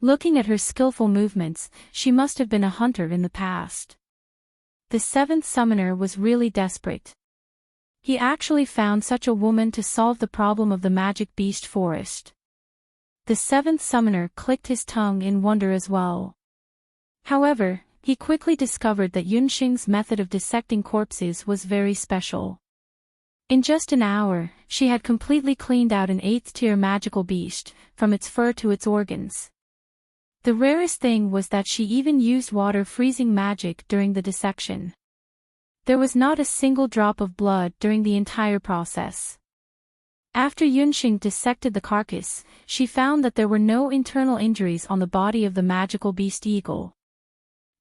Looking at her skillful movements, she must have been a hunter in the past. The seventh summoner was really desperate. He actually found such a woman to solve the problem of the magic beast forest. The seventh summoner clicked his tongue in wonder as well. However, he quickly discovered that Yunxing's method of dissecting corpses was very special. In just an hour, she had completely cleaned out an 8th-tier magical beast, from its fur to its organs. The rarest thing was that she even used water freezing magic during the dissection. There was not a single drop of blood during the entire process. After Yunxing dissected the carcass, she found that there were no internal injuries on the body of the magical beast eagle.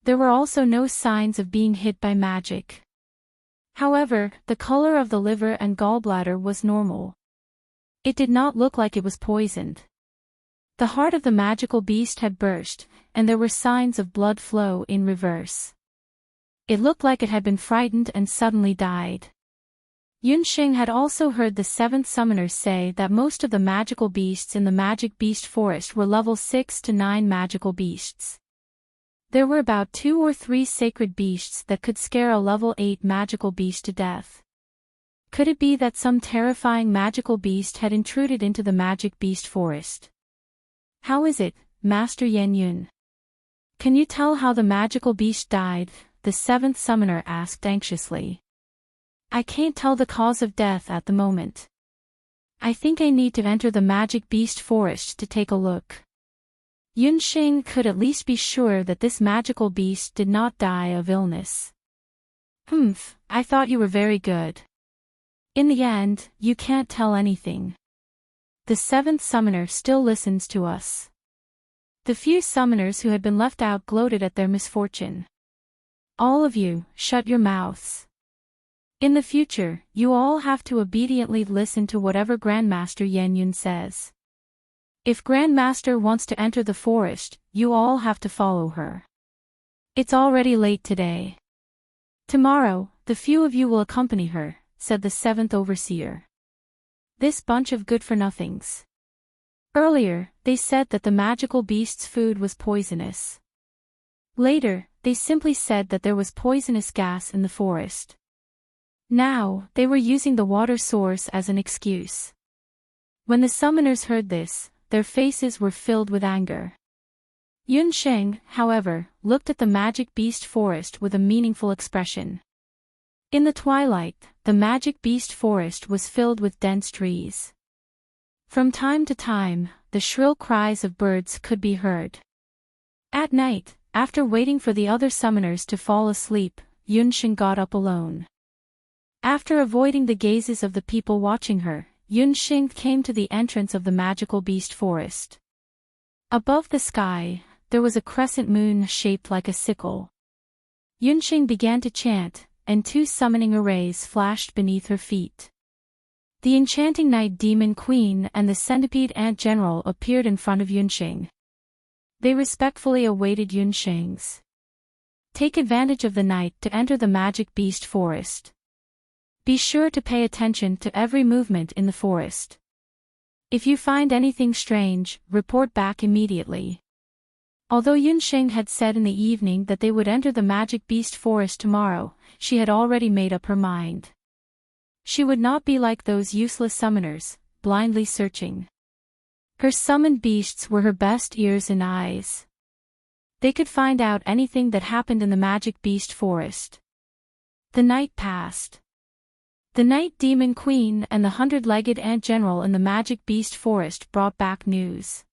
There were also no signs of being hit by magic. However, the color of the liver and gallbladder was normal. It did not look like it was poisoned. The heart of the magical beast had burst, and there were signs of blood flow in reverse. It looked like it had been frightened and suddenly died. Yunxing had also heard the seventh summoner say that most of the magical beasts in the magic beast forest were level 6 to 9 magical beasts. There were about 2 or 3 sacred beasts that could scare a level 8 magical beast to death. Could it be that some terrifying magical beast had intruded into the magic beast forest? How is it, Master Yan Yun? Can you tell how the magical beast died? The seventh summoner asked anxiously. I can't tell the cause of death at the moment. I think I need to enter the magic beast forest to take a look. Yunxing could at least be sure that this magical beast did not die of illness. I thought you were very good. In the end, you can't tell anything. The seventh summoner still listens to us. The few summoners who had been left out gloated at their misfortune. All of you, shut your mouths. In the future, you all have to obediently listen to whatever Grandmaster Yan Yun says. If Grandmaster wants to enter the forest, you all have to follow her. It's already late today. Tomorrow, the few of you will accompany her, said the seventh overseer. This bunch of good-for-nothings. Earlier, they said that the magical beast's food was poisonous. Later, they simply said that there was poisonous gas in the forest. Now, they were using the water source as an excuse. When the summoners heard this, their faces were filled with anger. Yunsheng, however, looked at the magic beast forest with a meaningful expression. In the twilight, the magic beast forest was filled with dense trees. From time to time, the shrill cries of birds could be heard. At night, after waiting for the other summoners to fall asleep, Yunsheng got up alone. After avoiding the gazes of the people watching her, Yunsheng came to the entrance of the magical beast forest. Above the sky, there was a crescent moon shaped like a sickle. Yunsheng began to chant, and two summoning arrays flashed beneath her feet. The Enchanting Night Demon Queen and the Centipede Ant General appeared in front of Yunsheng. They respectfully awaited Yunsheng's take advantage of the night to enter the magic beast forest. Be sure to pay attention to every movement in the forest. If you find anything strange, report back immediately. Although Yunsheng had said in the evening that they would enter the magic beast forest tomorrow, she had already made up her mind. She would not be like those useless summoners, blindly searching. Her summoned beasts were her best ears and eyes. They could find out anything that happened in the magic beast forest. The night passed. The Night Demon Queen and the 100-legged Ant General in the magic beast forest brought back news.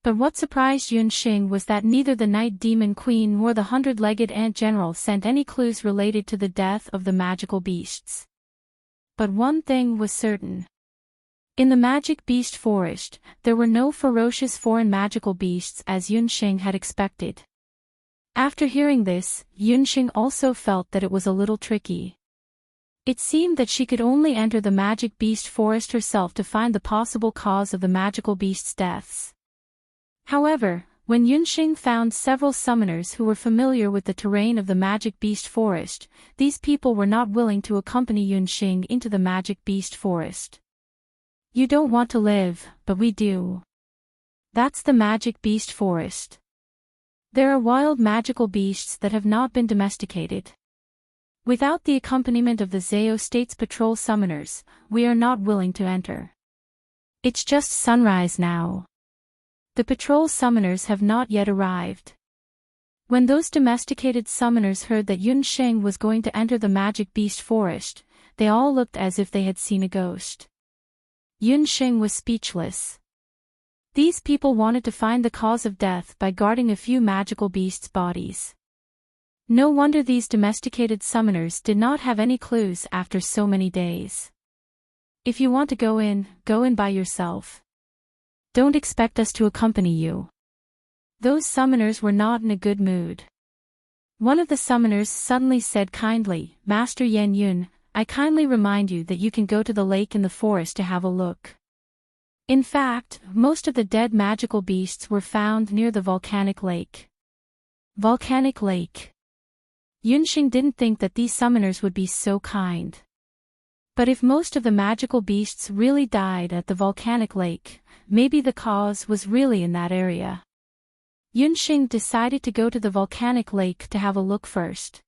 But what surprised Yunsheng was that neither the Night Demon Queen nor the 100-legged Ant General sent any clues related to the death of the magical beasts. But one thing was certain. In the magic beast forest, there were no ferocious foreign magical beasts as Yunsheng had expected. After hearing this, Yunsheng also felt that it was a little tricky. It seemed that she could only enter the magic beast forest herself to find the possible cause of the magical beasts' deaths. However, when Yunsheng found several summoners who were familiar with the terrain of the magic beast forest, these people were not willing to accompany Yunsheng into the magic beast forest. You don't want to live, but we do. That's the magic beast forest. There are wild magical beasts that have not been domesticated. Without the accompaniment of the Zao State's patrol summoners, we are not willing to enter. It's just sunrise now. The patrol summoners have not yet arrived. When those domesticated summoners heard that Yunsheng was going to enter the magic beast forest, they all looked as if they had seen a ghost. Yunsheng was speechless. These people wanted to find the cause of death by guarding a few magical beasts' bodies. No wonder these domesticated summoners did not have any clues after so many days. If you want to go in by yourself. Don't expect us to accompany you. Those summoners were not in a good mood. One of the summoners suddenly said kindly, Master Yan Yun, I kindly remind you that you can go to the lake in the forest to have a look. In fact, most of the dead magical beasts were found near the volcanic lake. Volcanic lake. Yunsheng didn't think that these summoners would be so kind. But if most of the magical beasts really died at the volcanic lake, maybe the cause was really in that area. Yunsheng decided to go to the volcanic lake to have a look first.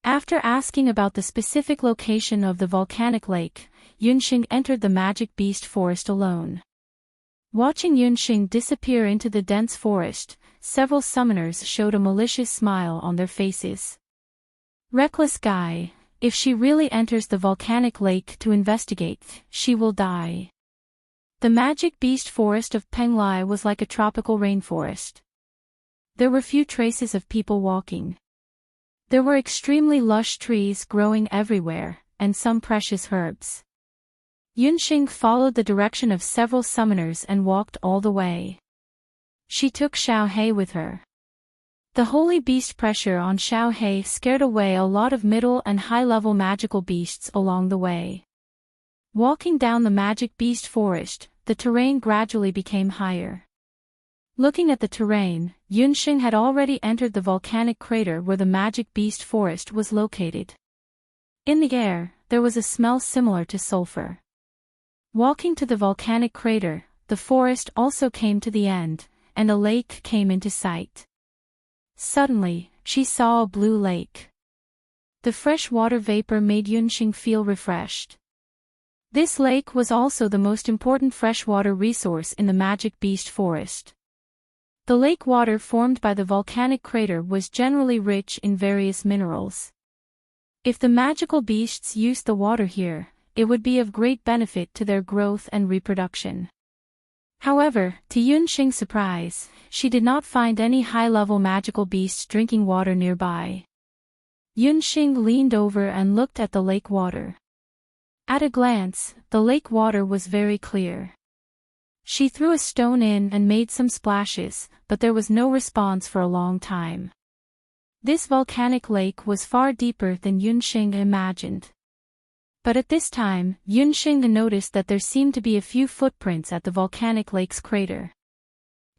After asking about the specific location of the volcanic lake, Yunsheng entered the magic beast forest alone. Watching Yunsheng disappear into the dense forest, several summoners showed a malicious smile on their faces. Reckless guy, if she really enters the volcanic lake to investigate, she will die. The magic beast forest of Penglai was like a tropical rainforest. There were few traces of people walking. There were extremely lush trees growing everywhere, and some precious herbs. Yunsheng followed the direction of several summoners and walked all the way. She took Xiao He with her. The holy beast pressure on Xiao He scared away a lot of middle and high-level magical beasts along the way. Walking down the magic beast forest, the terrain gradually became higher. Looking at the terrain, Yunsheng had already entered the volcanic crater where the magic beast forest was located. In the air, there was a smell similar to sulfur. Walking to the volcanic crater, the forest also came to the end, and a lake came into sight. Suddenly, she saw a blue lake. The fresh water vapor made Yunxing feel refreshed. This lake was also the most important freshwater resource in the Magic Beast Forest. The lake water formed by the volcanic crater was generally rich in various minerals. If the magical beasts used the water here, it would be of great benefit to their growth and reproduction. However, to Yunxing's surprise, she did not find any high-level magical beasts drinking water nearby. Yunxing leaned over and looked at the lake water. At a glance, the lake water was very clear. She threw a stone in and made some splashes, but there was no response for a long time. This volcanic lake was far deeper than Yunxing imagined. But at this time, Yunxing noticed that there seemed to be a few footprints at the volcanic lake's crater.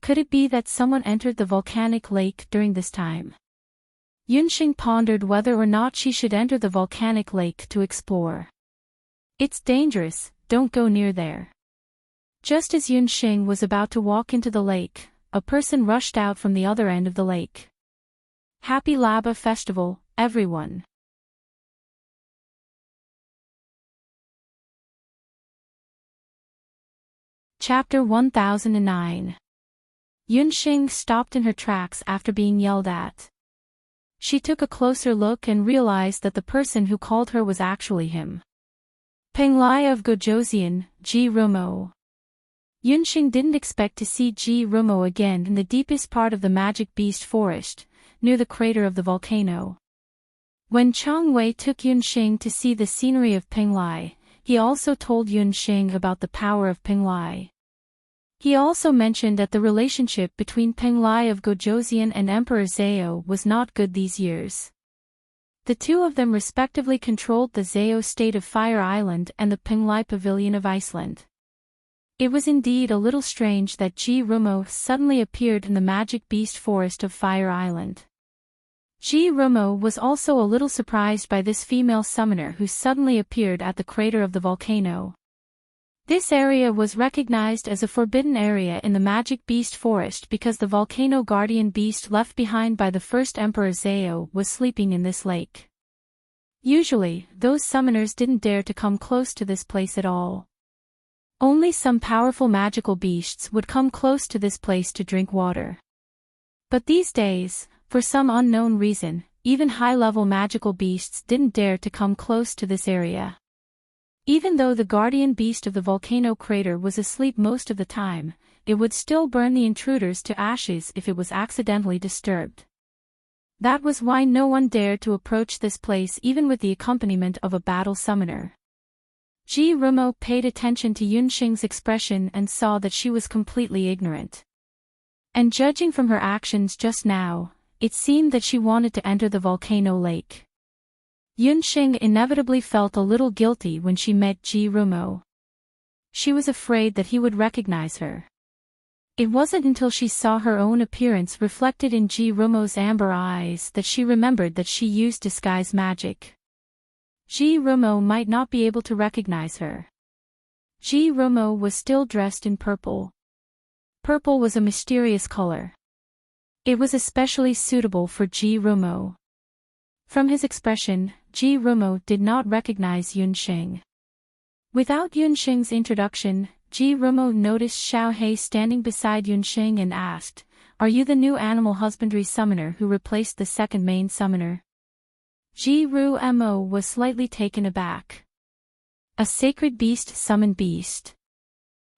Could it be that someone entered the volcanic lake during this time? Yunxing pondered whether or not she should enter the volcanic lake to explore. It's dangerous, don't go near there. Just as Yunxing was about to walk into the lake, a person rushed out from the other end of the lake. Happy Laba Festival, everyone! Chapter 1009. Yunxing stopped in her tracks after being yelled at. She took a closer look and realized that the person who called her was actually him. Penglai of Gojoseon, Ji Rumo. Yunxing didn't expect to see Ji Rumo again in the deepest part of the Magic Beast Forest, near the crater of the volcano. When Chang Wei took Yunxing to see the scenery of Penglai, he also told Yunxing about the power of Penglai. He also mentioned that the relationship between Penglai of Gojoseon and Emperor Zhao was not good these years. The two of them respectively controlled the Zhao state of Fire Island and the Penglai Pavilion of Iceland. It was indeed a little strange that Ji Rumo suddenly appeared in the Magic Beast Forest of Fire Island. Ji Rumo was also a little surprised by this female summoner who suddenly appeared at the crater of the volcano. This area was recognized as a forbidden area in the Magic Beast Forest because the volcano guardian beast left behind by the first Emperor Zhao was sleeping in this lake. Usually, those summoners didn't dare to come close to this place at all. Only some powerful magical beasts would come close to this place to drink water. But these days, for some unknown reason, even high-level magical beasts didn't dare to come close to this area. Even though the guardian beast of the volcano crater was asleep most of the time, it would still burn the intruders to ashes if it was accidentally disturbed. That was why no one dared to approach this place even with the accompaniment of a battle summoner. Ji Rumo paid attention to Yunxing's expression and saw that she was completely ignorant. And judging from her actions just now, it seemed that she wanted to enter the volcano lake. Yunxing inevitably felt a little guilty when she met Ji Rumo. She was afraid that he would recognize her. It wasn't until she saw her own appearance reflected in Ji Rumo's amber eyes that she remembered that she used disguise magic. Ji Rumo might not be able to recognize her. Ji Rumo was still dressed in purple. Purple was a mysterious color. It was especially suitable for Ji Rumo. From his expression, Ji Rumo did not recognize Yunxing. Without Yunxing's introduction, Ji Rumo noticed Xiao Hei standing beside Yunxing and asked, "Are you the new animal husbandry summoner who replaced the second main summoner?" Ji Rumo was slightly taken aback. A sacred beast summoned beast.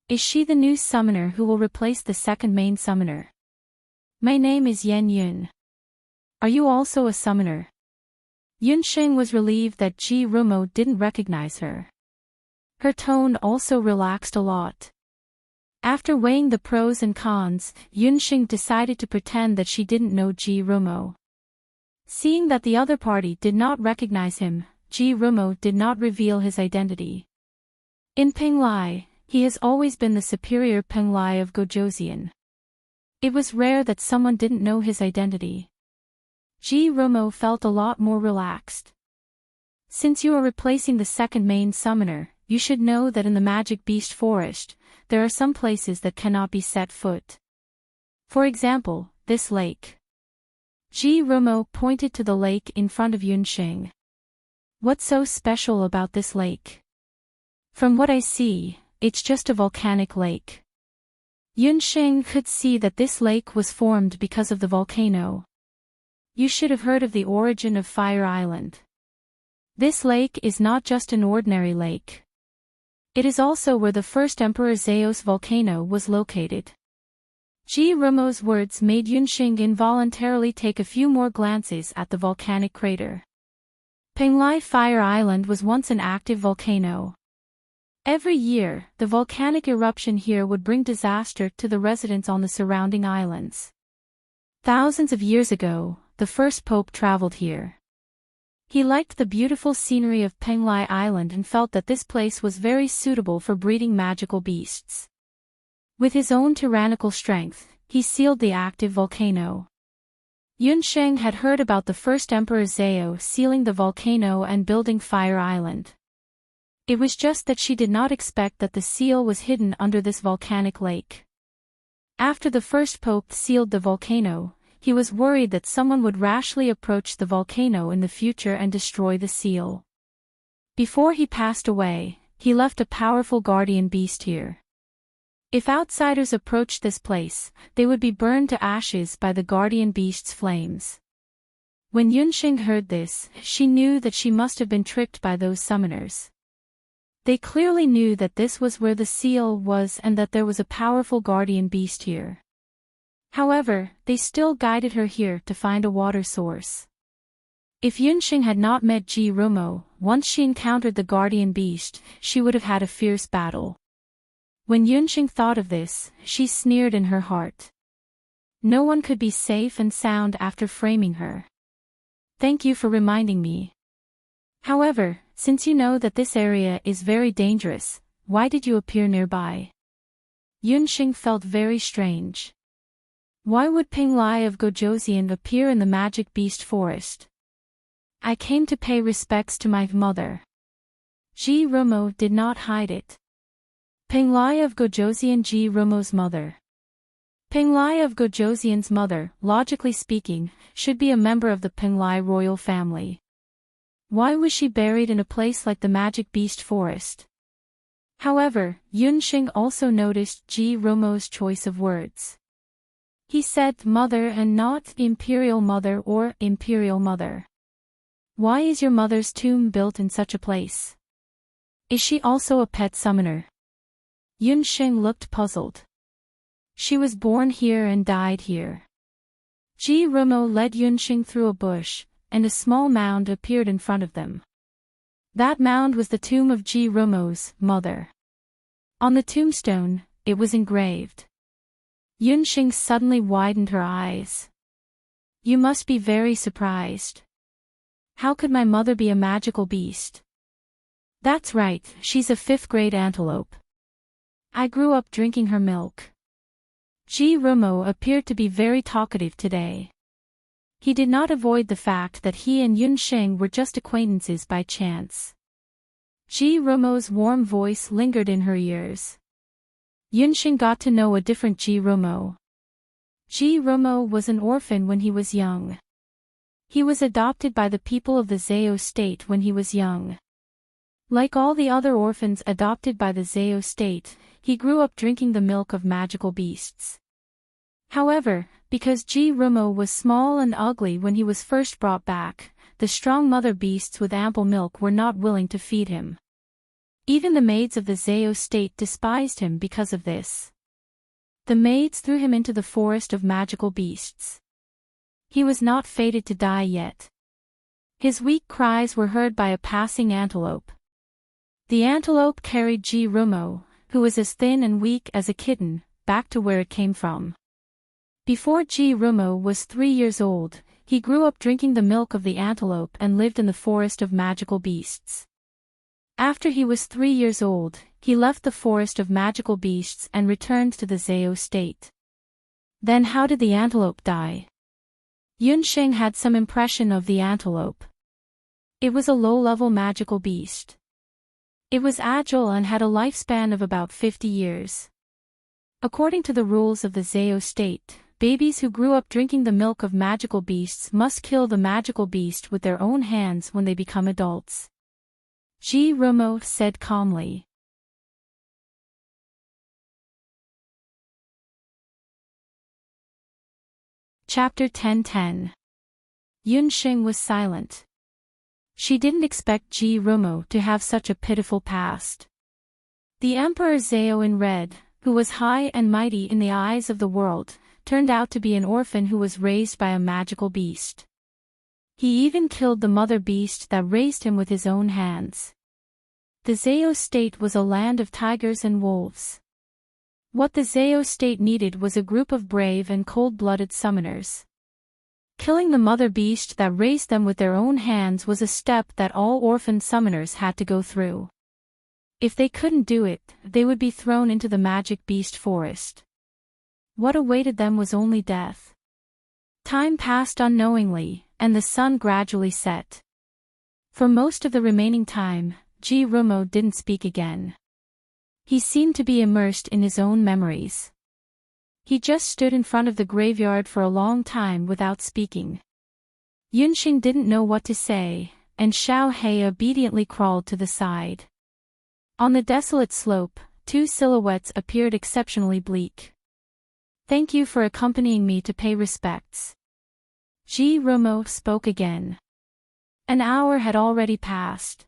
Is she the new summoner who will replace the second main summoner? My name is Yan Yun. Are you also a summoner? Yunxing was relieved that Ji Rumo didn't recognize her. Her tone also relaxed a lot. After weighing the pros and cons, Yunxing decided to pretend that she didn't know Ji Rumo. Seeing that the other party did not recognize him, Ji Rumo did not reveal his identity. In Penglai, he has always been the superior Penglai of Gojoseon. It was rare that someone didn't know his identity. Ji Rumo felt a lot more relaxed. Since you are replacing the second main summoner, you should know that in the Magic Beast Forest, there are some places that cannot be set foot. For example, this lake. Ji-Rumo pointed to the lake in front of Yunxing. What's so special about this lake? From what I see, it's just a volcanic lake. Yunxing could see that this lake was formed because of the volcano. You should have heard of the origin of Fire Island. This lake is not just an ordinary lake. It is also where the first Emperor Zeus volcano was located. Ji-Rumo's words made Yunxing involuntarily take a few more glances at the volcanic crater. Penglai Fire Island was once an active volcano. Every year, the volcanic eruption here would bring disaster to the residents on the surrounding islands. Thousands of years ago, the first pope traveled here. He liked the beautiful scenery of Penglai Island and felt that this place was very suitable for breeding magical beasts. With his own tyrannical strength, he sealed the active volcano. Yunxing had heard about the first Emperor Zeus sealing the volcano and building Fire Island. It was just that she did not expect that the seal was hidden under this volcanic lake. After the first pope sealed the volcano, he was worried that someone would rashly approach the volcano in the future and destroy the seal. Before he passed away, he left a powerful guardian beast here. If outsiders approached this place, they would be burned to ashes by the guardian beast's flames. When Yunxing heard this, she knew that she must have been tricked by those summoners. They clearly knew that this was where the seal was and that there was a powerful guardian beast here. However, they still guided her here to find a water source. If Yunxing had not met Ji-Rumo, once she encountered the guardian beast, she would have had a fierce battle. When Yunxing thought of this, she sneered in her heart. No one could be safe and sound after framing her. Thank you for reminding me. However, since you know that this area is very dangerous, why did you appear nearby? Yunxing felt very strange. Why would Penglai of Gojoseon appear in the Magic Beast Forest? I came to pay respects to my mother. Ji-Rumo did not hide it. Penglai of Gojoseon, Ji-Rumo's mother. Penglai of Gojoseon's mother, logically speaking, should be a member of the Penglai royal family. Why was she buried in a place like the Magic Beast Forest? However, Yunxing also noticed Ji-Rumo's choice of words. He said mother and not imperial mother or imperial mother. Why is your mother's tomb built in such a place? Is she also a pet summoner? Yunxing looked puzzled. She was born here and died here. Ji-Rumo led Yunxing through a bush, and a small mound appeared in front of them. That mound was the tomb of Ji-Rumo's mother. On the tombstone, it was engraved. Yunxing suddenly widened her eyes. You must be very surprised. How could my mother be a magical beast? That's right, she's a 5th-grade antelope. I grew up drinking her milk. Ji-Rumo appeared to be very talkative today. He did not avoid the fact that he and Yunxing were just acquaintances by chance. Ji-Rumo's warm voice lingered in her ears. Yunxing got to know a different Ji-Rumo. Ji-Rumo was an orphan when he was young. He was adopted by the people of the Zeus state when he was young. Like all the other orphans adopted by the Zeus state, he grew up drinking the milk of magical beasts. However, because Ji-Rumo was small and ugly when he was first brought back, the strong mother beasts with ample milk were not willing to feed him. Even the maids of the Zeus state despised him because of this. The maids threw him into the forest of magical beasts. He was not fated to die yet. His weak cries were heard by a passing antelope. The antelope carried Ji-Rumo, who was as thin and weak as a kitten, back to where it came from. Before Ji-Rumo was 3 years old, he grew up drinking the milk of the antelope and lived in the forest of magical beasts. After he was 3 years old, he left the forest of magical beasts and returned to the Zeus state. Then how did the antelope die? Yunxing had some impression of the antelope. It was a low-level magical beast. It was agile and had a lifespan of about 50 years. According to the rules of the Zao state, babies who grew up drinking the milk of magical beasts must kill the magical beast with their own hands when they become adults. Romo said calmly. Chapter 10:10. Yunxing was silent. She didn't expect Romo to have such a pitiful past. The Emperor Zao in red, who was high and mighty in the eyes of the world, turned out to be an orphan who was raised by a magical beast. He even killed the mother beast that raised him with his own hands. The Zao state was a land of tigers and wolves. What the Zao state needed was a group of brave and cold-blooded summoners. Killing the mother beast that raised them with their own hands was a step that all orphan summoners had to go through. If they couldn't do it, they would be thrown into the magic beast forest. What awaited them was only death. Time passed unknowingly, and the sun gradually set. For most of the remaining time, Romo didn't speak again. He seemed to be immersed in his own memories. He just stood in front of the graveyard for a long time without speaking. Yunxing didn't know what to say, and Xiao He obediently crawled to the side. On the desolate slope, two silhouettes appeared exceptionally bleak. "Thank you for accompanying me to pay respects." Romo spoke again. An hour had already passed.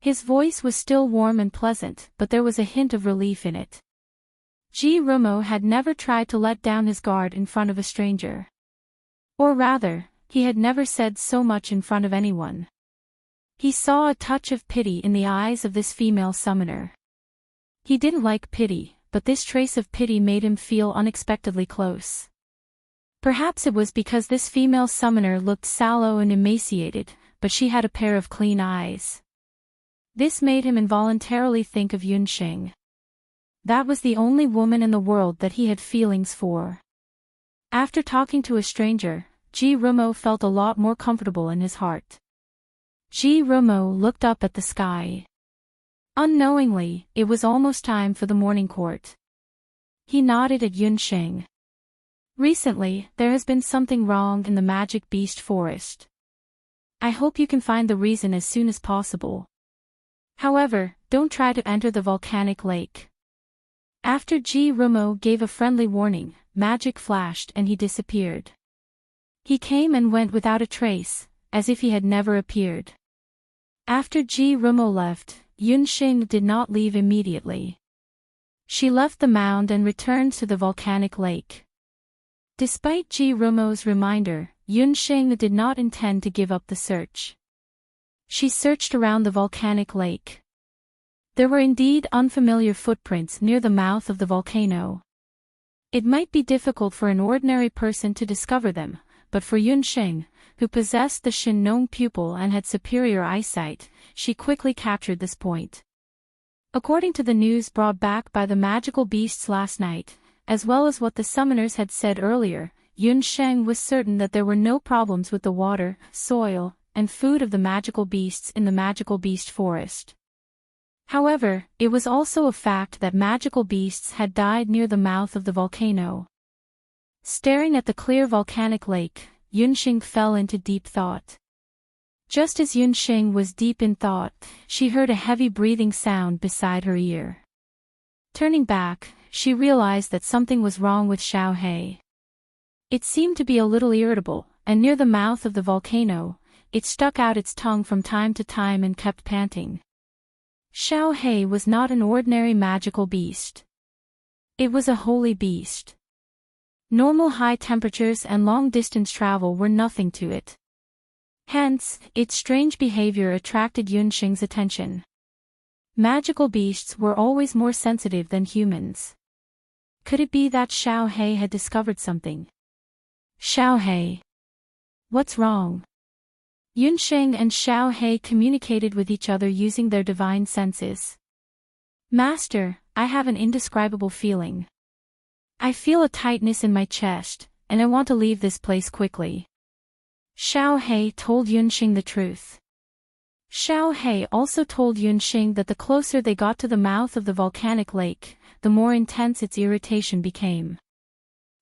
His voice was still warm and pleasant, but there was a hint of relief in it. Romo had never tried to let down his guard in front of a stranger. Or rather, he had never said so much in front of anyone. He saw a touch of pity in the eyes of this female summoner. He didn't like pity, but this trace of pity made him feel unexpectedly close. Perhaps it was because this female summoner looked sallow and emaciated, but she had a pair of clean eyes. This made him involuntarily think of Yunxing. That was the only woman in the world that he had feelings for. After talking to a stranger, Romo felt a lot more comfortable in his heart. Romo looked up at the sky. Unknowingly, it was almost time for the morning court. He nodded at Yunxing. "Recently, there has been something wrong in the magic beast forest. I hope you can find the reason as soon as possible. However, don't try to enter the volcanic lake." After Romo gave a friendly warning, magic flashed and he disappeared. He came and went without a trace, as if he had never appeared. After Romo left, Yunxing did not leave immediately. She left the mound and returned to the volcanic lake. Despite Romo's reminder, Yunxing did not intend to give up the search. She searched around the volcanic lake. There were indeed unfamiliar footprints near the mouth of the volcano. It might be difficult for an ordinary person to discover them, but for Yunxing, who possessed the Shin-Nong pupil and had superior eyesight, she quickly captured this point. According to the news brought back by the magical beasts last night, as well as what the summoners had said earlier, Yunxing was certain that there were no problems with the water, soil, and food of the magical beasts in the magical beast forest. However, it was also a fact that magical beasts had died near the mouth of the volcano. Staring at the clear volcanic lake, Yunxing fell into deep thought. Just as Yunxing was deep in thought, she heard a heavy breathing sound beside her ear. Turning back, she realized that something was wrong with Xiao He. It seemed to be a little irritable, and near the mouth of the volcano, it stuck out its tongue from time to time and kept panting. Xiao He was not an ordinary magical beast. It was a holy beast. Normal high temperatures and long-distance travel were nothing to it. Hence, its strange behavior attracted Yunxing's attention. Magical beasts were always more sensitive than humans. Could it be that Xiao He had discovered something? Xiao He. What's wrong? Yunxing and Xiao He communicated with each other using their divine senses. "Master, I have an indescribable feeling. I feel a tightness in my chest, and I want to leave this place quickly." Xiao He told Yunxing the truth. Xiao He also told Yunxing that the closer they got to the mouth of the volcanic lake, the more intense its irritation became.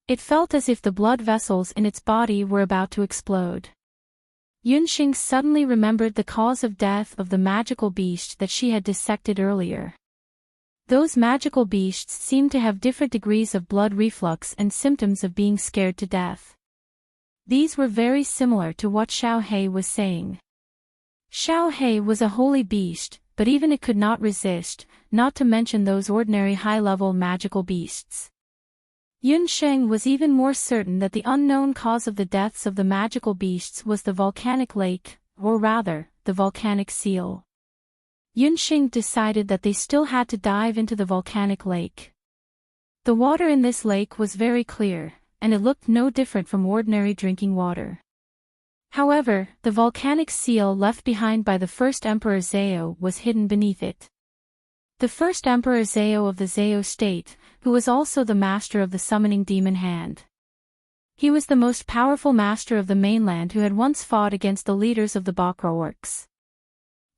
It felt as if the blood vessels in its body were about to explode. Yunxing suddenly remembered the cause of death of the magical beast that she had dissected earlier. Those magical beasts seemed to have different degrees of blood reflux and symptoms of being scared to death. These were very similar to what Xiao He was saying. Xiao He was a holy beast, but even it could not resist, not to mention those ordinary high-level magical beasts. Yunxing was even more certain that the unknown cause of the deaths of the magical beasts was the volcanic lake, or rather, the volcanic seal. Yunxing decided that they still had to dive into the volcanic lake. The water in this lake was very clear, and it looked no different from ordinary drinking water. However, the volcanic seal left behind by the first Emperor Zhao was hidden beneath it. The first Emperor Zhao of the Zhao state, who was also the master of the summoning demon hand. He was the most powerful master of the mainland who had once fought against the leaders of the Bakra orcs.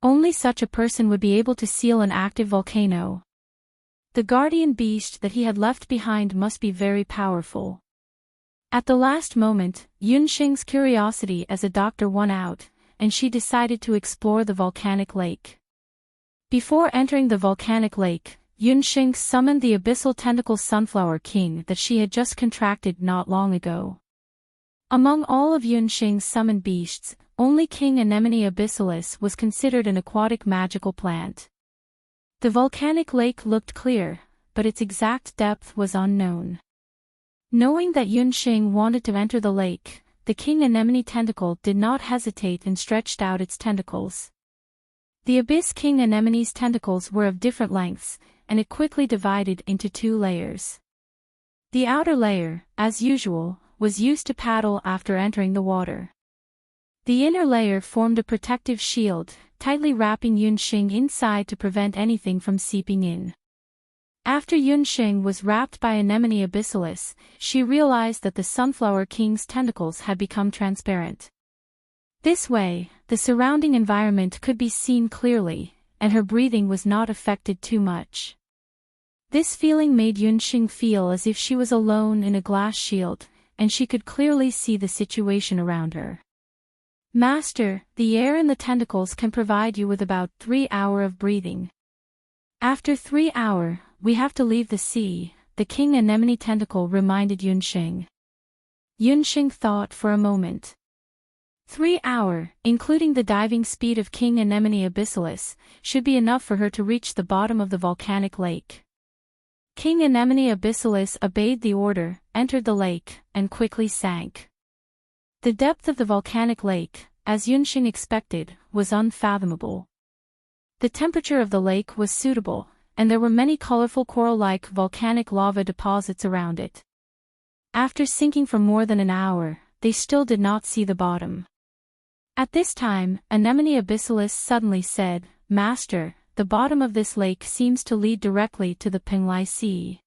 Only such a person would be able to seal an active volcano. The guardian beast that he had left behind must be very powerful. At the last moment, Yunxing's curiosity as a doctor won out, and she decided to explore the volcanic lake. Before entering the volcanic lake, Yunxing summoned the abyssal tentacle sunflower king that she had just contracted not long ago. Among all of Yunxing's summoned beasts, only King Anemone abyssalis was considered an aquatic magical plant. The volcanic lake looked clear, but its exact depth was unknown. Knowing that Yunxing wanted to enter the lake, the King Anemone tentacle did not hesitate and stretched out its tentacles. The Abyss King Anemone's tentacles were of different lengths, and it quickly divided into two layers. The outer layer, as usual, was used to paddle after entering the water. The inner layer formed a protective shield, tightly wrapping Yunxing inside to prevent anything from seeping in. After Yunxing was wrapped by Anemone abyssalis, she realized that the Sunflower King's tentacles had become transparent. This way, the surrounding environment could be seen clearly, and her breathing was not affected too much. This feeling made Yunxing feel as if she was alone in a glass shield, and she could clearly see the situation around her. Master, the air in the tentacles can provide you with about 3 hours of breathing. After 3 hours, we have to leave the sea, the King Anemone tentacle reminded Yunxing. Yunxing thought for a moment. 3 hours, including the diving speed of King Anemone abyssalis, should be enough for her to reach the bottom of the volcanic lake. King Anemone abyssalis obeyed the order, entered the lake, and quickly sank. The depth of the volcanic lake, as Yunxing expected, was unfathomable. The temperature of the lake was suitable, and there were many colorful coral-like volcanic lava deposits around it. After sinking for more than an hour, they still did not see the bottom. At this time, Anemone abyssalis suddenly said, "Master, the bottom of this lake seems to lead directly to the Penglai Sea.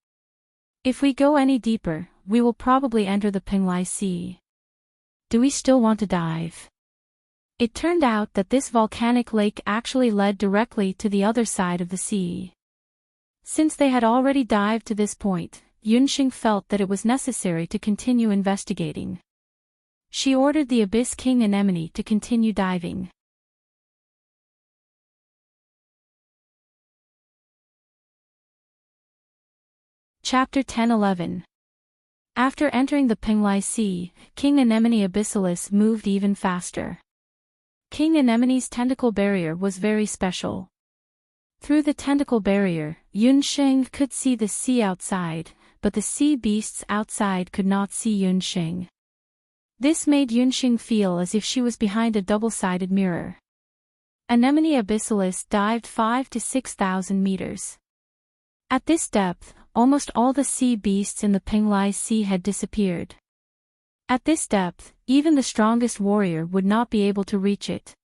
If we go any deeper, we will probably enter the Penglai Sea. Do we still want to dive?" It turned out that this volcanic lake actually led directly to the other side of the sea. Since they had already dived to this point, Yunxing felt that it was necessary to continue investigating. She ordered the Abyss King Anemone to continue diving. Chapter 10-11. After entering the Penglai Sea, King Anemone abyssalis moved even faster. King Anemone's tentacle barrier was very special. Through the tentacle barrier, Yunxing could see the sea outside, but the sea beasts outside could not see Yunxing. This made Yunxing feel as if she was behind a double-sided mirror. Anemone abyssalis dived 5,000 to 6,000 meters. At this depth, almost all the sea beasts in the Penglai Sea had disappeared. At this depth, even the strongest warrior would not be able to reach it.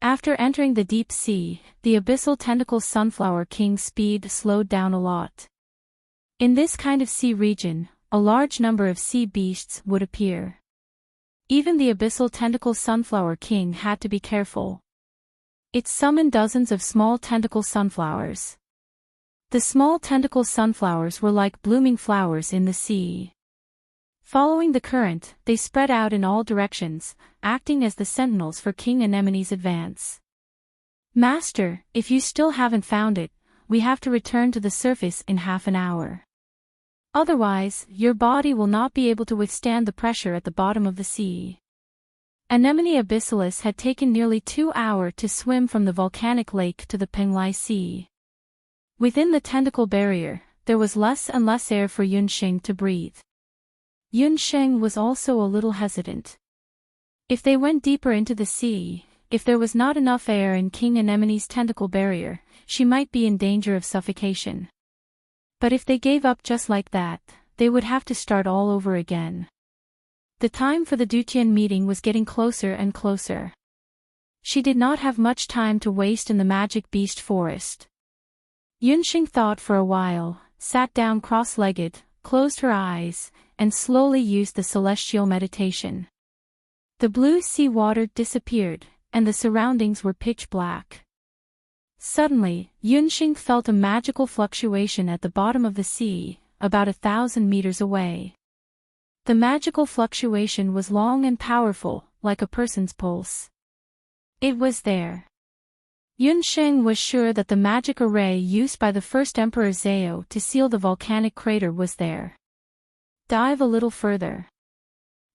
After entering the deep sea, the abyssal tentacle sunflower king's speed slowed down a lot. In this kind of sea region, a large number of sea beasts would appear. Even the abyssal tentacle sunflower king had to be careful. It summoned dozens of small tentacle sunflowers. The small tentacle sunflowers were like blooming flowers in the sea. Following the current, they spread out in all directions, acting as the sentinels for King Anemone's advance. Master, if you still haven't found it, we have to return to the surface in half an hour. Otherwise, your body will not be able to withstand the pressure at the bottom of the sea. Anemone abyssalis had taken nearly 2 hours to swim from the volcanic lake to the Penglai Sea. Within the tentacle barrier, there was less and less air for Yunxing to breathe. Yunxing was also a little hesitant. If they went deeper into the sea, if there was not enough air in King Anemone's tentacle barrier, she might be in danger of suffocation. But if they gave up just like that, they would have to start all over again. The time for the Dutian meeting was getting closer and closer. She did not have much time to waste in the magic beast forest. Yunxing thought for a while, sat down cross-legged, closed her eyes, and slowly used the celestial meditation. The blue sea water disappeared, and the surroundings were pitch black. Suddenly, Yunxing felt a magical fluctuation at the bottom of the sea, about 1,000 meters away. The magical fluctuation was long and powerful, like a person's pulse. It was there. Yunxing was sure that the magic array used by the first Emperor Zhao to seal the volcanic crater was there. Dive a little further.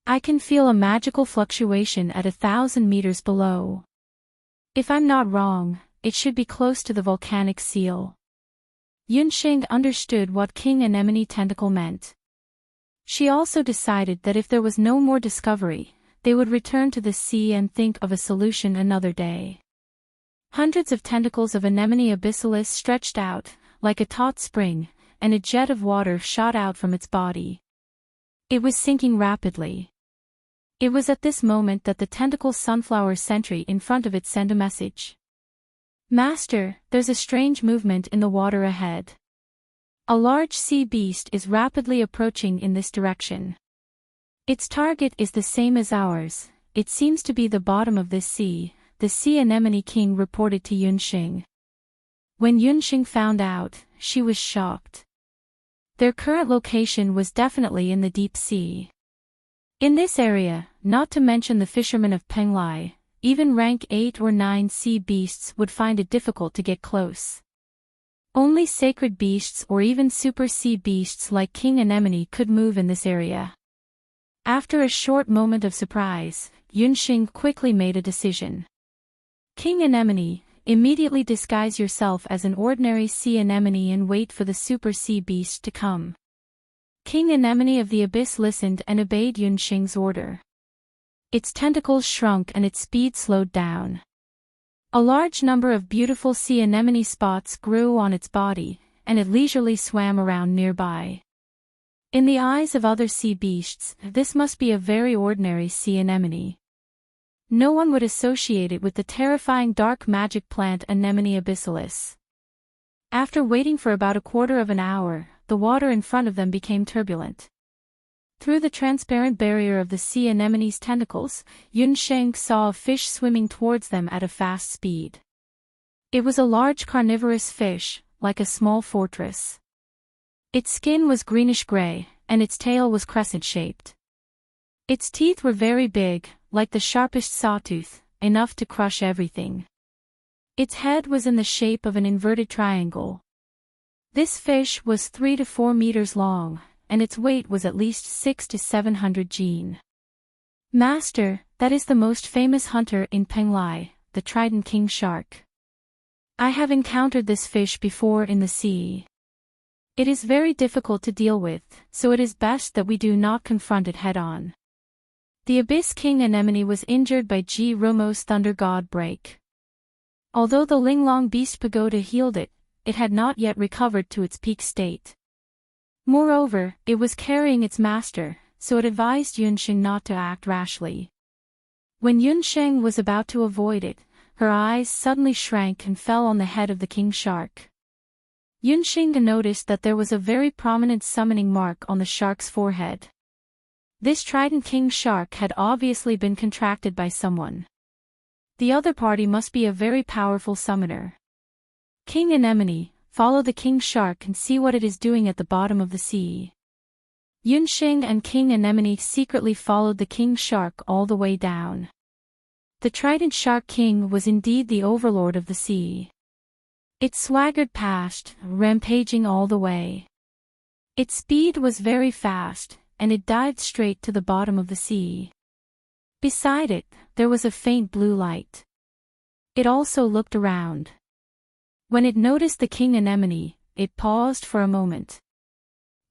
I can feel a magical fluctuation at 1,000 meters below. If I'm not wrong, it should be close to the volcanic seal. Yunxing understood what King Anemone Tentacle meant. She also decided that if there was no more discovery, they would return to the sea and think of a solution another day. Hundreds of tentacles of Anemone abyssalis stretched out, like a taut spring, and a jet of water shot out from its body. It was sinking rapidly. It was at this moment that the tentacle sunflower sentry in front of it sent a message. Master, there's a strange movement in the water ahead. A large sea beast is rapidly approaching in this direction. Its target is the same as ours, it seems to be the bottom of this sea, the Sea Anemone King reported to Yunxing. When Yunxing found out, she was shocked. Their current location was definitely in the deep sea. In this area, not to mention the fishermen of Penglai, even rank 8 or 9 sea beasts would find it difficult to get close. Only sacred beasts or even super sea beasts like King Anemone could move in this area. After a short moment of surprise, Yunxing quickly made a decision. King Anemone, immediately disguise yourself as an ordinary sea anemone and wait for the super sea beast to come. King Anemone of the Abyss listened and obeyed Yunxing's order. Its tentacles shrunk and its speed slowed down. A large number of beautiful sea anemone spots grew on its body, and it leisurely swam around nearby. In the eyes of other sea beasts, this must be a very ordinary sea anemone. No one would associate it with the terrifying dark magic plant Anemone abyssalis. After waiting for about a quarter of an hour, the water in front of them became turbulent. Through the transparent barrier of the sea anemone's tentacles, Yunxing saw a fish swimming towards them at a fast speed. It was a large carnivorous fish, like a small fortress. Its skin was greenish-gray, and its tail was crescent-shaped. Its teeth were very big, like the sharpest sawtooth, enough to crush everything. Its head was in the shape of an inverted triangle. This fish was 3 to 4 meters long, and its weight was at least 600 to 700 jin. Master, that is the most famous hunter in Penglai, the Trident King Shark. I have encountered this fish before in the sea. It is very difficult to deal with, so it is best that we do not confront it head-on. The Abyss King Anemone was injured by Ji Romo's Thunder God break. Although the Linglong Beast Pagoda healed it, it had not yet recovered to its peak state. Moreover, it was carrying its master, so it advised Yunxing not to act rashly. When Yunxing was about to avoid it, her eyes suddenly shrank and fell on the head of the king shark. Yunxing noticed that there was a very prominent summoning mark on the shark's forehead. This Trident King shark had obviously been contracted by someone. The other party must be a very powerful summoner. King Anemone, follow the king shark and see what it is doing at the bottom of the sea. Yunxing and King Anemone secretly followed the king shark all the way down. The trident shark king was indeed the overlord of the sea. It swaggered past, rampaging all the way. Its speed was very fast, and it dived straight to the bottom of the sea. Beside it, there was a faint blue light. It also looked around. When it noticed the king anemone, it paused for a moment.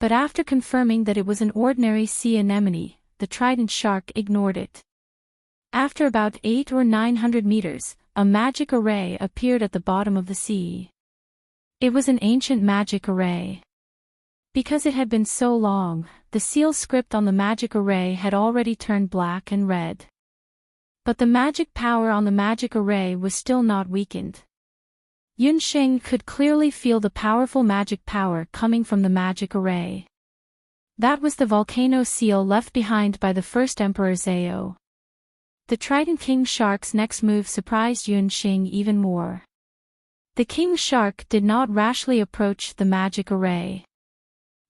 But after confirming that it was an ordinary sea anemone, the trident shark ignored it. After about 800 or 900 meters, a magic array appeared at the bottom of the sea. It was an ancient magic array. Because it had been so long, the seal script on the magic array had already turned black and red. But the magic power on the magic array was still not weakened. Yunxing could clearly feel the powerful magic power coming from the magic array. That was the volcano seal left behind by the first Emperor Zhao. The Trident King Shark's next move surprised Yunxing even more. The King Shark did not rashly approach the magic array.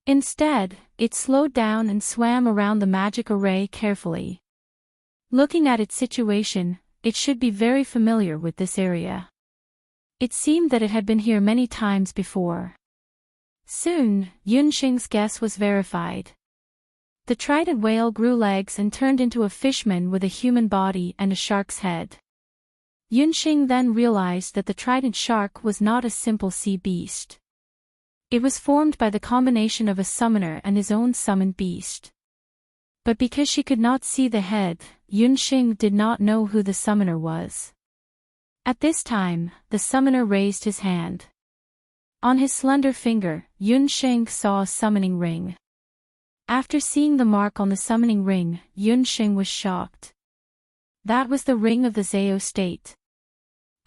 Instead, it slowed down and swam around the magic array carefully. Looking at its situation, it should be very familiar with this area. It seemed that it had been here many times before. Soon, Yunxing's guess was verified. The trident whale grew legs and turned into a fishman with a human body and a shark's head. Yunxing then realized that the trident shark was not a simple sea beast. It was formed by the combination of a summoner and his own summoned beast. But because she could not see the head, Yunxing did not know who the summoner was. At this time, the summoner raised his hand. On his slender finger, Yunxing saw a summoning ring. After seeing the mark on the summoning ring, Yunxing was shocked. That was the ring of the Zhao state.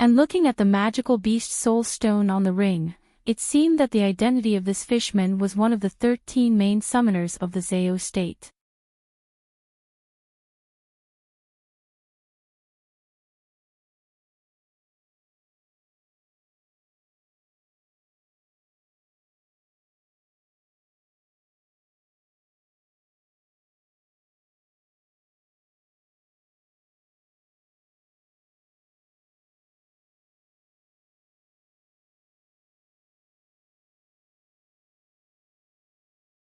And looking at the magical beast soul stone on the ring, it seemed that the identity of this fishman was one of the 13 main summoners of the Zhao state.